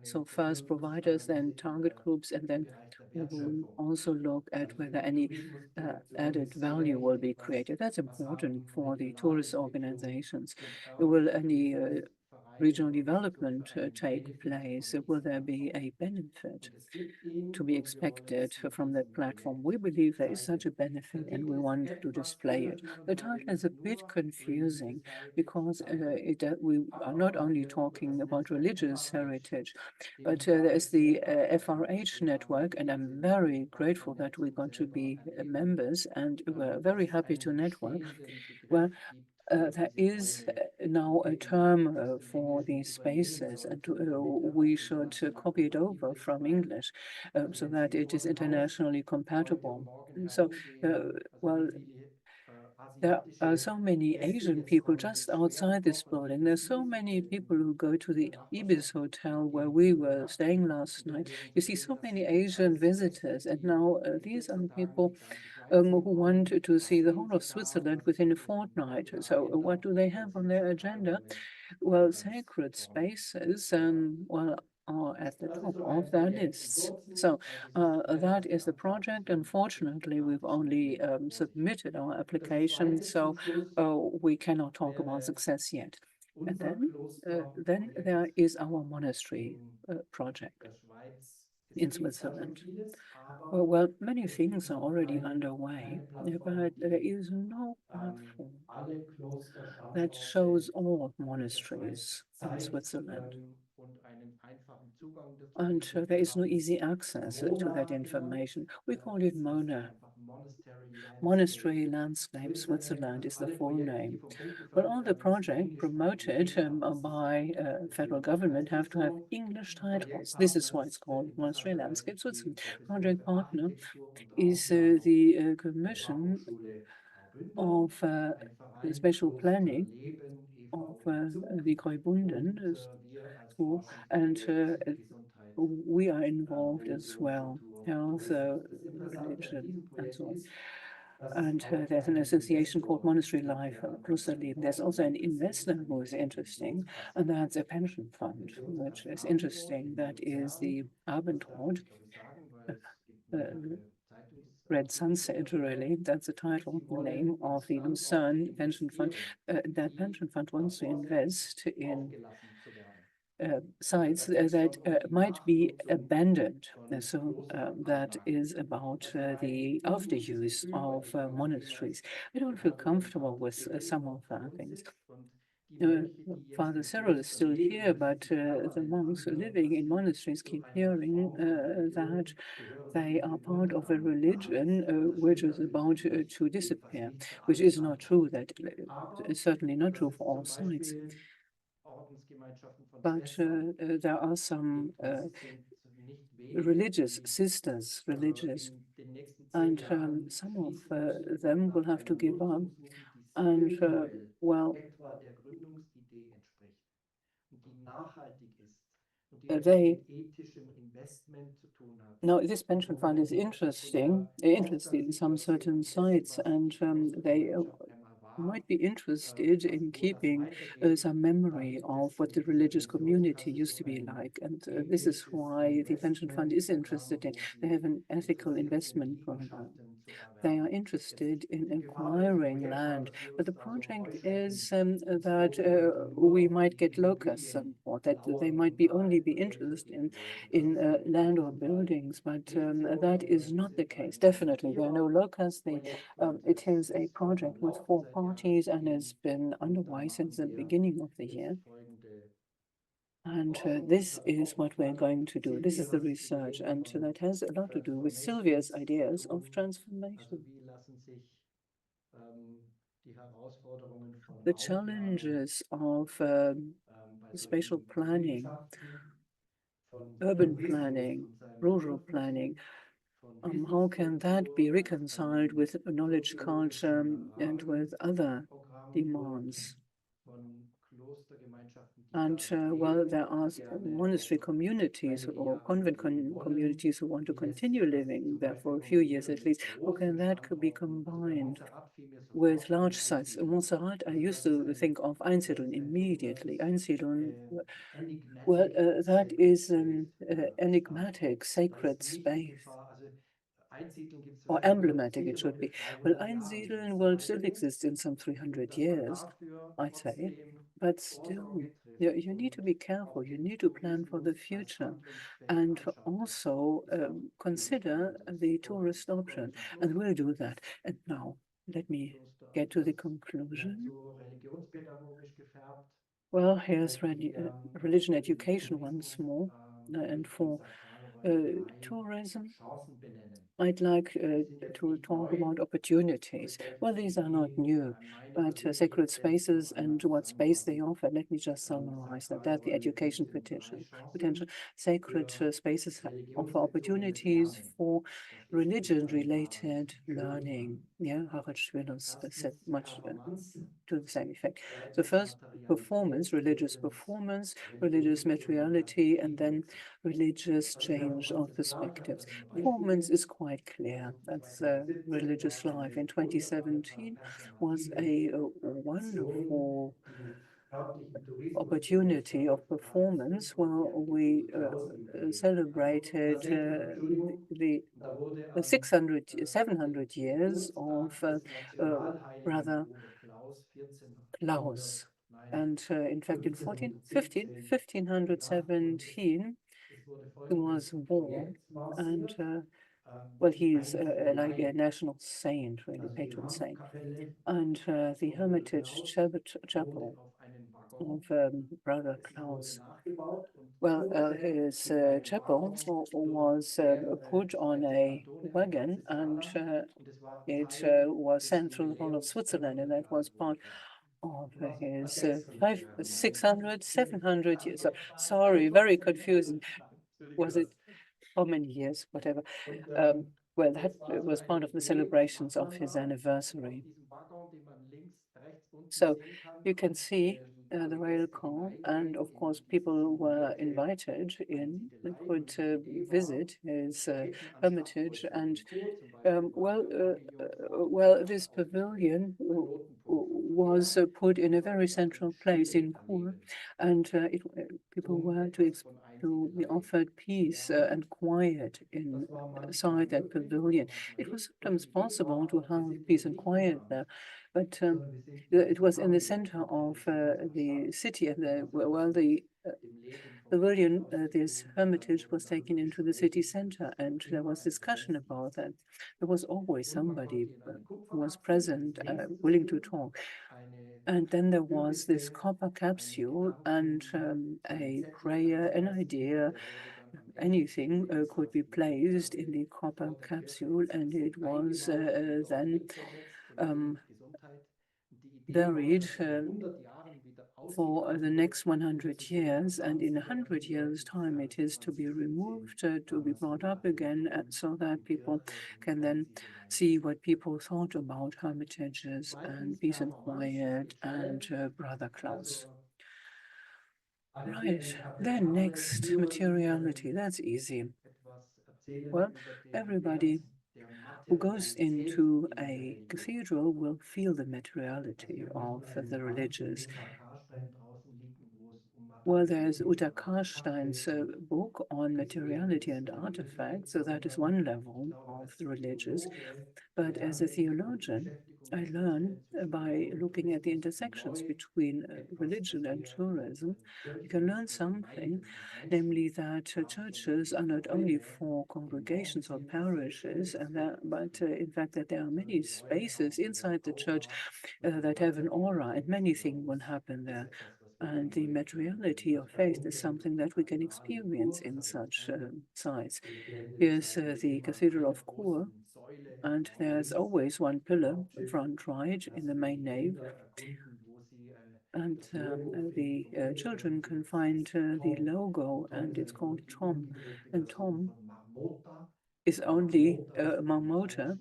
So first providers, then target groups, and then we will also look at whether any added value will be created. That's important for the tourist organizations. Will any regional development take place? Will there be a benefit to be expected from that platform? We believe there is such a benefit and we want to display it. The title is a bit confusing because we are not only talking about religious heritage, but there is the FRH network, and I'm very grateful that we got to be members, and we're very happy to network. Well, there is now a term for these spaces, and we should copy it over from English so that it is internationally compatible. So, well, there are so many Asian people just outside this building. There's so many people who go to the Ibis Hotel where we were staying last night. You see so many Asian visitors, and now these are the people who want to see the whole of Switzerland within a fortnight. So what do they have on their agenda? Well, sacred spaces, well, are at the top of their lists. So that is the project. Unfortunately, we've only submitted our application, so we cannot talk about success yet. And then there is our monastery project in Switzerland. Well, many things are already underway, but there is no platform that shows all monasteries in Switzerland. And there is no easy access to that information. We call it MONA. Monastery Landscape Switzerland is the full name. Well, all the projects promoted by federal government have to have English titles. This is why it's called Monastery Landscape Switzerland. Project partner is the Commission of Special Planning of the Graubünden school, and we are involved as well, health, religion, and so on. And there's an association called Monastery Life, Klosterleben. There's also an investor who is interesting, and that's a pension fund, which is interesting. That is the Abendrot, Red Sunset, really. That's the title, the name of the Lucerne pension fund. That pension fund wants to invest in sites that might be abandoned. So that is about the after-use of monasteries. I don't feel comfortable with some of the things. Father Cyril is still here, but the monks living in monasteries keep hearing that they are part of a religion which is about to disappear, which is not true. That is certainly not true for all sides. But there are some religious sisters, and some of them will have to give up. And well, no, this pension fund is interested in some certain sites, and they might be interested in keeping some memory of what the religious community used to be like. And this is why the pension fund is interested in. They have an ethical investment program. They are interested in acquiring land, but the project is that we might get locusts, or that they might only be interested in land or buildings, but that is not the case. Definitely, there are no locusts. It is a project with 4 parties and has been underway since the beginning of the year. And this is what we're going to do. This is the research, and that has a lot to do with Silvia's ideas of transformation. The challenges of spatial planning, urban planning, rural planning, how can that be reconciled with knowledge culture and with other demands? And well, there are monastery communities or convent communities who want to continue living there for a few years at least. How can that could be combined with large sites? In Montserrat, I used to think of Einsiedeln immediately. Einsiedeln, well, that is an enigmatic, sacred space. Or emblematic, it should be. Well, Einsiedeln will still exist in some 300 years, I'd say. But still, you need to be careful. You need to plan for the future and also consider the tourist option. And we'll do that. And now, let me get to the conclusion. Well, here's religion education once more. And for tourism, I'd like to talk about opportunities. Well, these are not new, but sacred spaces and what space they offer. Let me just summarize that. That's the education potential. Sacred spaces offer opportunities for religion-related learning. Yeah, Harald Schwillus said much to the same effect. So first, performance, religious materiality, and then religious change of perspectives. Performance is quite clear. That's religious life. In 2017 was a wonderful opportunity of performance where we celebrated the 700 years of Brother Klaus. And in fact, in 1517, he was born, and well, he's like a national saint, really, patron saint. And the Hermitage Chapel of Brother Klaus. Well, his chapel was put on a wagon, and it was sent through the whole of Switzerland, and that was part of his 700 years. Sorry, very confusing. Was it how many years? Whatever. Well, that was part of the celebrations of his anniversary. So you can see the rail car, and of course, people were invited in and could visit his hermitage. And well, this pavilion was put in a very central place in Chur, and people were to be offered peace and quiet inside that pavilion. It was sometimes possible to have peace and quiet there, but it was in the center of the city, and the pavilion, this hermitage, was taken into the city center, and there was discussion about that. There was always somebody who was present, willing to talk. And then there was this copper capsule and a prayer, an idea, anything could be placed in the copper capsule, and it was then buried for the next 100 years, and in 100 years' time it is to be removed, to be brought up again, so that people can then see what people thought about hermitages and peace and quiet and Brother Klaus. Right, then next, materiality, that's easy. Well, everybody who goes into a cathedral will feel the materiality of the religious. Well, there's Uta Karstein's book on materiality and artifacts, so that is one level of the religious. But as a theologian, I learn by looking at the intersections between religion and tourism. You can learn something, namely that churches are not only for congregations or parishes, but in fact that there are many spaces inside the church that have an aura, and many things will happen there. And the materiality of faith is something that we can experience in such sites. Here's the Cathedral of Chur, and there's always one pillar, front right, in the main nave. And the children can find the logo, and it's called Tom. And Tom is only a marmota,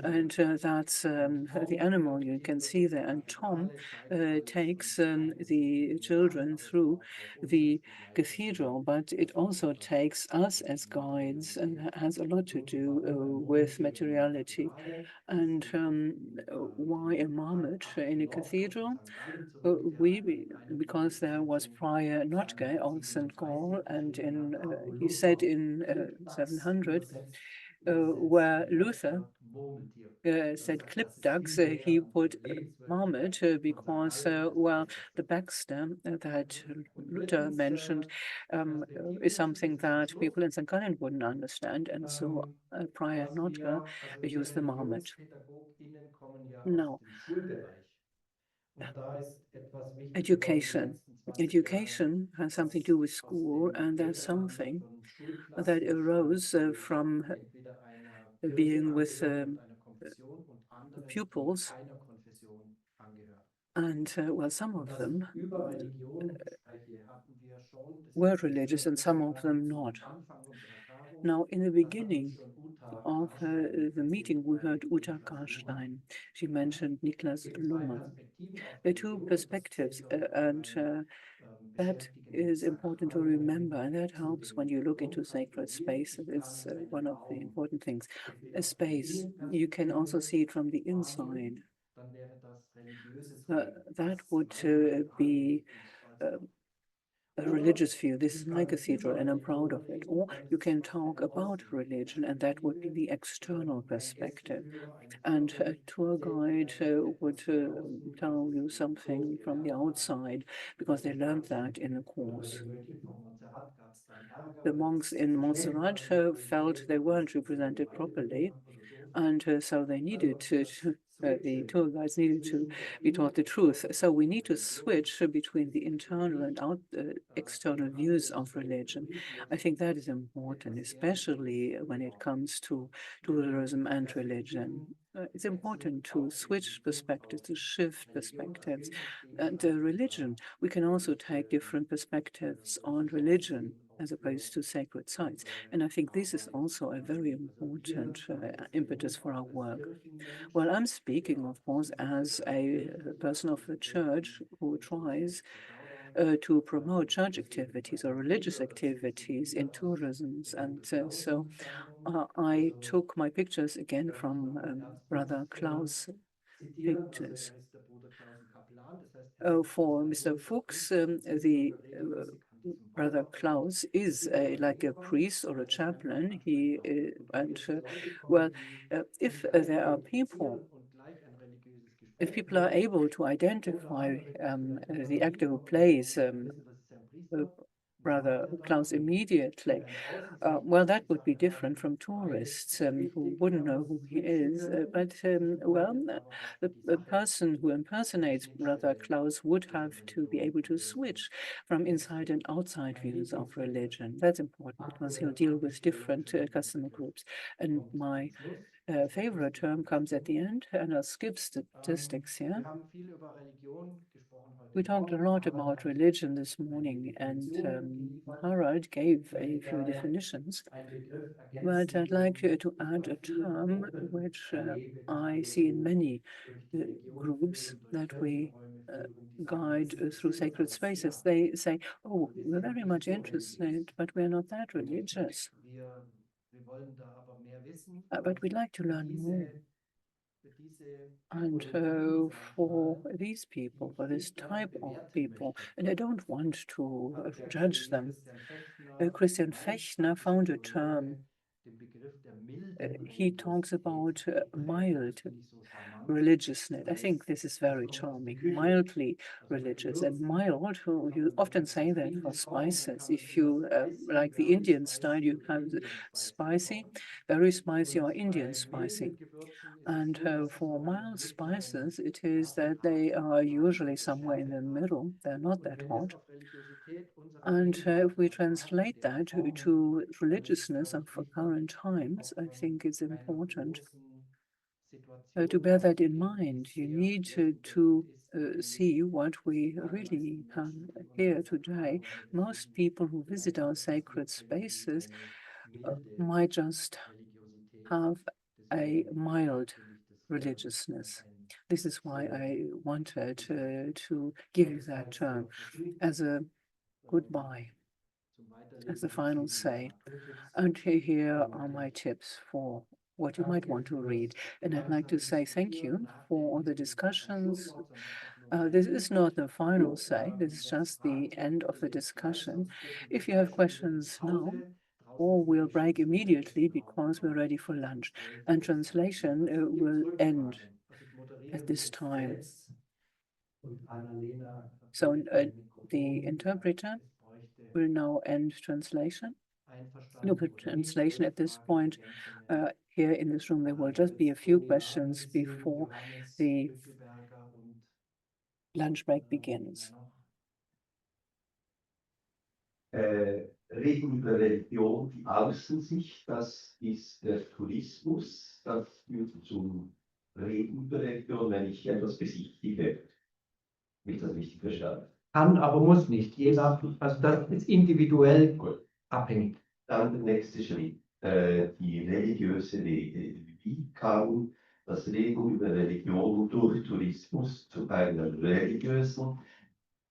and that's the animal you can see there. And Tom takes the children through the cathedral, but it also takes us as guides and has a lot to do with materiality. And why a marmot in a cathedral? Because there was Prior Notke of St. Gall, and he said in 700, where Luther said clip ducks, he put marmot because, well, the Baxter that Luther mentioned is something that people in St. Gallen wouldn't understand, and so Prior Notke used the marmot. Now, education. Education has something to do with school, and there's something that arose from being with pupils, and well, some of them were religious and some of them not. Now, in the beginning of the meeting, we heard Uta Karstein. She mentioned Niklas Luhmann. There are two perspectives, and that is important to remember, and that helps when you look into sacred space. It's one of the important things. A space, you can also see it from the inside. That would be a religious view. This is my cathedral and I'm proud of it. Or you can talk about religion, and that would be the external perspective. And a tour guide would tell you something from the outside because they learned that in the course. The monks in Montserrat felt they weren't represented properly, and so they needed the tour guides needed to be taught the truth. So we need to switch between the internal and external views of religion. I think that is important, especially when it comes to tourism and religion. It's important to switch perspectives, to shift perspectives. And religion, we can also take different perspectives on religion as opposed to sacred sites. And I think this is also a very important impetus for our work. Well, I'm speaking, of course, as a person of the church who tries to promote church activities or religious activities in tourism. And so I took my pictures again from Brother Klaus' pictures. For Mr. Fuchs, the Brother Klaus is like a priest or a chaplain. If there are people, if people are able to identify the actor who plays Brother Klaus immediately, well, that would be different from tourists who wouldn't know who he is. The person who impersonates Brother Klaus would have to be able to switch from inside and outside views of religion. That's important because he'll deal with different customer groups. And my favorite term comes at the end, and I'll skip statistics here. We talked a lot about religion this morning, and Harald gave a few definitions, but I'd like to add a term which I see in many groups that we guide through sacred spaces. They say, oh, we're very much interested, but we're not that religious. But we'd like to learn more. And for these people, for this type of people, and I don't want to judge them, Christian Fechner found a term. He talks about mild religiousness. I think this is very charming, mildly religious. And mild, you often say that for spices. If you like the Indian style, you have spicy, very spicy, or Indian spicy. And for mild spices, it is that they are usually somewhere in the middle. They're not that hot. And if we translate that to religiousness and for current times, I think it's important to bear that in mind. You need to see what we really have here today. Most people who visit our sacred spaces might just have a mild religiousness. This is why I wanted to give you that term as a goodbye, as the final say. And here are my tips for what you might want to read. And I'd like to say thank you for all the discussions. This is not the final say, this is just the end of the discussion. If you have questions now, or we'll break immediately because we're ready for lunch. And translation will end at this time. So the interpreter will now end translation. Look at translation at this point. Here in this room, there will just be a few questions before the lunch break begins. Reden über Religion, die Außensicht, das ist der Tourismus. Das führt zum Reden über Religion, wenn ich etwas besichtige. Habe ich das richtig verstanden? Kann, aber muss nicht. Je nach, also das ist individuell abhängig. Dann der nächste Schritt, die religiöse Rede. Wie kann das Reden über Religion durch Tourismus zu einer religiösen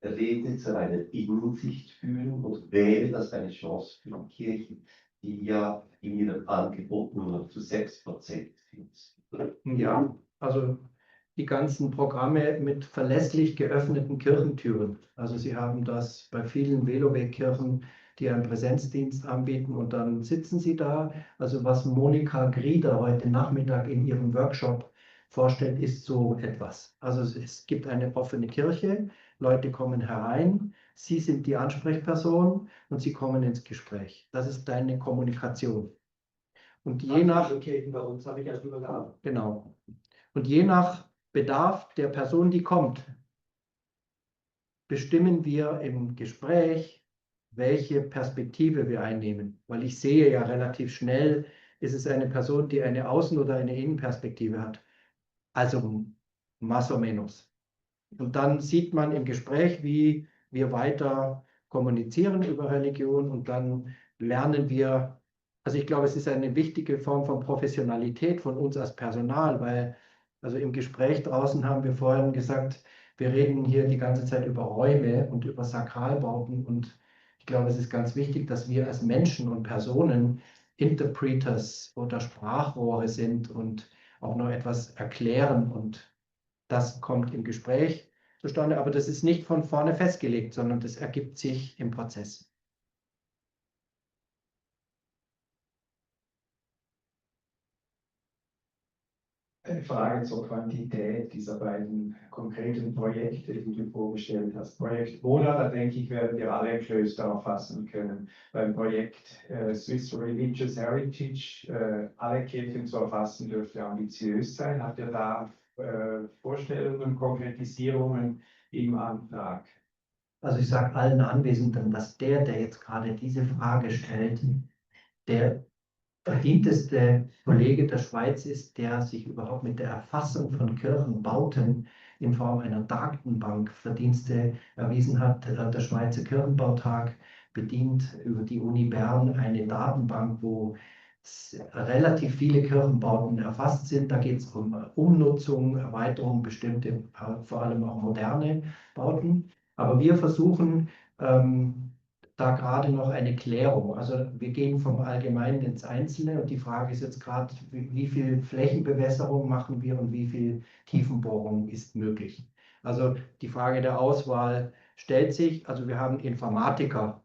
Rede, zu einer Innensicht führen, und wäre das eine Chance für die Kirchen, die ja in ihrem Angebot nur noch zu 6% finanzieren? Ja, also die ganzen Programme mit verlässlich geöffneten Kirchentüren. Also Sie haben das bei vielen Velowegkirchen, die einen Präsenzdienst anbieten, und dann sitzen Sie da. Also was Monika Grieder heute Nachmittag in ihrem Workshop vorstellt, ist so etwas. Also es gibt eine offene Kirche, Leute kommen herein, Sie sind die Ansprechperson und Sie kommen ins Gespräch. Das ist deine Kommunikation. Und je nach... Bei uns habe ich als Übergabe. Genau. Und je nach Bedarf der Person, die kommt, bestimmen wir im Gespräch, welche Perspektive wir einnehmen. Weil ich sehe ja relativ schnell, ist es eine Person, die eine Außen- oder eine Innenperspektive hat. Also más o menos. Und dann sieht man im Gespräch, wie wir weiter kommunizieren über Religion, und dann lernen wir, also ich glaube, es ist eine wichtige Form von Professionalität von uns als Personal, weil also im Gespräch draußen haben wir vorhin gesagt, wir reden hier die ganze Zeit über Räume und über Sakralbauten, und ich glaube, es ist ganz wichtig, dass wir als Menschen und Personen Interpreters oder Sprachrohre sind und auch noch etwas erklären, und das kommt im Gespräch zustande, aber das ist nicht von vorne festgelegt, sondern das ergibt sich im Prozess. Eine Frage zur Quantität dieser beiden konkreten Projekte, die du vorgestellt hast. Projekt Wohler, da denke ich, werden wir alle Klöster erfassen können. Beim Projekt Swiss Religious Heritage, alle Kirchen zu erfassen, dürfte ambitiös sein. Habt ihr da Vorstellungen, Konkretisierungen im Antrag? Also ich sage allen Anwesenden, dass der jetzt gerade diese Frage stellt, der verdienteste Kollege der Schweiz ist, der sich überhaupt mit der Erfassung von Kirchenbauten in Form einer Datenbank Verdienste erwiesen hat. Der Schweizer Kirchenbautag bedient über die Uni Bern eine Datenbank, wo relativ viele Kirchenbauten erfasst sind. Da geht es um Umnutzung, Erweiterung, bestimmte, vor allem auch moderne Bauten. Aber wir versuchen, da gerade noch eine Klärung. Also wir gehen vom Allgemeinen ins Einzelne und die Frage ist jetzt gerade, wie viel Flächenbewässerung machen wir und wie viel Tiefenbohrung ist möglich. Also die Frage der Auswahl stellt sich, also wir haben Informatiker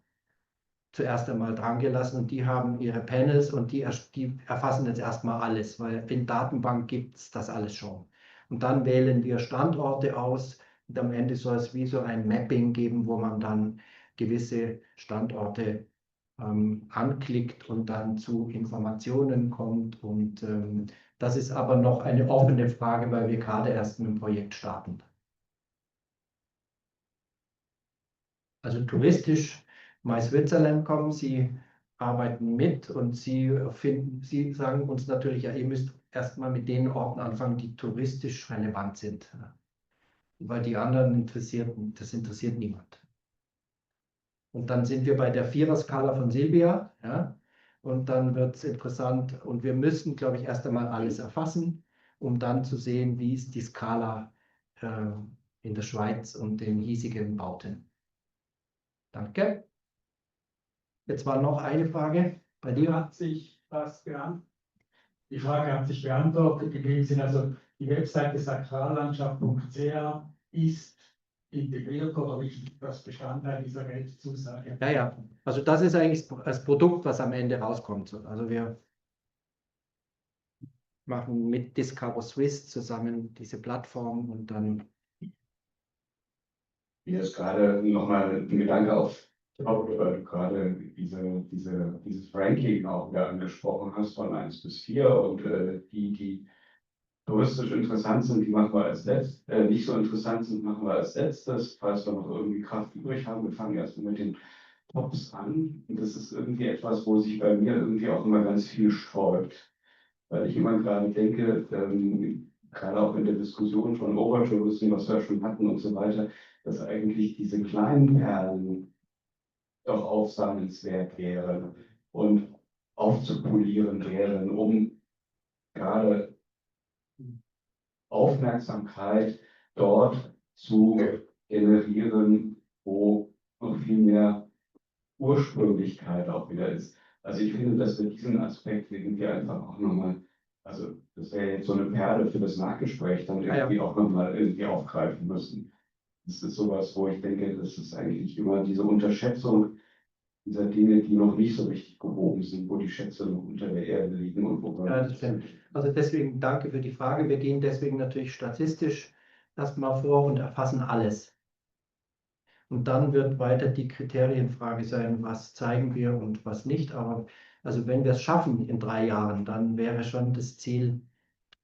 zuerst einmal dran gelassen und die haben ihre Panels und die erfassen jetzt erstmal alles, weil in Datenbank gibt es das alles schon. Und dann wählen wir Standorte aus und am Ende soll es wie so ein Mapping geben, wo man dann gewisse Standorte anklickt und dann zu Informationen kommt. Und das ist aber noch eine offene Frage, weil wir gerade erst mit dem Projekt starten. Also touristisch Switzerland kommen, Sie arbeiten mit und Sie sagen uns natürlich, ja, ihr müsst erstmal mit den Orten anfangen, die touristisch relevant sind. Weil die anderen das interessiert niemand. Und dann sind wir bei der Vierer-Skala von Silvia, ja, und dann wird es interessant und wir müssen, glaube ich, erst einmal alles erfassen, um dann zu sehen, wie ist die Skala in der Schweiz und den hiesigen Bauten. Danke. Jetzt war noch eine Frage bei dir. Hat sich was beantwortet? Die Frage hat sich beantwortet. In dem Sinne, also die Webseite sakrallandschaft.ch ist integriert oder nicht das Bestandteil dieser Geldzusage. Ja, ja. Also das ist eigentlich das Produkt, was am Ende rauskommt. Also wir machen mit Discover Swiss zusammen diese Plattform und dann. Mir ist gerade nochmal ein Gedanke auf, weil du gerade dieses Ranking auch wieder angesprochen hast von 1 bis 4 und die touristisch interessant sind, die machen wir als letztes, nicht so interessant sind, machen wir als letztes, falls wir noch irgendwie Kraft übrig haben. Wir fangen erstmal mit den Tops an und das ist irgendwie etwas, wo sich bei mir irgendwie auch immer ganz viel sträubt, weil ich immer gerade denke, gerade auch in der Diskussion von Overtourism, was wir schon hatten und so weiter, dass eigentlich diese kleinen Perlen doch aufsammelnswert wären und aufzupolieren wären, um gerade Aufmerksamkeit dort zu generieren, wo noch viel mehr Ursprünglichkeit auch wieder ist. Also ich finde, dass wir diesen Aspekt irgendwie einfach auch nochmal, also das wäre jetzt so eine Perle für das Nachgespräch, dann irgendwie auch nochmal irgendwie aufgreifen müssen. Das ist sowas, wo ich denke, das ist eigentlich immer diese Unterschätzung dieser Dinge, die noch nicht so richtig gehoben sind, wo die Schätze noch unter der Erde liegen und wo Ja, das stimmt. Also deswegen danke für die Frage. Wir gehen deswegen natürlich statistisch erstmal vor und erfassen alles. Und dann wird weiter die Kriterienfrage sein, was zeigen wir und was nicht. Aber also wenn wir es schaffen in 3 Jahren, dann wäre schon das Ziel,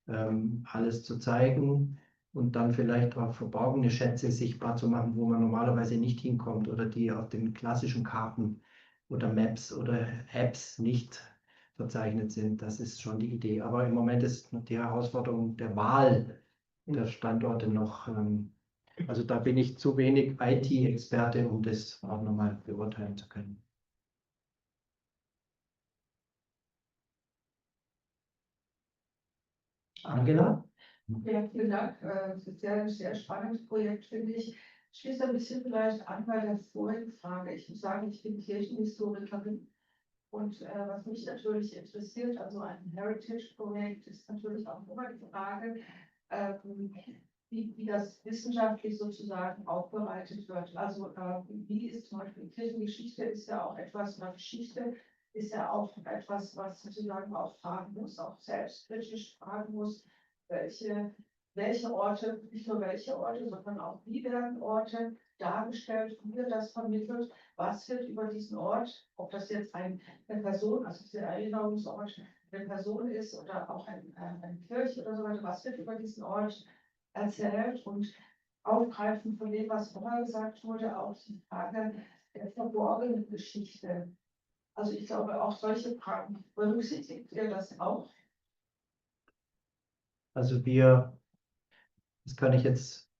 alles zu zeigen und dann vielleicht auch verborgene Schätze sichtbar zu machen, wo man normalerweise nicht hinkommt oder die auf den klassischen Karten oder Maps oder Apps nicht verzeichnet sind. Das ist schon die Idee. Aber im Moment ist die Herausforderung der Wahl der Standorte noch, also da bin ich zu wenig IT-Experte, um das auch nochmal beurteilen zu können. Angela? Ja, vielen Dank. Das ist ja ein sehr spannendes Projekt, finde ich. Schließt ein bisschen vielleicht an bei der vorigen Frage. Ich muss sagen, ich bin Kirchenhistorikerin. Und was mich natürlich interessiert, also ein Heritage-Projekt, ist natürlich auch immer die Frage, wie das wissenschaftlich sozusagen aufbereitet wird. Also wie ist zum Beispiel Kirchengeschichte ist ja auch etwas, oder Geschichte ist ja auch etwas, was sozusagen auch fragen muss, auch selbstkritisch fragen muss, welche Orte, nicht nur welche Orte, sondern auch wie werden Orte dargestellt, wie wird das vermittelt, was wird über diesen Ort, ob das jetzt eine Person, also dieser Erinnerungsort eine Person ist oder auch eine Kirche oder so weiter, was wird über diesen Ort erzählt und aufgreifen von dem, was vorher gesagt wurde, auch die Frage der verborgenen Geschichte. Also ich glaube, auch solche Fragen berücksichtigt ihr das auch? Also das kann ich jetzt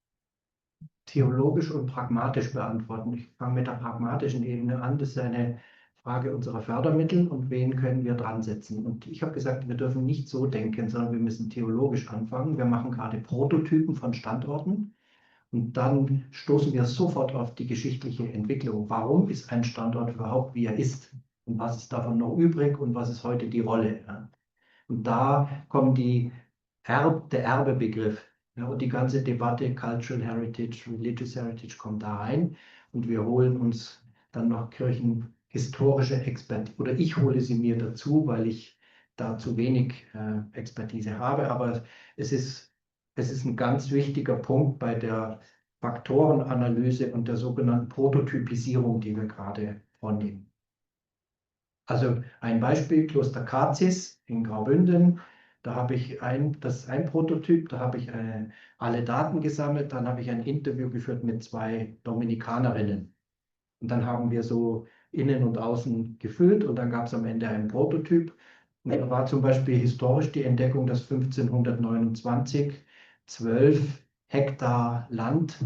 theologisch und pragmatisch beantworten. Ich fange mit der pragmatischen Ebene an. Das ist eine Frage unserer Fördermittel und wen können wir dran setzen. Und ich habe gesagt, wir dürfen nicht so denken, sondern wir müssen theologisch anfangen. Wir machen gerade Prototypen von Standorten Und dann stoßen wir sofort auf die geschichtliche Entwicklung. Warum ist ein Standort überhaupt, wie er ist? Und was ist davon noch übrig und was ist heute die Rolle? Ja? Und da kommt der Erbebegriff, ja, und die ganze Debatte Cultural Heritage, Religious Heritage kommt da rein. Und wir holen uns dann noch kirchenhistorische Expertise, oder ich hole sie mir dazu, weil ich da zu wenig Expertise habe. Aber es ist ein ganz wichtiger Punkt bei der Faktorenanalyse und der sogenannten Prototypisierung, die wir gerade vornehmen. Also ein Beispiel, Kloster Cazis in Graubünden. Da habe ich das ist ein Prototyp, da habe ich alle Daten gesammelt, dann habe ich ein Interview geführt mit 2 Dominikanerinnen. Und dann haben wir so innen und außen gefüllt und dann gab es am Ende einen Prototyp. Und da war zum Beispiel historisch die Entdeckung, dass 1529 12 Hektar Land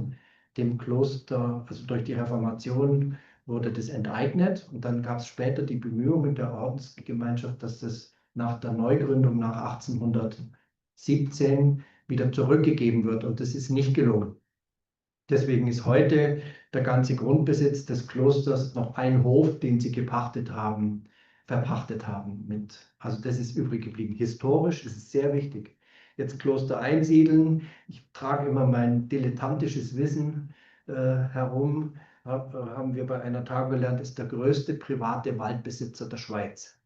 dem Kloster, also durch die Reformation, wurde das enteignet. Und dann gab es später die Bemühungen der Ordensgemeinschaft, dass das nach der Neugründung nach 1817 wieder zurückgegeben wird. Und das ist nicht gelungen. Deswegen ist heute der ganze Grundbesitz des Klosters noch ein Hof, den sie verpachtet haben. Also das ist übrig geblieben. Historisch ist es sehr wichtig. Jetzt Kloster einsiedeln. Ich trage immer mein dilettantisches Wissen herum. Haben wir bei einer Tagung gelernt, ist der größte private Waldbesitzer der Schweiz.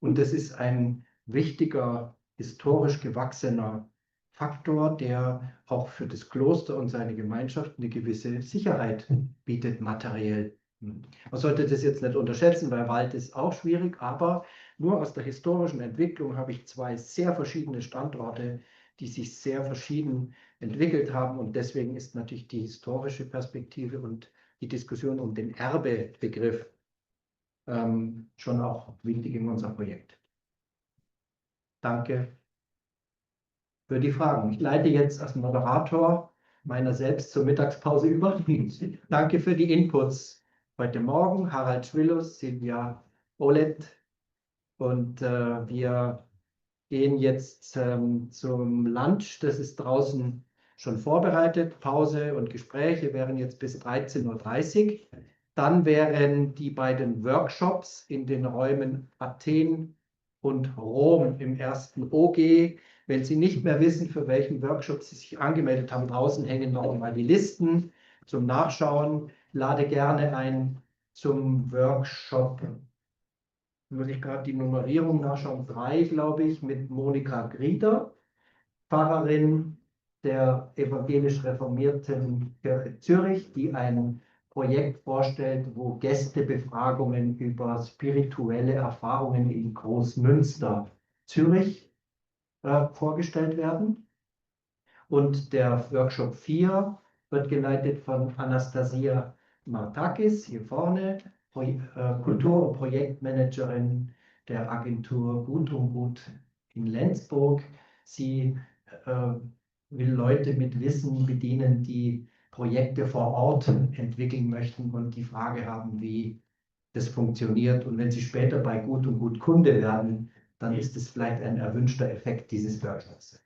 Und das ist ein wichtiger, historisch gewachsener Faktor, der auch für das Kloster und seine Gemeinschaft eine gewisse Sicherheit bietet, materiell. Man sollte das jetzt nicht unterschätzen, weil Wald ist auch schwierig, aber nur aus der historischen Entwicklung habe ich 2 sehr verschiedene Standorte, die sich sehr verschieden entwickelt haben. Und deswegen ist natürlich die historische Perspektive und die Diskussion um den Erbebegriff schon auch wichtig in unserem Projekt. Danke für die Fragen. Ich leite jetzt als Moderator meiner selbst zur Mittagspause über. Danke für die Inputs heute Morgen. Harald, Schwillus, Silvia, Aulet. Und wir gehen jetzt zum Lunch. Das ist draußen schon vorbereitet. Pause und Gespräche wären jetzt bis 13:30 Uhr. Dann wären die beiden Workshops in den Räumen Athen und Rom im ersten OG. Wenn Sie nicht mehr wissen, für welchen Workshop Sie sich angemeldet haben, draußen hängen noch einmal die Listen zum Nachschauen. Lade gerne ein zum Workshop. Muss ich gerade die Nummerierung nachschauen. 3, glaube ich, mit Monika Grieder, Pfarrerin der evangelisch reformierten Kirche Zürich, die ein Projekt vorstellt, wo Gästebefragungen über spirituelle Erfahrungen in Großmünster, Zürich, vorgestellt werden. Und der Workshop 4 wird geleitet von Anastasia Martakis, hier vorne, Kultur- und Projektmanagerin der Agentur Gut um Gut in Lenzburg. Sie will Leute mit Wissen bedienen, die Projekte vor Ort entwickeln möchten und die Frage haben, wie das funktioniert. Und wenn sie später bei Gut und Gut Kunde werden, dann ist es vielleicht ein erwünschter Effekt dieses Workshops.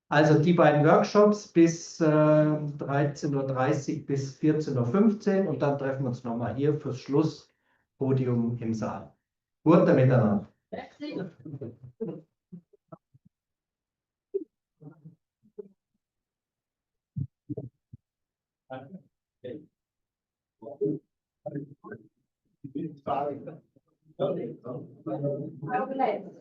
Also die beiden Workshops bis 13:30 Uhr bis 14:15 Uhr und dann treffen wir uns nochmal hier fürs Schlusspodium im Saal. Gute miteinander. Aulet.